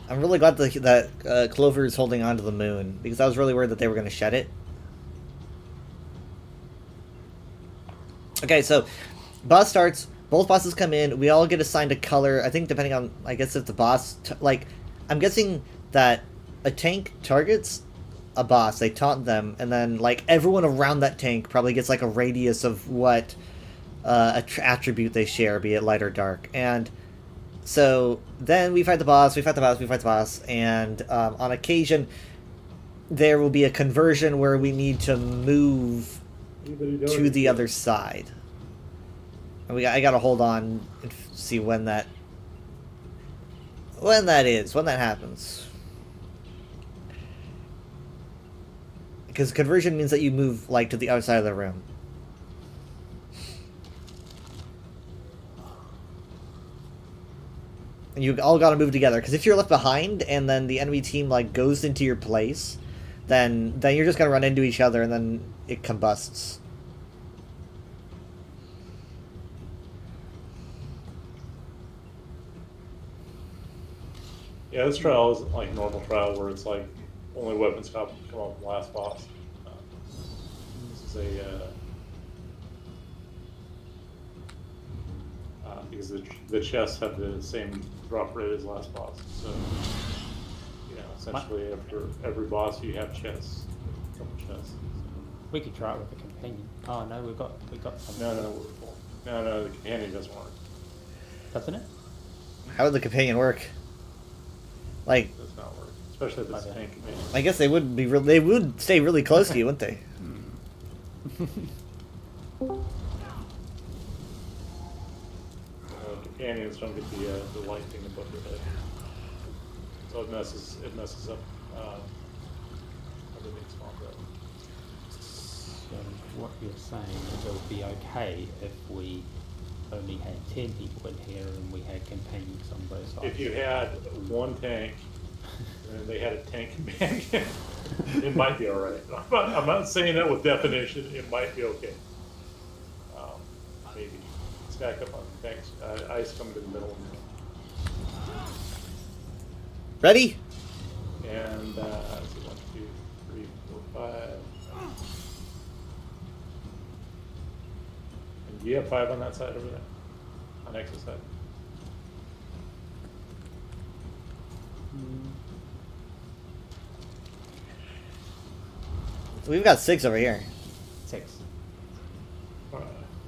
I'm really glad that Clover is holding on to the moon, because I was really worried that they were going to shed it. Okay, so boss starts, both bosses come in, we all get assigned a color, I think depending on, I guess if the boss, like, I'm guessing that a tank targets a boss, they taunt them, and then, like, everyone around that tank probably gets, like, a radius of what attribute they share, be it light or dark, and so then we fight the boss, and on occasion there will be a conversion where we need to move to the other side. And I gotta hold on and see when that happens. Because conversion means that you move, like, to the other side of the room. And you all gotta move together, because if you're left behind and then the enemy team, like, goes into your place, then you're just gonna run into each other and then it combusts. Yeah, this trial isn't like a normal trial where it's like only weapons come up from the last boss. This is because the chests have the same drop rate as last boss. So, you know, essentially after every boss you have chests, a couple chests. We could try it with a companion. Oh no, we got something. No, the companion doesn't work. Doesn't it? How would the companion work? Like, It does not work, especially if it's a tank companion. I guess they would be they would stay really close to you, wouldn't they? Companions don't get the light thing above their head, so it messes up everything small. So what you're saying is it would be okay if we only had 10 people in here and we had companions on both sides. If you had one tank and they had a tank companion, it might be all right. I'm not saying that with definition. It might be okay. Maybe stack up on the tanks. Ice coming to the middle. Ready? And so 1, 2, 3, 4, 5. And do you have 5 on that side over there? On X's side? So we've got 6 over here. 6.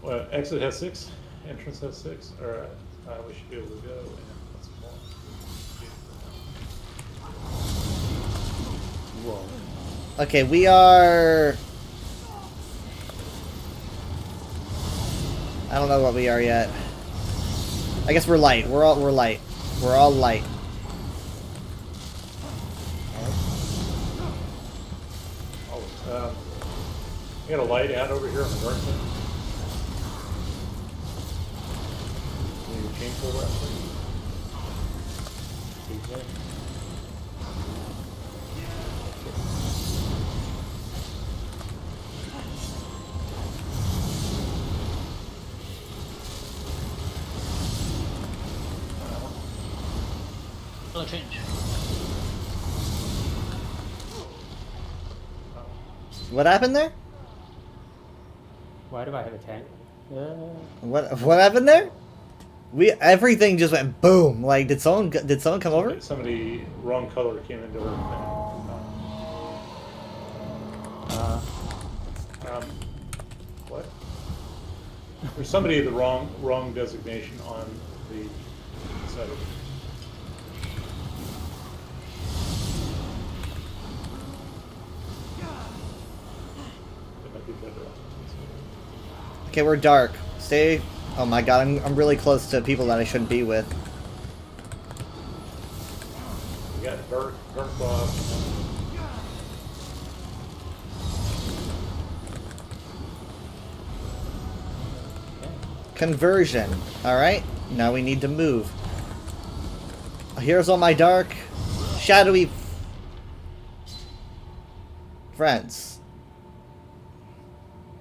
Well, exit has 6. Entrance has 6. All right. We should be able to go. And what's more? Whoa. Okay, we are... I don't know what we are yet. I guess we're light. We're light. We're all light. Oh, you got a light out over here on the north side. Can you change pull that, please? no change. What happened there? Why do I have a tank? What happened there? Everything just went boom. Like, did someone come over? Somebody wrong color came into her thing. What? There's somebody the wrong designation on the side of it. It might be better off. Okay, we're dark. Stay. Oh my god, I'm really close to people that I shouldn't be with. We got dark boss. Conversion. Alright, now we need to move. Here's all my dark, shadowy friends.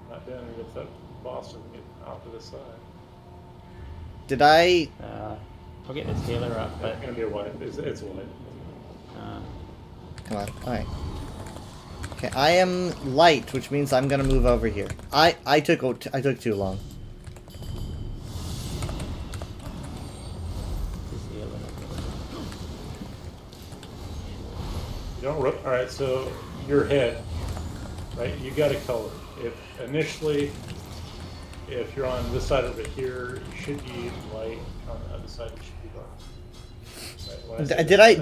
Not down against that boss and get off to the side. Did I... I'll get this healer up, but... It's gonna be a white. It's a white. Come on, alright. Okay, I am light, which means I'm gonna move over here. I took too long. You don't. All right. So your head, right? You got a color. If you're on this side of it here, you should be light. On the other side, it should be dark. Right?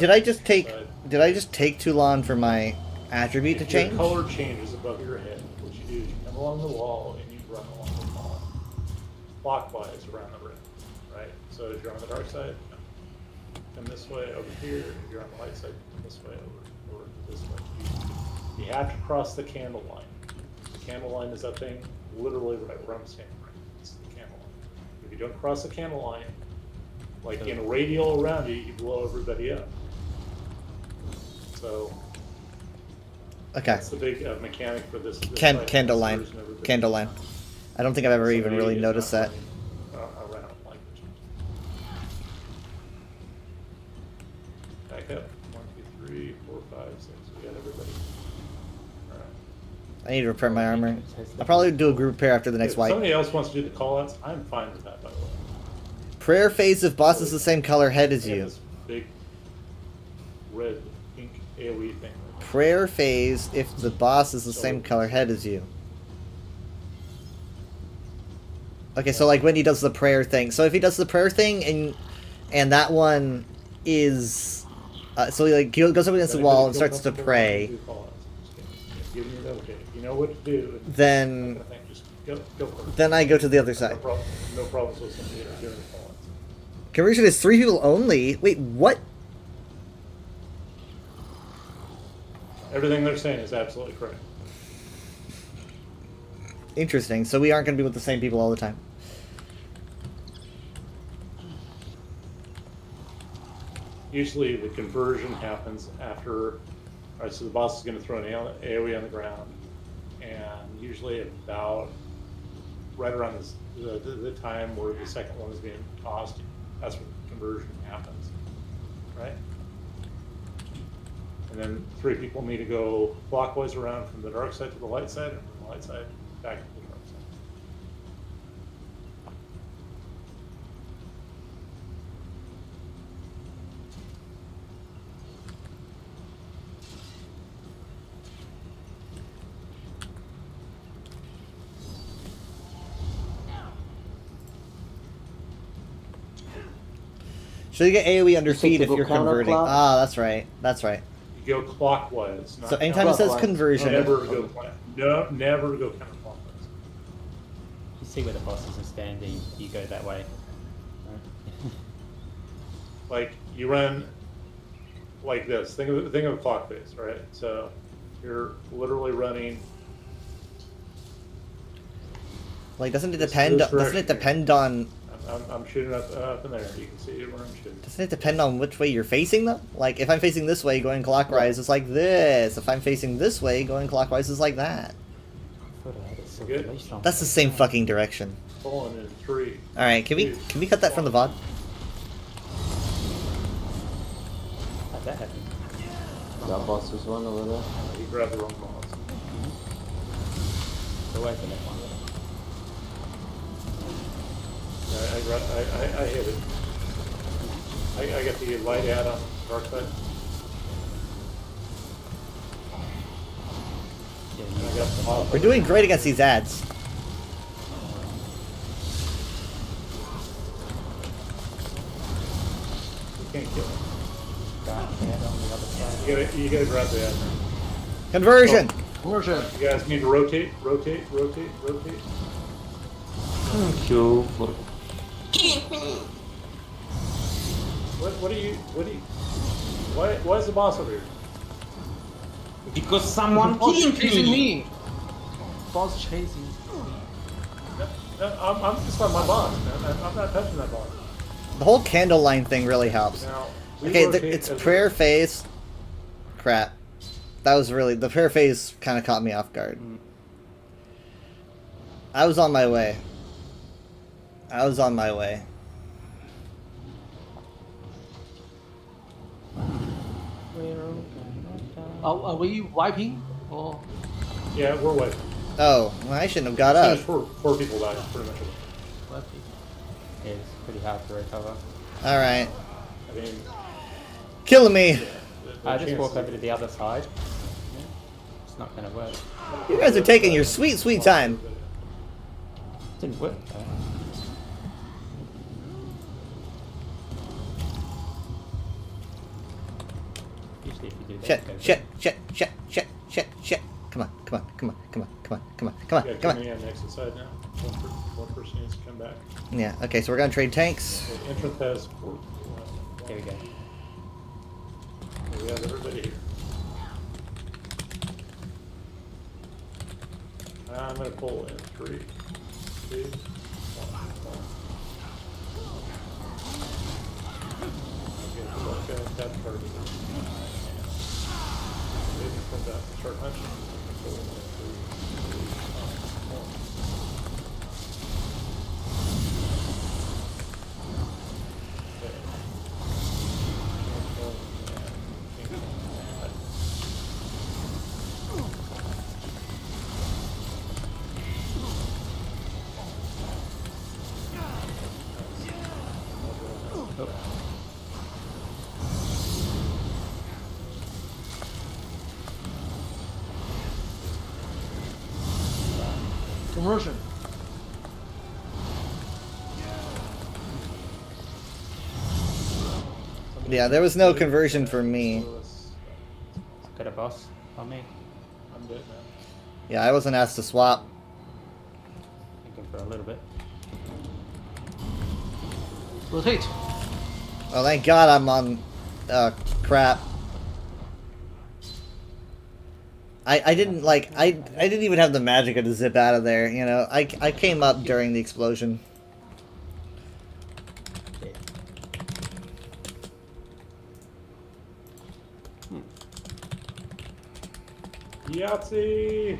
Did I just take too long for my attribute to change? If your color changes above your head, what you do is you come along the wall and you run along the wall, clockwise around the rim, right? So if you're on the dark side, come this way over here. If you're on the light side, come this way over this way. You have to cross the candle line. The candle line is that thing literally right where I'm standing. Right, it's the candle line. If you don't cross the candle line, like in radial around you, you blow everybody up. So. Okay. That's the big mechanic for this. Candle line. Candle line. I don't think I've ever even really noticed that. Around like this. Back up. 1, 2, 3, 4, 5, 6. We got everybody. Alright. I need to repair my armor. I'll probably do a group repair after the next If wipe. somebody else wants to do the callouts, I'm fine with that, by the way. Prayer phase if boss is the same color head as you. This big red, pink AoE thing. Prayer phase if the boss is the same color head as you. Okay, so like when he does the prayer thing. So if he does the prayer thing and that one is so he like goes up against the wall and starts to pray. You know what to do. Then just go for it. Then I go to the other side. No problems with somebody doing the callouts. Conversion is 3 people only. Wait, what? Everything they're saying is absolutely correct. Interesting. So we aren't going to be with the same people all the time. Usually the conversion happens after, alright, so the boss is going to throw an AoE on the ground, and usually about right around the time where the second one is being tossed, that's when the conversion happens, right? And then 3 people need to go clockwise around from the dark side to the light side, and from the light side back to the dark side. So you get AoE under feet if you're converting. counterclock? Ah, that's right. That's right. You go clockwise. So anytime it says conversion, never go never go counterclockwise. You see where the bosses are standing, you go that way. Like you run like this. Think of a clock face, right? So you're literally running. like doesn't it depend on I'm shooting up in there. You can see where I'm shooting. Doesn't it depend on which way you're facing though? Like if I'm facing this way going clockwise it's like this. If I'm facing this way going clockwise is like that. Good. That's the same fucking direction. Pulling in 3. Alright, can we cut that from the VOD? How'd that happen? That boss was one over there. He grabbed the wrong boss. Go away from that one. I hit it. I got the light ad on dark side. And I got the mob. We're doing great against these ads. You can't kill him. Got the ad on the other side. You gotta grab the ad. Conversion! Conversion! You guys need to rotate. Thank you for... What do you, why is the boss over here? Because someone Boss killed chasing me! me! Boss chasing me. No, I'm just on my boss, man. I'm not touching that boss. The whole candle line thing really helps. Now, we Okay, rotate it's as prayer phase. Crap. That was really... The prayer phase kind of caught me off guard. I was on my way. Are we wiping? Or Yeah, we're wiping. Oh, well, I shouldn't have got As up. soon as four people died, pretty much. wiping? Yeah, it's pretty hard to recover. Alright. I mean, Killing me! I just walk over to the other side. Yeah, it's not gonna work. You guys are taking your sweet, sweet time. Didn't work though. Usually if you do that, Shit, it goes shit, in. shit. Come on. yeah, coming in next inside now. One person needs to come back. Yeah, okay, so we're gonna trade tanks. The entrance has four. There we go. We have everybody here. I'm gonna pull in 3, 2, 1. Okay, that's part of it. Maybe from that, start punching. Pull in 3, 2, 1. Conversion. Yeah, there was no conversion for me. Got a boss on me. I'm dead now. Yeah, I wasn't asked to swap. Thinking for a little bit. Rotate. Oh, thank God I'm on... crap. I didn't, like... I didn't even have the magic to zip out of there, you know? I came up during the explosion. Yahtzee!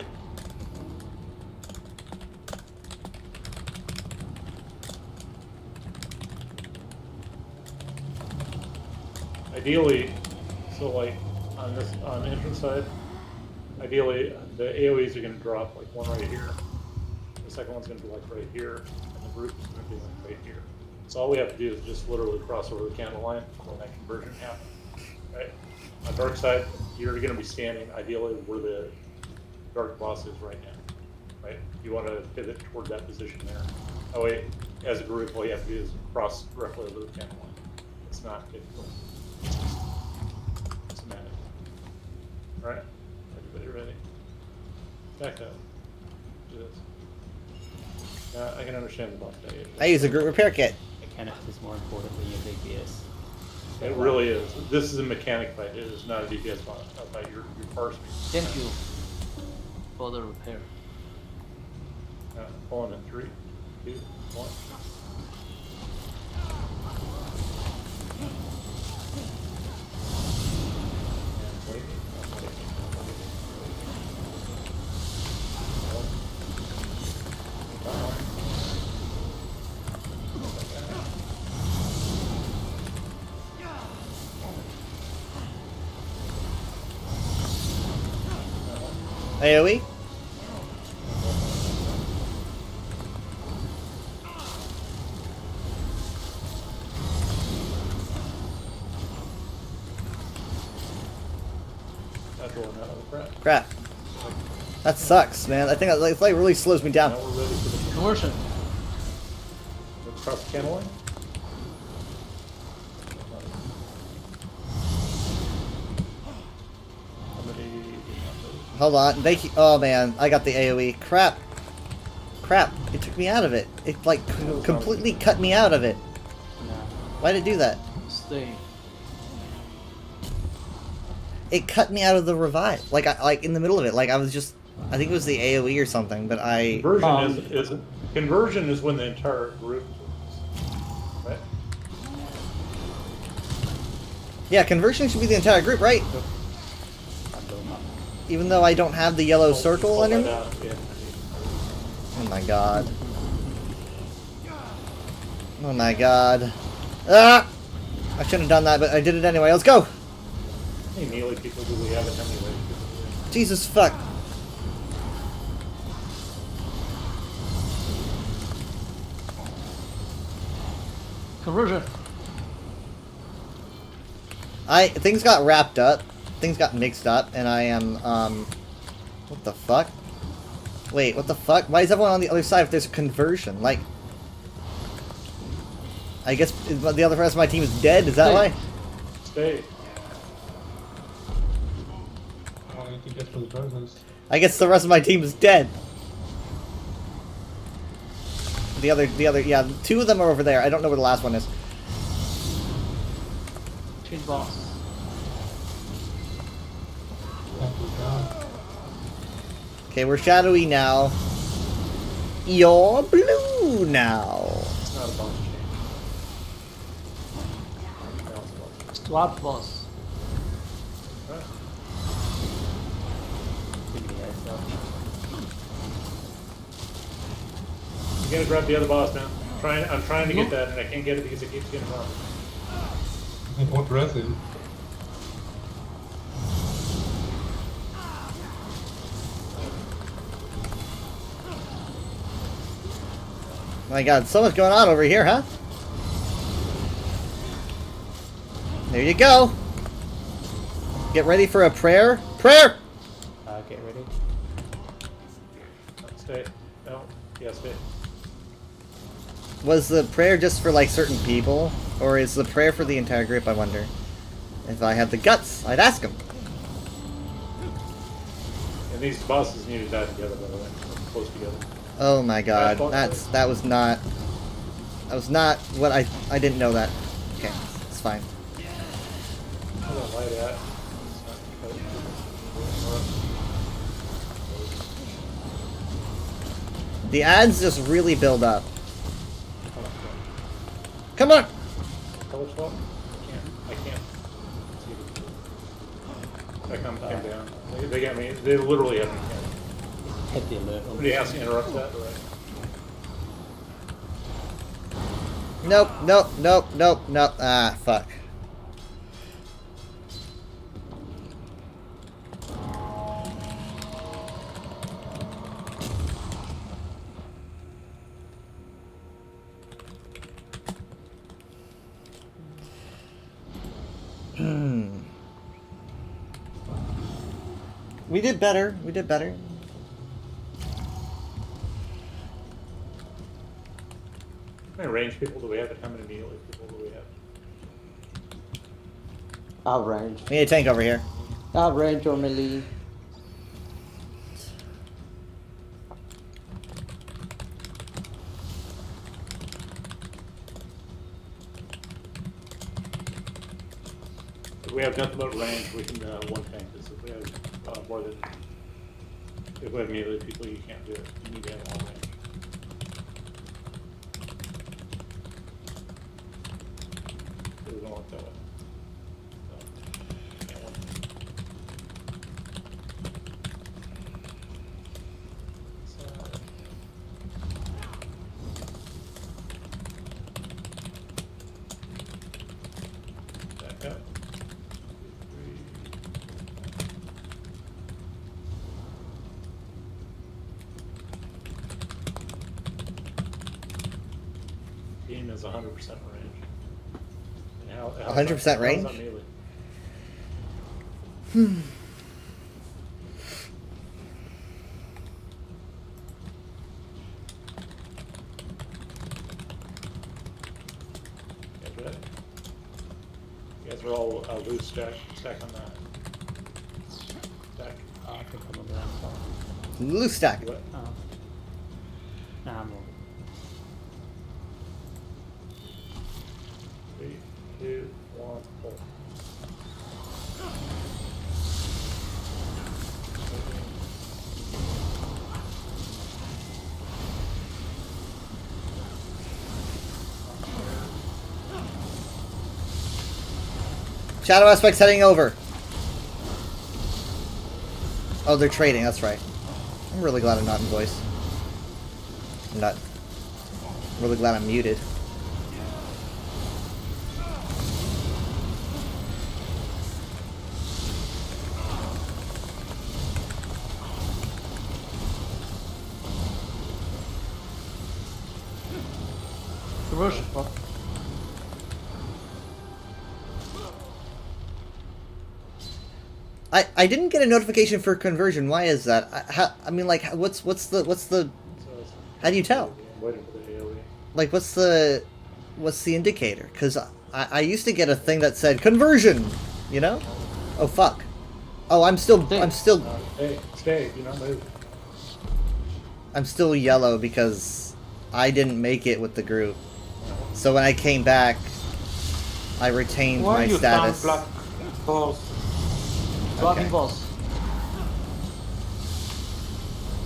Ideally, so like on the entrance side, ideally the AoEs are going to drop like one right here. The second one's going to be like right here, and the group is going to be like right here. So all we have to do is just literally cross over the candle line when that conversion happens. Right? On dark side, you're going to be standing ideally where the dark boss is right now. Right? You want to pivot toward that position there. That way, as a group, all you have to do is cross directly over the candle line. It's not difficult. It's manic. Alright? Everybody ready? Back up. Do this. I can understand the buff day. I use a group repair kit. Mechanics is more important than your DPS. It really is. This is a mechanic fight. It is not a DPS fight. Your power speed. Thank you for the repair. Pulling in 3, 2, 1. AoE? That's rolling out of the crap. Crap. That sucks, man. I think that like really slows me down. Now we're ready for the Conversion. Let's cross the canal line. Hold on. Oh man, I got the AoE. Crap. Crap. It took me out of it. It like completely cut me out of it. Why did it do that? Stay. It cut me out of the revive. Like in the middle of it. Like I was just, I think it was the AoE or something, but I... Conversion is when the entire group moves, right? Yeah, conversion should be the entire group, right? Even though I don't have the yellow circle on him? Oh my god. Oh my god. Ah! I shouldn't have done that, but I did it anyway. Let's go! How many melee people do we have and how many range people do we have? Jesus fuck. Conversion. Things got wrapped up. Things got mixed up, and I am, what the fuck? Wait, what the fuck? Why is everyone on the other side if there's a conversion? Like, I guess the other rest of my team is dead, is that why? Stay. Oh, you can get conversions. I guess the rest of my team is dead. The other, yeah, 2 of them are over there. I don't know where the last one is. Change boss. Okay, we're shadowy now. You're blue now. It's not a boss change. It's dwarf boss. You gotta grab the other boss now. I'm trying to get that and I can't get it because it keeps getting bumped. What resin? My god, so much going on over here, huh? There you go. Get ready for a prayer. Prayer! Get ready. Stay. No. Yeah, stay. Was the prayer just for, like, certain people? Or is the prayer for the entire group, I wonder? If I had the guts, I'd ask them. And these bosses need to die together, by the way. Close together. Oh my god, that was not what I didn't know that. Okay, it's fine. I don't like that. The ads just really build up. Come on! Color swap? I can't. I came down. They got me. They literally have me. Hit the alert. Somebody has to interrupt that, right? Nope, nope, nope, nope, nope. Ah, fuck. We did better. We did better. How many range people do we have and how many melee people do we have? I'll range. We need a tank over here. I'll range or melee. If we have nothing but range, we can one tank this. If we have more than, if we have melee people, you can't do it. You need to have all range. So we don't want that way. So, can't win. Back up. 13 is 100% range. And how, 100% range? How's that melee? You guys are all loose stack on that. Stack. I think I'm on the wrong side. Loose stack. What? Oh. Nah, I'm wrong. 3, 2, 1, pull. Shadow Aspect's heading over. Oh, they're trading, that's right. I'm really glad I'm not in voice. I'm not. I'm really glad I'm muted. Conversion. I didn't get a notification for conversion. Why is that? I mean, like, what's the? How do you tell? I'm waiting for the AoE. Like, what's the indicator? Because I used to get a thing that said conversion. You know? Oh fuck. Oh, I'm still. Stay. Do not move. I'm still yellow because I didn't make it with the group. So when I came back, I retained Why my you status. black balls? Blocking balls.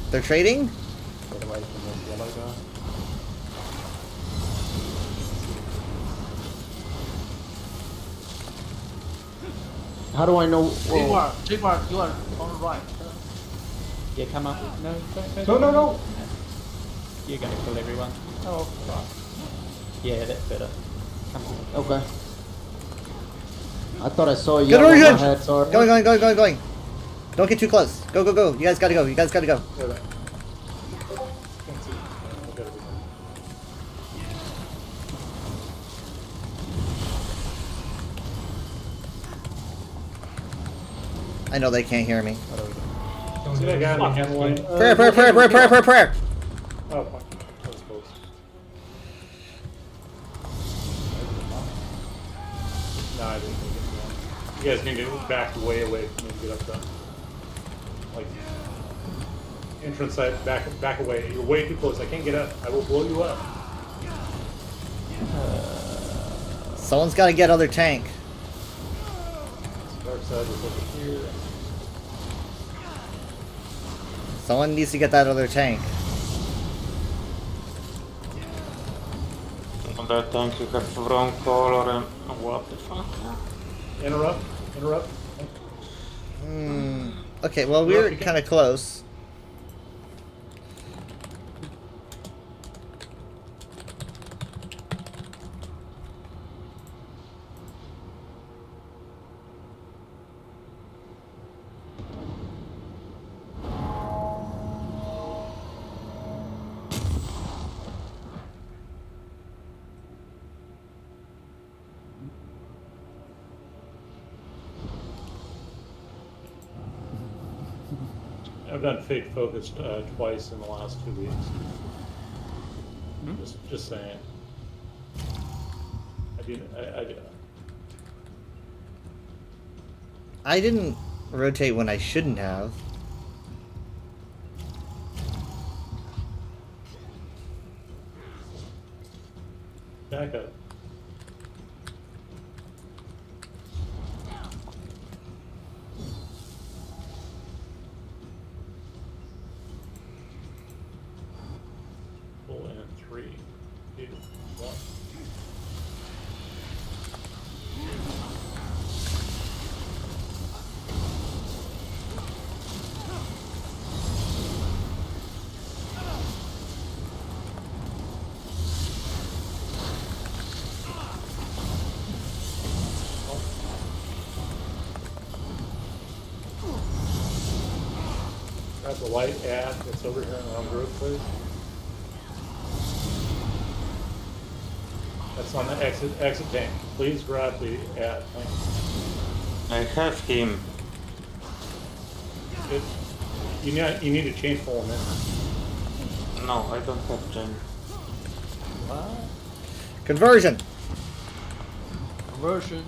They're trading? Get away from this yellow guy. How do I know? Jigmar, you are on the right. Yeah, come up. No, No. You're gonna kill everyone. Oh, fuck. Yeah, that's better. Come on. Okay. I thought I saw yellow on my Conversion! head, sorry. Going. Don't get too close. Go. You guys gotta go. I know they can't hear me. See that guy in the handling? Prayer. Oh, fuck. That was close. No, I didn't think it. You guys need to back way away from me to get up there. Like, entrance side, back away. You're way too close. I can't get up. I will blow you up. Someone's gotta get other tank. Dark side is over here. Someone needs to get that other tank. On that tank you have wrong color and what the fuck? Interrupt. Okay, well, we were kind of close. I've done fake focus twice in the last 2 weeks. Just saying. I didn't rotate when I shouldn't have. Back up. Pull in 3, 2, 1. Grab the light ad that's over here in our group, please. That's on the exit tank. Please grab the ad. I have him. You need to change full in. No, I don't have Jen. What? Conversion. Conversion.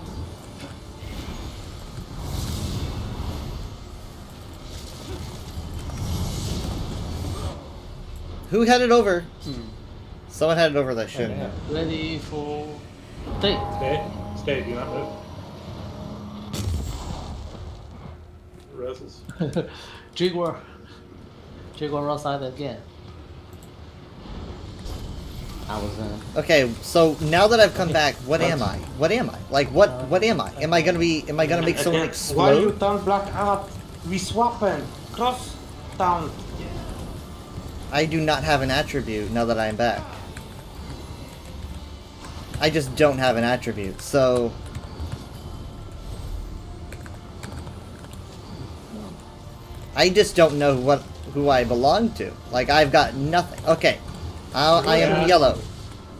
Who headed over? Someone headed over that shouldn't have. Ready for stay. Stay. Do not move. Reses. Jaguar outside again. I was in. Okay, so now that I've come back, what am I? What am I? Like what am I? Am I gonna make someone Why you explode? turn black out? We swapping. Cross down. I do not have an attribute now that I'm back. I just don't have an attribute, so I just don't know who I belong to. Like I've got nothing. Okay. I am yellow.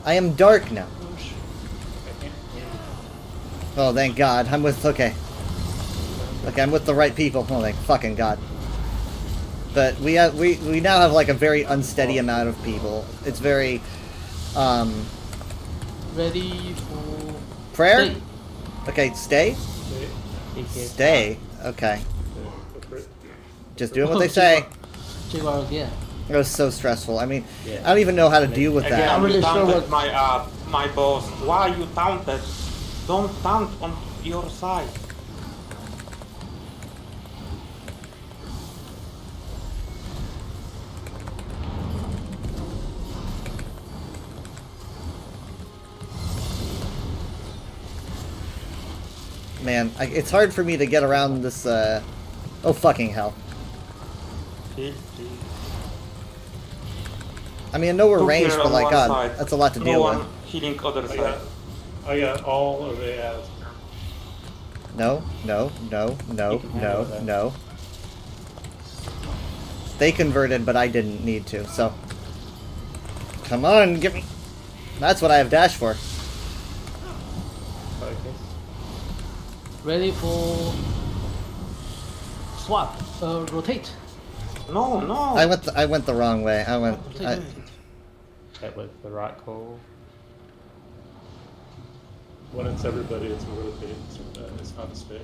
I am dark now. Oh, thank God. I'm with... Okay, I'm with the right people. Oh, thank fucking God. But we now have, like, a very unsteady amount of people. It's very, Ready for... Prayer? Stay. Okay, stay? Stay. Okay. Just doing what they say. Jaguar again. It was so stressful. I mean, I don't even know how to deal with that. Again, I'm really taunted my boss. Why you taunted? Don't taunt on your side. Man, it's hard for me to get around this, oh fucking hell. I mean, I know we're ranged, but like, God, that's a lot to deal with. Healing other side. I got all of the ads. No. They converted, but I didn't need to, so. Come on, give me... That's what I have dash for. Ready for... Swap. Rotate. No. I went the wrong way. That was the right call. When it's everybody, it's a rotate. It's not a stay.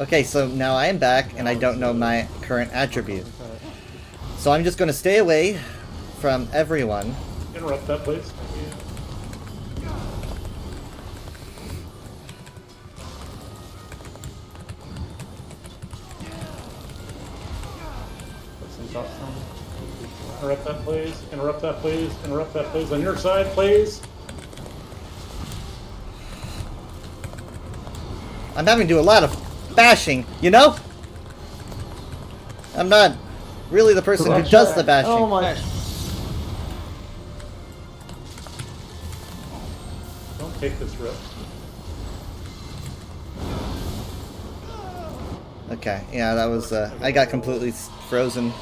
Okay, so now I am back, and I don't know my current attribute. So I'm just going to stay away from everyone. Interrupt that, please. Interrupt that, please. Interrupt that, please. Interrupt that, please. On your side, please. I'm having to do a lot of bashing, you know? I'm not really the person who does the bashing. Oh my... Don't take this risk. Okay, yeah, that was, I got completely frozen.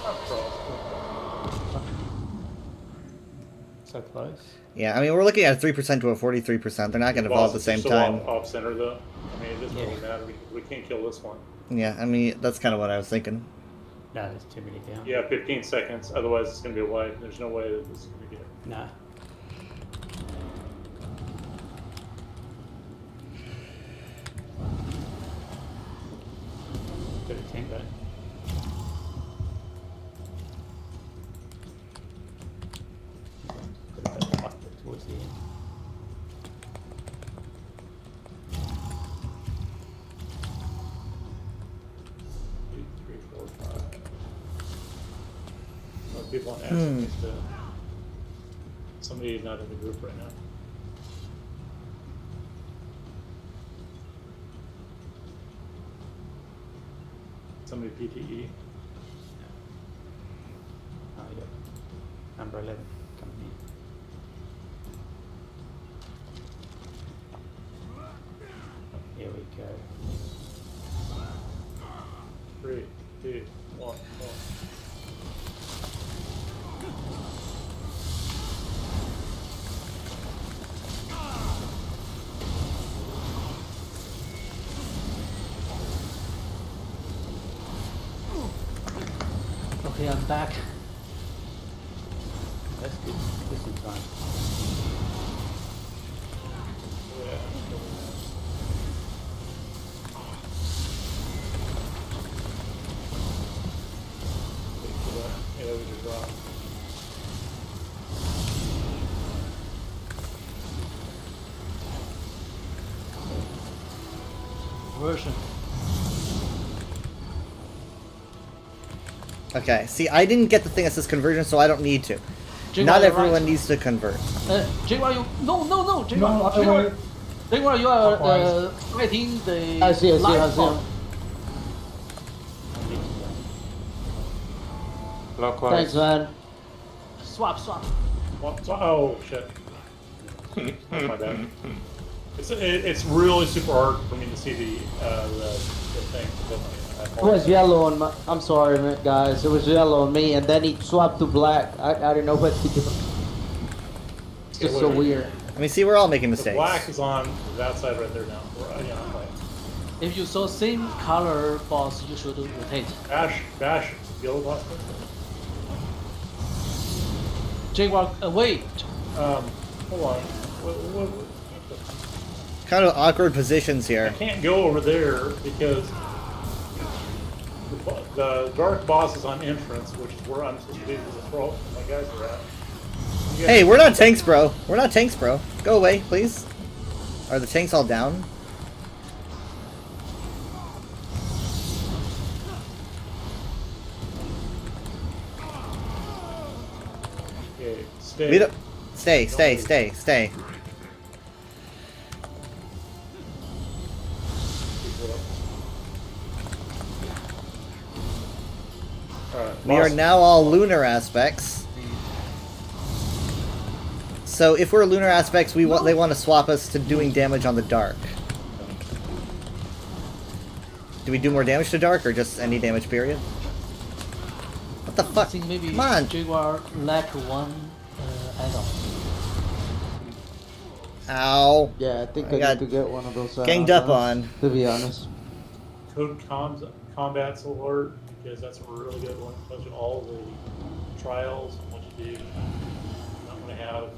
So close. Yeah, I mean, we're looking at a 3% to a 43%. They're not going to evolve at the same time. Off center, though. I mean, it doesn't really matter. We can't kill this one. Yeah, I mean, that's kind of what I was thinking. No, there's too many down. Yeah, 15 seconds. Otherwise, it's going to be a wipe. There's no way that this is going to get it. Nah. Good attempt, though. Could have been locked it towards the end. People on acid to somebody not in the group right now. Somebody PTE. Oh, yeah. Number 11 coming in. Here we go. 3, 2, 1, 1. I'm back. That's good. Just in time. Yeah, we just dropped. Version. Okay, see, I didn't get the thing that says conversion, so I don't need to. Jaguar, Not you're everyone right. needs to convert. Jaguar, you no, Jaguar, No, Jaguar, wait. Jaguar, you are Clockwise. fighting the I see light him. bot. Clockwise. Thanks, man. Swap. Oh shit. That's my bad. It's really super hard for me to see the thing. It was yellow on my. I'm sorry, guys. It was yellow on me, and then he swapped to black. I didn't know what to do. It's just so weird. I mean, see, we're all making The mistakes. black is on that side right there now. Yeah, I'm like, If you saw same color boss, you should rotate. bash, yellow boss. Jaguar, wait. Hold on. What? Kind of awkward positions I here. can't go over there because the dark boss is on entrance, which is where I'm supposed to be because that's where all my guys are at. You guys- Hey, we're not tanks, bro. We're not tanks, bro. Go away, please. Are the tanks all down? Okay, stay. We don't. Stay. Alright, We are boss. now all lunar aspects. So if we're lunar aspects, they want to swap us to doing damage on the dark. Do we do more damage to dark or just any damage period? What the I fuck? think maybe Come on. Jaguar lack one add-on. Ow. Yeah, I think I I got need to get one of those. ganged up on. To be honest. Code Combat's alert, because that's a really good one. It tells you all the trials and what you do. I'm going to have.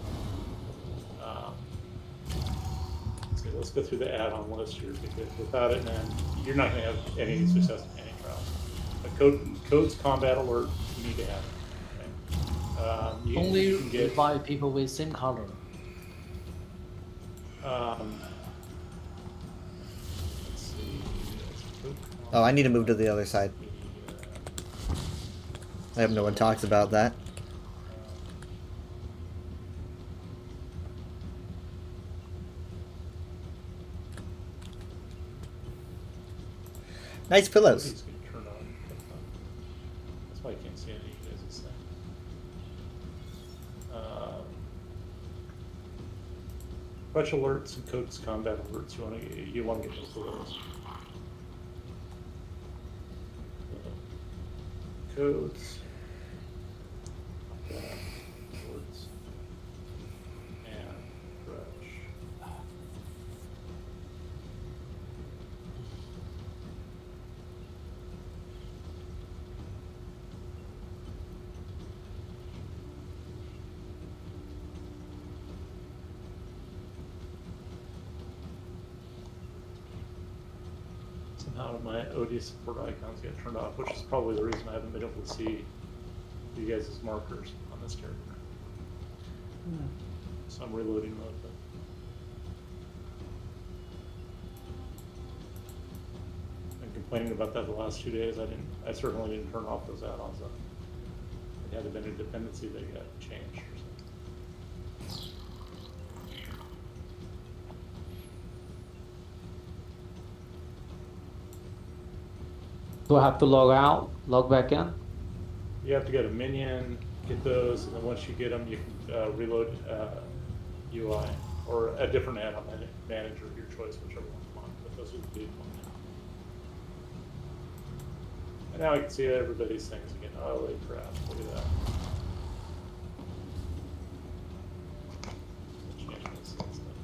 Let's go through the add-on list here, because without it, man, you're not going to have any success in any trial. A Code's Combat alert, you need to have it. Okay? You Only can get. revive people with same color. Let's see. Oh, I need to move to the other side. I hope no one talks about that. Nice pillows. It's gonna turn on. That's why I can't see any of you guys' thing. Fetch alerts and Code's Combat alerts. You want to get both of those. Codes. Alerts. And Fetch. Somehow my OD support icons get turned off, which is probably the reason I haven't been able to see you guys' markers on this character. So I'm reloading mode. But I've been complaining about that the last 2 days. I certainly didn't turn off those add-ons. It had been a dependency that got changed or something. Do I have to log out, log back in? You have to go to minion, get those, and then once you get them, you can reload UI or a different add-on manager of your choice, whichever one you want. But those are the big ones. And now I can see everybody's things again. Holy crap! Look at that. Change this instead.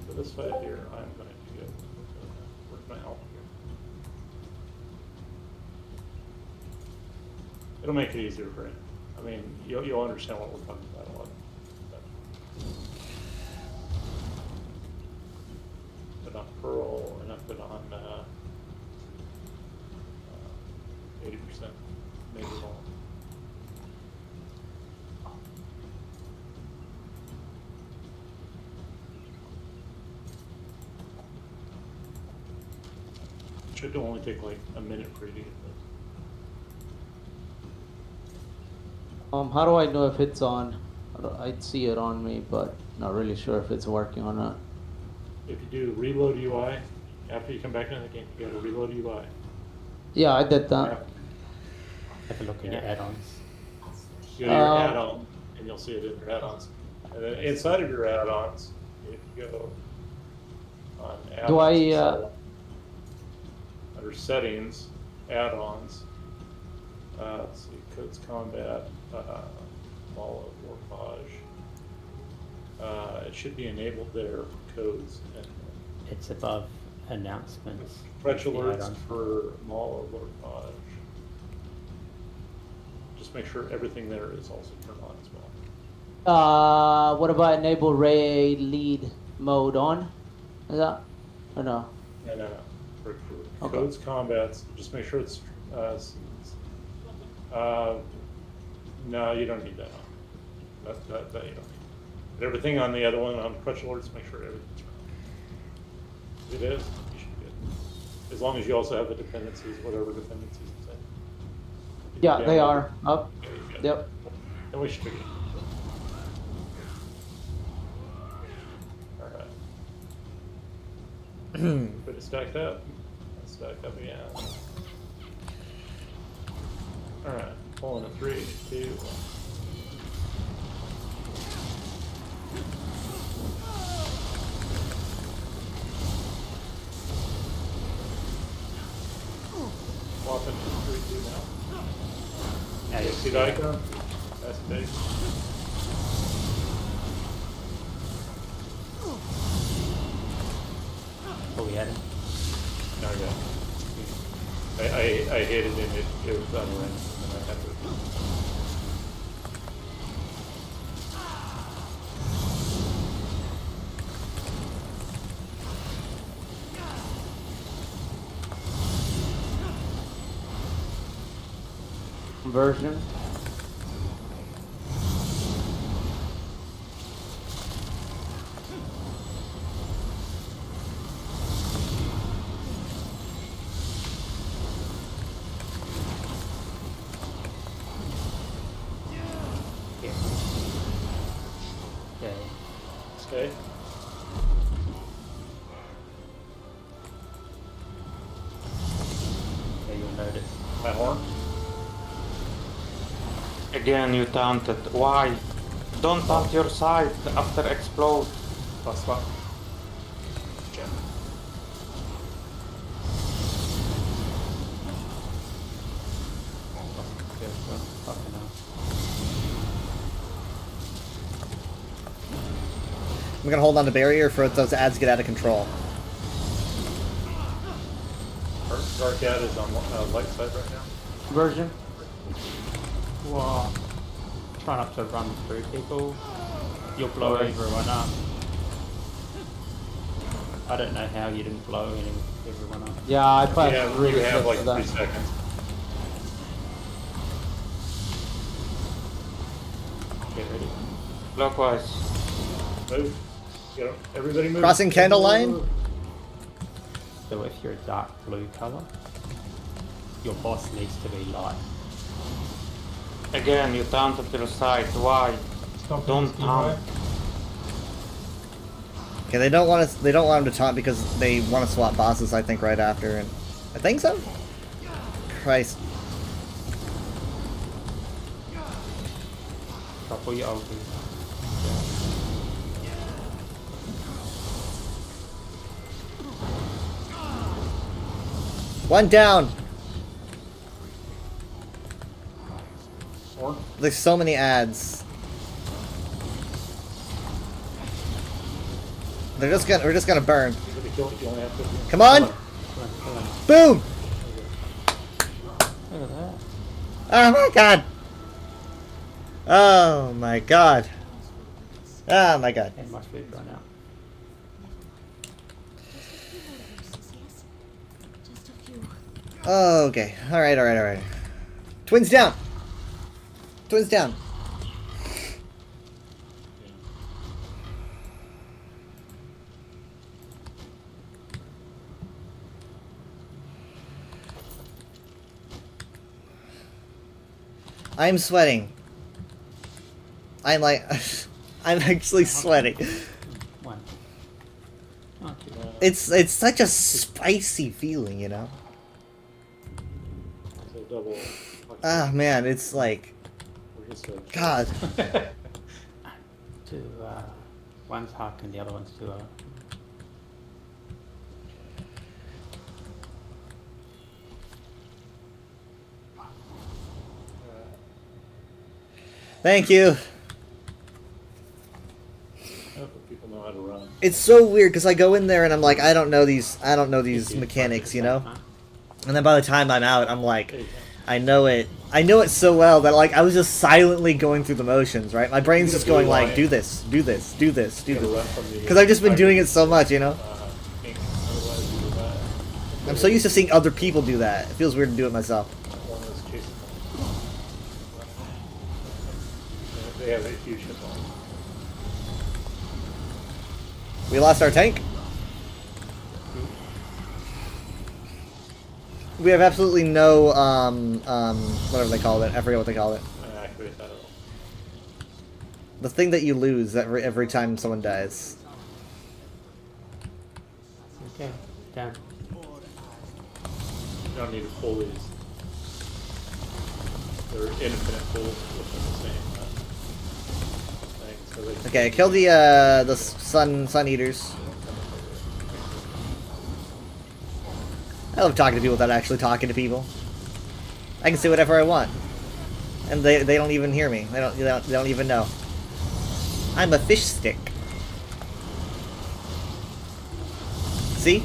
For this fight here, I'm going to go. Where's my health here? It'll make it easier for you. I mean, you'll understand what we're talking about a lot. Put on Pearl, and I put on 80% maybe more. Should only take like a minute for you to get this. How do I know if it's on? I'd see it on me, but not really sure if it's working or not. If you do reload UI, after you come back into the game, you gotta reload UI. Yeah, I did that. Have a look at your add-ons. You go to your add-on, and you'll see it in your add-ons. And then inside of your add-ons, if you go on add-ons, Do I? under settings, add-ons, let's see, codes combat, Mall of Warpage. It should be enabled there for codes and It's above announcements. fetch The alerts add-on. for Mall of Warpage. Just make sure everything there is also turned on as well. What about enable Ray lead mode on? Is that or no? No. For Okay. codes combats, just make sure it's. No, you don't need that on. That you don't need. But everything on the other one, on fetch alerts, make sure everything's on. If it is, you should be good. As long as you also have the dependencies, whatever dependencies it's in. Yeah, they are up. Okay, you got it. Yep. Then we should be good. Alright. Put it stacked up. Stacked up again. Alright, pulling a 3, 2, 1. Swapping to 3, 2 now. Yeah, you See the icon? That's big. Oh, we had it. No, yeah. I hit it and it was done when I had to. Conversion. Okay. Yeah, you'll notice. My horn? Again, you taunted. Why? Don't taunt your side after explode. Last spot. Fucking hell. I'm gonna hold on to barrier for those ads get out of control. Dark Ad is on light side right now. Conversion. Whoa. Try not to run through people. You'll blow everyone up. I don't know how you didn't blow everyone up. Yeah, I passed Yeah, really you have quick like to 3 that. seconds. Get ready. Clockwise. Move. Get 'em. Everybody move. Crossing candle line. So if you're a dark blue color, your boss needs to be light. Again, you taunted your side. Why? Don't taunt. Okay, they don't want us. They don't want him to taunt because they want to swap bosses. I think right after, and I think so. Christ. Couple your ulti. One down. Horn. There's so many ads. We're just gonna burn. Everybody kill it. You only have 15. Come on! Come on, come on. Boom! Look at that. Oh my god! Oh my god! Oh my god! And my food run out. Oh, okay. Alright, alright, alright. Twins down! Twins down! I'm sweating. I'm like... I'm actually sweating. One. Not too bad. It's such a spicy feeling, you know? So double. Ah, man, it's like... God. One's Huck and the other one's Tua. Thank you. People know how to run. It's so weird because I go in there and I'm like, I don't know these mechanics, you know? And then by the time I'm out, I'm like, I know it so well that like I was just silently going through the motions, right? My brain's just going like, do this, do this, do this, do this. Because I've just been doing it so much, you know? I'm so used to seeing other people do that. It feels weird to do it myself. They have a huge hit on. We lost our tank. We have absolutely no, whatever they call it. I forget what they call it. The thing that you lose every time someone dies. Okay, down. You don't need to pull these. They're infinite pulls within the same thing. So they Okay, kill the sun eaters. I love talking to people without actually talking to people. I can say whatever I want, and they don't even hear me. They don't even know. I'm a fish stick. See?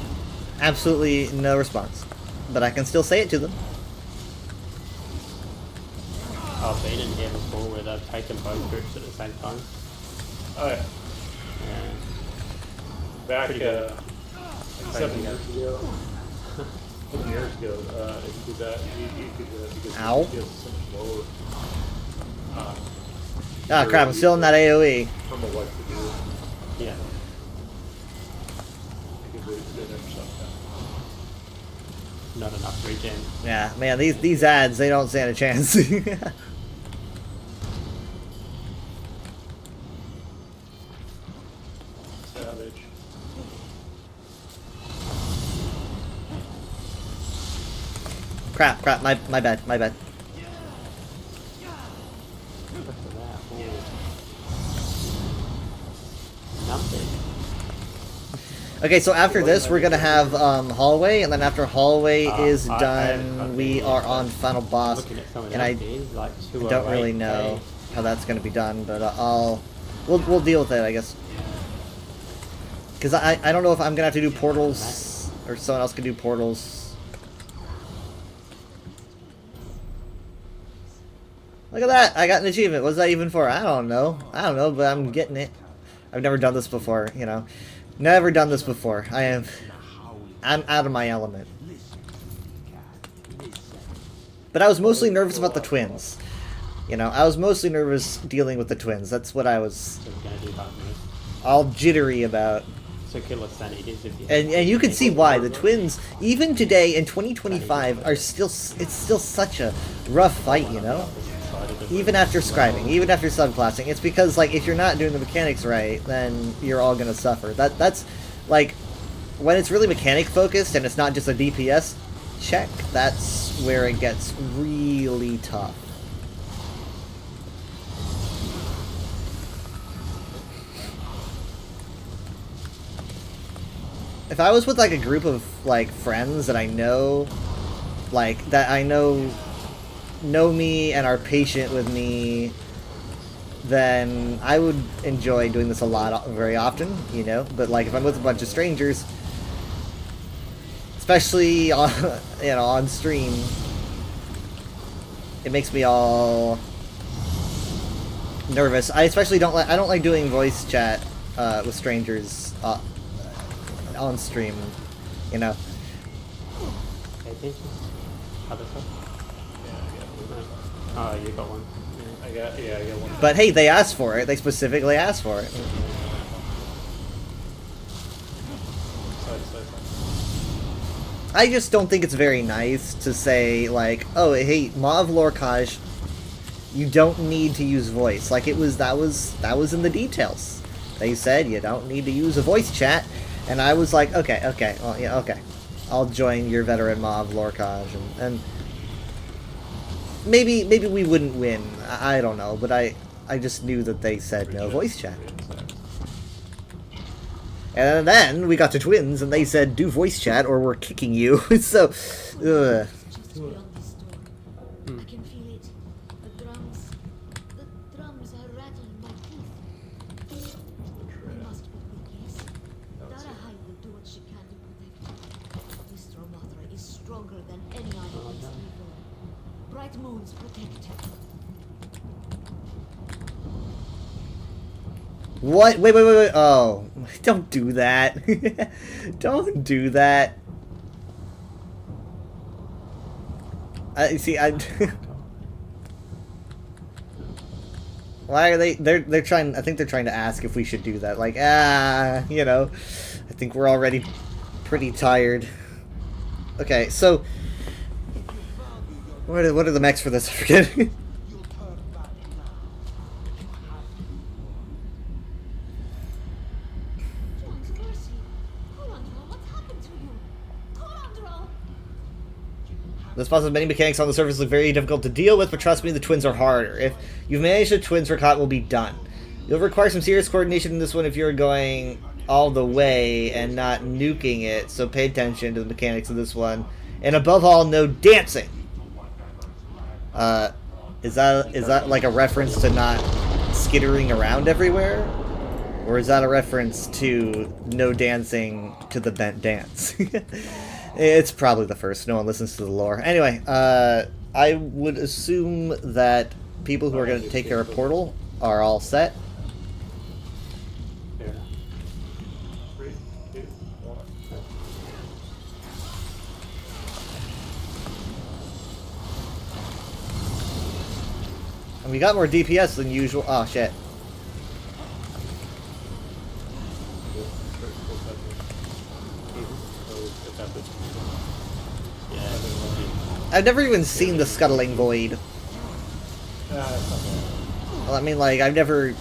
Absolutely no response, but I can still say it to them. I've been in here before where they've taken both groups at the same time. Oh yeah. Back Pretty good. like 7 years ago. 7 years ago, if you did that, you could because Ow. it feels so much lower. Ah crap! I'm still in that AOE. From the what to do. Yeah. Because they never shut down. Not enough regen. Yeah, man, these ads, they don't stand a chance. Savage. Crap, my bad. Okay, so after this, we're gonna have hallway, and then after hallway is done, we are on final boss, and I don't really know how that's gonna be done, but we'll deal with it, I guess. Because I don't know if I'm gonna have to do portals or someone else can do portals. Look at that! I got an achievement. What's that even for? I don't know, but I'm getting it. I've never done this before, you know. Never done this before. I'm out of my element. But I was mostly nervous about the twins. You know, I was mostly nervous dealing with the twins. That's what I was all jittery about. So kill us sanitors if you And you can see why. The twins, even today in 2025, are still, it's still such a rough fight, you know? Even after scribing, even after subclassing, it's because like if you're not doing the mechanics right, then you're all gonna suffer. That's like when it's really mechanic focused and it's not just a DPS check. That's where it gets really tough. If I was with like a group of like friends that I know, like that I know me and are patient with me, then I would enjoy doing this a lot, very often, you know. But like if I'm with a bunch of strangers, especially on, you know, on stream, it makes me all nervous. I especially don't like doing voice chat with strangers on stream, you know. Other stuff? Oh, you got one. I got one. But hey, they asked for it. They specifically asked for it. I just don't think it's very nice to say, like, oh, hey, Maw of Lorkhaj, you don't need to use voice. Like, that was in the details. They said you don't need to use a voice chat, and I was like, okay, well, yeah, okay. I'll join your veteran Maw of Lorkhaj, and maybe we wouldn't win. I don't know, but I just knew that they said no voice chat. And then we got to twins, and they said, do voice chat or we're kicking you. So, ugh. I can feel it. The drums are rattling my teeth. We must be quick, yes? Darahai will do what she can to protect you. Mr. Mothra is stronger than any other beast before. Bright moons protect him. What? Wait. Oh, don't do that. Don't do that. See, why are they? They're trying. I think they're trying to ask if we should do that. Like, you know, I think we're already pretty tired. Okay, so what are the mechs for this? I forget. This boss has many mechanics on the surface look very difficult to deal with, but trust me, the twins are harder. If you've managed the twins, Rakat will be done. You'll require some serious coordination in this one if you're going all the way and not nuking it, so pay attention to the mechanics of this one. And above all, no dancing! Is that like a reference to not skittering around everywhere? Or is that a reference to no dancing to the bent dance? It's probably the first. No one listens to the lore. Anyway, I would assume that people who are going to take care of Portal are all set. Yeah. 3, 2, 1. And we got more DPS than usual. Oh, shit. I've never even seen the Scuttling Void. Well, I mean, like, I've never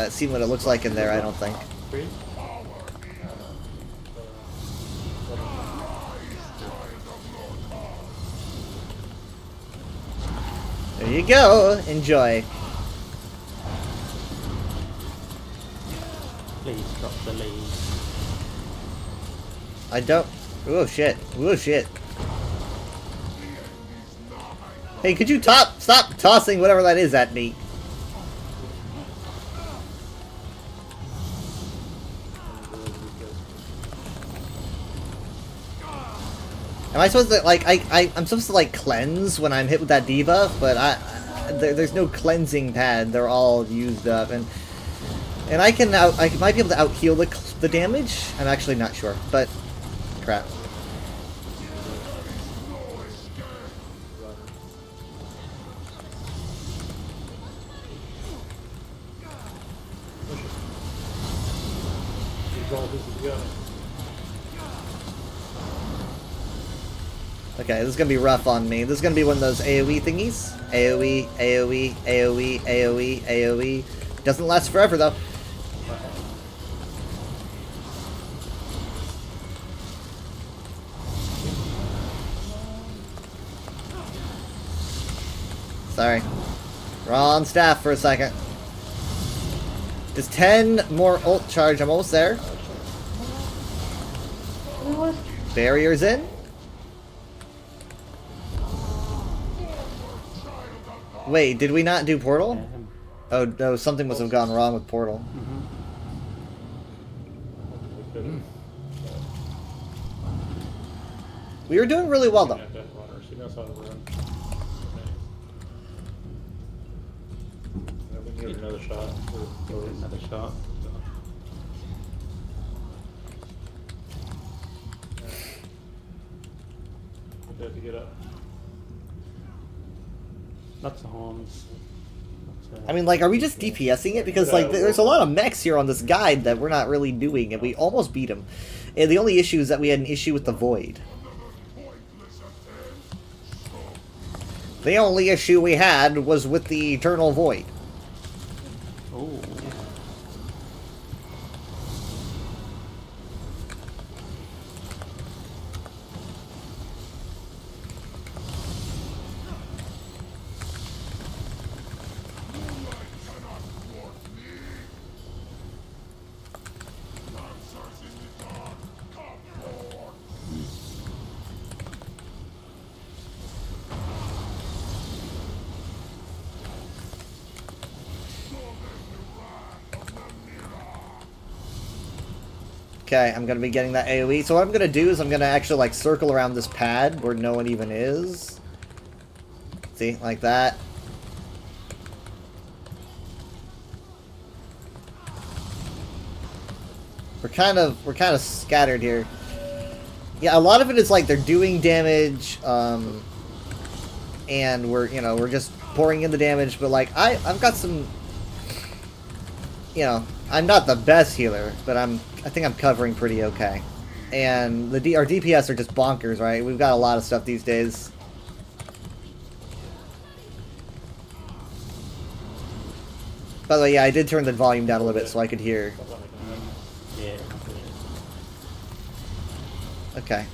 seen what it looks like in there, I don't think. There you go. Enjoy. Please drop the lead. I don't... Oh, shit. Oh, shit. Hey, could you stop tossing whatever that is at me? Am I supposed to, like, I'm supposed to, like, cleanse when I'm hit with that debuff, but there's no cleansing pad. They're all used up, and I might be able to out-heal the damage? I'm actually not sure, but crap. Okay, this is gonna be rough on me. This is gonna be one of those AoE thingies. AoE, AoE, AoE, AoE, AoE. Doesn't last forever though. Sorry. Wrong staff for a second. Just 10 more ult charge. I'm almost there. Barriers in. Wait, did we not do Portal? Oh no, something must have gone wrong with Portal. We were doing really well though. Give it another shot. Give it another shot. We have to get up. Lots of horns. I mean, like, are we just DPSing it? Because, like, there's a lot of mechs here on this guide that we're not really doing, and we almost beat them. And the only issue is that we had an issue with the Void. The only issue we had was with the Eternal Void. Oh. Okay, I'm gonna be getting that AoE. So what I'm gonna do is I'm gonna actually, like, circle around this pad where no one even is. See, like that. We're kind of scattered here. Yeah, a lot of it is like they're doing damage, and we're just pouring in the damage. But like I've got some, I'm not the best healer, but I think I'm covering pretty okay. And our DPS are just bonkers, right? We've got a lot of stuff these days. By the way, yeah, I did turn the volume down a little bit so I could hear. Yeah. Okay.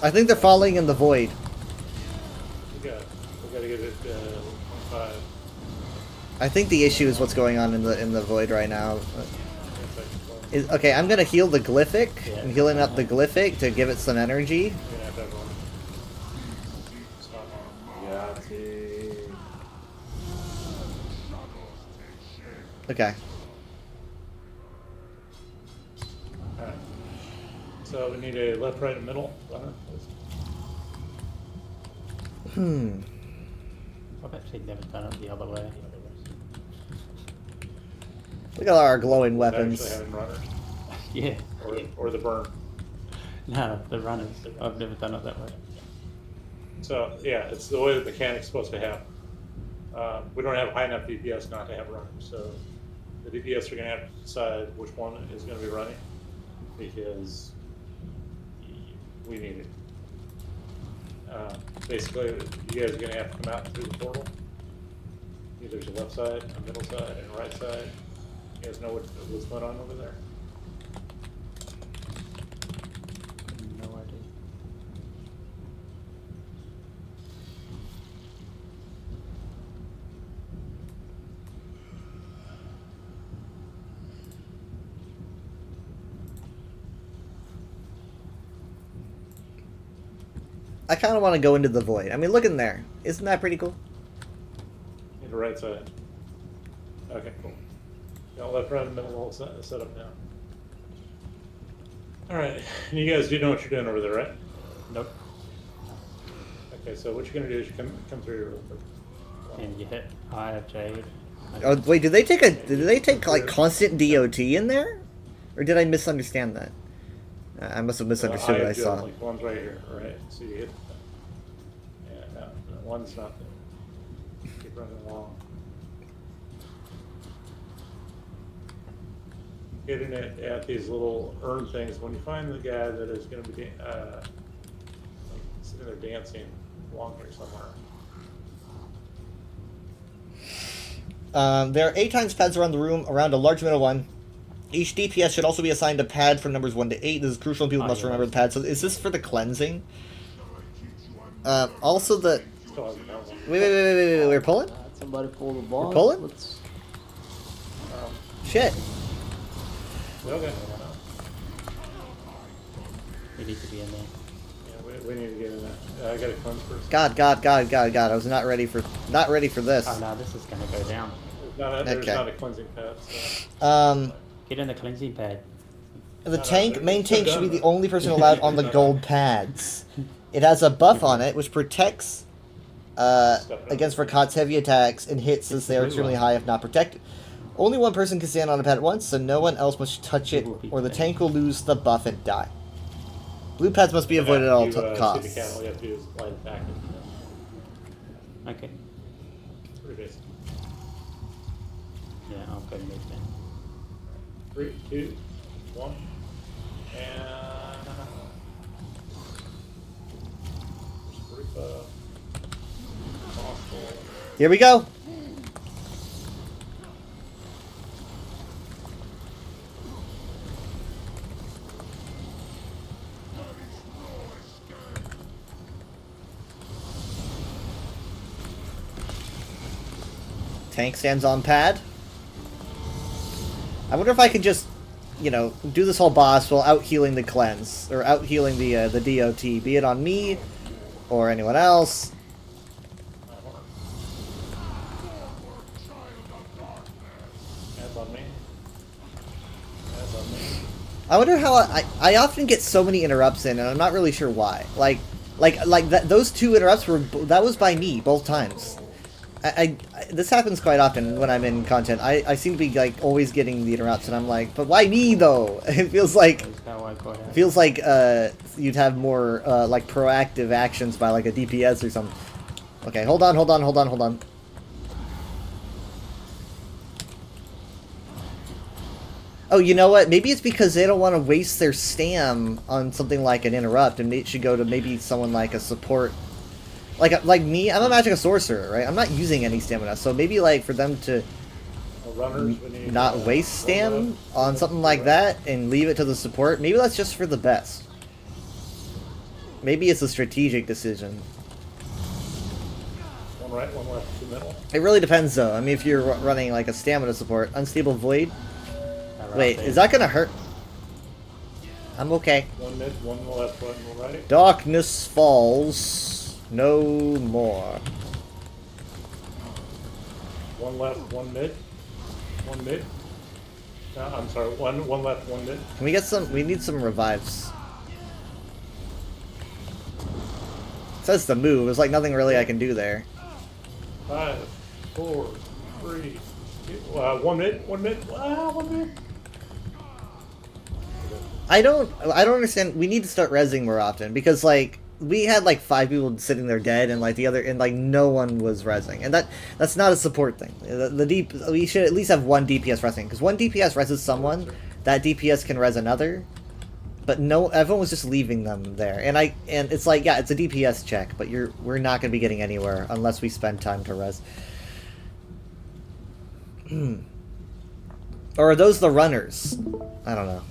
I think they're falling in the void. We gotta get it 5. I think the issue is what's going on in the void right now. Okay, I'm gonna heal the Glyphic. I'm healing up the Glyphic to give it some energy. Okay. Alright. So we need a left, right, and middle runner. I've actually never done it the other way. Look at our glowing Without weapons. actually having runners. Yeah. Or the burn. No, the runners. I've never done it that way. So yeah, it's the way the mechanic's supposed to happen. We don't have high enough DPS not to have runners, so the DPS are going to have to decide which one is going to be running because we need it. Basically, you guys are going to have to come out through the portal. Either there's a left side, a middle side, and a right side. You guys know what's going on over there? No idea. I kind of want to go into the void. I mean, look in there. Isn't that pretty cool? In the right side. Okay, cool. Got left, right, and middle set up now. Alright, and you guys do know what you're doing over there, right? Nope. Okay, so what you're going to do is you come through here real quick. And you hit Eye of Jade. Oh wait, did they take like constant DOT in there, or did I misunderstand that? I must have misunderstood what I saw. Like one's right here, right? So you hit. Yeah, no, one's not there. Keep running along. Getting it at these little urn things. When you find the guy that is going to be sitting there dancing along here somewhere. There are 8 times pads around the room, around a large middle one. Each DPS should also be assigned a pad from numbers 1 to 8. This is crucial, and people must remember the pad. So is this for the cleansing? Also the... Wait, we're pulling? Somebody pull the ball. We're pulling? Let's... Shit. Okay. We need to be in there. Yeah, we need to get in there. I got to cleanse first. God. I was not ready for this. Oh no, this is gonna go down. There's Okay. not a cleansing pad. So. Get in the cleansing pad. The main tank should be the only person allowed on the gold pads. It has a buff on it which protects against Rakat's heavy attacks and hits since they are extremely high if not protected. Only one person can stand on a pad at once, so no one else must touch it, or the tank will lose the buff and die. Blue pads must be avoided at all costs. See the can, all you have to do is light it back. Okay. Pretty basic. Yeah, I'll go mid then. 3, 2, 1, and Here we go. Tank stands on pad. I wonder if I could just, you know, do this whole boss while out healing the cleanse or out healing the DOT, be it on me or anyone else. Hands on me. Hands on me. I wonder how I often get so many interrupts in, and I'm not really sure why. Like that those two interrupts that was by me both times. This happens quite often when I'm in content. I seem to be like always getting the interrupts, and I'm like, but why me though? It feels like you'd have more like proactive actions by like a DPS or something. Okay, hold on. Oh, you know what? Maybe it's because they don't want to waste their stam on something like an interrupt, and it should go to maybe someone like a support. Like me, I'm a magic sorcerer, right? I'm not using any stamina, so maybe like for them to not waste stam on something like that and leave it to the support, maybe that's just for the best. Maybe it's a strategic decision. One right, one left, 2 middle. It really depends though. I mean, if you're running like a stamina support, unstable void. Wait, is that gonna hurt? I'm okay. One mid, one left, one right. Darkness falls. No more. One left, one mid. One mid. No, I'm sorry, one left, one mid. Can we get some? We need some revives. It says to move. There's like nothing really I can do there. 5, 4, 3, 2, 1 mid, 1 mid. One mid. I don't understand. We need to start rezzing more often because like we had like 5 people sitting there dead and like no one was rezzing, and that's not a support thing. We should at least have one DPS rezzing, because one DPS rezzes someone, that DPS can res another, but no, everyone was just leaving them there, and it's like, yeah, it's a DPS check, but we're not going to be getting anywhere unless we spend time to res. Or are those the runners? I don't know.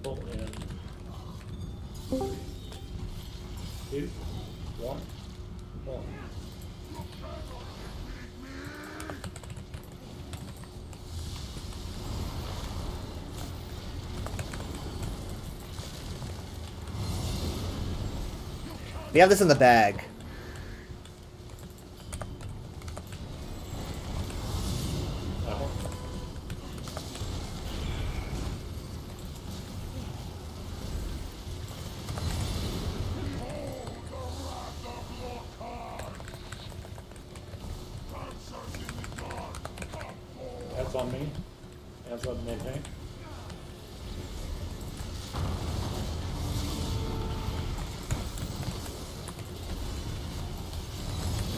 Pull in. 2, 1, 1. We have this in the bag. Hands on me. Hands on the main tank.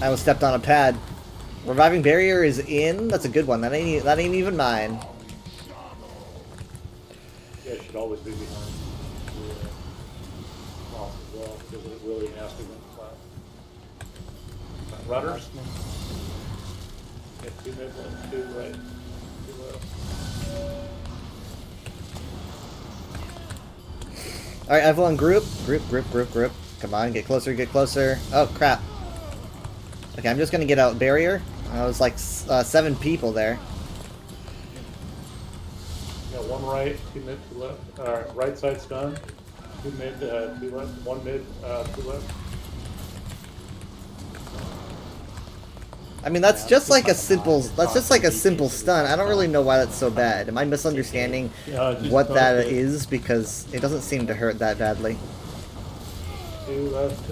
I was stepped on a pad. Reviving barrier is in. That's a good one. That ain't even mine. Yeah, it should always be behind the boss as well, because it's really nasty when it's flat. Runners. Yeah, 2 mid, 1, 2 right, 2 left. Alright, everyone group. Group. Come on, get closer. Oh, crap. Okay, I'm just gonna get out barrier. I was like 7 people there. Yeah, 1 right, 2 mid, 2 left. Alright, right side's done. 2 mid, 2 left. 1 mid, 2 left. I mean, that's just like a simple. That's just like a simple stun. I don't really know why that's so bad. Am I misunderstanding what that is? Because it doesn't seem to hurt that badly. 2 left.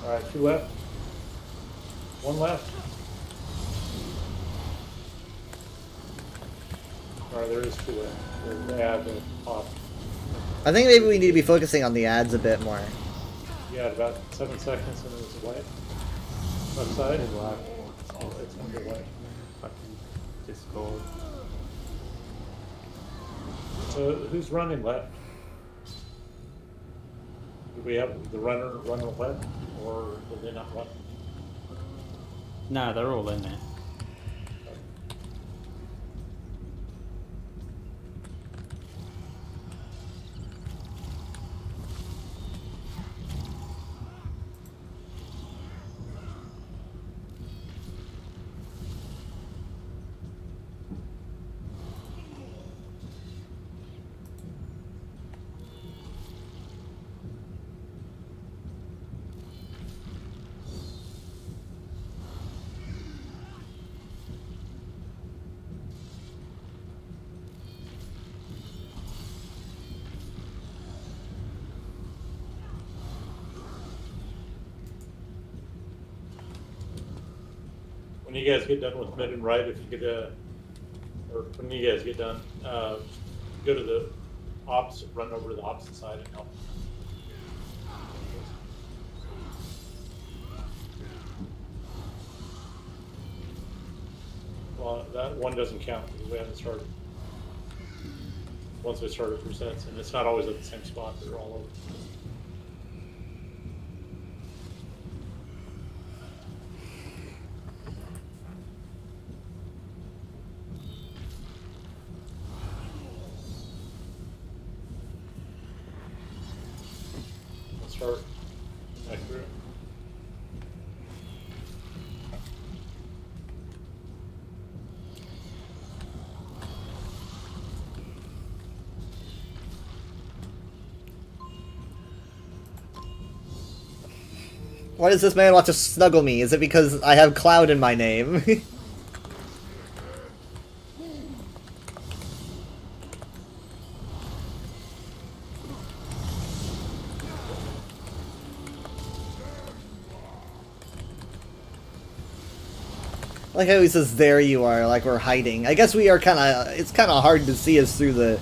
Alright, 2 left. 1 left. Alright, there is 2 left. There's the ad that popped. I think maybe we need to be focusing on the ads a bit more. Yeah, about 7 seconds and it was white. Left side. Black. Oh, it's under white. Fucking Discord. So who's running left? Do we have the runner left, or will they not run? No, they're all in there. When you guys get done with mid and right, if you could, or when you guys get done, go to the opposite, run over to the opposite side and help. Well, that one doesn't count because we haven't started. Once we started presents, and it's not always at the same spot, they're all over. Start back through. Why does this man want to snuggle me? Is it because I have Cloud in my name? Like how he says, "There you are," like we're hiding. I guess we are kind of. It's kind of hard to see us through the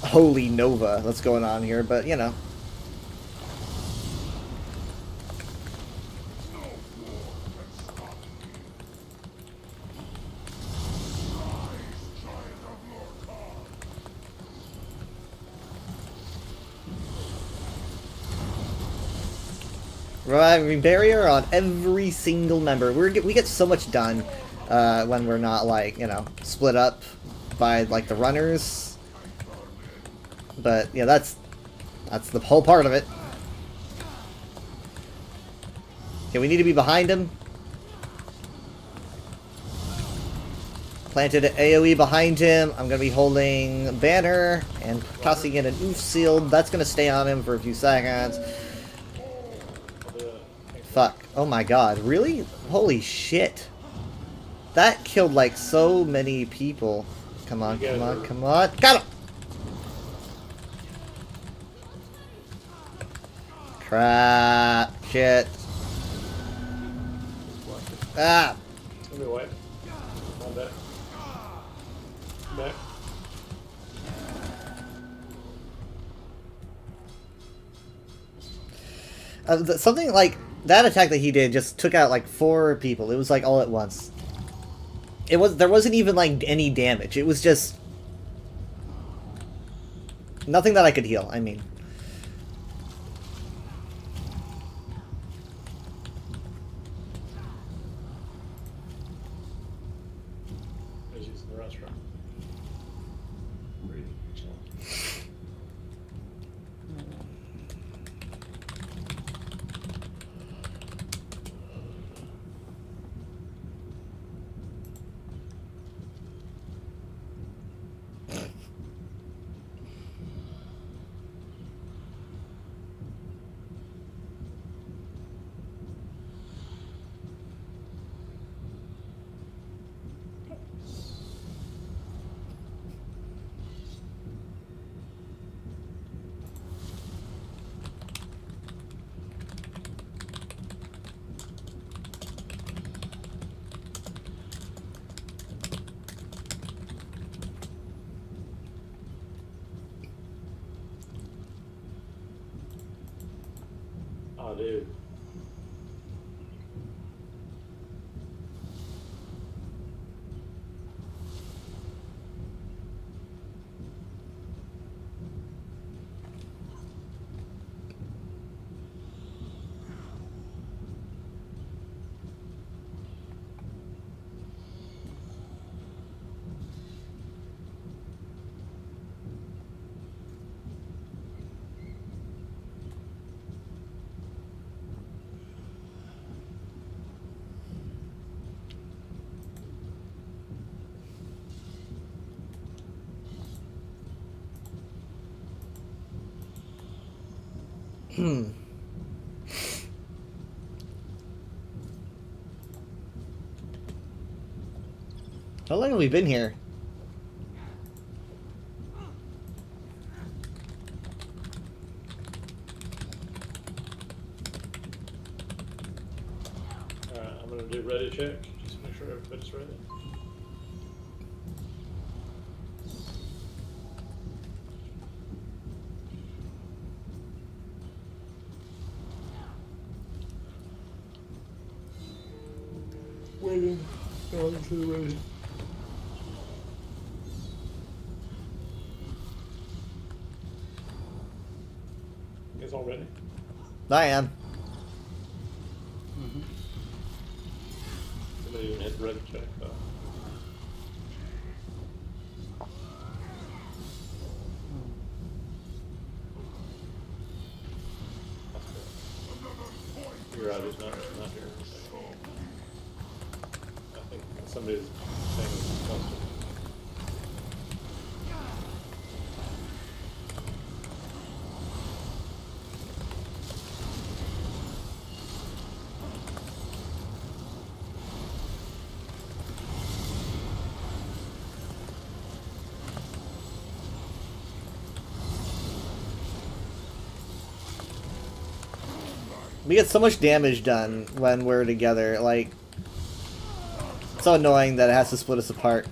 holy nova that's going on here, but you know. Reviving barrier on every single member. We get so much done when we're not, like, you know, split up by like the runners. But yeah, that's the whole part of it. Okay, we need to be behind him. Planted an AoE behind him. I'm gonna be holding banner and tossing in an oof shield. That's gonna stay on him for a few seconds. Fuck. Oh my god. Really? Holy shit. That killed like so many people. Come on, come on, come on. Got him! Crap. Shit. Ah! Give me away. Come on back. Back. Something like that attack that he did just took out like 4 people. It was like all at once. There wasn't even like any damage. It was just nothing that I could heal, I mean. I was using the restaurant. Oh, dude. How long have we been here? Alright, I'm gonna do ready check, just to make sure everybody's ready. Waiting. Going to the ready. You guys all ready? I am. Somebody even hit ready check though. You're right, he's not here. I think somebody's saying it's supposed to. We get so much damage done when we're together, like, it's so annoying that it has to split us apart.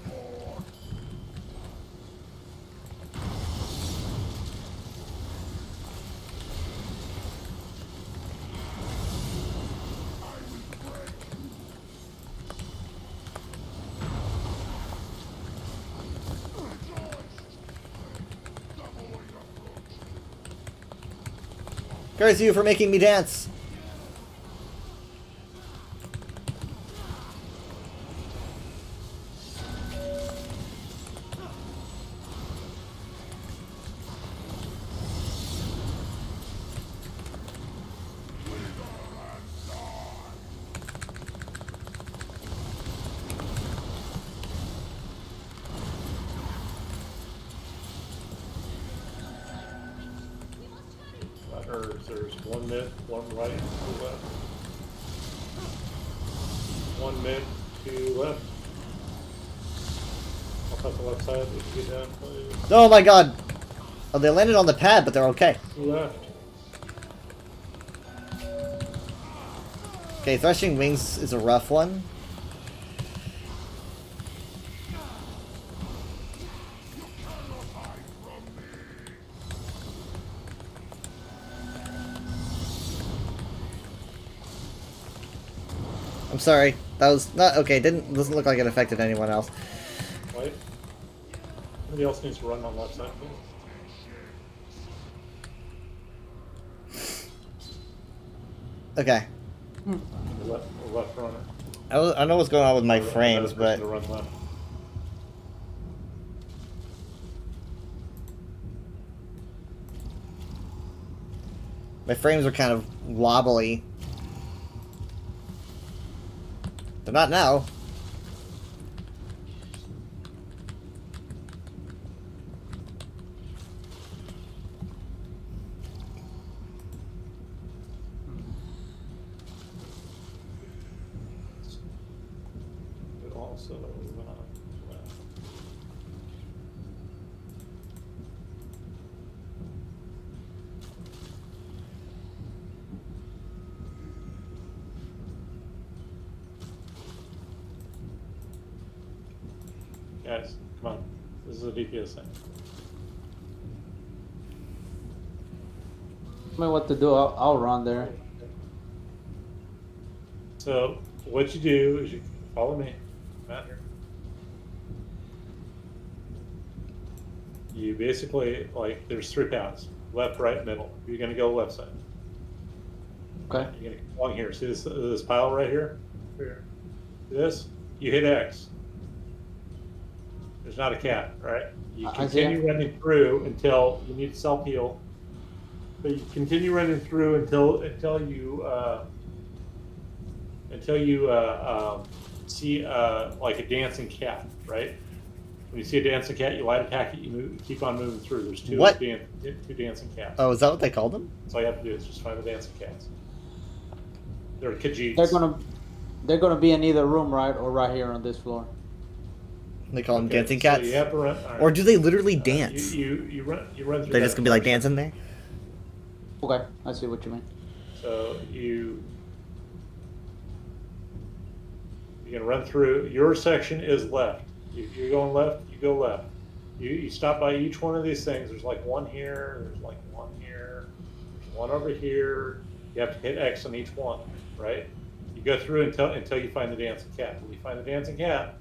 Curse you for making me dance! There's one mid, one right, two left. One mid, two left. I'll cut the left side. You can get down, please. Oh my god! Oh, they landed on the pad, but they're okay. Two left. Okay, Threshing Wings is a rough one. I'm sorry. That was not okay. Doesn't look like it affected anyone else. Wait. Somebody else needs to run on left side, please. Okay. The left runner. I know what's going on with my frames, but To run left. my frames are kind of wobbly. They're not now. But also left. Guys, come on. This is a DPS thing. Tell me what to do. I'll run there. So what you do is you follow me. I'm out here. You basically, like, there's 3 paths: left, right, middle. You're gonna go left side. Okay. You're gonna go along here. See this pile right here? Here. See this? You hit X. There's not a cat, right? You I see it. continue running through until you need self heal. But you continue running through until you see like a dancing cat, right? When you see a dancing cat, you light attack it. You keep on moving through. There's two What? two dancing cats. Oh, is that what they called them? That's all you have to do is just find the dancing cats. They're Khajiits. They're gonna be in either room, right, or right here on this floor. They call them Okay, dancing so cats? you have to run- all right. Or do they literally dance? You run through. They're just that gonna be like first. dancing there? Okay, I see what you mean. So you're gonna run through. Your section is left. You're going left. You go left. You stop by each one of these things. There's like one here. There's like one here. There's one over here. You have to hit X on each one, right? You go through until you find the dancing cat. When you find the dancing cat,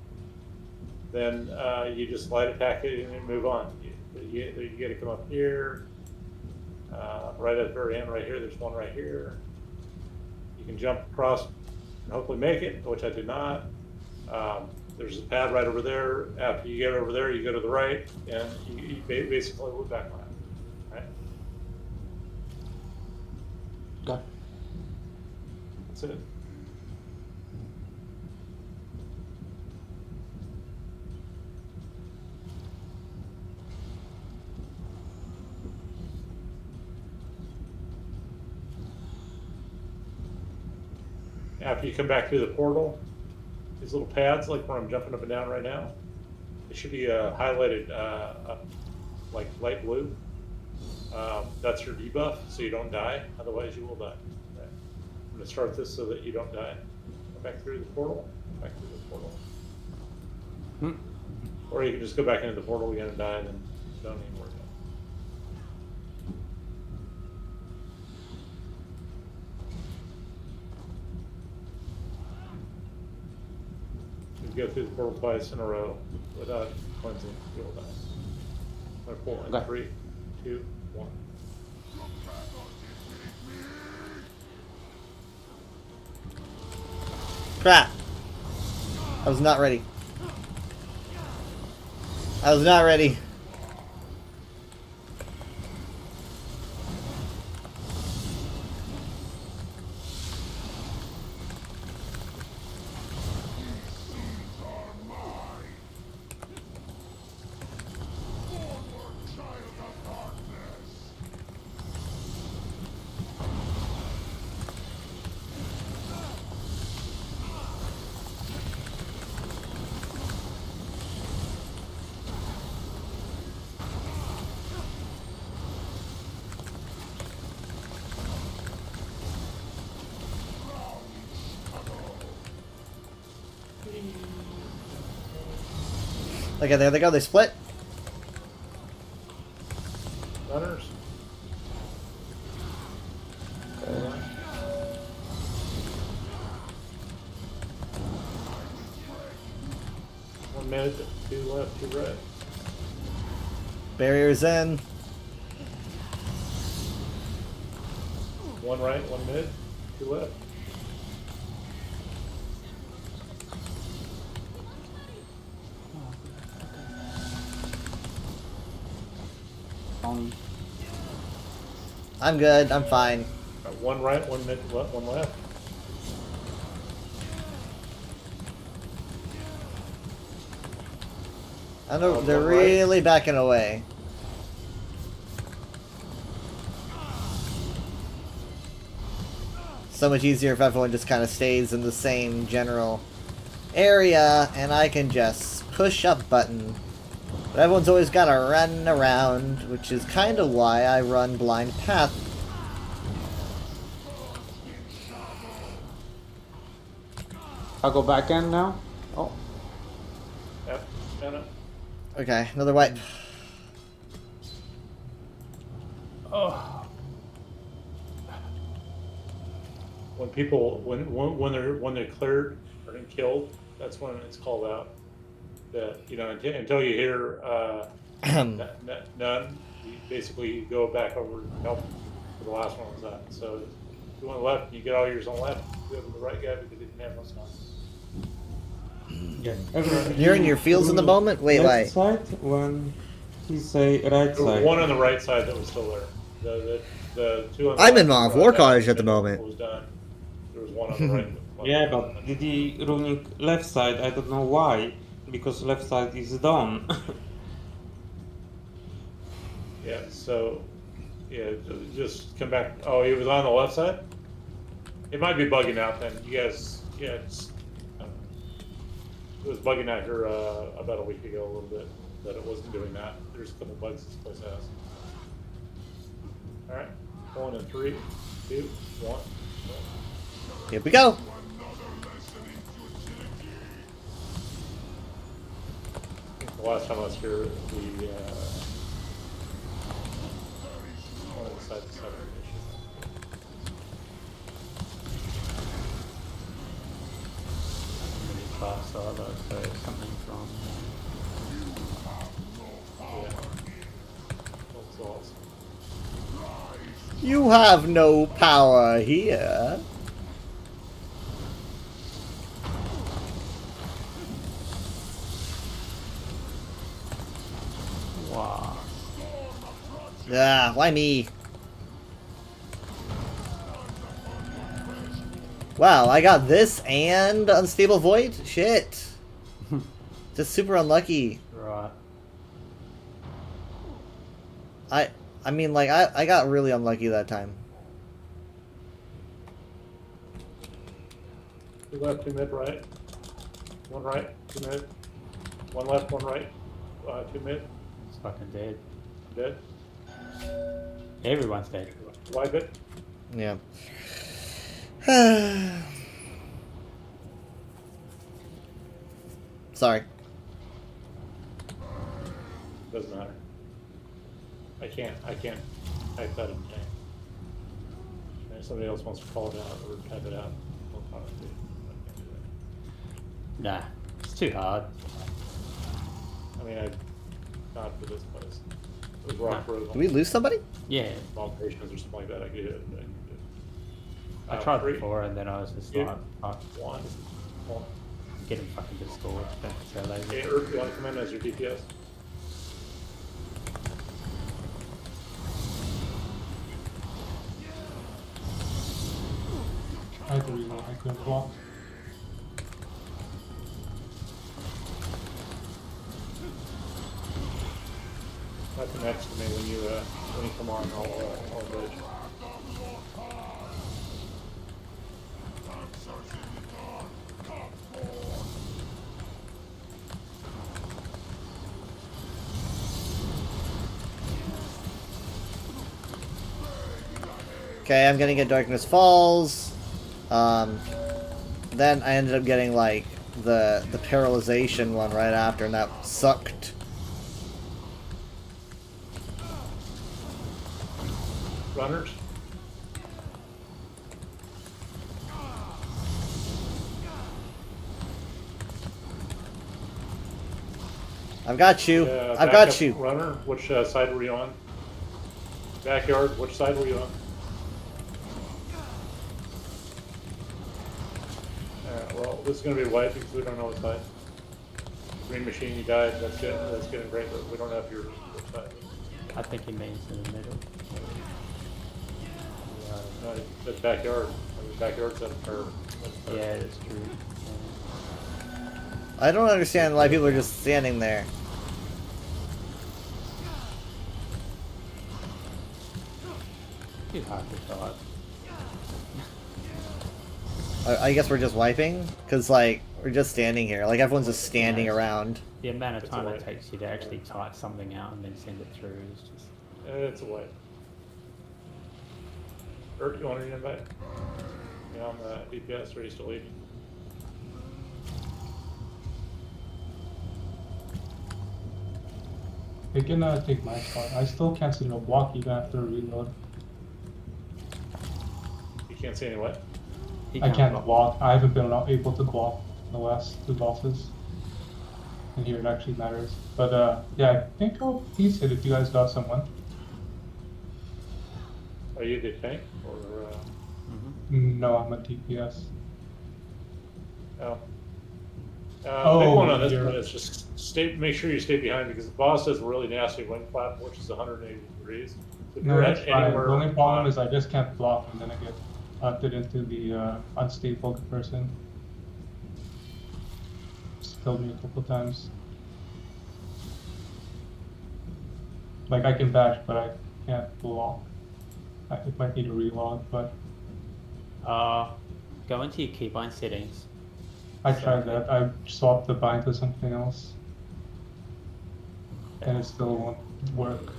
then you just light attack it and move on. You got to come up here. Right at the very end, right here. There's one right here. You can jump across and hopefully make it, which I did not. There's a pad right over there. After you get over there, you go to the right, and you basically move back around. Right? Okay. That's it. After you come back through the portal, these little pads, like where I'm jumping up and down right now, they should be highlighted like light blue. That's your debuff, so you don't die. Otherwise, you will die. Okay. I'm going to start this so that you don't die. Go back through the portal. Back through the portal. Or you can just go back into the portal again and die, and then don't even worry about it. If you go through the portal twice in a row without cleansing, you'll die. I'm going to pull in 3, 2, 1. Crap! I was not ready. I was not ready. Okay, there they go. They split. Runners. One minute, 2 left, 2 right. Barriers in. 1 right, 1 mid, 2 left. I'm good. I'm fine. 1 right, 1 mid, 1 left. I know One they're right. really backing away. So much easier if everyone just kind of stays in the same general area and I can just push a button. But everyone's always got to run around, which is kind of why I run Blind Path. I'll go back in now. Oh. Yep, stand up. Okay, another wipe. Oh. when people when they're cleared or killed, that's when it's called out. That until you hear none, you basically go back over and help. For the last one was that. So if you went left, you get all yours on left. You go to the right guy because he didn't have much time. You're in your fields in the moment? Wait, why? Left side when he say right There was side. one on the right side that was still there. The two on the I'm in left, Mod War College at the moment. was done. There was one on the right. Yeah, but did he ruining left side? I don't know why. Because left side is done. Yeah, so, yeah, just come back. Oh, he was on the left side? It might be bugging out then. You guys, yeah, it was bugging out here about a week ago a little bit, that it wasn't doing that. There's a couple bugs this place has. Alright, going in 3, 2, 1. Here we go. The last time I was here, one of the sides had an issue. Really fast silo, so something's wrong. Yeah. That's awesome. You have no power here. Wow. Ah, why me? Wow, I got this and Unstable Void? Shit. Just super unlucky. Right. I mean, like, I got really unlucky that time. 2 left, 2 mid, right. 1 right, 2 mid. 1 left, 1 right. 2 mid. It's fucking dead. Dead. Everyone's dead. Wipe it. Yeah. Sorry. Doesn't matter. I can't type that in the game. And if somebody else wants to call it out or type it out, no problem. I can't do Nah, it's too hard. that. I mean, not for this place. It was Rock Road. Did we lose somebody? Yeah. Small patients or something like that. I could do it. I tried before and then I was just like, fuck. 1. Getting fucking discouraged. So lazy. Hey, Earth, you want to come in as your DPS? I had the reason why I couldn't block. That's next to me when you come on. I'll bridge. Okay, I'm gonna get Darkness Falls. Then I ended up getting like the paralyzation one right after, and that sucked. Runners. I've got you. I've got you. Runner, which side were you on? Backyard, which side were you on? Well, this is going to be white because we don't know what side. Green machine, you died. That's good. That's getting great, but we don't know if you're which side. I think he means in the middle. No, it's backyard. I mean, backyard's at a curve. Yeah, that's true. I don't understand why people are just standing there. Too hard to thought. I guess we're just wiping? Because, like, we're just standing here. Like, everyone's just standing around. The amount of time it takes you to actually type something out and then send it through is just... It's a wipe. Ert, you want to invite? You on the DPS, or are you still leaving? They can take my spot. I still can't see no block even after reload. You can't see any what? I can't block. I haven't been able to block the last 2 bosses. And here it actually matters. But yeah, I think I'll piece it if you guys got someone. Are you the tank or? No, I'm a DPS. Oh. Oh, big one on this you're- one is just make sure you stay behind because the boss does a really nasty wing flap, which is 180 degrees. So if No, you're that's at fine. anywhere The only problem on- is I just can't block and then I get hunted into the unstable person. Just killed me a couple times. Like I can bash, but I can't block. It might need a relog, but Go into your keybind settings. I tried that. I swapped the bind to something else. And it still won't work.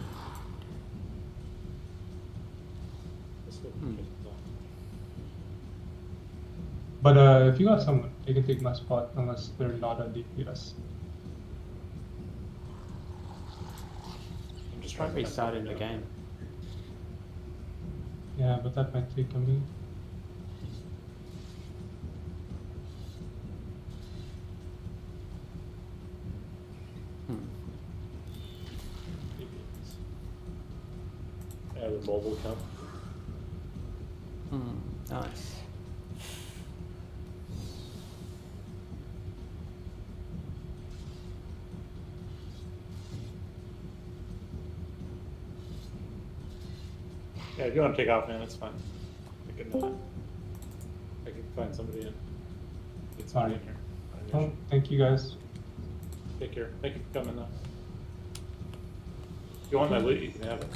But if you got someone, they can take my spot unless they're not a DPS. I'm just Try trying to find restarting the something game. Yeah, but that might take a minute. Yeah, the mobile count. Nice. Yeah, if you want to take off, man, it's fine. I can find somebody in. Get somebody in here. Oh, thank you guys. Take care. Thank you for coming though. If you want my loot, you can have it.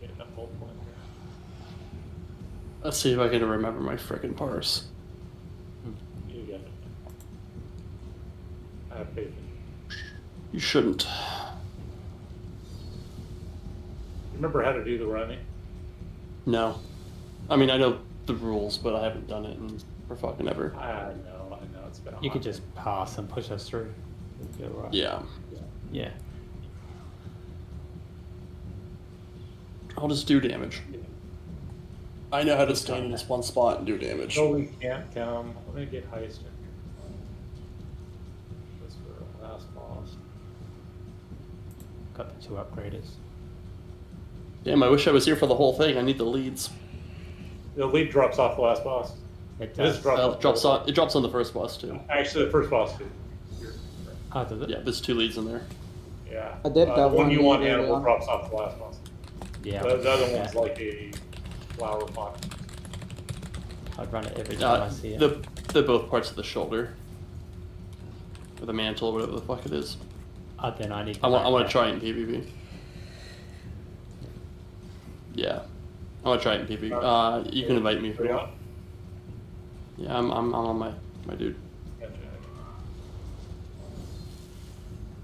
Get enough multiple in here. Let's see if I can remember my frickin' parse. You got it. I have faith in you. You shouldn't. Remember how to do the running? No. I mean, I know the rules, but I haven't done it in for fucking ever. I know. It's been a You hot could just pass and push us through. You'll be alright. Yeah. Yeah. I'll just do damage. I know how to stand in this one spot and do damage. No, we can't come. Let me get heist in here. This for the last boss. Got the 2 upgraders. Damn, I wish I was here for the whole thing. I need the leads. The lead drops off the last boss. It does. It drops on the first boss too. Actually, the first boss too. Oh, does it? Yeah, there's 2 leads in there. Yeah. I did the that one one you want lead animal earlier. drops off the last boss. Yeah. The other one's like a flower pot. I'd run it every time I see it. They're both parts of the shoulder. Or the mantle, or whatever the fuck it is. Then I need. I want to try it in PvP. Yeah. I want to try it in PvP. You can invite me for that. Yeah, I'm on my dude. Gotcha.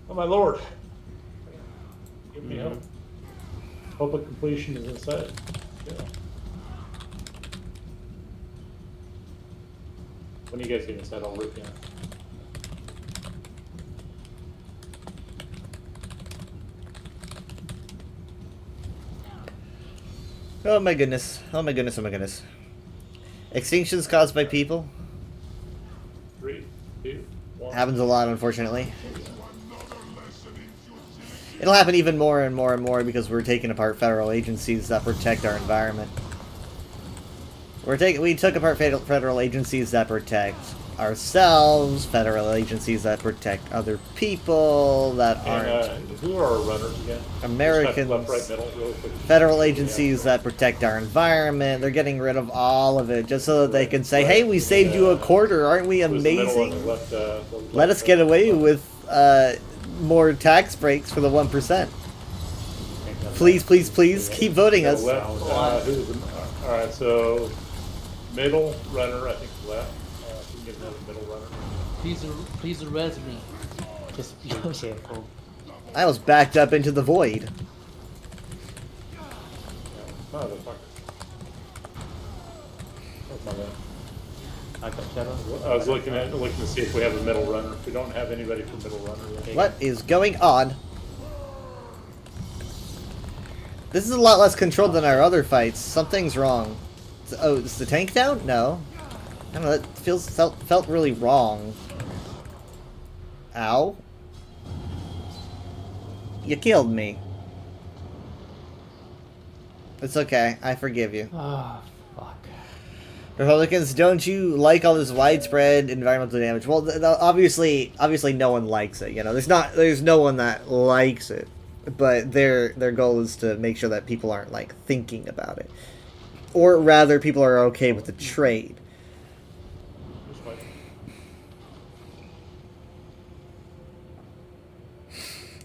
Oh my lord. Give me help. Public completion is inside. Yeah. When you guys get inside, I'll rip you. Oh my goodness. Oh my goodness. Oh my goodness. Extinctions caused by people. 3, 2, 1. Happens a lot, unfortunately. It'll happen even more and more and more because we're taking apart federal agencies that protect our environment. We took apart federal agencies that protect ourselves, federal agencies that protect other people that aren't Who are our runners again? Americans. Left, right, middle, really quick. Federal agencies that protect our environment. They're getting rid of all of it just so that they can say, hey, we saved you a quarter, aren't we amazing? Let us get away with more tax breaks for the 1%. Please, please, please, keep voting us. Alright, so middle runner, I think left. We can get another middle runner. Please res me. Just be careful. I was backed up into the void. Motherfucker. That's my bad. I got Shadow. I was looking to see if we have a middle runner. If we don't have anybody for middle runner yet. What is going on? This is a lot less controlled than our other fights. Something's wrong. Oh, is the tank down? No. I don't know, that felt really wrong. Ow. You killed me. It's okay, I forgive you. Ah, fuck. Republicans, don't you like all this widespread environmental damage? Well, obviously no one likes it, you know. There's no one that likes it. But their goal is to make sure that people aren't, like, thinking about it. Or rather, people are okay with the trade.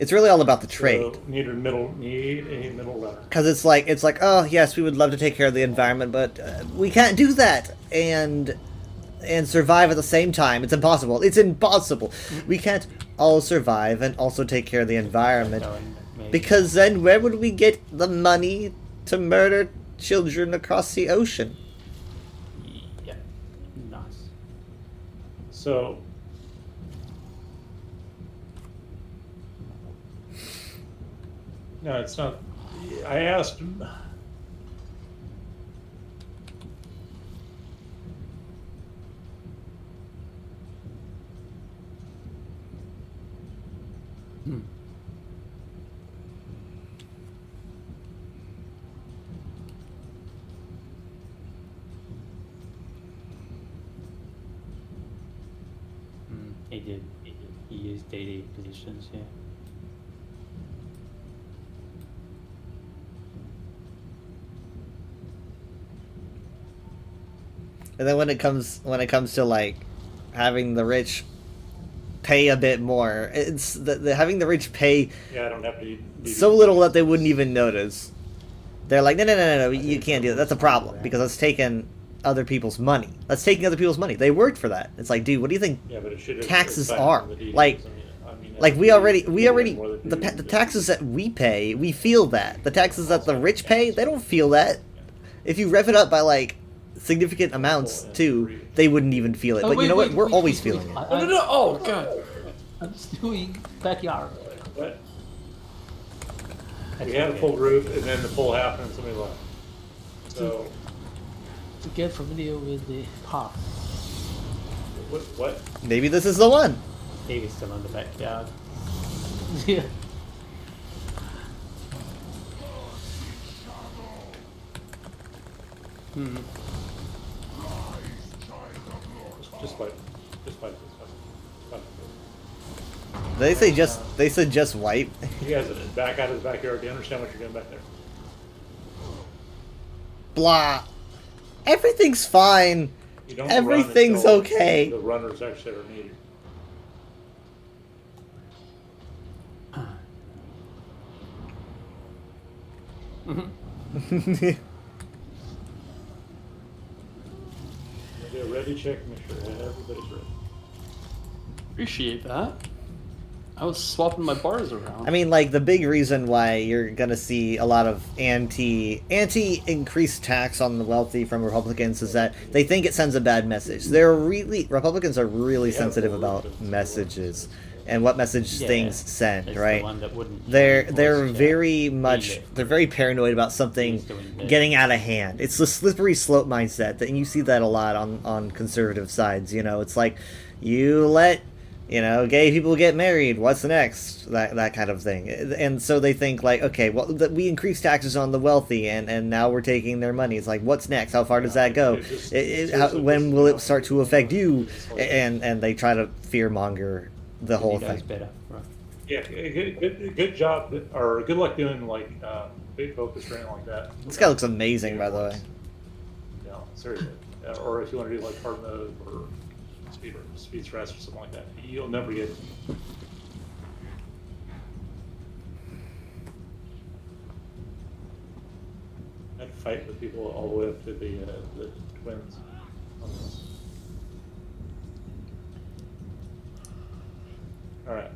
It's really all about the trade. So need a middle runner. Because it's like, oh yes, we would love to take care of the environment, but we can't do that and survive at the same time. It's impossible. It's impossible. We can't all survive and also take care of the environment. Because then where would we get the money to murder children across the ocean? Yeah, nice. So, no, it's not. I asked. He did. He used DD positions, yeah. And then when it comes to like having the rich pay a bit more, it's the having the rich pay Yeah, I don't have to. so little that they wouldn't even notice. They're like, no, you can't do that. That's a problem because that's taking other people's money. That's taking other people's money. They worked for that. It's like, dude, what do you think taxes are? Like we already the taxes that we pay, we feel that. The taxes that the rich pay, they don't feel that. If you rev it up by like significant amounts too, they wouldn't even feel it. But you know what? We're always feeling it. No. Oh god. I'm just doing backyard. What? We had a full group, and then the full half, and somebody left. So. To get familiar with the path. What? Maybe this is the one. Davey's still in the backyard. Yeah. Just fight. They said just wipe. You guys back out of the backyard. Do you understand what you're doing back there? Blah. Everything's fine. You don't Everything's run until okay. The runners actually are needed. Do a ready check. Make sure everybody's ready. Appreciate that. I was swapping my bars around. I mean, like, the big reason why you're gonna see a lot of anti-increased tax on the wealthy from Republicans is that they think it sends a bad message. Republicans are really sensitive about messages and what message things send, right? They're very paranoid about something getting out of hand. It's the slippery slope mindset, and you see that a lot on conservative sides. You know, it's like you let gay people get married. What's next? That kind of thing. And so they think like, okay, well, we increase taxes on the wealthy, and now we're taking their money. It's like, what's next? How far does that go? When will it start to affect you? And they try to fear monger the whole thing. Better, right? Yeah, good job, or good luck doing like big focus or anything like that. This guy looks amazing, by the way. No, seriously. Or if you want to do like hard mode or speed stress or something like that, you'll never get. I'd fight with people all the way up to the twins. All right,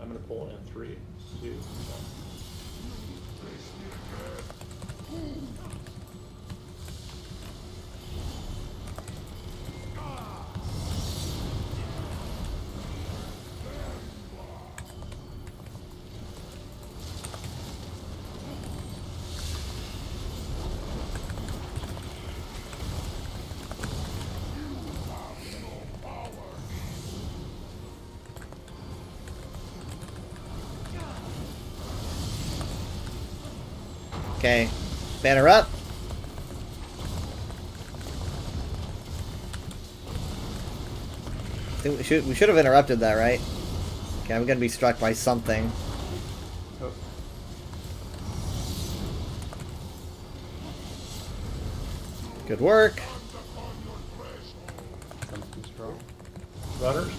I'm gonna pull in 3, 2, 1. Okay. Banner up. I think we should have interrupted that, right? Okay, I'm gonna be struck by something. Oh. Good work. Something's wrong. Runners?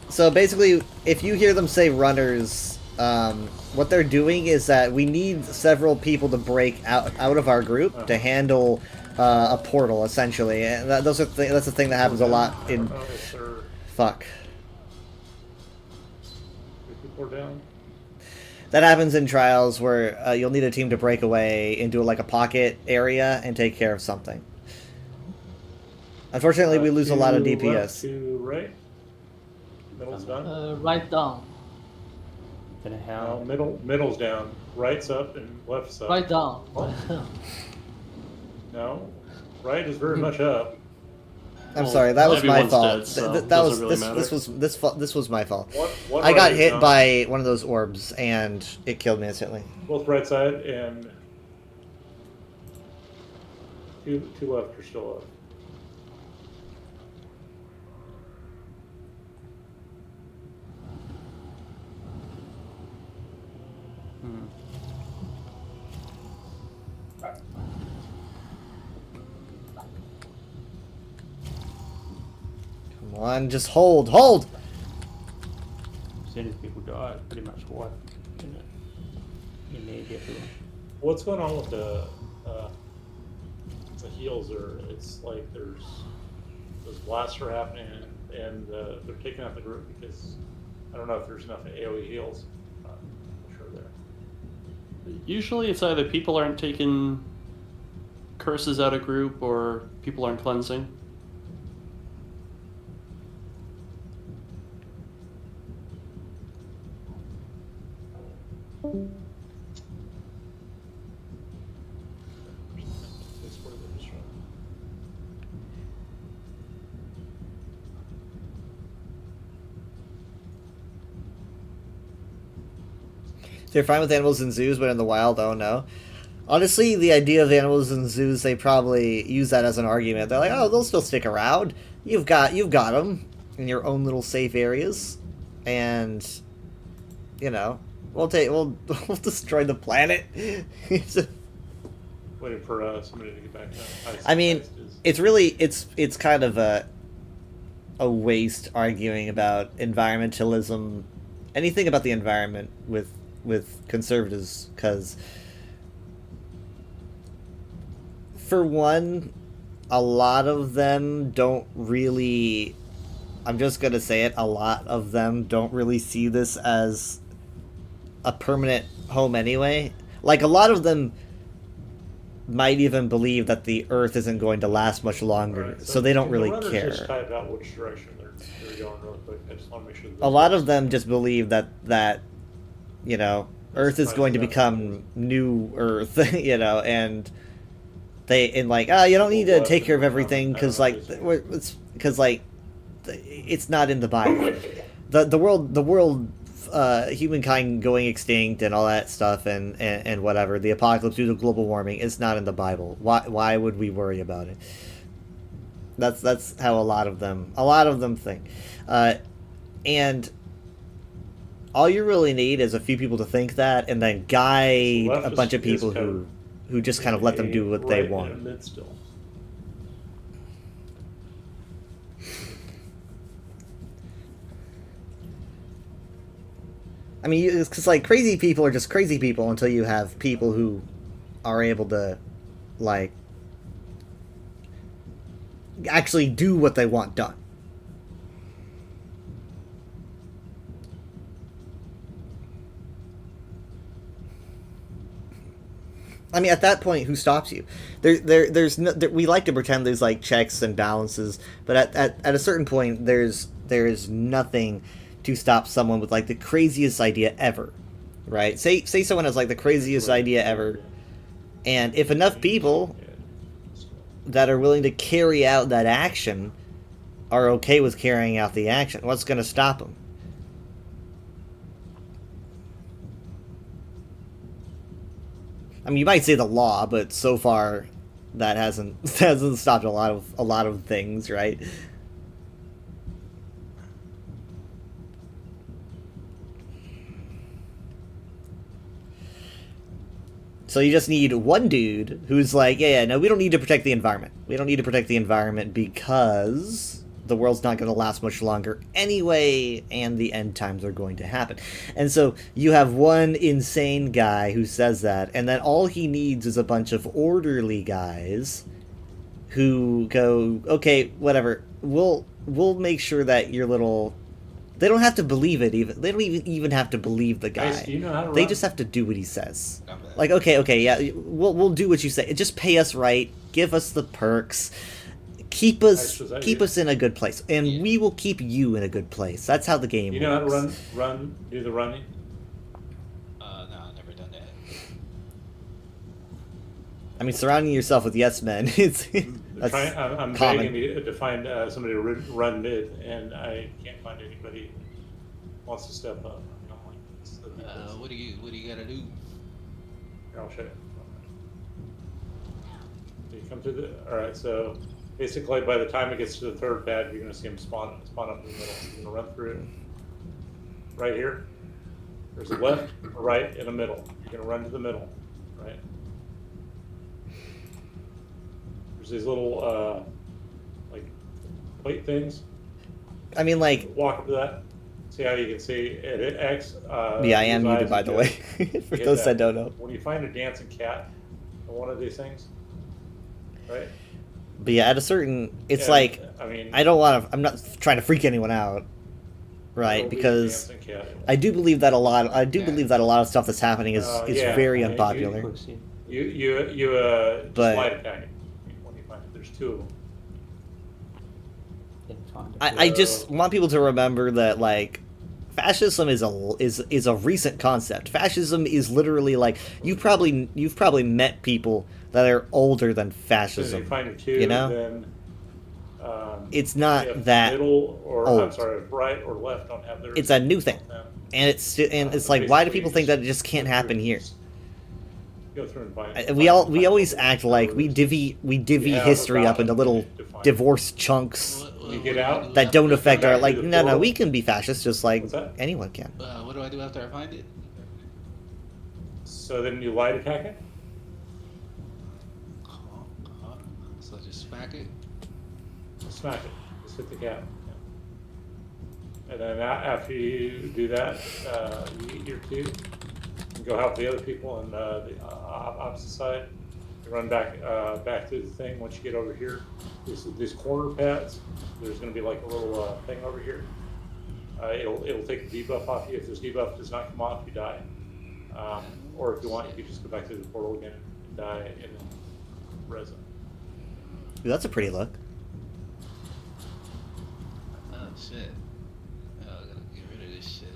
So basically, if you hear them say runners, what they're doing is that we need several people to break out of our group to handle a portal, essentially. And that's the thing that happens a lot in... Fuck. People are down. That happens in Trials where you'll need a team to break away into like a pocket area and take care of something. Unfortunately, we lose a lot of To DPS. left, to right. Middle's done. Right down. Then how? No, middle's down. Right's up and left's up. Right down. Oh. No, right is very much up. I'm sorry, that was my everyone's fault. dead, so That doesn't was really matter. this was my fault. One I got right is hit down. by one of those orbs and it killed me instantly. Both right side and two left are still up. Come on, just hold, hold! As soon as people die, it's pretty much what you need to get to them. What's going on with the heals? It's like there's blasts are happening and they're taking out the group because I don't know if there's enough AoE heals. I'm sure there. Usually it's either people aren't taking curses out of group or people aren't cleansing. They're fine with animals in zoos, but in the wild, oh no. Honestly, the idea of animals in zoos, they probably use that as an argument. They're like, oh, they'll still stick around. You've got them in your own little safe areas, and you know, we'll destroy the planet. Waiting for somebody to get back to ice. I mean, it's kind of a waste arguing about environmentalism, anything about the environment with conservatives, because for one, a lot of them don't really, I'm just gonna say it, a lot of them don't really see this as a permanent home anyway. Like, a lot of them might even believe that the Earth isn't going to last much longer, Right, so they don't the really runners care. Just type out which direction they're going real quick. I just want to make sure. A lot of them just believe that you know, Earth is going to become new Earth, you know, and you don't need to take care of everything because it's not in the Bible. The world, humankind going extinct and all that stuff and whatever, the apocalypse due to global warming is not in the Bible. Why would we worry about it? That's how a lot of them think, and all you really need is a few people to think that, and then guide a bunch of people who just kind of let them do what they want. I mean, it's because, like, crazy people are just crazy people until you have people who are able to, like, actually do what they want done. I mean, at that point, who stops you? There's no, we like to pretend there's like checks and balances, but at a certain point, there is nothing to stop someone with like the craziest idea ever, right? Say someone has like the craziest idea ever, and if enough people that are willing to carry out that action are okay with carrying out the action, what's going to stop them? I mean, you might say the law, but so far that hasn't stopped a lot of things, right? So you just need one dude who's like, yeah, no, we don't need to protect the environment. We don't need to protect the environment because the world's not going to last much longer anyway, and the end times are going to happen. And so you have one insane guy who says that, and then all he needs is a bunch of orderly guys who go, okay, whatever, we'll make sure that your little... They don't have to believe it even. They don't even have to believe the guy. Guys, do you know how to They run? just have to do what he says. Like, okay, yeah, we'll do what you say. Just pay us right. Give us the perks. Keep us in a good place, and we will keep you in a good place. That's how the game You know how works. to do the running? No, I've never done that. I mean, surrounding yourself with yes men, that's I'm common. begging to find somebody to run mid, and I can't find anybody who wants to step up. You know, like, What do you gotta do? Here, I'll show you. You come to the. All right, so basically, by the time it gets to the third pad, you're going to see him spawn up in the middle. You're going to run through it. Right here, there's a left, a right, and a middle. You're going to run to the middle, right? There's these little like plate things. I mean, like, walk up to that. See how you can see at X. Yeah, I am these muted, eyes, by you the get- way, you for hit those that don't know. When you find a dancing cat on one of these things, right? But yeah, at a certain, it's Yeah, like, I mean- I don't want to. I'm not trying to freak anyone out, right? It'll be Because dancing cat. I do believe that a lot. I do believe that a lot of stuff that's happening is Yeah, very I mean, unpopular. You just But- light attack it when you find it. There's two of them. I just want people to remember that, like, fascism is a recent concept. Fascism is literally like you've probably met people that are older than So if fascism. you find a two, You know, then it's not if that middle or I'm old. sorry, if right or left don't have theirs. It's a new thing, and it's like, why do people think that it just can't happen here? Go through and find. We always act like we divvy Yeah, history up but into little divorced chunks When you get out, that don't affect our, back like, through the no, portal. we can be fascist just like anyone can. What do I do after I find it? So then you light attack it. So just smack it. Smack it. Just hit the cap. And then after you do that, you eat your two. And go help the other people on the opposite side. You run back through the thing. Once you get over here, these corner pads. There's going to be like a little thing over here. It'll take the debuff off you. If this debuff does not come off, you die. Or if you want, you can just go back to the portal again and die and then resin. Ooh, that's a pretty look. Oh shit. Oh, I gotta get rid of this shit.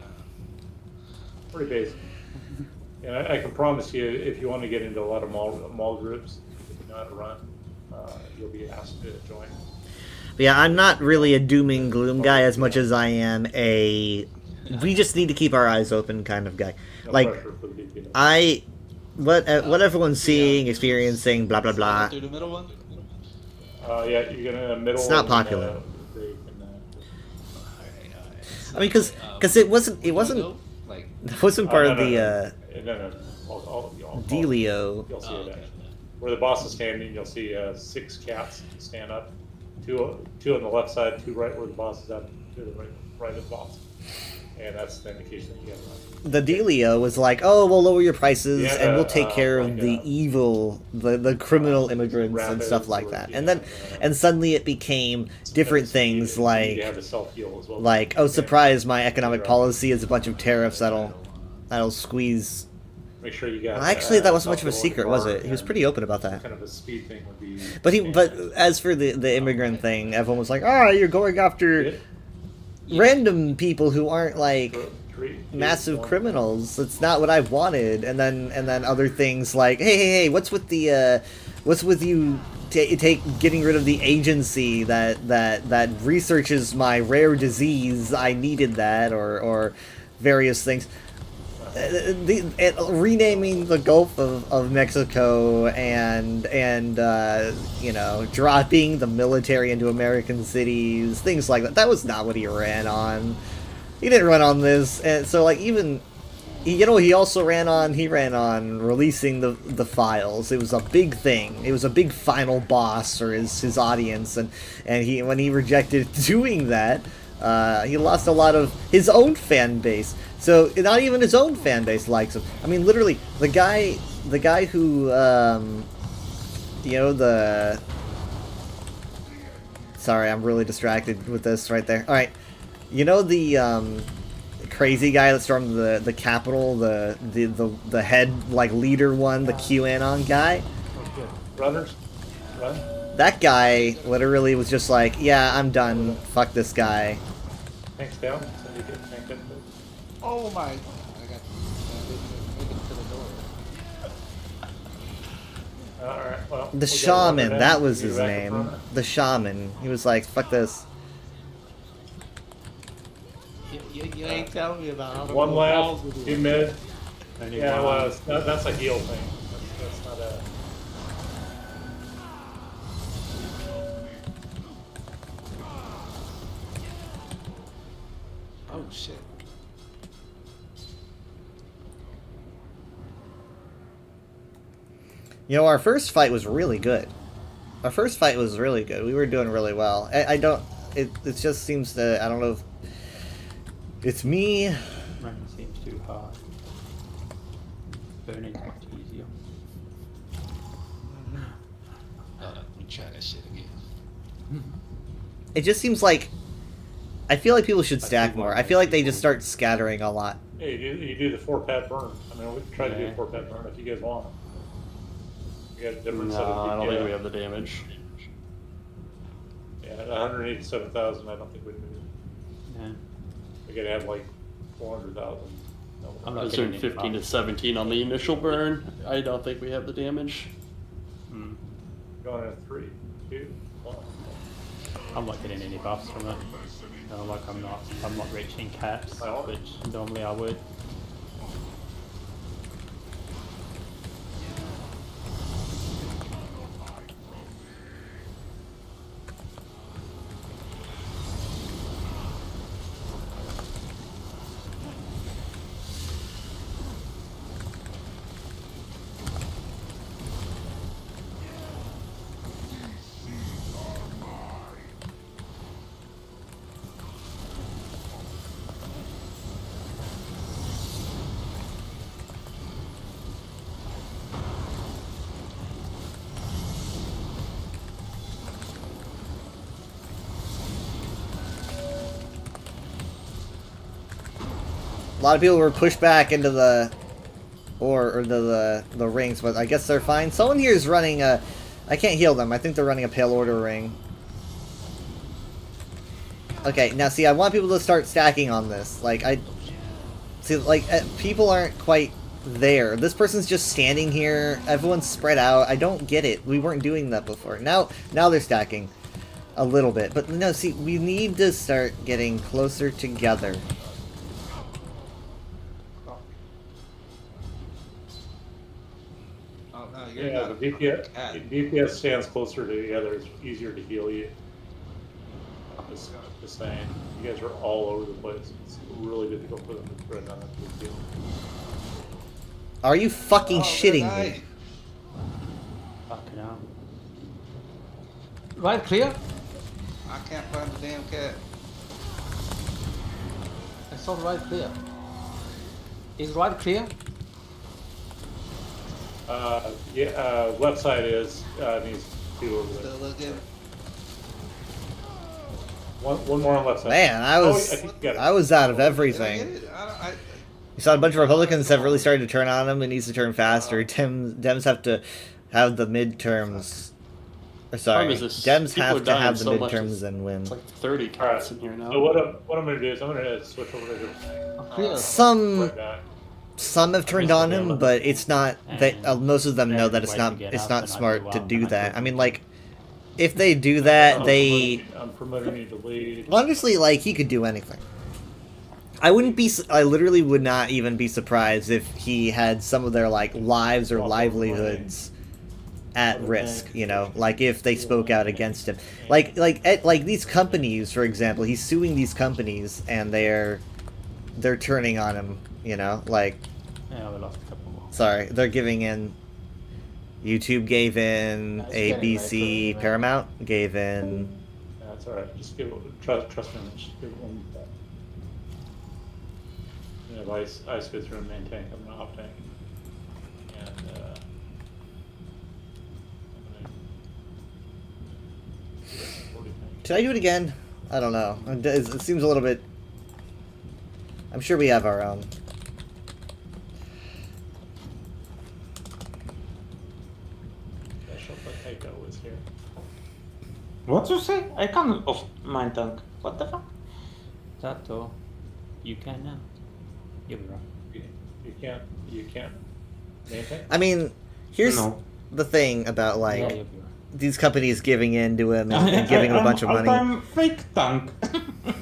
Pretty basic. And I can promise you, if you want to get into a lot of mall groups, if you know how to run, you'll be asked to join. But yeah, I'm not really a doom and gloom guy as much as I am a we just need to keep our eyes open kind of guy. No Like, pressure for the DPS. what everyone's seeing, experiencing, blah blah blah. Through the middle one? Yeah, you're gonna middle. It's not and, popular. they can, I mean, because it wasn't Like, that wasn't part of no, the no. I'll dealio. You'll see it actually. Where the boss is standing, you'll see 6 cats stand up. Two on the left side, 2 right where the boss is at, 2 to the right of the boss. And that's the indication that you have run. The dealio was like, oh, we'll lower your prices Yeah, and we'll take care of like, the evil, the criminal immigrants and stuff like that. And then, and suddenly it became different things You like, have a self-heal as well. like, oh, surprise, my economic policy is a bunch of tariffs that'll squeeze. Make sure you got. Well, actually, that wasn't much of a self-heal secret, was bar it? He was and pretty open about that. Kind of a speed thing would be. But as for the immigrant thing, everyone was like, "Ah, you're going after random people who aren't like massive criminals. That's not what I wanted." And then other things like, "Hey, what's with you getting rid of the agency that researches my rare disease? I needed that," or various things. renaming the Gulf of Mexico and you know, dropping the military into American cities, things like that. That was not what he ran on. He didn't run on this, and so like even, you know, he ran on releasing the files. It was a big thing. It was a big final boss for his audience, and when he rejected doing that, he lost a lot of his own fan base. So not even his own fan base likes him. I mean, literally, the guy who, you know, sorry, I'm really distracted with this right there. All right, you know the crazy guy that stormed the Capitol, the head like leader one, the QAnon guy. Runners, run. That guy literally was just like, yeah, I'm done. Fuck this guy. Tanks down. So you get tank in. Oh my! I got. Didn't make it to the door. All right. Well. The shaman, that was his name. The shaman. He was like, fuck this. You ain't telling me about all the One balls left, with 2 you. mid. Only Yeah, one. well, that's a heal thing. That's not a. Oh shit! You know, our first fight was really good. Our first fight was really good. We were doing really well. I don't... It just seems to... I don't know if... It's me... Running seems too hard. Burning's much easier. Hold up, let me try that shit again. It just seems like... I feel like people should stack more. I feel like they just start scattering a lot. Yeah, you do the 4-pad burn. I mean, we can try to do a 4-pad burn if you guys want. You got a different set of I don't think we have the damage. Yeah, at 187,000, I don't think we can do it. Yeah. We gotta have like 400,000. I was doing 15 to 17 on the initial burn. I don't think we have the damage. Going at 3, 2, 1. I'm not getting any buffs from it. Like I'm not reaching caps, which normally I would. A lot of people were pushed back into the... Or the rings, but I guess they're fine. Someone here is running a... I can't heal them. I think they're running a Pale Order ring. Okay, now see, I want people to start stacking on this. Like, see, like, people aren't quite there. This person's just standing here. Everyone's spread out. I don't get it. We weren't doing that before. Now they're stacking a little bit. But no, see, we need to start getting closer together. Oh no, you're Yeah, not. the DPS stands closer together. It's easier to heal you. Just saying, you guys are all over the place. It's really difficult for them to spread on a big deal. Are you fucking shitting me? Fucking hell. Right, clear? I can't find the damn cat. I saw right clear. Is right clear? Yeah, left side is needs 2 over there. Still looking. One more on left side. Man, I think you got it. was out of everything. You saw a bunch of Republicans have really started to turn on him. It needs to turn faster. Dems have to have the midterms. Or sorry, Problem is this, Dems people have are to dying have the so much, midterms and win. It's like 30 cats in here now. So what I'm going to do is I'm going to switch over to different Some have turned on him, but it's not that most of them know that it's not smart to do that. I mean, like, if they do that, I'm promoting you to lead. honestly, like, he could do anything. I wouldn't be. I literally would not even be surprised if he had some of their like lives or livelihoods at risk. You know, like if they spoke out against him. Like these companies, for example, he's suing these companies and they're turning on him. You know, like. Yeah, we lost a couple more. Sorry, they're giving in. YouTube gave in, ABC, Paramount gave in. Yeah, that's alright. Just give it, trust me. Just give it one back. You know, ice go through and main tank. I'm gonna off tank. And Should I do it again? I don't know. It seems a little bit. I'm sure we have our own. What you say? I can't off mine tank. What the fuck? That or you can now. You'll be right. You can't. Main tank? I mean, here's the thing about like Yeah, you'll be right. these companies giving in to him and giving him a bunch of money. I'm fake tank.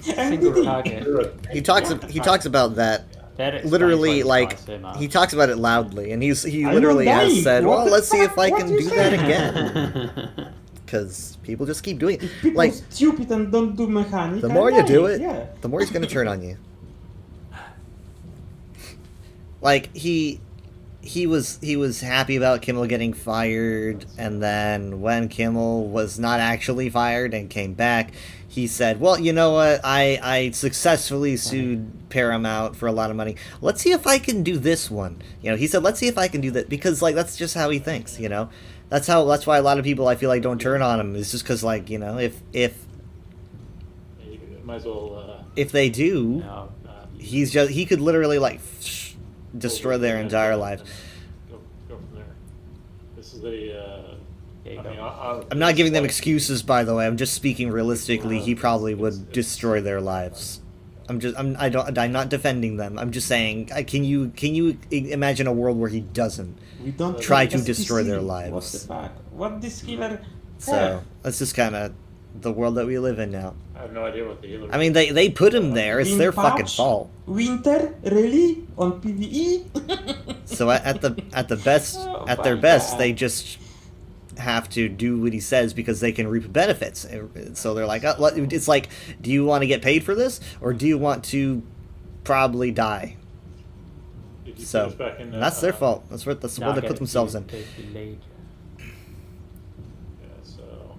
Single target. He talks about that. That Literally, explains like why it's so much. he talks about it loudly, and he I literally don't has die. said, What "Well, the let's see if fuck? I What can you do that say? again." Because people just keep doing it. People Like stupid and don't do mechanic. the I more you die. do it, yeah. the more he's gonna turn on you. Like he was happy about Kimmel getting fired, and then when Kimmel was not actually fired and came back, he said, "Well, you know what? I successfully sued Paramount for a lot of money. Let's see if I can do this one." You know, he said, "Let's see if I can do that," because like that's just how he thinks. You know, that's why a lot of people I feel like don't turn on him. It's just because like you know if You might as well. if they do, No. he could literally like destroy their entire lives. Go from there. This is the. There you I go. mean, I'm not giving them excuses, by the way. I'm just speaking realistically. He probably would destroy their lives. I'm not defending them. I'm just saying. Can you imagine a world where he doesn't We don't try to just destroy their see. lives? What the fuck? What this killer? So that's just kind of the world that we live in now. I have no idea what the healer. I mean, they put him there. It's their fucking fault. Winter, really? On PvE? So at the best, Oh, at their my best, God. they just have to do what he says because they can reap benefits. So they're like, it's like, do you want to get paid for this, or do you want to probably die? Did you So put us back in, that's their fault. That's what they put themselves in. Yeah, so.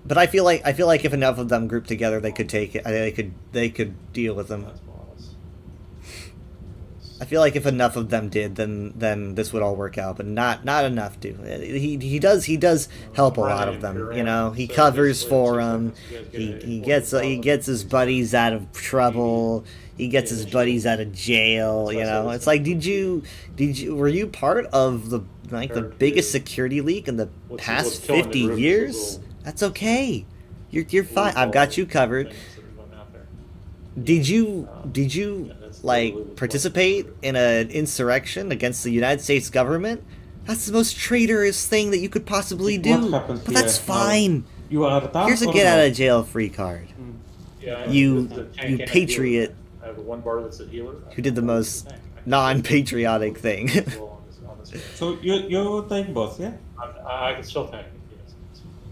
But I feel like if enough of them grouped together, they could take it. They could deal with them. I feel like if enough of them did, then this would all work out. But not enough to. He does help a lot of them. You know, he covers for them. He gets his buddies out of trouble. He gets his buddies out of jail. You know, it's like were you part of the biggest security leak in the past 50 years? That's okay. You're fine. I've got you covered. Did you like participate in an insurrection against the United States government? That's the most traitorous thing that you could possibly do. What happened But that's here? fine. You are tough Here's a or get no? out of jail free card. Yeah, You the tank and the patriot healer. I have one bar that's a healer. who did the most non-patriotic thing. So you take both, yeah? I can still tank. Yes.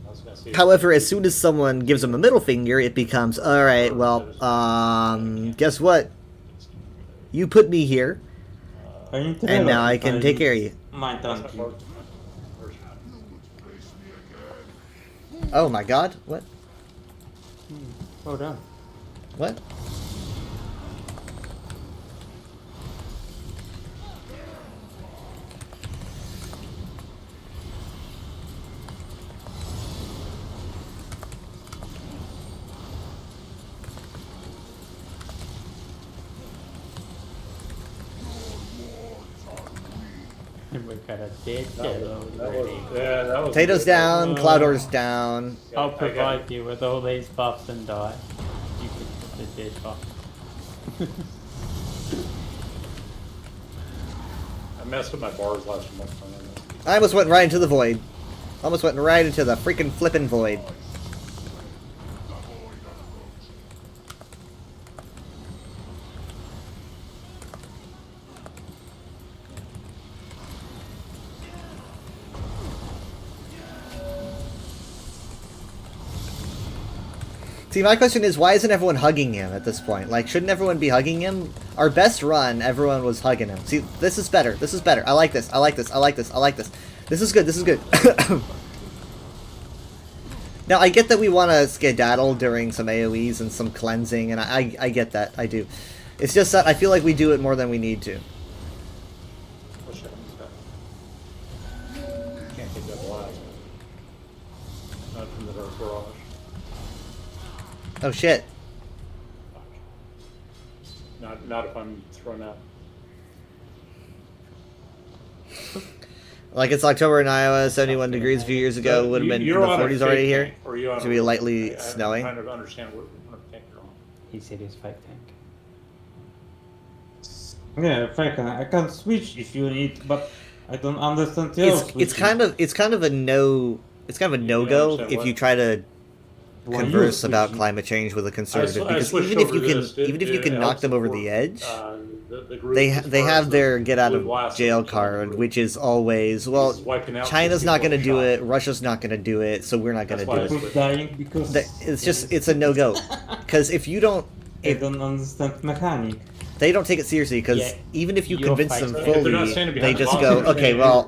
I was gonna say. However, as soon as someone gives him a middle finger, it becomes, all right, well, guess what? You put me here, and now I can take care of you. My tank. Oh my god, what? Well done. What? And we've got a dead jello already. that was Potatoes down, Cloudor's down. I'll provide you with all these buffs and die. You can put the dead buff. I messed up my bars last month. I almost went right into the void. Almost went right into the freaking flippin' void. See, my question is, why isn't everyone hugging him at this point? Like, shouldn't everyone be hugging him? Our best run, everyone was hugging him. See, this is better. This is better. I like this. I like this. I like this. I like this. This is good. This is good. Now, I get that we want to skedaddle during some AoEs and some cleansing, and I get that. I do. It's just that I feel like we do it more than we need to. Can't take that blast. Not from the Dark Barrage. Oh, shit. Not if I'm thrown out. Like, it's October in Iowa, 71 degrees a few years ago. Would have been in the 40s already here. Should be lightly snowing. I'm trying to understand what tank you're on. He said it's fake tank. Yeah, fake. I can switch if you need, but I don't understand your It's kind of a no go if you try to converse about climate change with a conservative, because even if you can knock them over the edge, they have their get out of jail card, which is always, well, China's not going to do it, Russia's not going to do it, so we're not going to do it. It's a no go, because if you don't, they don't understand mechanic. They don't take it seriously, because even if you convince them fully, they just go, okay, well,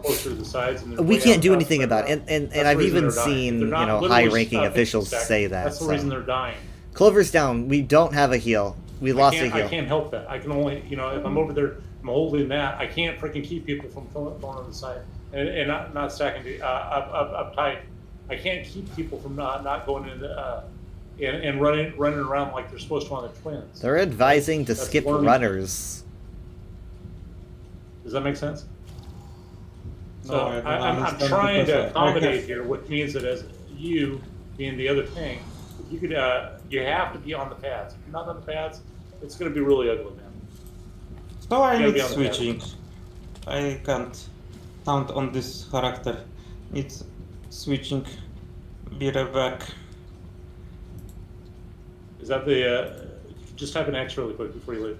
we can't do anything about it. And I've even seen, high-ranking officials say that. That's the reason they're dying. Clover's down. We don't have a heal. We lost a heal. I can't help that. I can only, if I'm over there, I'm holding that. I can't freaking keep people from going on the side and not stacking up tight. I can't keep people from not going into and running around like they're supposed to on the twins. They're advising to skip runners. Does that make sense? No, So I'm trying to accommodate here, which means that as you being the other thing, you could you have to be on the pads. If you're not on the pads, it's going to be really ugly, man. So I need switching. I can't count on this character. It's switching. Be right back. Is that the? Just type an X really quick before you leave.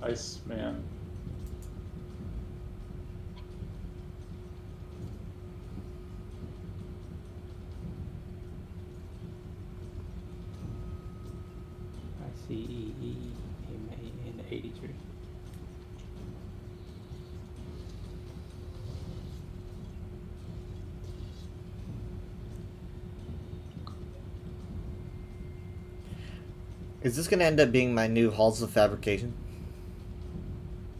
Ice man. ICEEMAN83. Is this going to end up being my new Halls of Fabrication?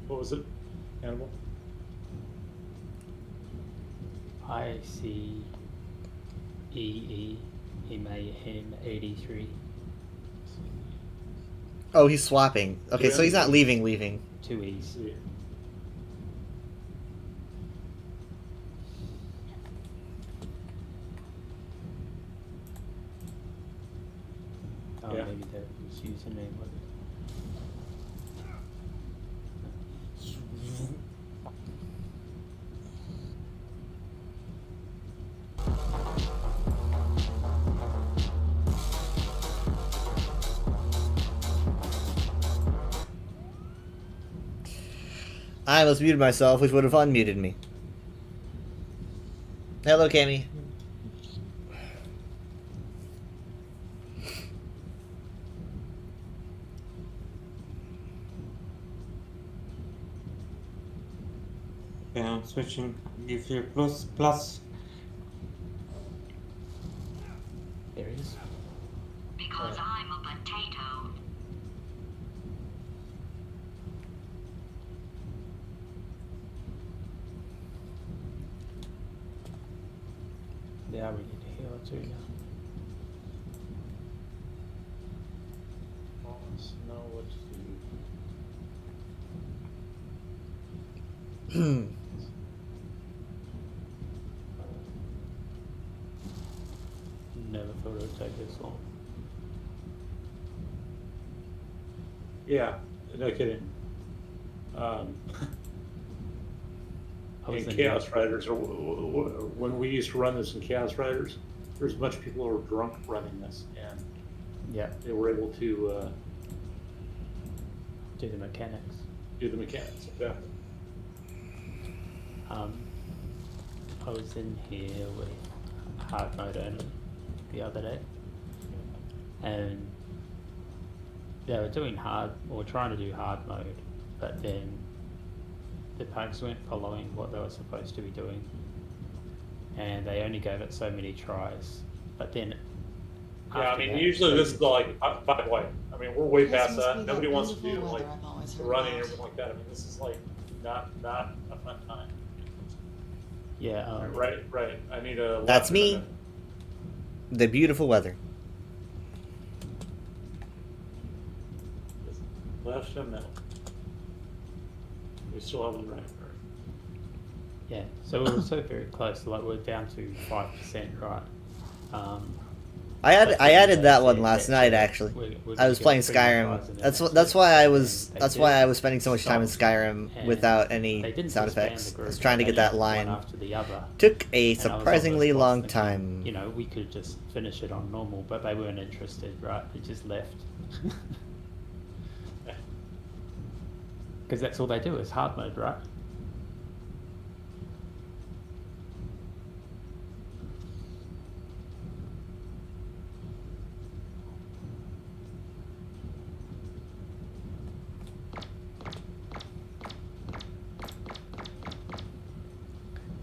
What was it? Animal? ICEEMAN83. Oh, he's swapping. Okay, so he's not leaving. 2 E's. Yeah. Oh, Yeah. maybe that was username was it? I almost muted myself, which would have unmuted me. Hello, Cammy. Okay, I'm switching. Give you plus. There he is. Because I'm a potato. Yeah, we need to heal too now. Let's know what to do. Never thought it would take this long. Yeah, no kidding. In Chaos Riders, or when we used to run this in Chaos Riders, there's a bunch of people who were drunk running this, and they were able to do the mechanics. Exactly. I was in here with hard mode only the other day, and they were doing hard, or trying to do hard mode, but then the pugs weren't following what they were supposed to be doing, and they only gave it so many tries. But then, Yeah, I after mean, that, usually they this is just- like, by the way, I mean, we're way past This must that. be Nobody that wants to do beautiful like weather I've always heard running and about. everything like that. I mean, this is like not a fun time. Yeah. Right. I need a. That's left me. and The beautiful weather. a left and middle. We still have the right. Yeah, so we were so very close. Like we're down to 5%, right? I but added then that they one said last that, night actually. we're I gonna was get playing 3 tries Skyrim. and then That's why I was they that's did. why I was spending so much time in Stopped. Skyrim And without they any didn't sound disband effects. the I group, was trying to they get that just one line. after the other. Took a And I was surprisingly almost long lost time. thinking, you know, we could just finish it on normal, but they weren't interested, right? They just left. Because that's all they do is hard mode, right?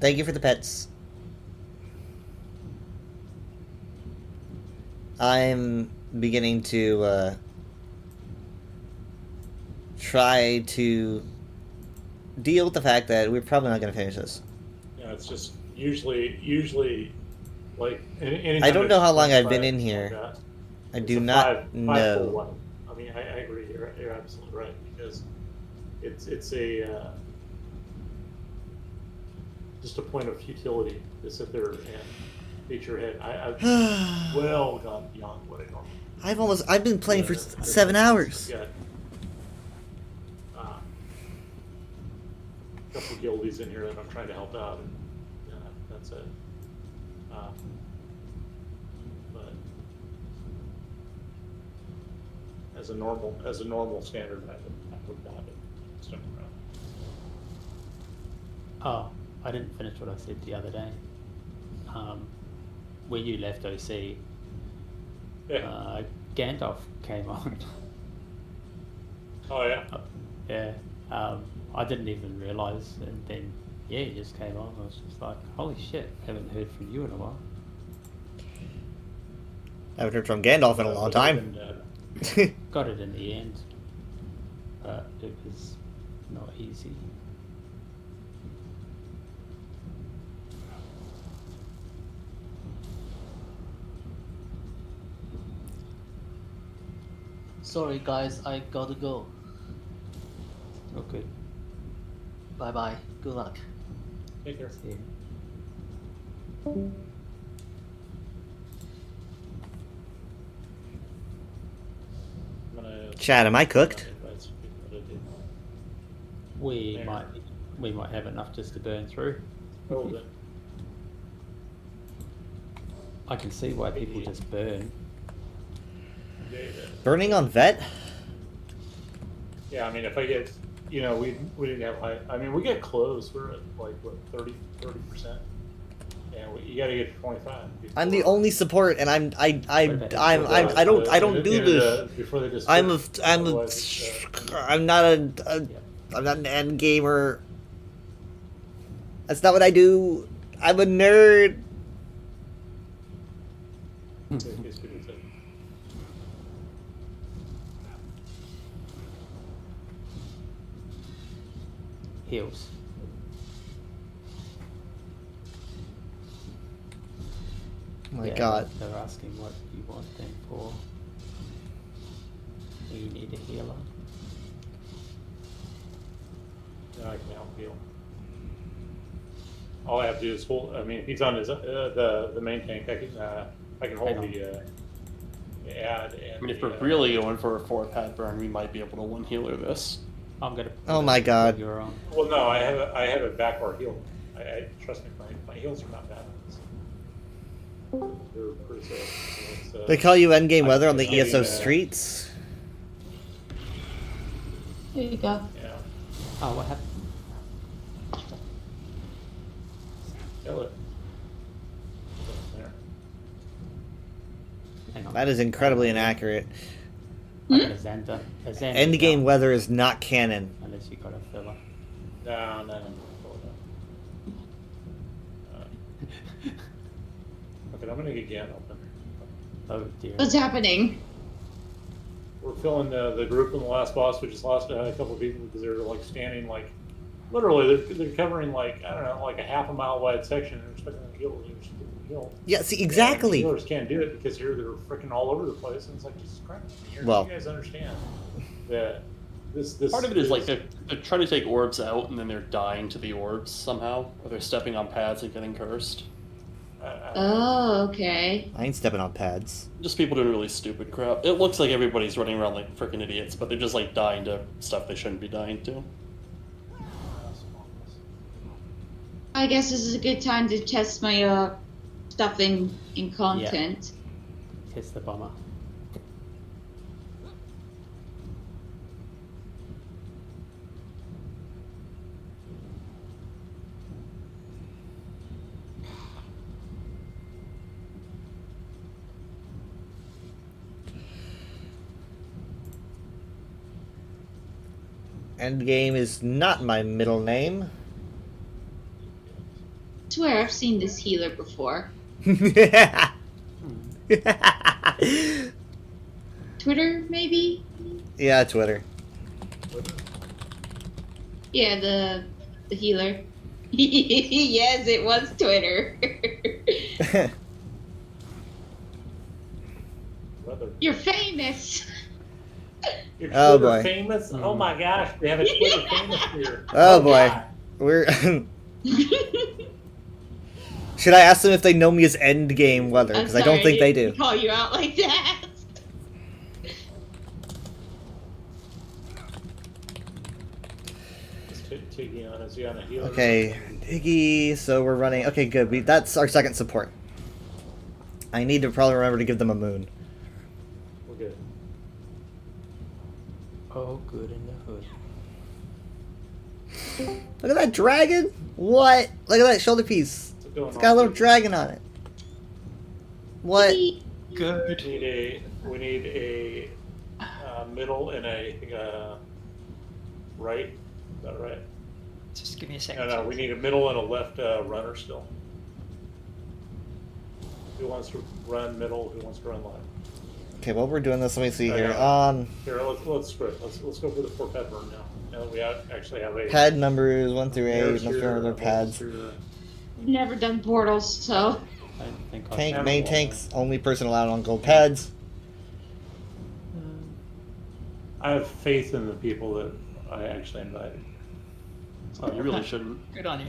Thank you for the pets. I'm beginning to try to deal with the fact that we're probably not going to finish this. Yeah, it's just usually like. Anytime I don't know how long there's I've been five in like here. that, I it's do a not five full know. one. I mean, I agree. You're absolutely right because it's a just a point of futility to sit there and beat your head. I've well gone beyond what I normally. I've been playing for 7 hours. Got a couple of guildies in here that I'm trying to help out, and that's it. But as a normal standard, I would not have stuck around. Oh, I didn't finish what I said the other day. When you left OC, Gandalf came on. Oh yeah. Yeah. I didn't even realise, and then yeah, he just came on. I was just like, holy shit, haven't heard from you in a while. I haven't heard from Gandalf in a long time. Got it in the end, but it was not easy. Sorry guys, I gotta go. Okay. Bye bye. Good luck. Take care. See you. Chad, am I cooked? We might have enough just to burn through. I can see why people just burn. Burning on vet? Yeah, I mean, if I get, we didn't have high. I mean, we get close. We're at like what 30%, and you got to get to 25. I'm the only support, and I don't do this. Before they just I'm not an end gamer. That's not what I do. I'm a nerd. Heals. Oh my god. They're asking what you want them for. You need a healer. I can help heal. All I have to do is hold. I mean, if he's on his the main tank, I can hold the ad. And I mean, if we're really going for a 4-pad burn, we might be able to one healer this. I'm gonna. Oh my god. Well, no, I have a backbar heal. I trust me, my heals are not bad. They're pretty safe. So They call you endgame weather on the ESO streets. Here you go. Yeah. Oh, what happened? Kill it. There. Hang on. That is incredibly inaccurate. I got a Xander. A Xander Endgame weather is not canon. unless you got a filler. No. Okay, I'm gonna get Gann open. Oh dear. What's happening? We're filling the group in the last boss. We just lost a couple of people because they're like standing like, literally they're covering like, I don't know, like a half a mile wide section. They're expecting the healers to heal. Yeah, see, exactly. And the healers can't do it because they're freaking all over the place, and it's like, Jesus Christ. Well- You guys understand that this Part of it is like they're trying to take orbs out and then they're dying to the orbs somehow, or they're stepping on pads and getting cursed. Oh, okay. I ain't stepping on pads. Just people doing really stupid crap. It looks like everybody's running around like freaking idiots, but they're just like dying to stuff they shouldn't be dying to. I guess this is a good time to test my stuff in content. Kiss the bomber. Endgame is not my middle name. I swear I've seen this healer before. Twitter, maybe? Yeah, Twitter. Yeah, the healer. Yes, it was Twitter. You're famous. You're Oh, Twitter boy. famous? Oh my gosh, we have a Twitter famous here. Oh boy. God. We're Should I ask them if they know me as Endgame Weather? I'm Because I don't sorry, think they didn't do. call you out like that. Tiggy on, is he on a healer? Okay, Diggy, so we're running. Okay, good. That's our second support. I need to probably remember to give them a moon. We're good. Oh, good in the hood. Look at that dragon! What? Look at that shoulder piece. going It's got a on, little Diggy? dragon on it. What? Good. We need a middle and a right. Is that right? Just give me a second. No, we need a middle and a left runner still. Who wants to run middle? Who wants to run left? Okay, while we're doing this, let me see here. Here, let's split. Let's go for the 4 pad burn now. Now that we actually have a Pad numbers 1 through 8. Here's Let's go over their your- pads. Never done portals, so. Tank, main tanks, only person allowed on gold pads. I have faith in the people that I actually invited. Oh, you really shouldn't. Good on you.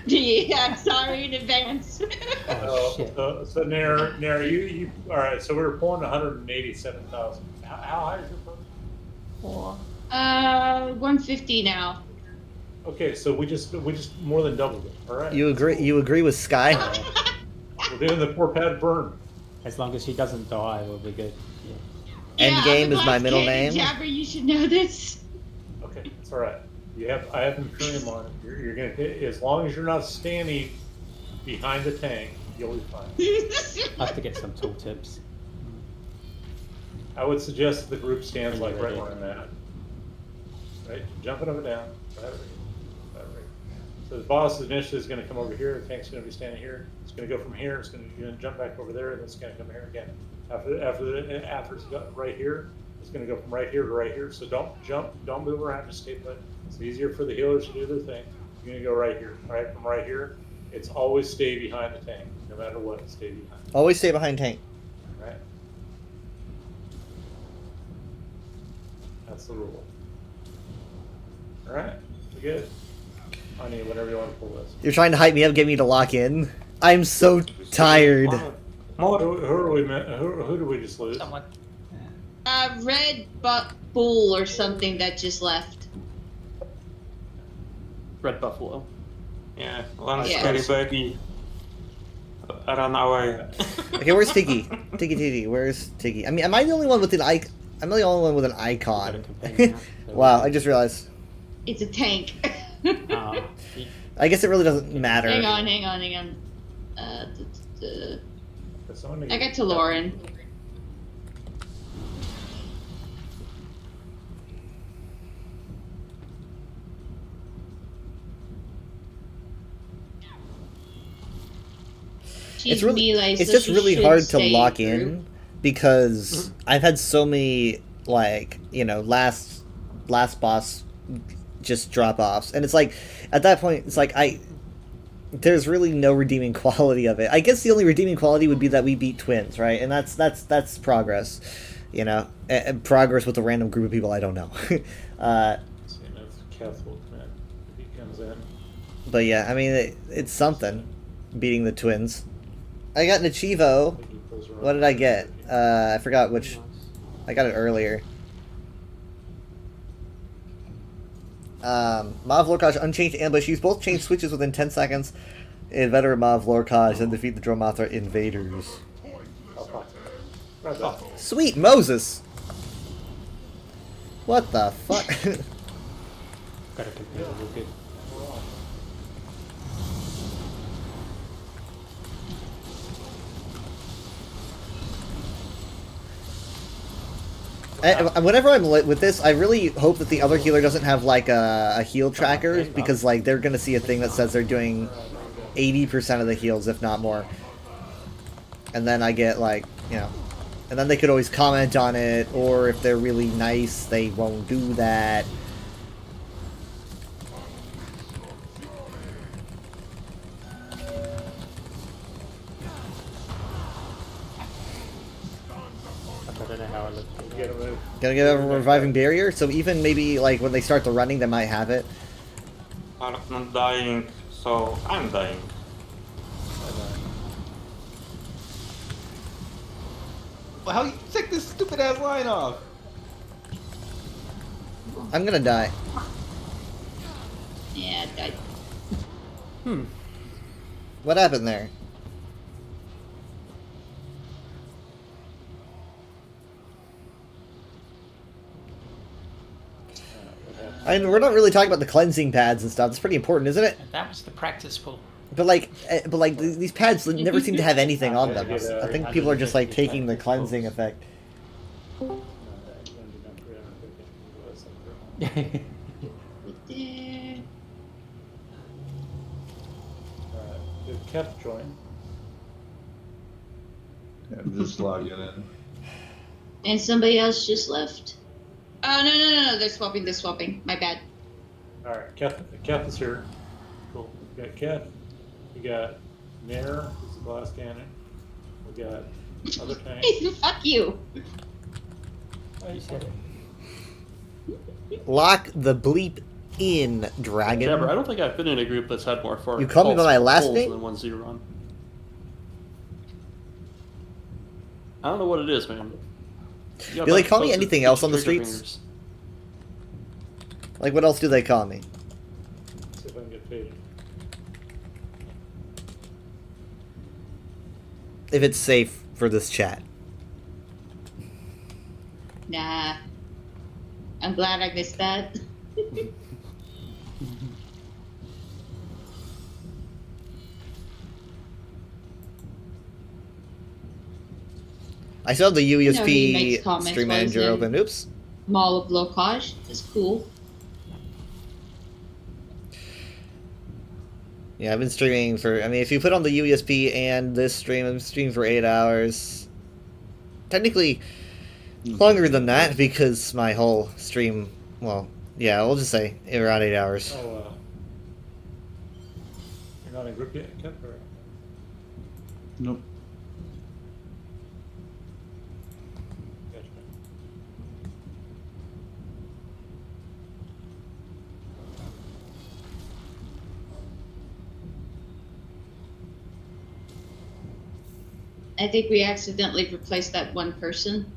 Yeah, I'm sorry in advance. So Nair, you all right? So we were pulling 187,000. How high is your post? 150 now. Okay, so we just more than doubled it. All right. You agree with Sky? We're doing the 4 pad burn. As long as she doesn't die, we'll be good. Endgame Yeah, is my middle name. Jabber, you should know this. Okay, it's all right. I have Imperium on it. You're gonna hit, as long as you're not standing behind the tank, you'll be fine. I have to get some tool tips. I would suggest that the group stands like right where I'm at. Right, jumping up and down. Right. So the boss initially is going to come over here. The tank's going to be standing here. It's going to go from here. It's going to jump back over there, and it's going to come here again. After it's got right here, it's going to go from right here to right here. So don't jump, don't move around, just stay put. It's easier for the healers to do their thing. You're going to go right here. All right, from right here, it's always stay behind the tank, no matter what. Stay behind. Always stay behind tank. All right. That's the rule. All right, we good. Honey, whenever you want to pull this. You're trying to hype me up, get me to lock in. I'm so tired. Who are we? Who did we just lose? Someone. Red Bull or something that just left. Red Buffalo. Yeah, one Yeah. scary baby ran away. Okay, where's Tiggy? Tiggy, where's Tiggy? I mean, am I the only one with an icon? I'm the only one with an icon. Wow, I just realized. It's a tank. I guess it really doesn't matter. Hang on. I got to Lauren. it's really, Melee, it's so just she really should hard to stay lock through. in because I've had so many like last boss just drop offs, and it's like at that point it's like there's really no redeeming quality of it. I guess the only redeeming quality would be that we beat twins, right? And that's progress, and progress with a random group of people I don't know. Seeing if Keth will come in if he comes in. But yeah, I mean it's something beating the twins. I got an Achievo. What did I get? I forgot which. I got it earlier. Mav Lorkaj Unchanged Ambush. Use both chain switches within 10 seconds in veteran Mav Lorkaj and defeat the Dromothra invaders. Sweet Moses! What the fuck? Got a computer, we're good. Whenever I'm lit with this, I really hope that the other healer doesn't have like a heal tracker, because like they're gonna see a thing that says they're doing 80% of the heals, if not more. And then I get like, and then they could always comment on it, or if they're really nice, they won't do that. I don't know how it looks. Gonna get a reviving barrier, so even maybe like when they start the running, they might have it. I'm not dying, so I'm dying. Well, how you take this stupid ass line off? I'm gonna die. Yeah, I What happened there? I mean, we're not really talking about the cleansing pads and stuff. It's pretty important, isn't it? That was the practice pool. But like these pads never seem to have anything on them. I think people are just like taking the cleansing effect. Did Keth join? I'm just logging in. And somebody else just left. Oh, no, they're swapping. My bad. Alright, Keth is here. Cool. We got Keth. We got Nair, who's the glass cannon. We got other tanks. Fuck you. You said it. Lock the bleep in, dragon. Jabber, I don't think I've been in a group that's had more You call me by my last pulls name? than one Zeron. I don't know what it is, man. Do they call me anything else on the streets? Like, what else do they call me? See if I can get faded. If it's safe for this chat. Nah. I'm glad I missed that. I still have the You know, he makes UESP comments stream while he's manager in open. Oops. Mall of Locage. That's cool. Yeah, I've been streaming for, I mean, if you put on the UESP and this stream, I'm streaming for 8 hours. Technically, longer than that, because my whole stream, well, yeah, we'll just say around 8 hours. Oh, you're not in group yet, Keth? Or? Nope. Gotcha. I think we accidentally replaced that one person.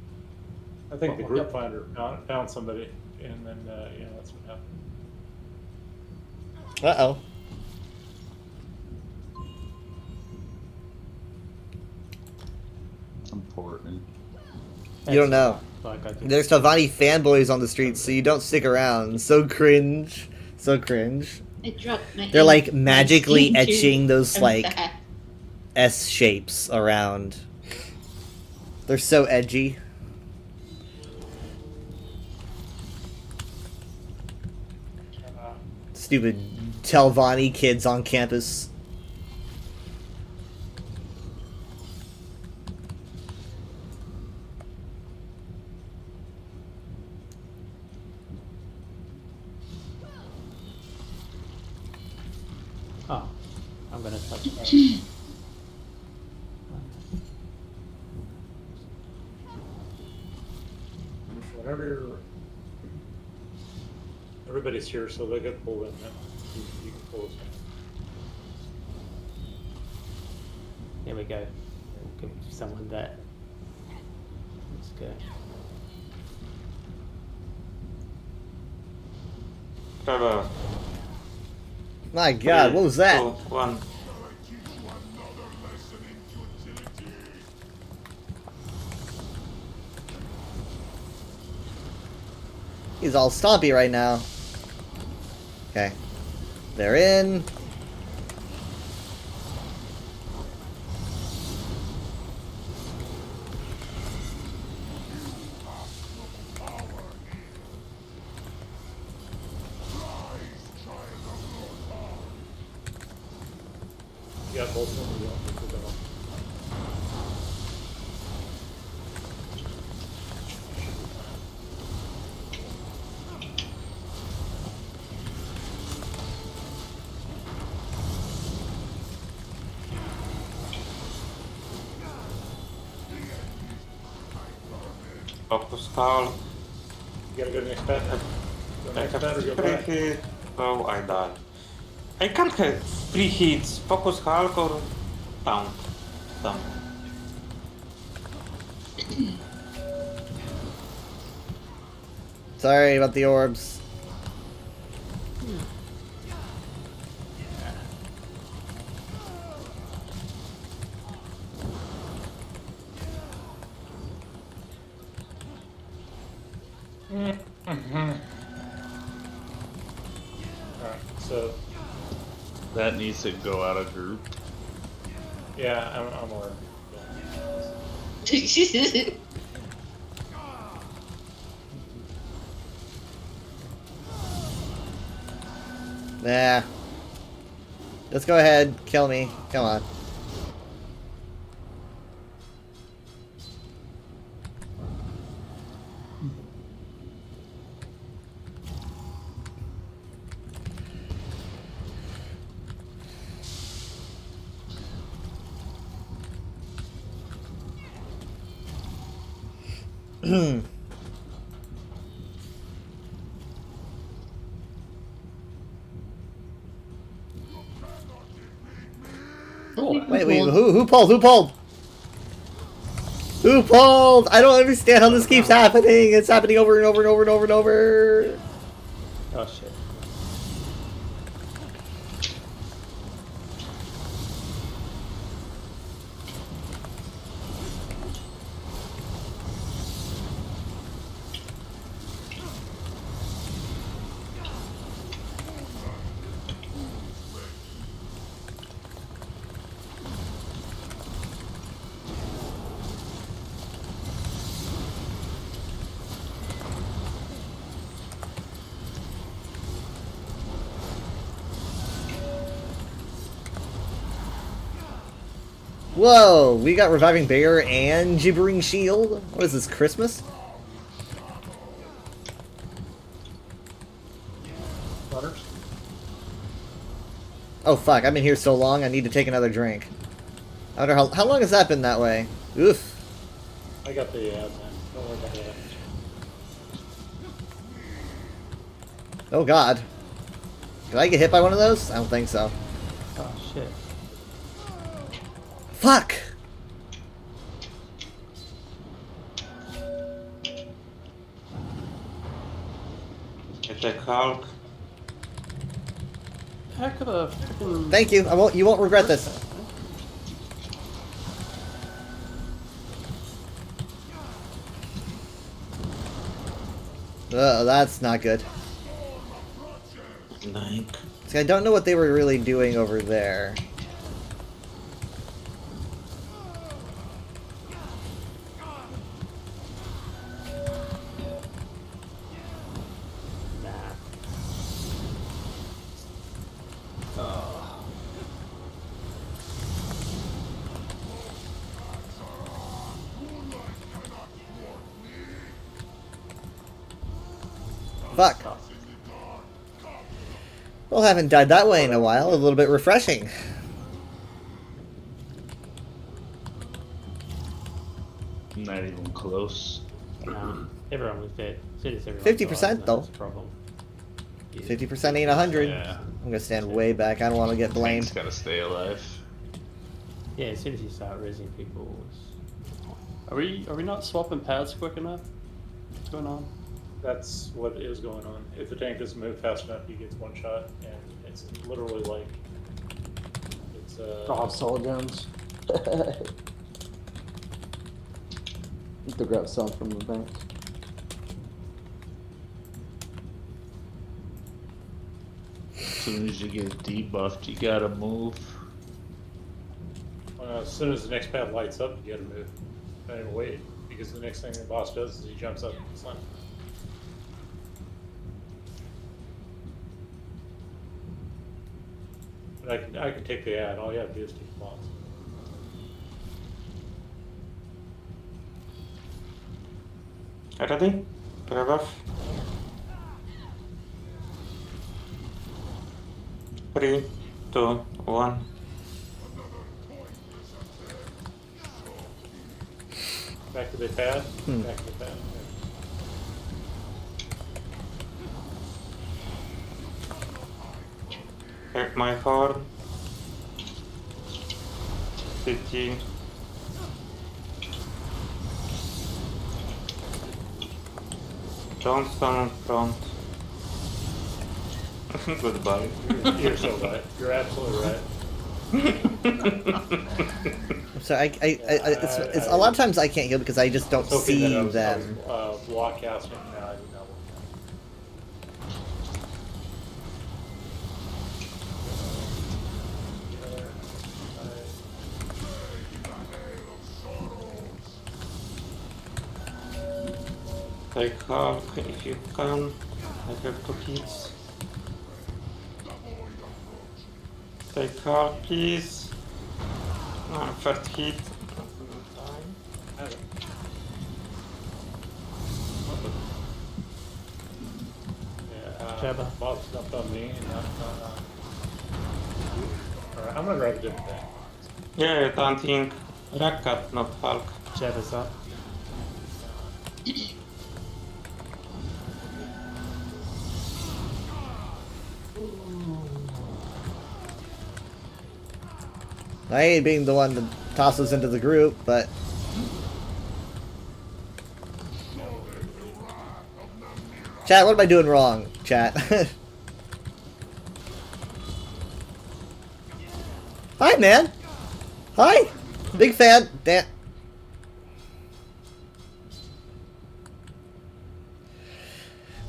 I think the group finder found somebody, and then, that's what happened. Uh-oh. Important. You don't know. Like I did. There's Tavani fanboys on the streets, so you don't stick around. So cringe. So cringe. I dropped my They're like magically instinct to etching those come like back. S shapes around. They're so edgy. Stupid Telvanni kids on campus. I'm gonna touch that. Whenever you're... Everybody's here, so they get pulled in. You can pull us in. Here we go. We'll give someone that. Let's go. Trevor. My God, what was that? 2, 1. He's all stompy right now. Okay. They're in. You got both of them, or you want me to put them on? Focus Hulk. You gotta go to the next pad. Go to the I next have pad or go 3 back. hits, so I die. I can't have 3 hits. Focus Hulk or Pound. Down. Sorry about the orbs. Alright, so... That needs to go out of group. Yeah, I'm aware. Nah. Let's go ahead. Kill me. Come on. Wait, who pulled? Who pulled? Who pulled? I don't understand how this keeps happening. It's happening over and over and over and over and over. Oh shit. Whoa, we got Reviving Bear and Gibbering Shield? What is this, Christmas? Butters? Oh fuck, I've been here so long, I need to take another drink. I wonder how long has that been that way? Oof. I got the man. Don't worry about that. Oh god. Did I get hit by one of those? I don't think so. Oh shit. Fuck! Attack Hulk. Heck of a freaking... Thank you. You won't regret this. That's not good. Like. See, I don't know what they were really doing over there. Fuck. Well, haven't died that way in a while. A little bit refreshing. not even close. No, everyone was dead. As soon as everyone 50% died, though. that's the problem. 50% ain't 100. Yeah. I'm gonna stand way back. I don't want to get blamed. Tank's gotta stay alive. Yeah, as soon as you start raising people, Are we not swapping paths quick enough? What's going on? That's what is going on. If the tank doesn't move fast enough, he gets one shot, and it's literally like it's Oh, Soul Jones. Need to grab some from the bank. As soon as you get debuffed, you gotta move. as soon as the next path lights up, you gotta move. Don't even wait, because the next thing the boss does is he jumps up and slams. But I can take the ad. All you have to do is take the boss. Ready? Grab off. 3, 2, 1. Back to the pad. Back to the pad. Take my horn. City. Don't stand in front. Goodbye. You're so right. You're absolutely right. So it's a lot of times I can't heal because I just don't see them. Block casting. No, I did not Take Hulk if you can. I have 2 hits. Take Hulk, please. First hit. Jabba. Boss jumped on me and not Alright, I'm gonna grab a different thing. Yeah, taunting Rakat, not Hulk. Jabba's up. I hate being the one that tosses into the group, but chat, what am I doing wrong, chat? Hi, man. Hi. Big fan. Damn.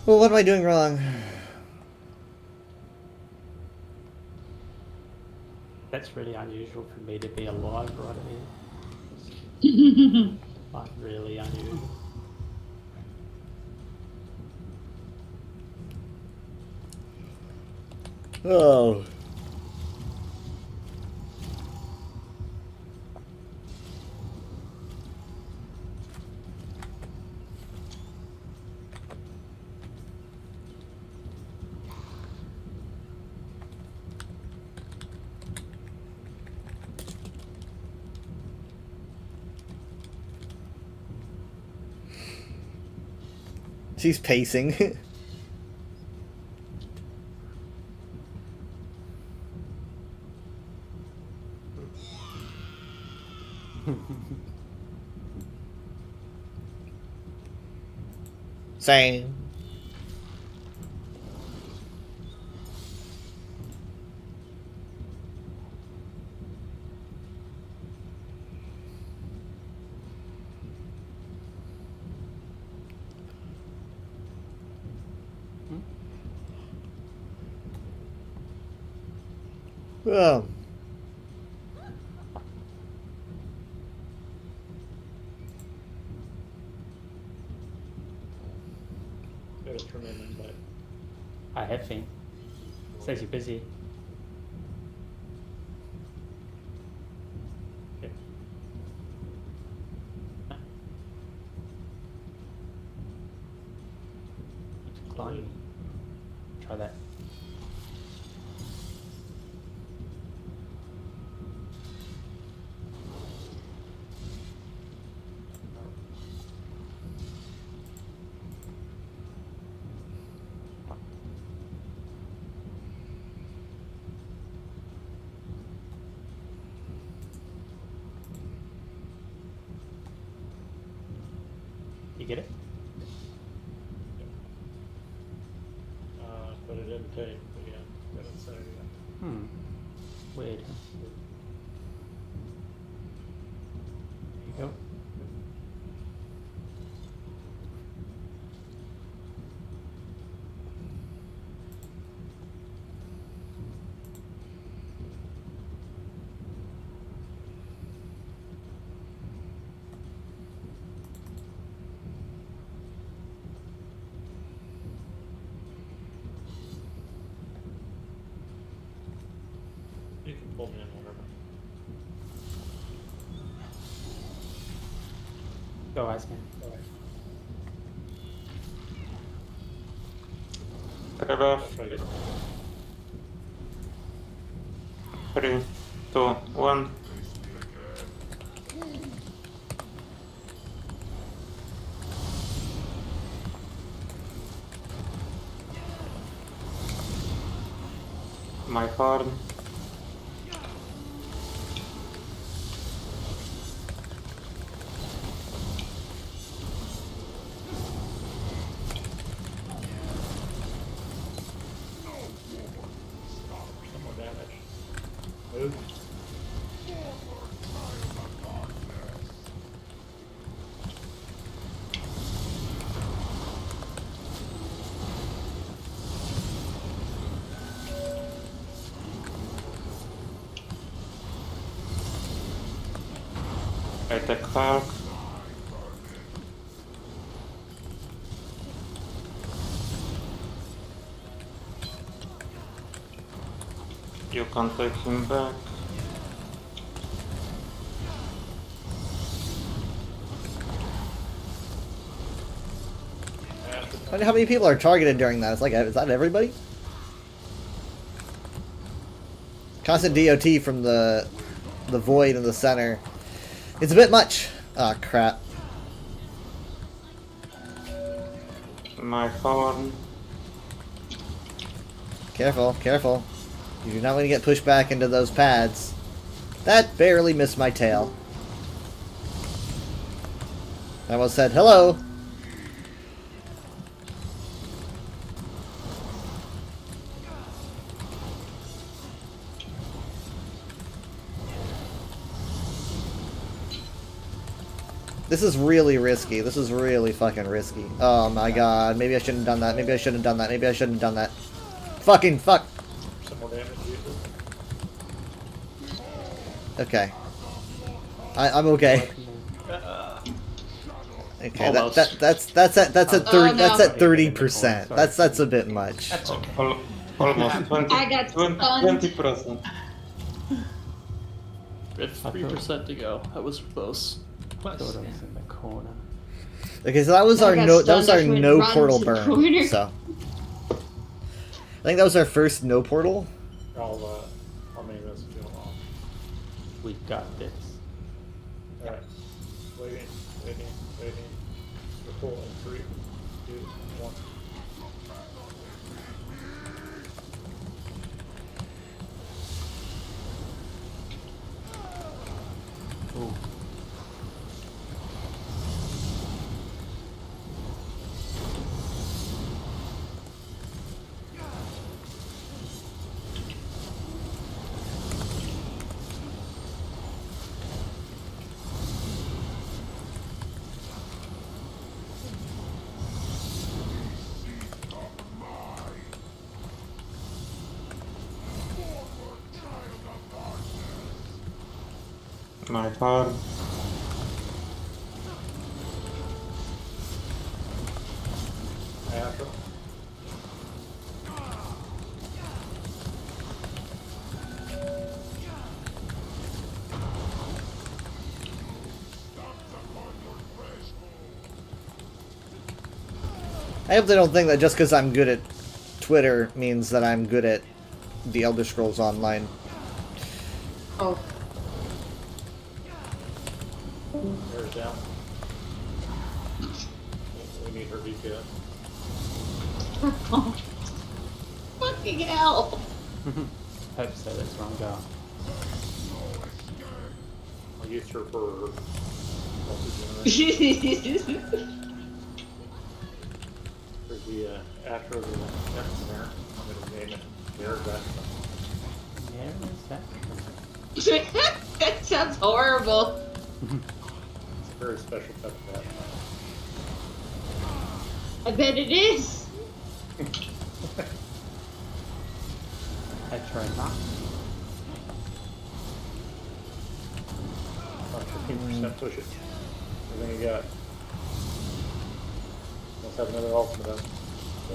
Well, what am I doing wrong? That's really unusual for me to be alive right here. Like, really unusual. Oh. She's pacing. Same. Well. Gotta trim in, but I have been. Says you're busy. Okay. Climbing. Try that. get it? But it didn't take. But yeah, didn't say. Yeah. Weird. There you go. You can pull me in whenever. Go, Iceman. Paragraph 3, 2, 1. My horn. Some more damage. Move. Attack Hulk. You can take him back. I wonder how many people are targeted during that. It's like, is that everybody? Constant DOT from the void in the center. It's a bit much. Ah, oh, crap. My horn. Careful, careful. You're not going to get pushed back into those pads. That barely missed my tail. I almost said hello. This is really risky. This is really fucking risky. Oh my god. Maybe I shouldn't have done that. Maybe I shouldn't have done that. Maybe I shouldn't have done that. Fucking fuck. Some more damage. Okay. I'm okay. Okay, that's at 30%. That's a bit much. That's okay. Almost 20, I got stunned. 20%. We had 3% to go. That was close. I thought I was in the corner. Okay, so that was our no portal burn. So I think that was our first no portal. I'll make this feel off. We got this. Alright. Waiting. We're full in 3, 2, 1. Ooh. My horn. After. I hope they don't think that just because I'm good at Twitter means that I'm good at the Elder Scrolls Online. Oh. There's down. We need her DPS. Fucking hell. Hope so, that's where I'm going. I'll use her for the actor of the next mirror. I'm going to name it Mirror Jackson. That sounds horrible. It's a very special type of Batman. I bet it is. I try not. About 15% push it. Everything you got. Let's have another ultimate up. So.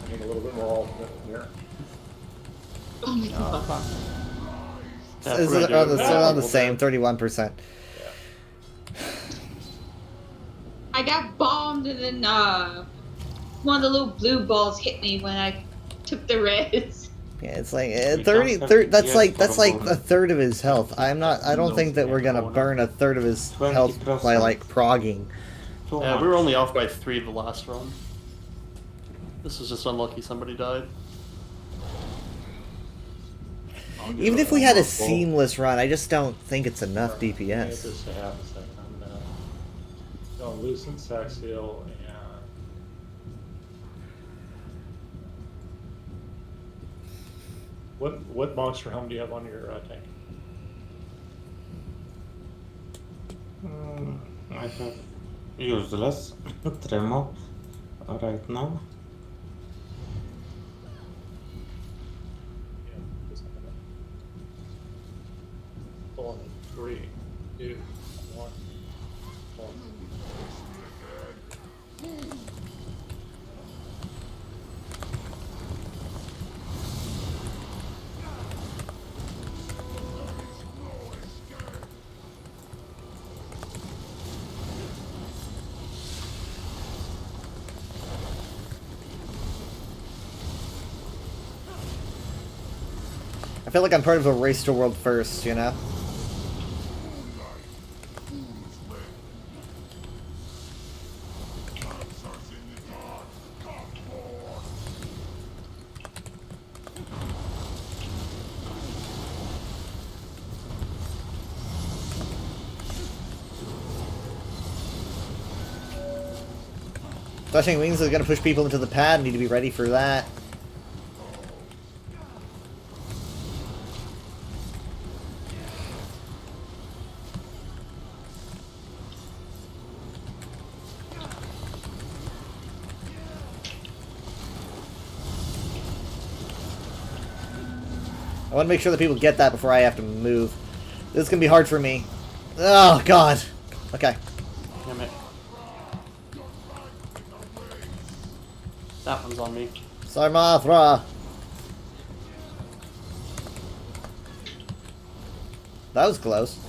I need a little bit more ultimate here. Oh my god. It's around the same, 31%. I got bombed and then one of the little blue balls hit me when I took the res. Yeah, it's like 30. That's like a third of his health. I don't think that we're gonna burn a third of his health by like progging. Yeah, we were only off by 3 the last run. This was just unlucky somebody died. Even if we had a seamless run, I just don't think it's enough DPS. Just a half a second. I'm going Lucent, Saxiel, and what monster helm do you have on your tank? I have useless Tremo right now. On 3, 2, 1. I feel like I'm part of a race to world first, you know? Flashing Wings is going to push people into the pad. Need to be ready for that. I want to make sure that people get that before I have to move. This is going to be hard for me. Oh, God. Okay. Damn it. That one's on me. Sarmathra. That was close.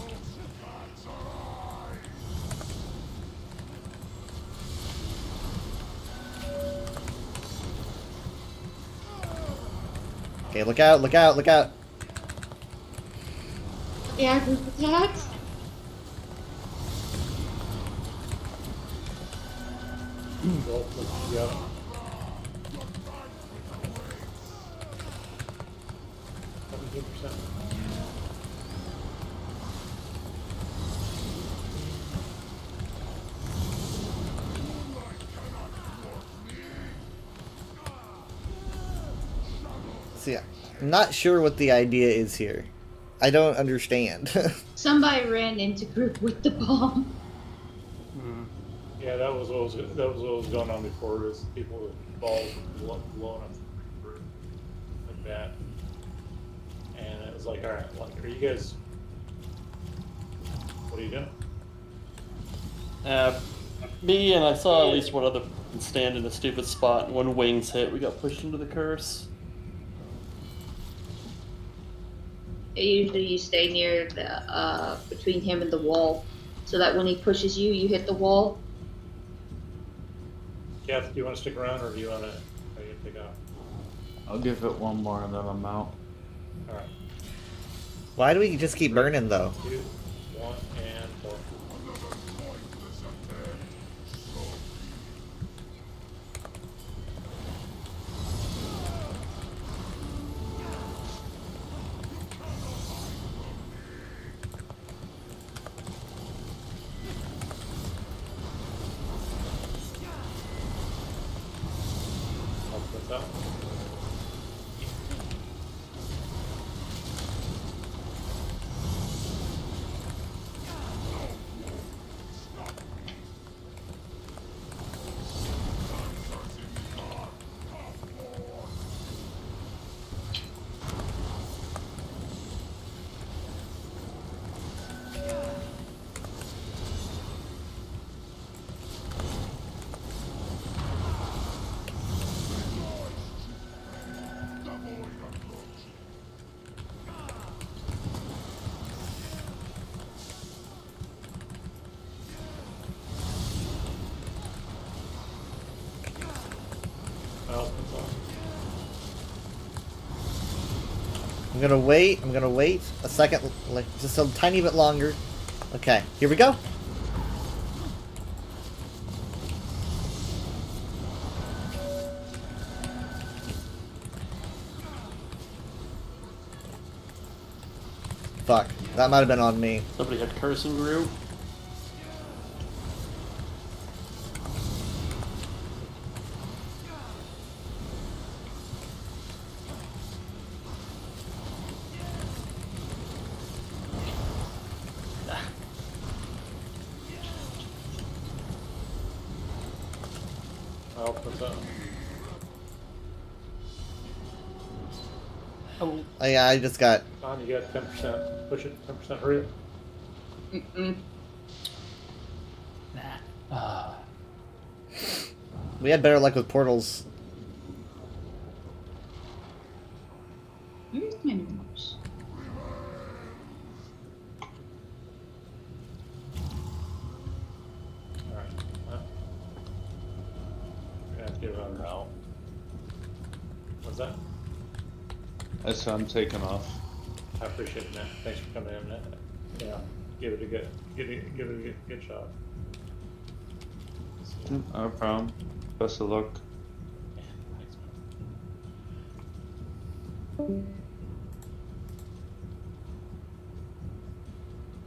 Okay, look out, look out, look out. Yeah, group attacks. Yeah. See, I'm not sure what the idea is here. I don't understand. Somebody ran into group with the bomb. Yeah, that was what was going on before. Is people with balls blowing up like that, and it was like, all right, like, are you guys? What are you doing? Me and I saw at least one other person stand in a stupid spot, and when Wings hit, we got pushed into the curse. Usually you stay near the between him and the wall, so that when he pushes you, you hit the wall. Kath, do you want to stick around, or do you want to pick up? I'll give it one more and then I'm out. All right. Why do we just keep burning though? 2, 1, and 4. So. I'm gonna wait a second, like just a tiny bit longer. Okay, here we go. Fuck, that might have been on me. Somebody had cursing group. Oh, what's up? Oh, yeah, I just got. Tom, you got 10%. Push it, 10% hurry up. We had better luck with portals. Where's my nose? Alright. Well, we're gonna have to get it on now. What's that? I said I'm taking off. I appreciate it, man. Thanks for coming in, man. Yeah, give it a good shot. No problem. Best of luck.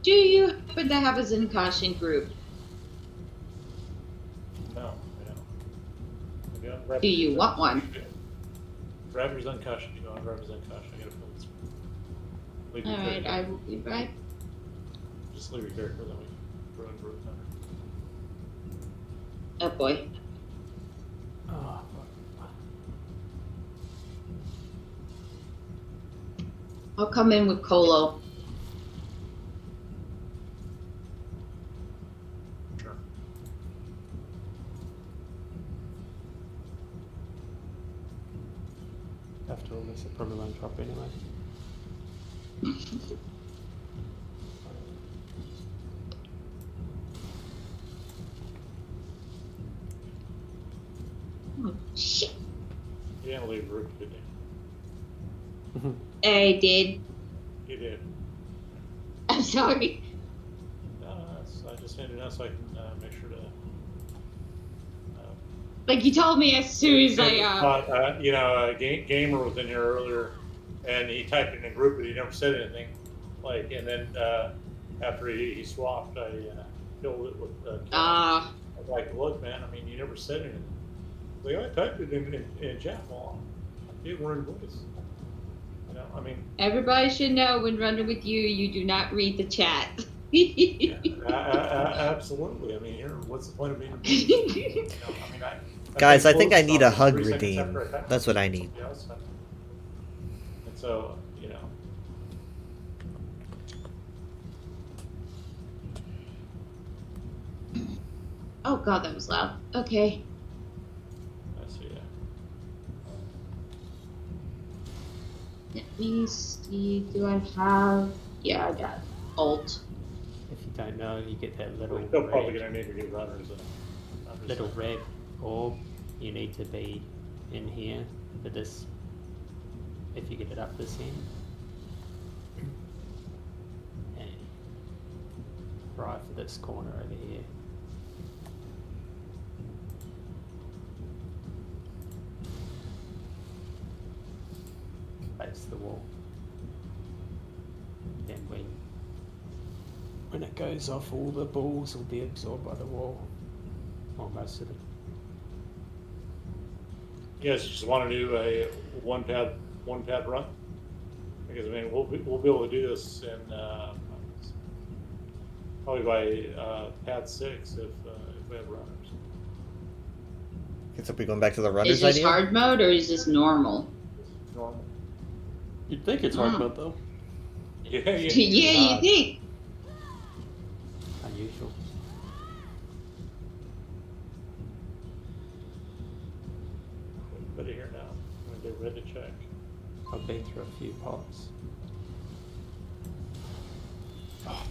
Do you happen to have a Zenkashi group? No, we don't. Do you want one? Grab your Zenkashi. You go and grab your Zenkashi. I gotta fill this. Leave your Alright, character. I will be right. Just leave your character, then we can ruin Brute Thunder. Oh boy. I'll come in with Colo. Sure. After all this, it probably won't drop anyway. Oh, shit. You didn't leave Rook, did you? I did. You did. I'm sorry. No, I just ended up so I can make sure to. Like you told me as soon as I. You know, a gamer was in here earlier, and he typed it in a group, but he never said anything. Like, and then after he swapped, I killed it with. I was like, look, man. I mean, you never said anything. Like, I typed it in chat. Well, it were in voice. You know, I mean. Everybody should know when running with you, you do not read the chat. Absolutely. I mean, here, what's the point of being a you know, I mean, Guys, I think I need a close hug 3 seconds redeem. after I typed That's what I need. Yeah, that's fine. And so, you know. Oh god, that was loud. Okay. I see that. Let me see. Do I have? Yeah, I got alt. If you don't know, you get that little We're still probably red, going to need to get runners. little red orb. You need to be in here for this. If you get it up this end. And right for this corner over here. Face the wall. Then when it goes off, all the balls will be absorbed by the wall. Or most of them. You guys just want to do a one pad run? Because I mean, we'll be able to do this in probably by pad 6 if we have runners. Guess if we're going back to the runners Is this idea. hard mode or is this normal? Normal. You'd think it's hard mode though. Yeah, Yeah, you think? Unusual. Everybody here now. I'm gonna get ready to check. I've been through a few pots.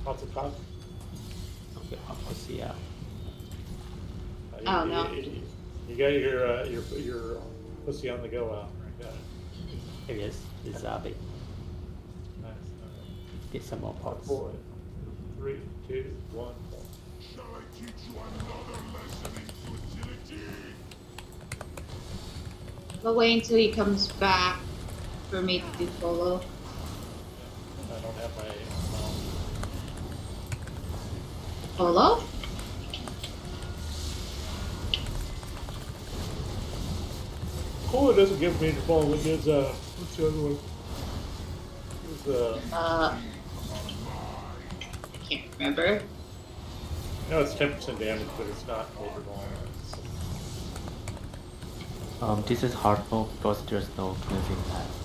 Lots of cock. I'll get my pussy out. Oh, no. You got your pussy on the go out. Right, got it. Here he is. This is Zabi. Nice. Get some more pots. 4, 3, 2, 1. Shall I teach you another lesson in futility? We'll wait until he comes back for me to do follow. I don't have my Follow? Cola doesn't give me the ball. It gives what's the other one? I can't remember. No, it's 10% damage, but it's not overall. This is hard mode because there's no cleansing path.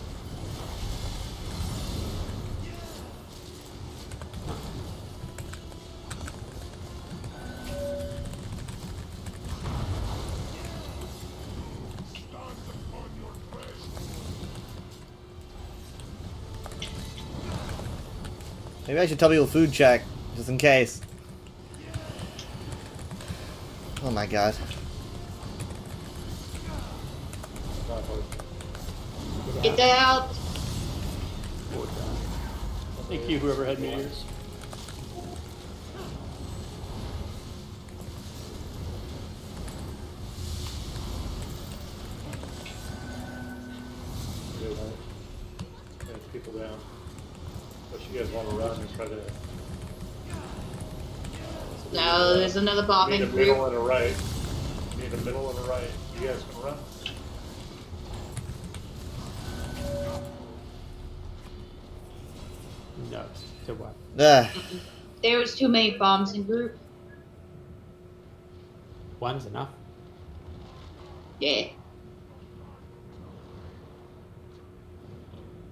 Maybe I should tell people food check, just in case. Oh my god. Get out! Thank you, whoever had meteors. There's people down. But you guys want to run and try to. No, there's another bombing Need a middle group. and a right. Need a middle and a right. You guys can run. No, to what? There was too many bombs in group. One's enough. Yeah.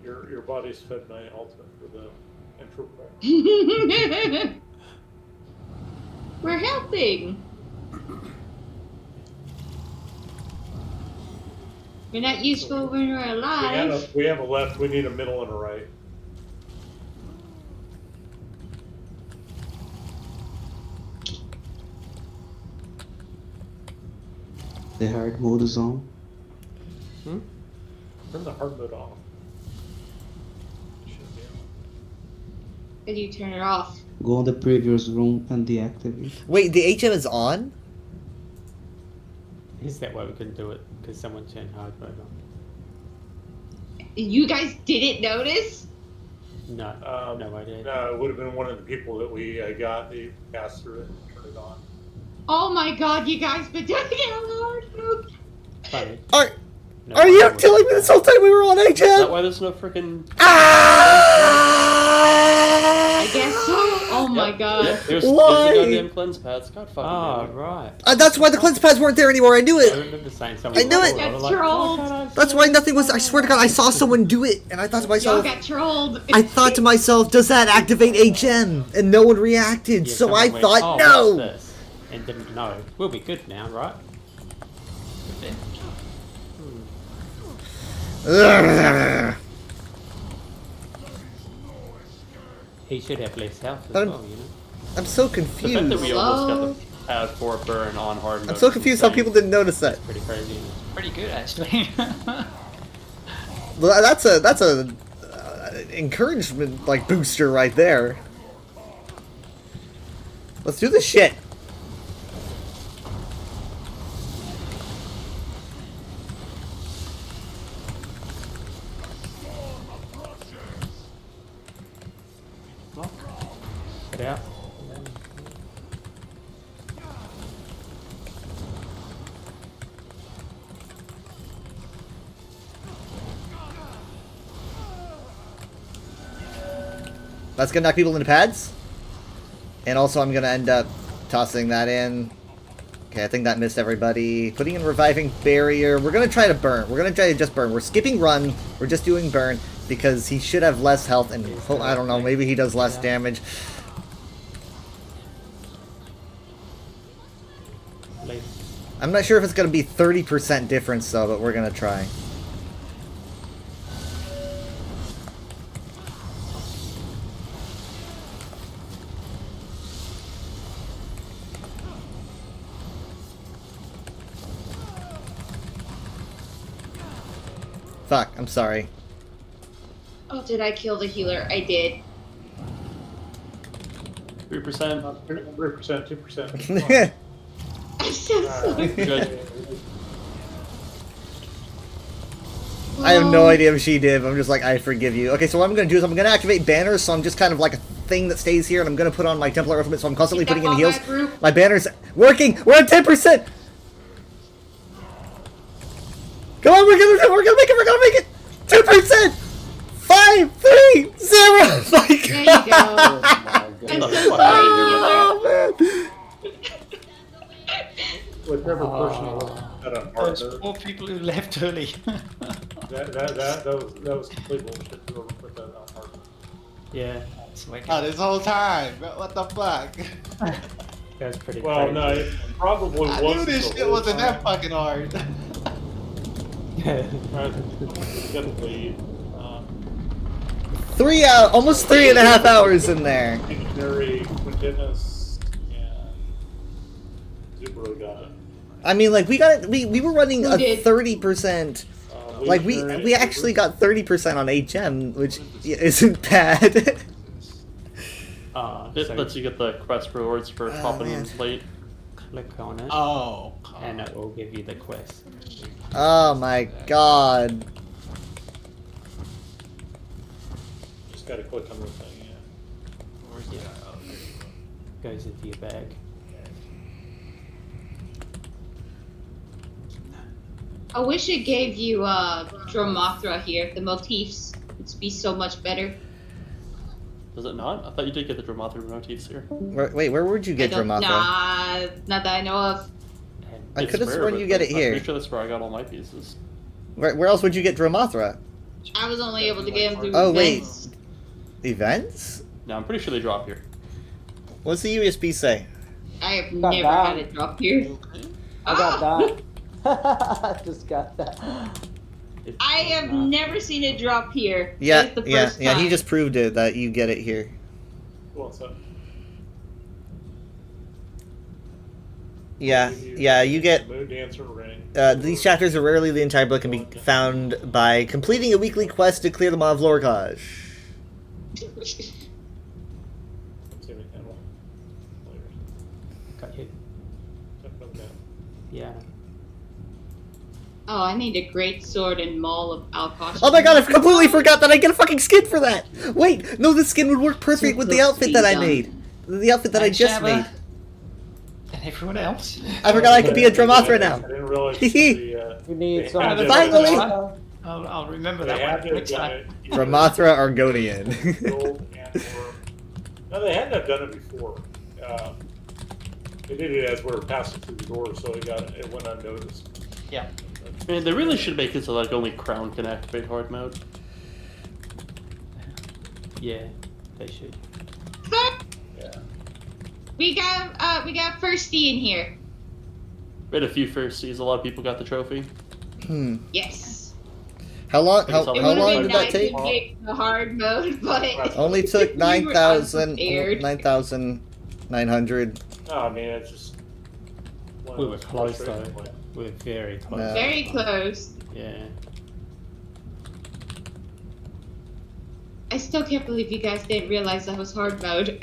Your body's fed my ultimate for the intro prayer. We're helping. We're not useful when we're alive. We have a left. We need a middle and a right. The hard mode is on. Turn the hard mode off. How do you turn it off? Go in the previous room and deactivate. Wait, the HM is on? Is that why we couldn't do it? Because someone turned hard mode on. You guys didn't notice? No, no idea. No, it would have been one of the people that we got. They passed through it and turned it on. Oh my god, you guys been doing it hard mode. Funny. Are you telling me this whole time we were on HM? Is that why there's no freaking? I guess so. Oh my god. Yeah, there's Why? the goddamn cleanse pads. God fucking damn it. Right. That's why the cleanse pads weren't there anymore. I knew I it. remember saying I something. knew it. before, I was Got like, trolled. That's why nothing was. I swear to God, I saw someone do it, and I thought to Y'all myself, got trolled. I thought to myself, does that activate HM? And no one reacted, Yeah, so I someone went, thought "Oh, what's no. this?" And didn't know. We'll be good now, right? Ugh. He should have less health as I'm- well, you know. I'm so The fact that confused. we almost got the pad 4 burn on hard mode. I'm so is confused how insane. people didn't notice that. Pretty crazy. Pretty good, actually. Well, that's a encouragement like booster right there. Let's do this shit. Get out. That's gonna knock people into pads. And also I'm gonna end up tossing that in. Okay, I think that missed everybody. Putting in reviving barrier. We're gonna try to burn. We're gonna try to just burn. We're skipping run. We're just doing burn because he should have less health and I don't know, maybe he does less damage. I'm not sure if it's gonna be 30% difference though, but we're gonna try. Fuck, I'm sorry. Oh, did I kill the healer? I did. 3%. 3%, 2%. I'm so sorry. Good. I have no idea if she did. I'm just like, I forgive you. Okay, so what I'm going to do is I'm going to activate banners, so I'm just kind of like a thing that stays here, and I'm going to put on my Templar Ultimate, so I'm constantly putting in heals. My banner's working! We're at 10%! Come on, we're gonna make it! 2%! 5, 3, 0! My There you go. I'm so sorry. Oh, man. Whichever person had a Those partner. poor people who left early. That was complete bullshit. Whoever put that on partner. Yeah. Oh, this whole time. What the fuck? That's pretty Well, crazy. no, it probably I wasn't. knew this the shit whole wasn't that time. fucking hard. Got the lead. 3 out, almost 3.5 hours in there. Legendary, Quintinus, and Zubro got it. I mean, like, we got it, we were running Who a did? 30%. Like, we actually got 30% on HM, which isn't bad. It lets you get the quest rewards for popping man. late. Click on it. Oh. And it will give you the quest. Oh my god. Just gotta click on the thing, yeah. Yeah. Goes into your bag. I wish it gave you Dromothra here. The motifs would be so much better. Does it not? I thought you did get the Dromothra motifs here. Wait, where would you get Dromothra? Nah, not that I know of. I It's could have rare, sworn but you get it I'm here. pretty sure that's where I got all my pieces. Where else would you get Dromothra? I was only able to get him through Oh, wait. events. Events? No, I'm pretty sure they drop here. What's the USB say? I have Got never that. had it drop here. I got that. I just got that. I have never seen it drop here. Yeah, It's the yeah, first yeah, he time. just proved it that you get it here. What's up? Yeah, yeah, you get... Moon Dancer Ring. These chapters are rarely the entire book can be found by completing a weekly quest to clear the Maw of Lorcaj. Got you. Yeah. Oh, I need a great sword and maul of Alkosh. Oh my god, I completely forgot that I get a fucking skin for that! Wait, no, this skin would work perfect with the outfit that I made. The outfit that I just made. And everyone else. I forgot I could be a Dromothra now. I didn't realize Hehe. We need some. Finally! I'll remember They that had one to have next done time. it. Dromothra Argonian. No, they hadn't have done it before. They did it as we were passing through the door, so it went unnoticed. Yeah. Man, they really should make it so like only Crown can activate hard mode. Yeah, they should. We got Firsty in here. We had a few firsties. A lot of people got the trophy. Yes. How long? It How would've long been did that Nice take? to get the hard mode, but Only took we were 9,900. No, I mean, it's just. one We of were those close though. frustrating ones. We were very close. No. very close. Yeah. I still can't believe you guys didn't realize that was hard mode.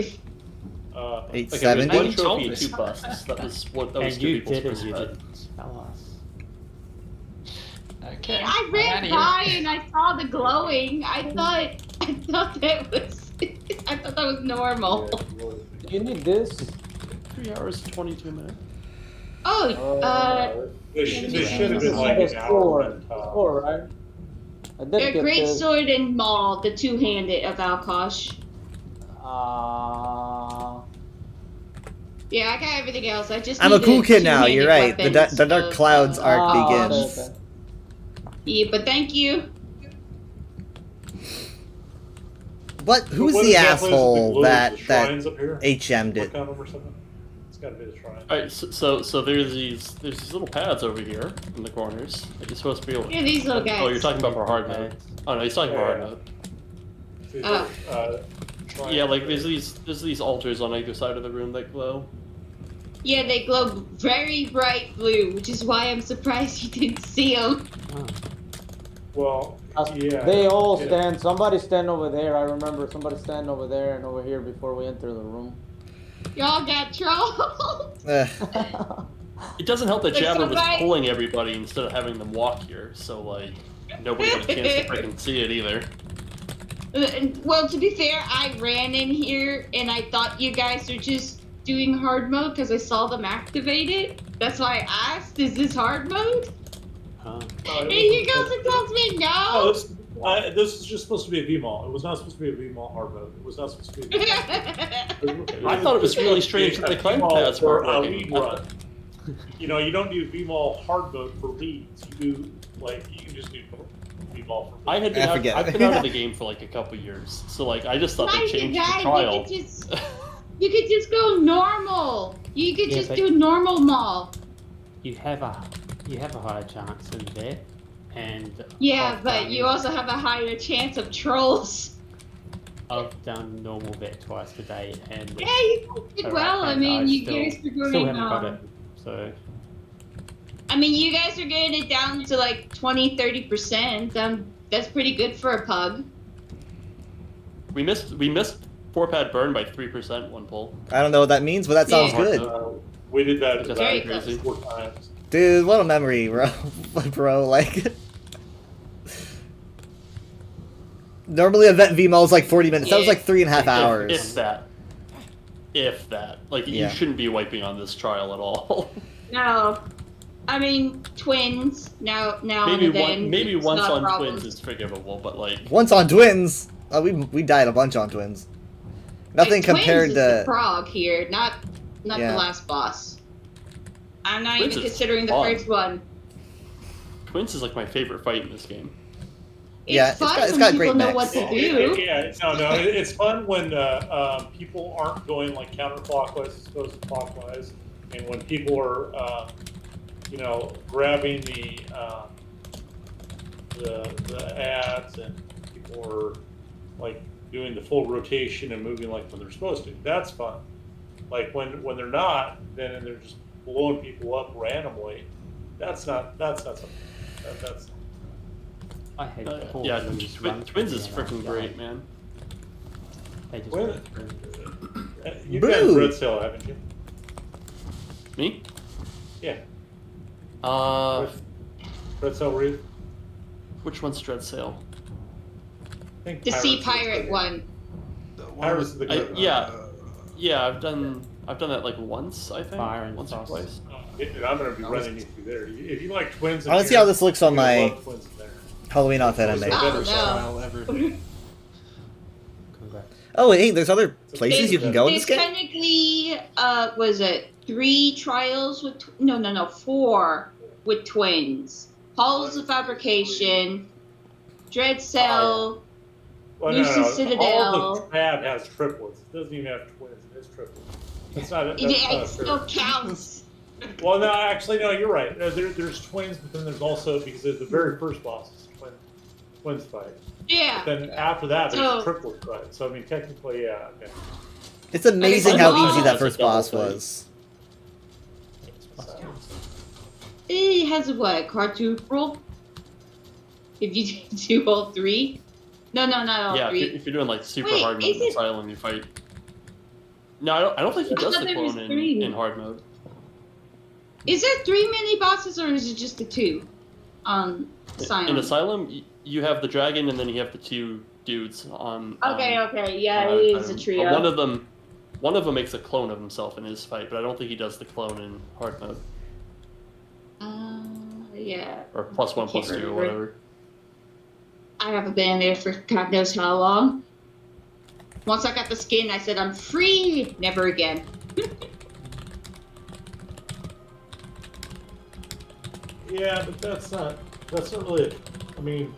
870? One trophy and 2 busts. That was what. That was And 2 you people's did it, first you bet. didn't tell us. Okay. I I'm ran outta by here. and I saw the glowing. I thought that was I thought that was normal. You need this. 3 hours and 22 minutes. Oh, They should have been like an hour. Four, right? I did a get great this. sword and maul, the two-handed of Alkosh. Yeah, I got everything else. I just I'm a need cool a kid now. You're right. two-handed The Dark weapon, Clouds so, arc begins. Okay. Yeah, but thank you. What? Who's What the exactly is it asshole glue? that The shrines up here? HM'd it? Click on them or something? It's gotta be the shrine. Alright, so there's these little pads over here in the corners that you're supposed to be able to... Yeah, these little guys. Oh, you're talking about for hard mode. Oh no, he's talking about hard mode. Yeah, like there's these altars on either side of the room that glow. Yeah, they glow very bright blue, which is why I'm surprised you didn't see them. Well, yeah. They all stand. Somebody stand over there. I remember somebody stand over there and over here before we enter the room. Y'all got trolled. It doesn't help that Like, Jabber was somebody- pulling everybody instead of having them walk here, so like nobody had a chance to freaking see it either. Well, to be fair, I ran in here and I thought you guys were just doing hard mode because I saw them activated. That's why I asked, is this hard mode? And he goes and tells me no. This is just supposed to be a VMAL. It was not supposed to be a VMAL hard mode. It was not supposed to be a VMAL. I thought it was really strange that the climb pads weren't a working. lead run. You know, you don't do VMAL hard mode for leads. You do, like, you can just do VMAL for leads. I've been out of the game for like a couple years, so like I just thought they Nice changed guy, the trial. You could just go normal. You could Yeah, just but- do normal mall. You have a higher chance in there, and Yeah, I've but done- you also have a higher chance of trolls. I've done normal vet twice today, and Yeah, you did well. I mean, you guys are still doing haven't got it. So I mean, you guys are getting it down to like 20-30%. That's pretty good for a pug. We missed 4-pad burn by 3% one pull. I don't know what that means, but that sounds good. We did that Just about crazy. 4 times. Dude, what a memory, bro. Bro, like... Normally a vet VMAL is like 40 minutes. That was like 3.5 hours. If that. Like, Yeah. you shouldn't be wiping on this trial at all. No, I mean twins. Now maybe and then. maybe it's once not a on problem. twins is forgivable, but like... Once on Twins! We died a bunch on Twins. Nothing Like, Twins compared is to... the frog here, not Yeah. the last boss. I'm not Twins even is considering the fun. first one. Twins is like my favorite fight in this game. It's fun when people know what to do. Yeah, no, it's fun when people aren't going like counterclockwise as opposed to clockwise, and when people are, you know, grabbing the ads, and people are like doing the full rotation and moving like when they're supposed to. That's fun. Like when they're not, then they're just blowing people up randomly. That's not something. That's I hate Yeah, Twins is freaking great, man. They just Well, went through. You've Boo! got Red Sail, haven't you? Me? Yeah. Red Sail Reef? Which one's Dread Sail? The sea pirate one. Pirates of the Caribbean. Yeah, I've done that like once, I think. Fire and once or Frost. twice. I'm gonna be running you through there. If you like twins, I want to see how this looks on my Twins in there. Halloween outfit I made. Oh, Oh, wait, hey, there's other places you can go in this There's game? technically, was it 3 trials with, no, 4 with twins. Halls of Fabrication, Dread Cell, Lucy Citadel. All the tab has triplets. It doesn't even have twins. It has triplets. It's not. That's Yeah, not it still counts. Well, no, actually, no. You're right. There's twins, but then there's also, because the very first boss is twins fight. Yeah. But then after that, there's So- triplets fight. So I mean, technically, yeah. Okay. It's amazing how easy that That's a first double boss thing. was. It has a what? Quadruple? If you do all 3? No, not all Yeah, 3. if you're doing like super Wait, hard mode is it- Asylum, you fight. No, I don't think he I does thought the there was clone 3. in hard mode. Is there 3 mini bosses or is it just the 2? Asylum. In Asylum, you have the dragon and then you have the 2 dudes on. Okay, yeah, on it is a Asylum. trio. But one of them makes a clone of himself in his fight, but I don't think he does the clone in hard mode. Yeah. Or +1, Can't +2, or remember. whatever. I haven't been in there for God knows how long. Once I got the skin, I said, I'm free! Never again. Yeah, but that's not really, I mean,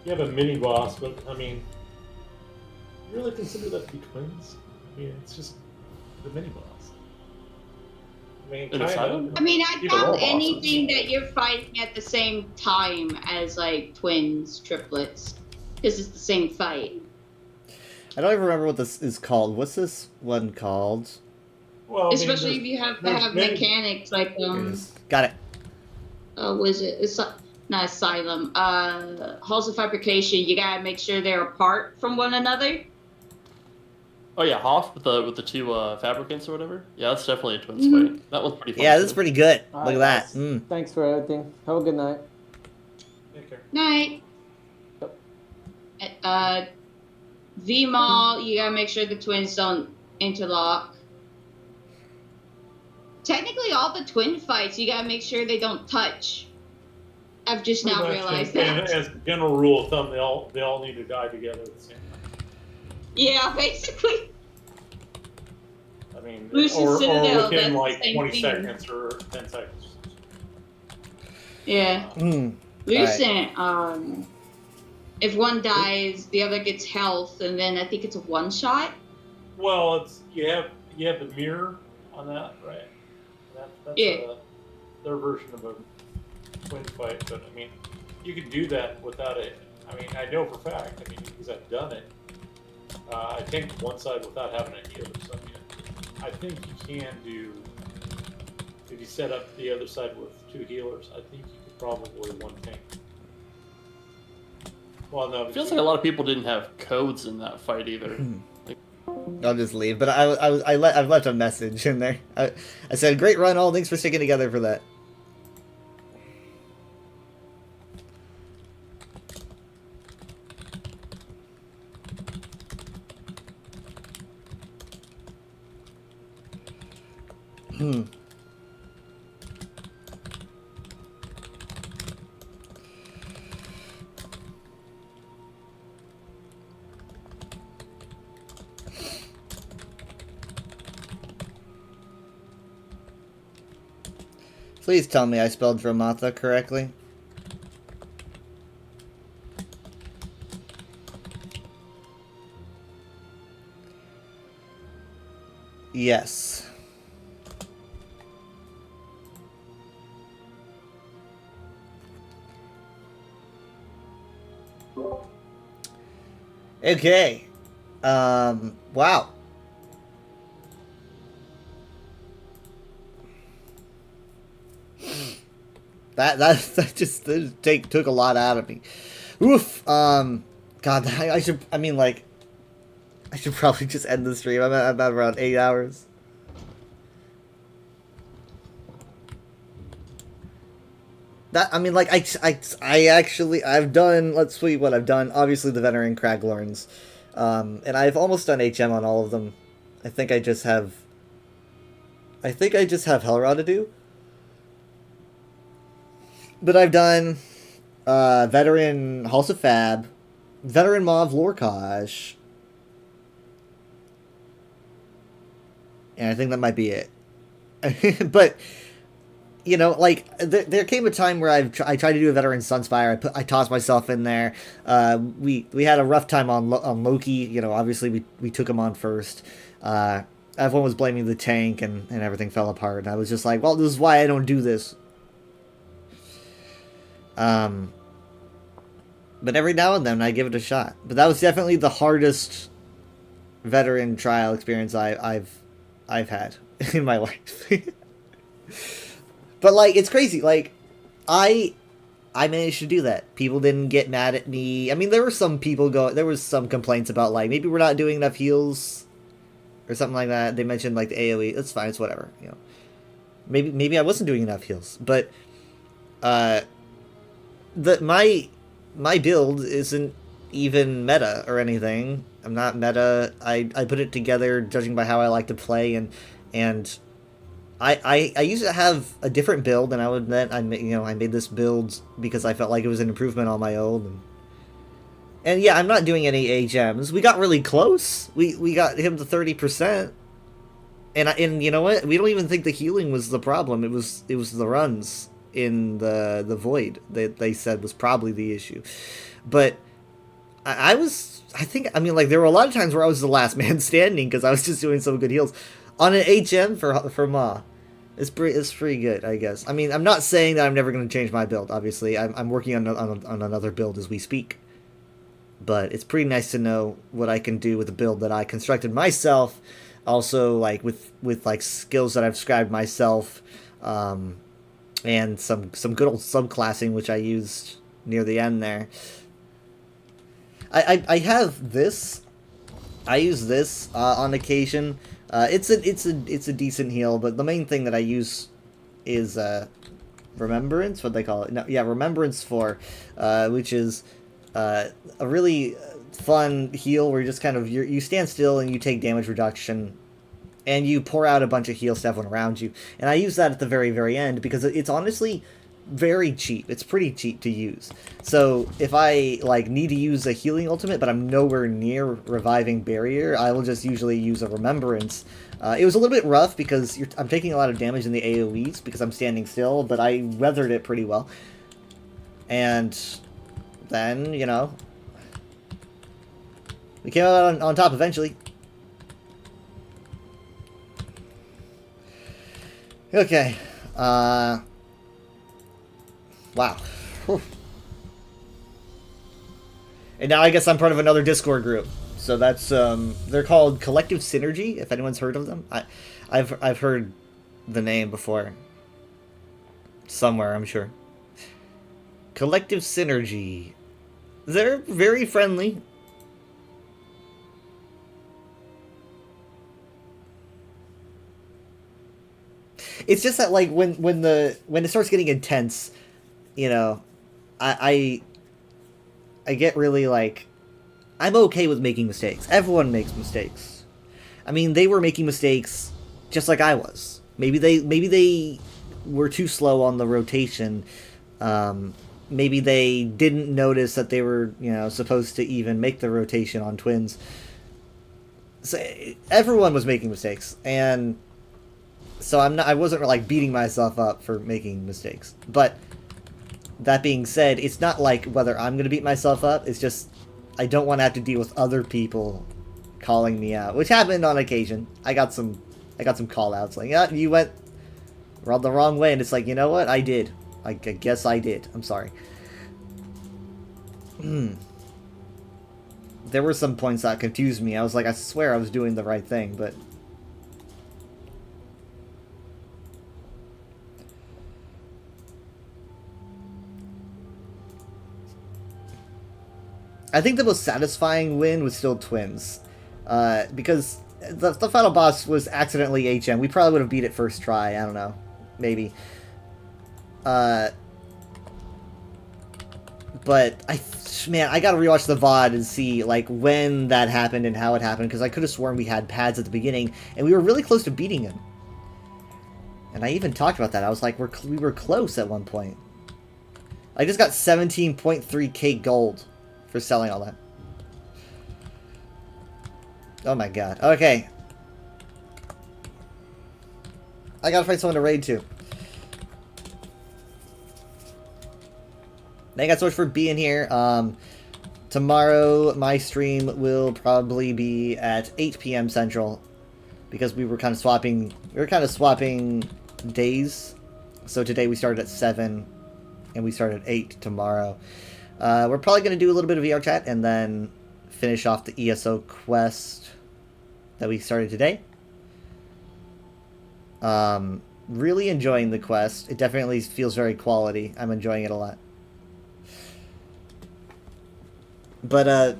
you have a mini boss, but I mean, you really consider that to be twins? I mean, it's just the mini boss. I mean, kind of. I mean, I These are all doubt bosses. anything that you're fighting at the same time as, like, twins, triplets. Because it's the same fight. I don't even remember what this is called. What's this one called? Well, Especially if you have to have mechanics like, Got it. Was it? It's not Asylum. Halls of Fabrication. You gotta make sure they're apart from one another. Oh yeah, Hoff with the two fabricants or whatever. Yeah, that's definitely a twins Mhm. fight. That one's pretty fun. Yeah, too. that's pretty good. All Look at right, that. guys. Thanks for everything. Have a good night. Night. V-Mall, you gotta make sure the twins don't interlock. Technically, all the twin fights, you gotta make sure they don't touch. I've just now Pretty much, realized and that. as a general rule of thumb, they all need to die together at the same time. Yeah, basically. I mean, Lucius or Citadel, within that's like the same 20 thing. seconds or 10 seconds. Yeah. Mm. Lucent, if one dies, the other gets health, and then I think it's a one-shot. Well, it's you have the mirror on that, right? That's Yeah. their version of a twin fight, but I mean, you can do that without it. I mean, I know for a fact. I mean, because I've done it. I think one side without having a healer. So I think you can do. If you set up the other side with two healers, I think you could probably one tank. Well, no. It feels like a lot of people didn't have codes in that fight either. Like, I'll just leave. But I've left a message in there. I said, "Great run, all. Thanks for sticking together for that." Hmm. Please tell me I spelled Dramatha correctly. Yes. Okay. Wow. That just took a lot out of me. Oof. God, I should probably just end the stream. I'm at around 8 hours. I've done, let's see what I've done. Obviously the Veteran Craglorns. And I've almost done HM on all of them. I think I just have Hellrod to do. But I've done Veteran Halls of Fab, Veteran Mauve Lorcage, and I think that might be it. But, you know, like, there came a time where I tried to do a Veteran Sunspire. I tossed myself in there. We had a rough time on Loki. You know, obviously we took him on first. Everyone was blaming the tank, and everything fell apart. And I was just like, well, this is why I don't do this. But every now and then I give it a shot. But that was definitely the hardest veteran trial experience I've had in my life. But like, it's crazy. Like, I managed to do that. People didn't get mad at me. I mean, there were some complaints about, like, maybe we're not doing enough heals or something like that. They mentioned, like, the AoE. That's fine. It's whatever. You know, maybe I wasn't doing enough heals, but my build isn't even meta or anything. I'm not meta. I put it together judging by how I like to play, and I used to have a different build, and I made this build because I felt like it was an improvement on my old, And yeah, I'm not doing any HMs. We got really close. We got him to 30%. And you know what? We don't even think the healing was the problem. It was the runs in the void that they said was probably the issue. But I mean, like, there were a lot of times where I was the last man standing because I was just doing some good heals on an HM for Ma. It's pretty good, I guess. I mean, I'm not saying that I'm never going to change my build. Obviously, I'm working on another build as we speak. But it's pretty nice to know what I can do with a build that I constructed myself. Also, like with like skills that I've scribed myself, and some good old subclassing which I used near the end there. I have this. I use this on occasion. It's a decent heal, but the main thing that I use is Remembrance. What they call it? No, yeah, Remembrance 4, which is a really fun heal where you just kind of you stand still and you take damage reduction, and you pour out a bunch of heals to everyone around you. And I use that at the very, very end because it's honestly very cheap. It's pretty cheap to use. So if I like need to use a healing ultimate, but I'm nowhere near reviving barrier, I will just usually use a Remembrance. It was a little bit rough because I'm taking a lot of damage in the AoEs because I'm standing still, but I weathered it pretty well. And then, you know, we came out on top eventually. Okay. Wow. Whew. And now I guess I'm part of another Discord group. So that's they're called Collective Synergy, if anyone's heard of them. I've heard the name before. Somewhere, I'm sure. Collective Synergy. They're very friendly. It's just that, like, when it starts getting intense, you know, I get really, like, I'm okay with making mistakes. Everyone makes mistakes. I mean, they were making mistakes just like I was. Maybe they were too slow on the rotation. Maybe they didn't notice that they were, you know, supposed to even make the rotation on twins. So everyone was making mistakes, and so I wasn't like beating myself up for making mistakes. But that being said, it's not like whether I'm gonna beat myself up. It's just I don't want to have to deal with other people calling me out, which happened on occasion. I got some call outs like, yeah, you went the wrong way, and it's like, you know what, I did. I guess I did. I'm sorry. There were some points that confused me. I was like, I swear I was doing the right thing, but I think the most satisfying win was still twins, because the final boss was accidentally HM. We probably would have beat it first try. I don't know, maybe. But man, I gotta rewatch the VOD and see like when that happened and how it happened, because I could have sworn we had pads at the beginning and we were really close to beating him. And I even talked about that. I was like, we were close at one point. I just got 17.3k gold for selling all that. Oh my god. Okay. I gotta find someone to raid to. Thank you guys so much for being here. Tomorrow, my stream will probably be at 8 p.m. Central, because we were kind of swapping days. So today we started at 7, and we started at 8 tomorrow. We're probably going to do a little bit of VR chat, and then finish off the ESO quest that we started today. Really enjoying the quest. It definitely feels very quality. I'm enjoying it a lot. But,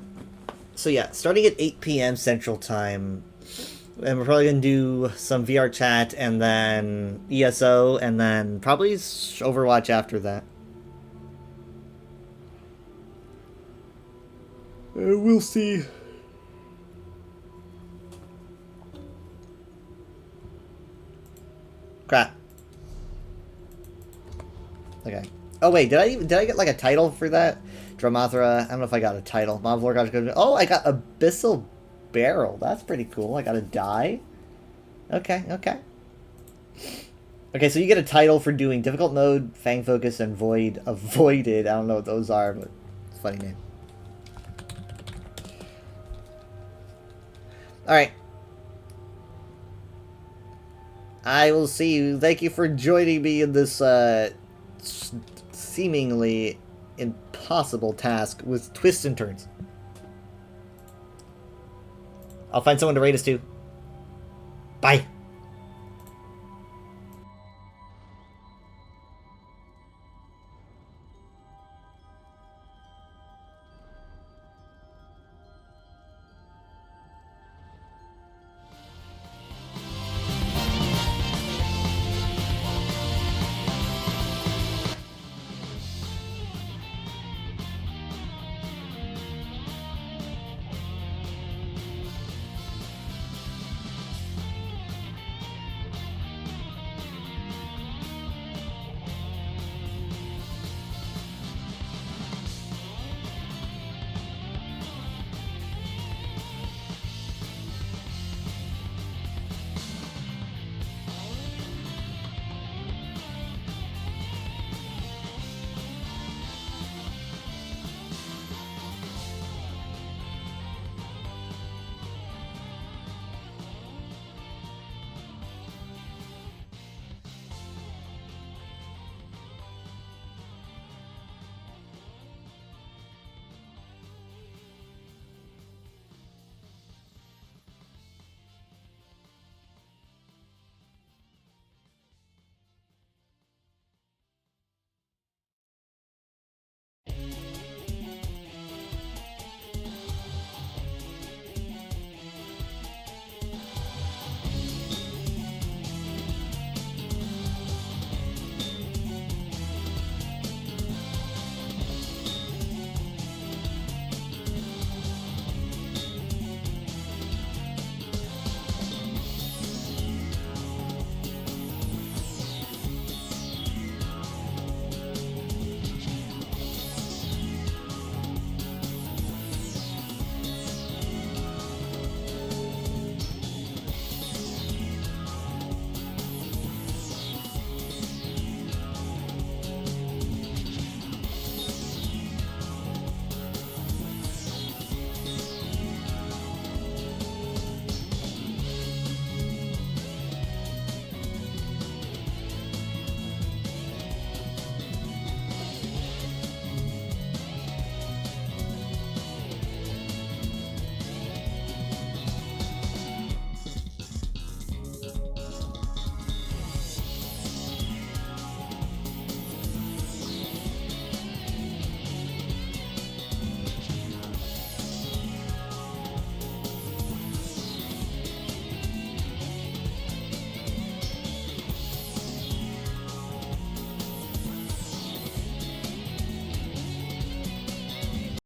so yeah, starting at 8 p.m. Central Time, and we're probably going to do some VR chat, and then ESO, and then probably Overwatch after that. We'll see. Crap. Okay. Oh wait, did I get like a title for that? Dramathra. I don't know if I got a title. Mob of Lord. Oh, I got Abyssal Barrel. That's pretty cool. I got a die. Okay, okay. Okay, so you get a title for doing difficult mode, Fang Focus, and Void Avoided. I don't know what those are, but it's a funny name. Alright. I will see you. Thank you for joining me in this seemingly impossible task with twists and turns. I'll find someone to raid us to. Bye.